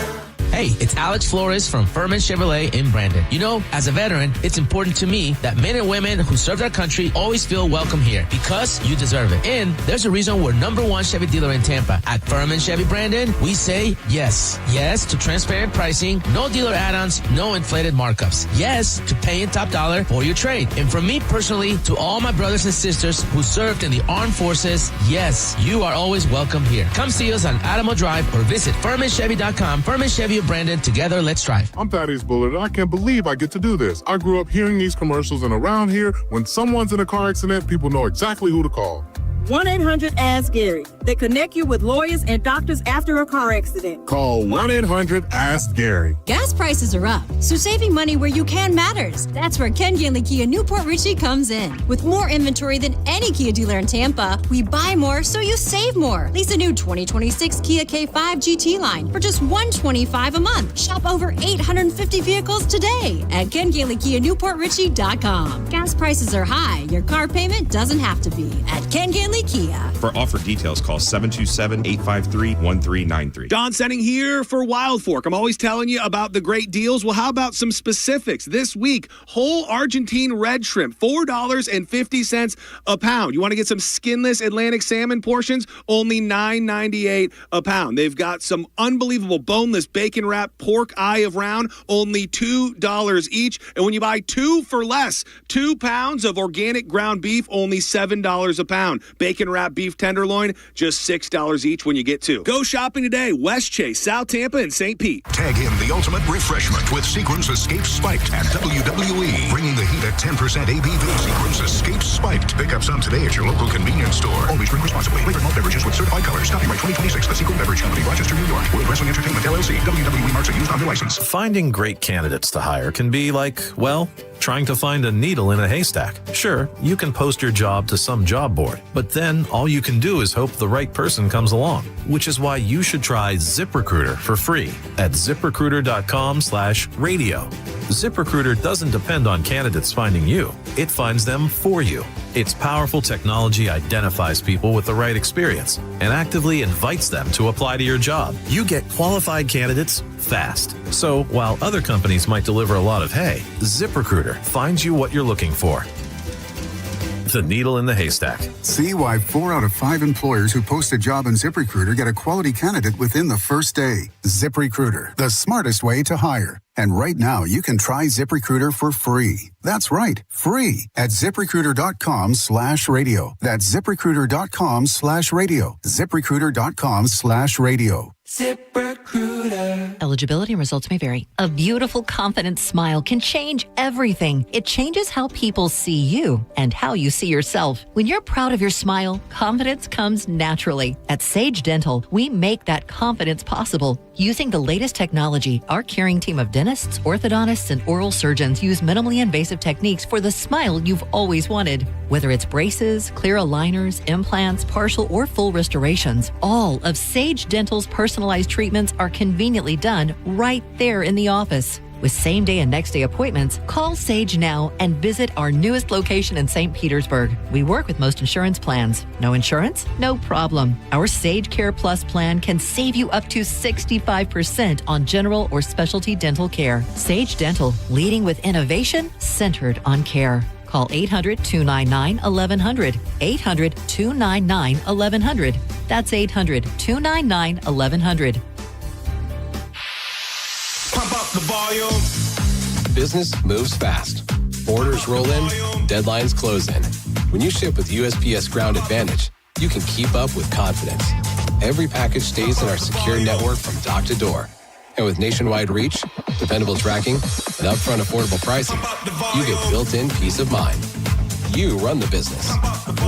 Hey, it's Alex Flores from Furman Chevrolet in Brandon. You know, as a veteran, it's important to me that men and women who serve their country always feel welcome here because you deserve it. And there's a reason we're #1 Chevy dealer in Tampa. At Furman Chevy Brandon, we say yes. Yes to transparent pricing, no dealer add-ons, no inflated markups. Yes to paying top dollar for your trade. And from me personally to all my brothers and sisters who served in the armed forces, yes, you are always welcome here. Come see us on Adamo Drive or visit FurmanChevy.com. Furman Chevy of Brandon, together, let's drive. I'm Thaddeus Bullard, and I can't believe I get to do this. I grew up hearing these commercials, and around here, when someone's in a car accident, people know exactly who to call. 1-800-ASK-GARY. They connect you with lawyers and doctors after a car accident. Call 1-800-ASK-GARY. Gas prices are up, so saving money where you can matters. That's where Ken Ganley Kia Newport Richey comes in. With more inventory than any Kia dealer in Tampa, we buy more so you save more. Lease a new 2026 Kia K5 GT line for just $125 a month. Shop over 850 vehicles today at KenGanleyKiaNewportRichey.com. Gas prices are high. Your car payment doesn't have to be at Ken Ganley Kia. For offer details, call 727-853-1393. Don Senning here for Wild Fork. I'm always telling you about the great deals. Well, how about some specifics? This week, whole Argentine red shrimp, $4.50 a pound. You want to get some skinless Atlantic salmon portions? Only $9.98 a pound. They've got some unbelievable boneless bacon wrap pork eye of round, only $2 each. And when you buy two for less, 2 pounds of organic ground beef, only $7 a pound. Bacon wrap beef tenderloin, just $6 each when you get two. Go shopping today. West Chase, South Tampa, and St. Pete. Tag him the ultimate refreshment with Sequence Escape Spiked at WWE. Bringing the heat at 10% ABV. Sequence Escape Spiked. Pick up some today at your local convenience store. Always drink responsibly. Flavored malt beverages with certified colors. Copyright 2026. The Sequel Beverage Company, Rochester, New York. World Wrestling Entertainment, LLC. WWE marks are used under license. Finding great candidates to hire can be like, well, trying to find a needle in a haystack. Sure, you can post your job to some job board, but then all you can do is hope the right person comes along, which is why you should try ZipRecruiter for free at ZipRecruiter.com/radio. ZipRecruiter doesn't depend on candidates finding you. It finds them for you. Its powerful technology identifies people with the right experience and actively invites them to apply to your job. You get qualified candidates fast. So while other companies might deliver a lot of hay, ZipRecruiter finds you what you're looking for. The needle in the haystack. See why 4 out of 5 employers who post a job on ZipRecruiter get a quality candidate within the first day. ZipRecruiter, the smartest way to hire. And right now, you can try ZipRecruiter for free. That's right, free at ZipRecruiter.com/radio. That's ZipRecruiter.com/radio. ZipRecruiter.com/radio. ZipRecruiter. Eligibility and results may vary. A beautiful, confident smile can change everything. It changes how people see you and how you see yourself. When you're proud of your smile, confidence comes naturally. At Sage Dental, we make that confidence possible. Using the latest technology, our caring team of dentists, orthodontists, and oral surgeons use minimally invasive techniques for the smile you've always wanted. Whether it's braces, clear aligners, implants, partial or full restorations, all of Sage Dental's personalized treatments are conveniently done right there in the office. With same-day and next-day appointments, call Sage now and visit our newest location in St. Petersburg. We work with most insurance plans. No insurance? No problem. Our Sage Care Plus plan can save you up to 65% on general or specialty dental care. Sage Dental, leading with innovation centered on care. Call 800-299-1100. 800-299-1100. That's 800-299-1100. Pump up the volume. Business moves fast. Orders roll in, deadlines close in. When you ship with USPS Ground Advantage, you can keep up with confidence. Every package stays in our secure network from dock to door. And with nationwide reach, dependable tracking, and upfront affordable pricing, you get built-in peace of mind. You run the business.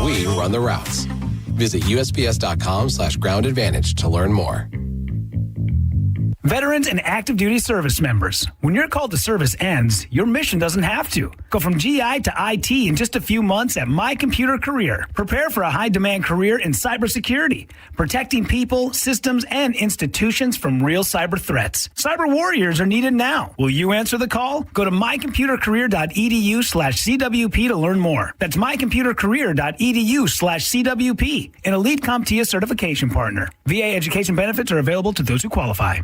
We run the routes. Visit USPS.com/Ground Advantage to learn more. Veterans and active duty service members, when your call to service ends, your mission doesn't have to. Go from GI to IT in just a few months at My Computer Career. Prepare for a high-demand career in cybersecurity, protecting people, systems, and institutions from real cyber threats. Cyber warriors are needed now. Will you answer the call? Go to mycomputercareer.edu/CWP to learn more. That's mycomputercareer.edu/CWP, an elite CompTIA certification partner. VA education benefits are available to those who qualify.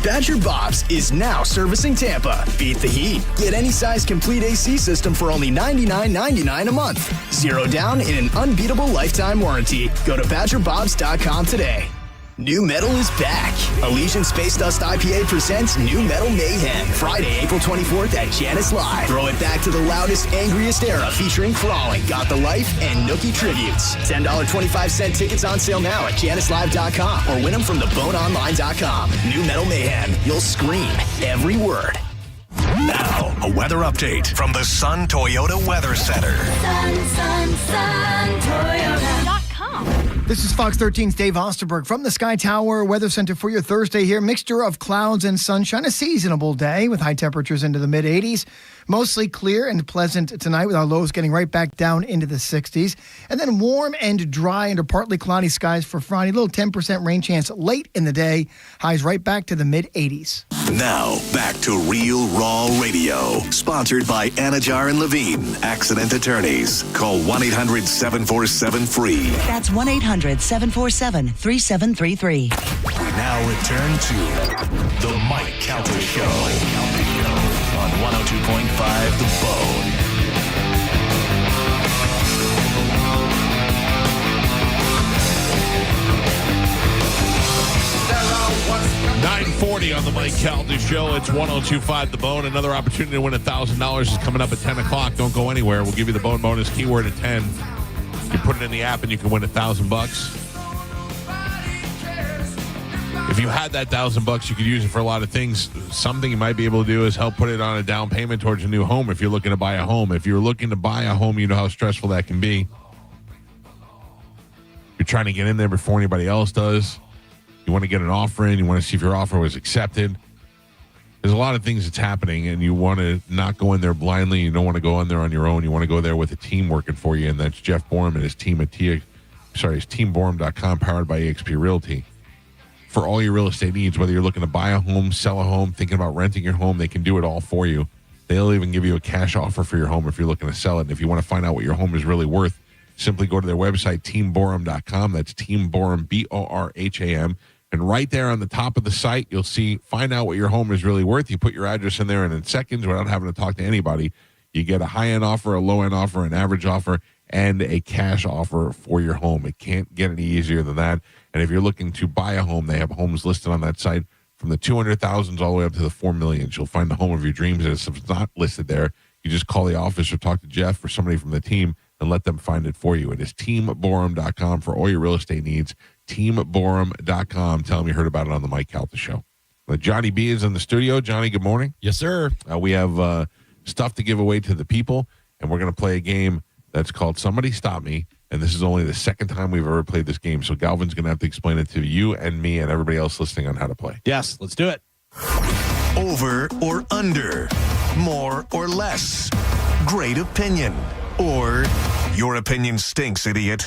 Badger Bob's is now servicing Tampa. Beat the heat. Get any size complete AC system for only $99.99 a month. Zero down in an unbeatable lifetime warranty. Go to BadgerBobs.com today. New Metal is back. Elysian Space Dust IPA presents New Metal Mayhem. Friday, April 24th at Janice Live. Throw it back to the loudest, angriest era featuring Crawling, Got the Life, and Nookie tributes. $10.25 tickets on sale now at JaniceLive.com or win them from theboneonline.com. New Metal Mayhem. You'll scream every word. Now, a weather update from the Sun Toyota Weather Center. Sun Toyota.com. This is Fox 13's Dave Osterberg from the Sky Tower Weather Center for your Thursday here. Mixture of clouds and sunshine, a seasonable day with high temperatures into the mid-80s. Mostly clear and pleasant tonight with our lows getting right back down into the 60s. And then warm and dry under partly cloudy skies for Friday. A little 10% rain chance late in the day. Highs right back to the mid-80s. Now, back to Real Raw Radio. Sponsored by Anajar and Levine, accident attorneys. Call 1-800-747-FREE. That's 1-800-747-3733. We now return to The Mike Calta Show on 102.5 The Bone. 9:40 on the Mike Calta Show. It's 102.5 The Bone. Another opportunity to win $1,000 is coming up at 10 o'clock. Don't go anywhere. We'll give you the Bone bonus keyword at 10. You put it in the app and you can win $1,000. If you had that $1,000, you could use it for a lot of things. Something you might be able to do is help put it on a down payment towards a new home if you're looking to buy a home. If you're looking to buy a home, you know how stressful that can be. You're trying to get in there before anybody else does. You want to get an offer in. You want to see if your offer was accepted. There's a lot of things that's happening, and you want to not go in there blindly. You don't want to go in there on your own. You want to go there with a team working for you, and that's Jeff Borum and his team at teamborum.com, powered by eXp Realty. For all your real estate needs, whether you're looking to buy a home, sell a home, thinking about renting your home, they can do it all for you. They'll even give you a cash offer for your home if you're looking to sell it. And if you want to find out what your home is really worth, simply go to their website, teamborum.com. That's teamborum, BORHAM. And right there on the top of the site, you'll see, find out what your home is really worth. You put your address in there, and in seconds, without having to talk to anybody, you get a high-end offer, a low-end offer, an average offer, and a cash offer for your home. It can't get any easier than that. And if you're looking to buy a home, they have homes listed on that site from the 200,000s all the way up to the 4 million. You'll find the home of your dreams. And if it's not listed there, you just call the office or talk to Jeff or somebody from the team and let them find it for you. It is teamborum.com for all your real estate needs. Teamborum.com. Tell them you heard about it on the Mike Calta Show. Johnny B is in the studio. Johnny, good morning. Yes, sir. We have stuff to give away to the people, and we're going to play a game that's called Somebody Stop Me, and this is only the second time we've ever played this game, so Galvin's going to have to explain it to you and me and everybody else listening on how to play. Yes, let's do it. Over or under? More or less? Great opinion. Or your opinion stinks, idiot.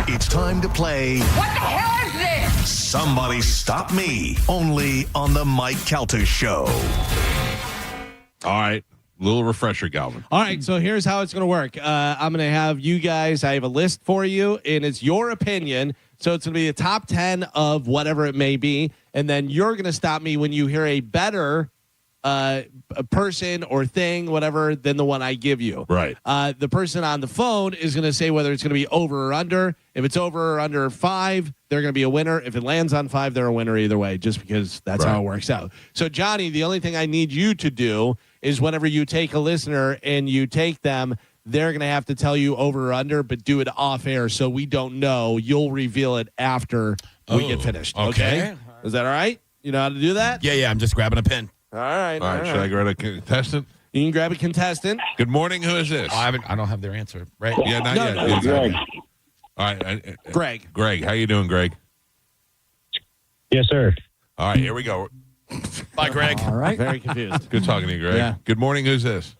It's time to play. What the hell is this? Somebody Stop Me. Only on the Mike Calta Show. All right. Little refresher, Galvin. All right, so here's how it's going to work. I'm going to have you guys, I have a list for you, and it's your opinion. So it's going to be the top 10 of whatever it may be. And then you're going to stop me when you hear a better a person or thing, whatever, than the one I give you. Right. The person on the phone is going to say whether it's going to be over or under. If it's over or under 5, they're going to be a winner. If it lands on 5, they're a winner either way, just because that's how it works out. So, Johnny, the only thing I need you to do is whenever you take a listener and you take them, they're going to have to tell you over or under, but do it off air so we don't know. You'll reveal it after we get finished. Okay? Is that all right? You know how to do that? Yeah, I'm just grabbing a pen. All right. All right. Should I grab a contestant? You can grab a contestant. Good morning. Who is this? I don't have their answer, right? Yeah, not yet. No. Greg. All right. Greg. Greg, how you doing, Greg? Yes, sir. All right, here we go. Bye, Greg. All right. Very confused. Good talking to you, Greg. Yeah. Good morning. Who's this?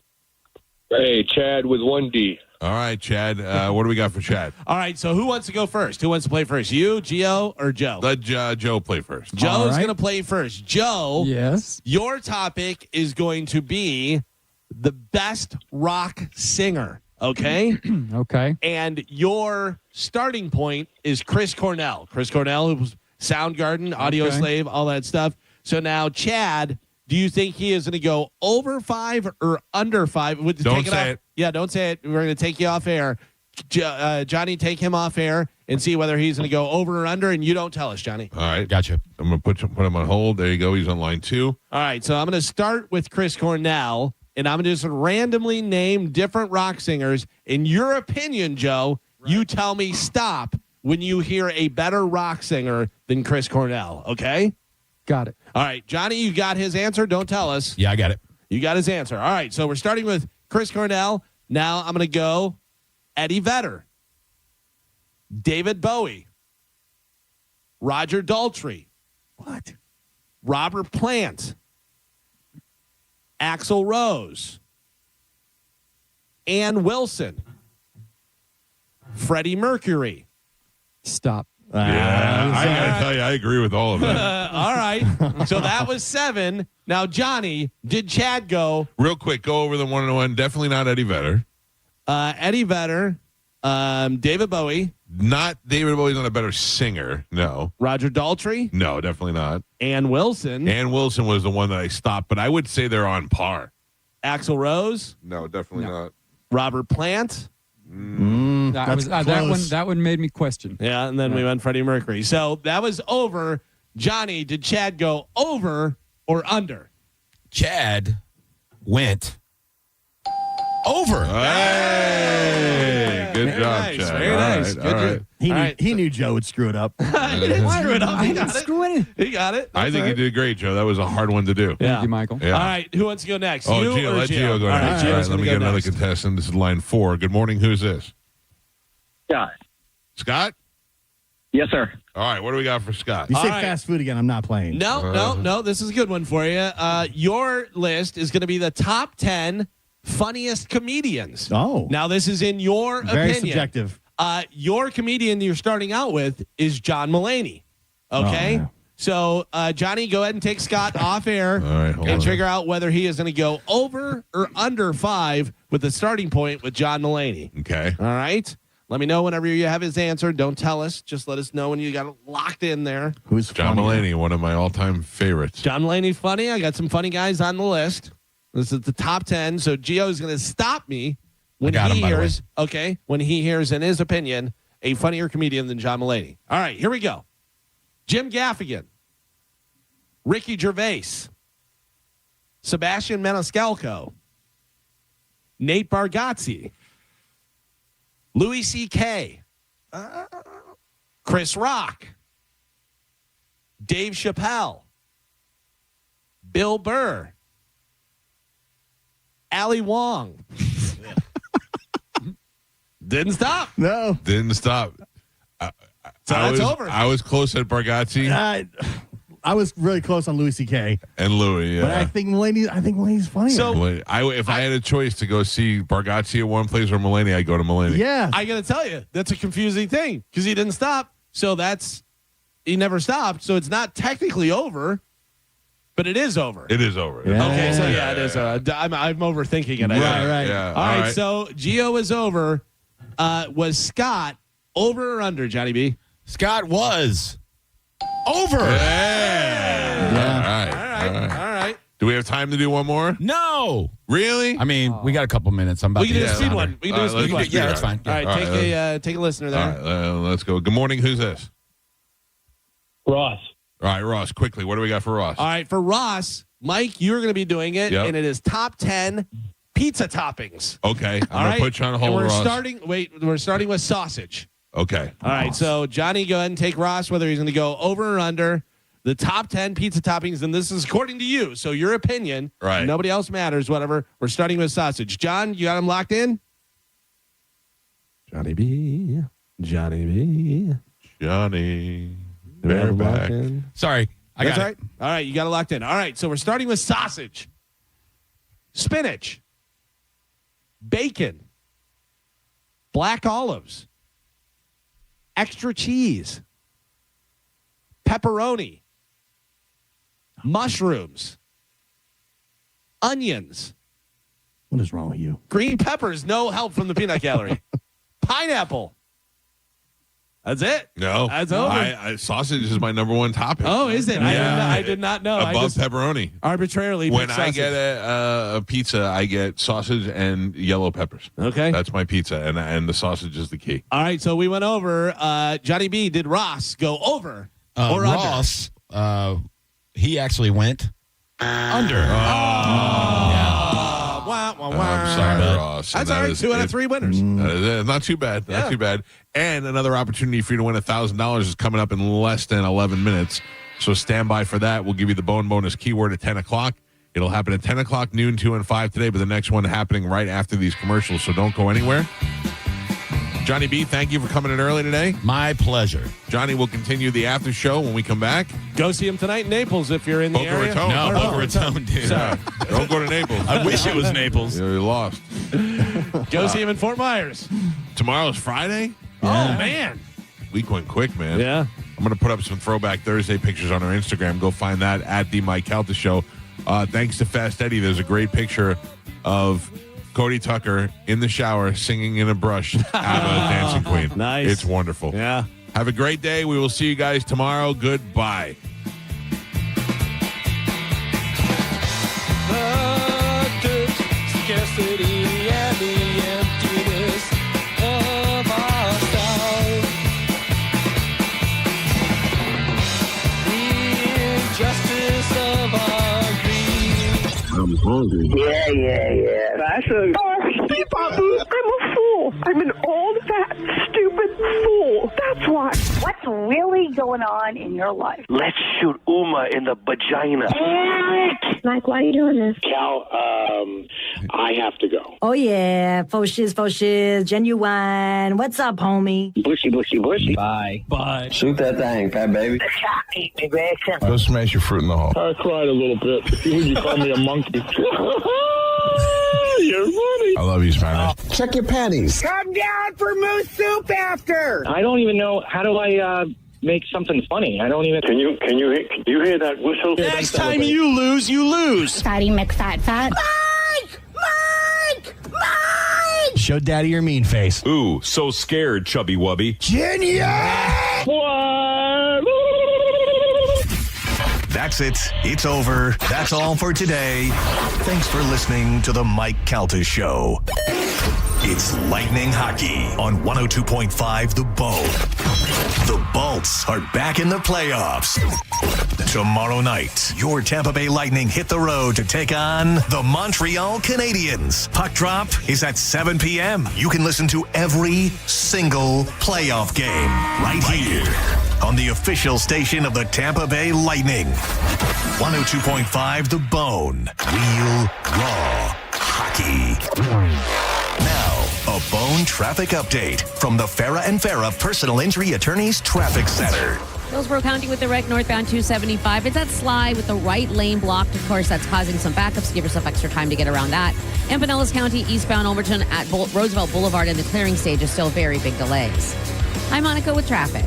Hey, Chad with 1D. All right, Chad. What do we got for Chad? All right, so who wants to go first? Who wants to play first? You, Gio, or Joe? Let Joe play first. Joe's going to play first. Joe, Yes. your topic is going to be the best rock singer, okay? Okay. And your starting point is Chris Cornell. Chris Cornell, who was Soundgarden, Audio Slave, all that stuff. So now, Chad, do you think he is going to go over 5 or under 5? Don't say it. Yeah, don't say it. We're going to take you off air. Johnny, take him off air and see whether he's going to go over or under, and you don't tell us, Johnny. All right. Gotcha. I'm going to put him on hold. There you go. He's on line 2. All right, so I'm going to start with Chris Cornell, and I'm going to just randomly name different rock singers. In your opinion, Joe, you tell me stop when you hear a better rock singer than Chris Cornell, okay? Got it. All right, Johnny, you got his answer? Don't tell us. Yeah, I got it. You got his answer. All right, so we're starting with Chris Cornell. Now I'm going to go Eddie Vedder, David Bowie, Roger Daltrey. What? Robert Plant, Axl Rose, Ann Wilson, Freddie Mercury. Stop. Yeah, I got to tell you, I agree with all of that. All right. So that was 7. Now, Johnny, did Chad go? Real quick, go over the 1 and 1. Definitely not Eddie Vedder. Eddie Vedder, David Bowie. Not David Bowie's not a better singer. No. Roger Daltrey. No, definitely not. Ann Wilson. Ann Wilson was the one that I stopped, but I would say they're on par. Axl Rose. No, definitely not. Robert Plant. That one made me question. Yeah, and then we went Freddie Mercury. So that was over. Johnny, did Chad go over or under? Chad went over. Hey, good Very job, nice, Chad. very All nice. right, Good all job. right. He He knew Joe would screw it up. He didn't screw it up. He got it. Screw it. He got it. I think you did great, Joe. That was a hard one to do. Yeah. Thank you, Michael. Yeah. All right, who wants to go next? Oh, you Gio, or let Gio go All right, next. All right, Gio's let me gonna get go another next. contestant. This is line 4. Good morning. Who's this? Scott. Scott? Yes, sir. All right, what do we got for Scott? You say All right. fast food again, I'm not playing. No. This is a good one for you. Your list is going to be the top 10 funniest comedians. Oh. Now, this is in your Very opinion. subjective. Your comedian you're starting out with is John Mulaney. Okay? Oh, yeah. So, Johnny, go ahead and take Scott off air right, hold and on. figure out whether he is going to go over or under 5 with the starting point with John Mulaney. Okay. All right? Let me know whenever you have his answer. Don't tell us. Just let us know when you got it locked in there. Who's John Mulaney, one of my all-time favorites. John Mulaney, funny. I got some funny guys on the list. This is the top 10. So Gio is going to stop me when got he him, by the way. hears. Okay, when he hears, in his opinion, a funnier comedian than John Mulaney. All right, here we go. Jim Gaffigan, Ricky Gervais, Sebastian Maniscalco, Nate Bargatze, Louis C.K., Chris Rock, Dave Chappelle, Bill Burr. Ali Wong. Didn't stop. No. Didn't stop. So that's over. I was close at Bargatze I was really close on Louis C.K. and Louis. But I think Mulaney's funny. So- if I had a choice to go see Bargatze at one place or Mulaney, I'd go to Mulaney. Yeah. I got to tell you, that's a confusing thing because he didn't stop. So he never stopped. So it's not technically over, but it is over. It is over. Yeah. Okay, so it is. I'm overthinking it. I think. Right. Yeah. All right, so Gio is over. Was Scott over or under, Johnny B? Scott was over. All right. Do we have time to do one more? No. Really? I mean, we got a couple minutes. I'm about We can to do a get speed down one. there. We can do a speed one. Yeah, that's fine. All right, take a listener there. All right, let's go. Good morning. Who's this? Ross. All right, Ross, quickly. What do we got for Ross? All right, for Ross, Mike, you're going to be doing it, Yep. and it is top 10 pizza toppings. Okay. I'm All going right? to put you on And hold, we're Ross. we're starting with sausage. Okay. All right, so Johnny, go ahead and take Ross, whether he's going to go over or under the top 10 pizza toppings, and this is according to you, so your opinion. Right. Nobody else matters, whatever. We're starting with sausage. John, you got him locked in? Johnny B. Bear back. Sorry. I That's got all right. All right, you got it locked in. All right, so we're starting with sausage, spinach, bacon, black olives, extra cheese, pepperoni, mushrooms, onions, What is wrong with you? green peppers, no help from the peanut gallery, pineapple. That's it. No. That's over. Sausage is my number one topic. Oh, is it? I did not know. I Above just pepperoni. arbitrarily When picked I sausage. get a pizza, I get sausage and yellow peppers. Okay. That's my pizza, and the sausage is the key. All right, so we went over. Johnny B, did Ross go over or Ross, he actually went under. I'm sorry, Ross. That's And all right. is- 2 out of 3 winners. That is it. Not too bad. Not Yeah. too bad. And another opportunity for you to win $1,000 is coming up in less than 11 minutes. So stand by for that. We'll give you the bone bonus keyword at 10 o'clock. It'll happen at 10 o'clock, noon, 2, and 5 today, but the next one happening right after these commercials. So don't go anywhere. Johnny B, thank you for coming in early today. My pleasure. Johnny will continue the after show when we come back. Go see him tonight in Naples if you're in the Boca area. Raton. No, Oh, Boca Raton, dude. Sorry. Don't go to Naples. I wish it was Naples. You're lost. Go see him in Fort Myers. Tomorrow's Friday. Oh, man. Week went quick, man. Yeah. I'm going to put up some Throwback Thursday pictures on our Instagram. Go find that at the Mike Calta Show. Thanks to Fast Eddie, there's a great picture of Cody Tucker in the shower singing in a brush ABBA Dancing Queen. Nice. It's wonderful. Yeah. Have a great day. We will see you guys tomorrow. Goodbye. Scarcity and the emptiness of ourselves. The injustice of our greed. I'm hungry. Yeah. That's a... See, Papu, I'm a fool. I'm an old, fat, stupid fool. That's why. What's really going on in your life? Let's shoot Uma in the vagina. Mike, why are you doing this? Cal, I have to go. Oh, yeah. Faux shiz, genuine. What's up, homie? Bushy. Bye. Shoot that thing, fat baby. Eat me, Grayson. Go smash your fruit in the hole. I cried a little bit. You call me a monkey. You're funny. I love you, Spanish. Check your panties. Come down for moose soup after. I don't even know. How do I make something funny? I don't even. Can you hear that whistle? Next time you lose, you lose. Fatty McFat. Mike! Show daddy your mean face. Ooh, so scared, chubby wubby. Genius! What? That's it. It's over. That's all for today. Thanks for listening to the Mike Calta Show. It's Lightning Hockey on 102.5 The Bone. The Bolts are back in the playoffs. Tomorrow night, your Tampa Bay Lightning hit the road to take on the Montreal Canadiens. Puck drop is at 7 p.m. You can listen to every single playoff game right here on the official station of the Tampa Bay Lightning. 102.5 The Bone. Real, raw hockey. Now, a Bone traffic update from the Farah and Farah Personal Injury Attorneys Traffic Center. Hillsborough County with the wreck northbound 275. It's at Sly with the right lane blocked. Of course, that's causing some backups. Give yourself extra time to get around that. And Pinellas County eastbound Overton at Roosevelt Boulevard in the clearing stage is still very big delays. I'm Monica with traffic.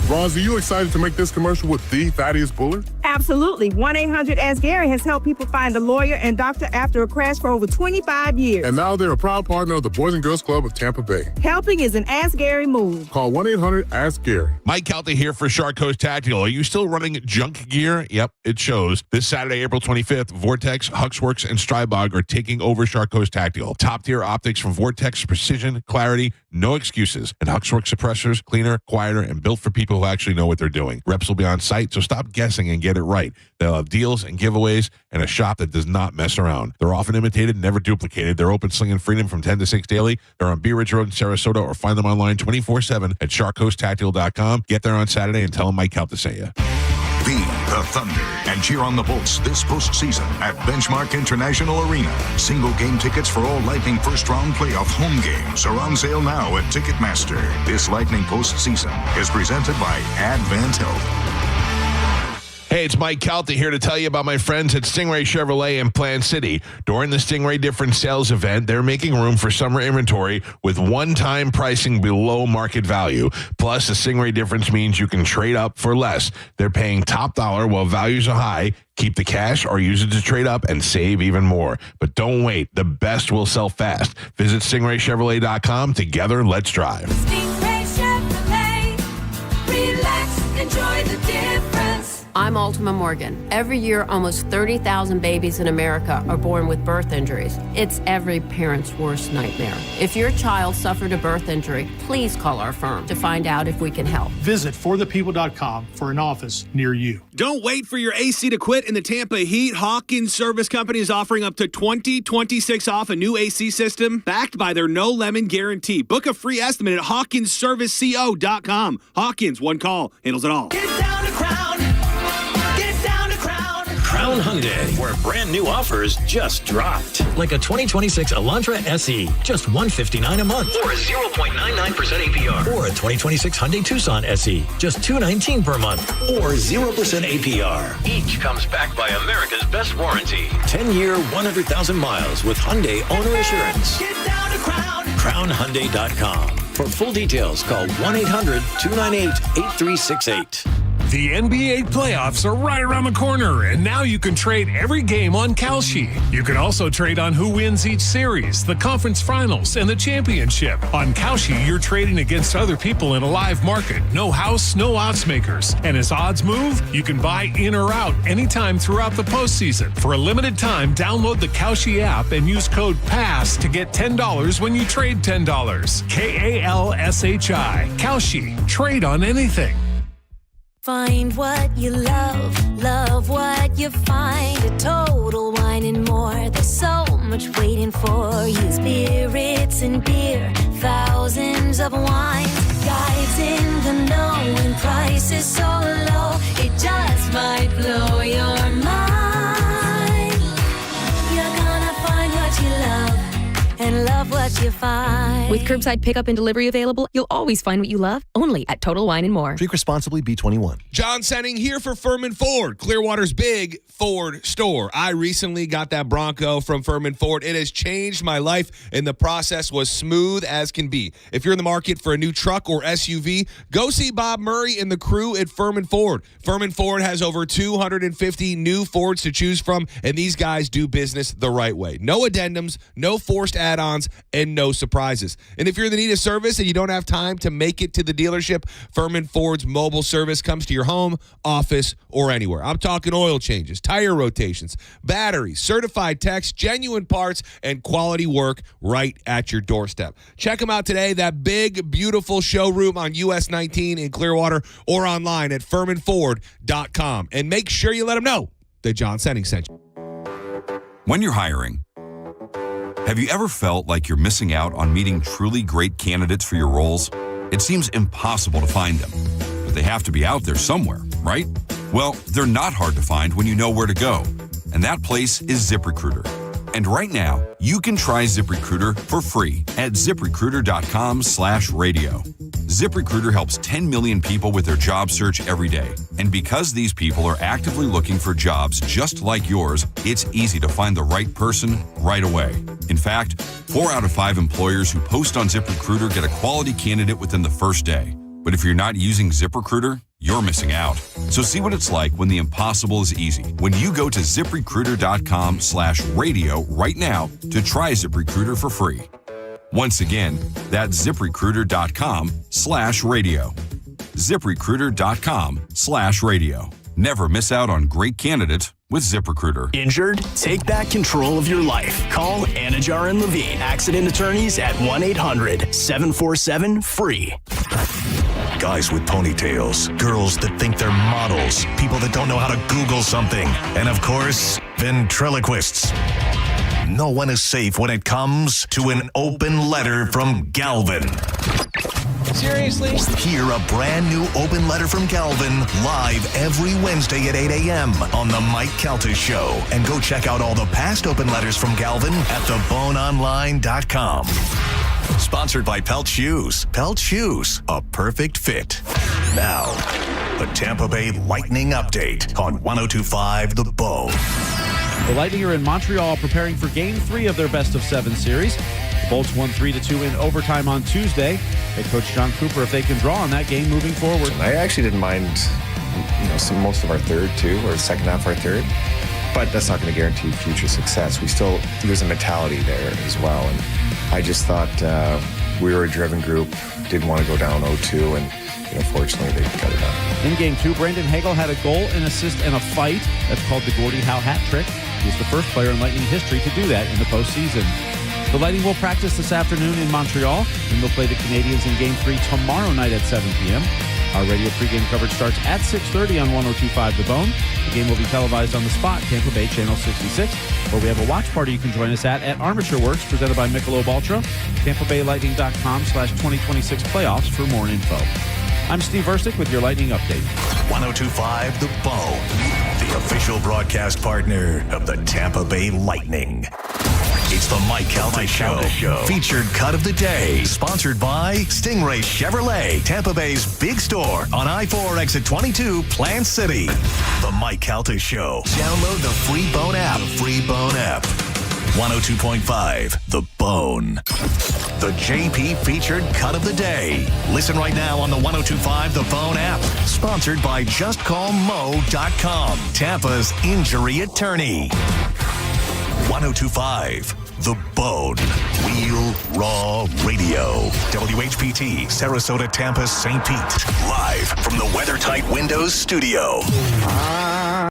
Roz, are you excited to make this commercial with the Thaddeus Bullard? Absolutely. 1-800-ASK-GARY has helped people find a lawyer and doctor after a crash for over 25 years. And now they're a proud partner of the Boys and Girls Club of Tampa Bay. Helping is an Ask Gary move. Call 1-800-ASK-GARY. Mike Calta here for Shark Coast Tactical. Are you still running junk gear? Yep, it shows. This Saturday, April 25th, Vortex, Huxworks, and Strybog are taking over Shark Coast Tactical. Top-tier optics from Vortex, precision, clarity, no excuses. And Huxworks suppressors, cleaner, quieter, and built for people who actually know what they're doing. Reps will be on site, so stop guessing and get it right. They'll have deals and giveaways and a shop that does not mess around. They're often imitated, never duplicated. They're open slinging freedom from 10 to 6 daily. They're on Bee Ridge Road in Sarasota, or find them online 24/7 at sharkcoasttactical.com. Get there on Saturday and tell them Mike Calta sent you. Be the Thunder and cheer on the Bolts this postseason at Benchmark International Arena. Single game tickets for all Lightning first round playoff home games are on sale now at Ticketmaster. This Lightning postseason is presented by Advent Health. Hey, it's Mike Calta here to tell you about my friends at Stingray Chevrolet in Plant City. During the Stingray Difference Sales event, they're making room for summer inventory with one-time pricing below market value. Plus, the Stingray Difference means you can trade up for less. They're paying top dollar while values are high. Keep the cash or use it to trade up and save even more. But don't wait. The best will sell fast. Visit stingraychevrolet.com. Together, let's drive. Stingray Chevrolet. Relax, enjoy the difference. I'm Ultima Morgan. Every year, almost 30,000 babies in America are born with birth injuries. It's every parent's worst nightmare. If your child suffered a birth injury, please call our firm to find out if we can help. Visit forthepeople.com for an office near you. Don't wait for your AC to quit in the Tampa Heat. Hawkins Service Company is offering up to $20.26 off a new AC system backed by their no lemon guarantee. Book a free estimate at hawkinsserviceco.com. Hawkins, one call, handles it all. Get down to Crown. Crown Hyundai, where brand new offers just dropped. Like a 2026 Elantra SE, just $159 a month. Or a 0.99% APR. Or a 2026 Hyundai Tucson SE, just $219 per month. Or 0% APR. Each comes backed by America's best warranty. 10-year, 100,000 miles with Hyundai Owner Assurance. Get down to Crown. CrownHyundai.com. For full details, call 1-800-298-8368. The NBA playoffs are right around the corner, and now you can trade every game on Kalshi. You can also trade on who wins each series, the conference finals, and the championship. On Kalshi, you're trading against other people in a live market. No house, no odds makers. And as odds move, you can buy in or out anytime throughout the postseason. For a limited time, download the Kalshi app and use code PASS to get $10 when you trade $10. Kalshi. Kalshi. Trade on anything. Find what you love what you find. A Total Wine and More. There's so much waiting for you. Spirits and beer, thousands of wines. Guides in the know and prices so low, it just might blow your mind. You're gonna find what you love and love what you find. With curbside pickup and delivery available, you'll always find what you love, only at Total Wine & More. Drink responsibly, B21. John Senning here for Furman Ford, Clearwater's big Ford store. I recently got that Bronco from Furman Ford. It has changed my life, and the process was smooth as can be. If you're in the market for a new truck or SUV, go see Bob Murray and the crew at Furman Ford. Furman Ford has over 250 new Fords to choose from, and these guys do business the right way. No addendums, no forced add-ons, and no surprises. And if you're in the need of service and you don't have time to make it to the dealership, Furman Ford's mobile service comes to your home, office, or anywhere. I'm talking oil changes, tire rotations, batteries, certified techs, genuine parts, and quality work right at your doorstep. Check them out today, that big, beautiful showroom on US 19 in Clearwater, or online at FurmanFord.com. And make sure you let them know that John Senning sent you. When you're hiring, have you ever felt like you're missing out on meeting truly great candidates for your roles? It seems impossible to find them. But they have to be out there somewhere, right? Well, they're not hard to find when you know where to go. And that place is ZipRecruiter. And right now, you can try ZipRecruiter for free at ZipRecruiter.com/radio. ZipRecruiter helps 10 million people with their job search every day. And because these people are actively looking for jobs just like yours, it's easy to find the right person right away. In fact, 4 out of 5 employers who post on ZipRecruiter get a quality candidate within the first day. But if you're not using ZipRecruiter, you're missing out. So see what it's like when the impossible is easy. When you go to ZipRecruiter.com/radio right now to try ZipRecruiter for free. Once again, that's ZipRecruiter.com/radio. ZipRecruiter.com/radio. Never miss out on great candidates with ZipRecruiter. Injured? Take back control of your life. Call Anajar and Levine, accident attorneys at 1-800-747-FREE. Guys with ponytails, girls that think they're models, people that don't know how to Google something, and of course, ventriloquists. No one is safe when it comes to an open letter from Galvin. Seriously? Hear a brand new open letter from Galvin live every Wednesday at 8 a.m. on the Mike Calta Show. And go check out all the past open letters from Galvin at theboneonline.com. Sponsored by Pelt Shoes. Pelt Shoes, a perfect fit. Now, the Tampa Bay Lightning update on 102.5 The Bone. The Lightning are in Montreal preparing for Game 3 of their best-of-7 series. The Bolts won 3-2 in overtime on Tuesday. Head coach John Cooper, if they can draw on that game moving forward. I actually didn't mind, most of our third too, or the second half of our third. But that's not going to guarantee future success. There's a mentality there as well. And I just thought we were a driven group, didn't want to go down 0-2, and fortunately they got it done. In Game 2, Brandon Hagel had a goal, an assist, and a fight. That's called the Gordie Howe hat trick. He's the first player in Lightning history to do that in the postseason. The Lightning will practice this afternoon in Montreal, and they'll play the Canadiens in Game 3 tomorrow night at 7 p.m. Our radio pregame coverage starts at 6:30 on 102.5 The Bone. The game will be televised on The Spot, Tampa Bay Channel 66, where we have a watch party you can join us at Armature Works, presented by Michelob Ultra. TampaBayLightning.com/2026 playoffs for more info. I'm Steve Versick with your Lightning Update. 102.5 The Bone, the official broadcast partner of the Tampa Bay Lightning. It's the Mike Calta Show. Featured cut of the day. Sponsored by Stingray Chevrolet, Tampa Bay's big store on I-4 exit 22, Plant City. The Mike Calta Show. Download the free Bone app. 102.5 The Bone. The JP featured cut of the day. Listen right now on the 102.5 The Bone app. Sponsored by JustCallMo.com, Tampa's injury attorney. 102.5 The Bone. Real Raw Radio. WHPT, Sarasota, Tampa, St. Pete. Live from the WeatherTight Windows studio.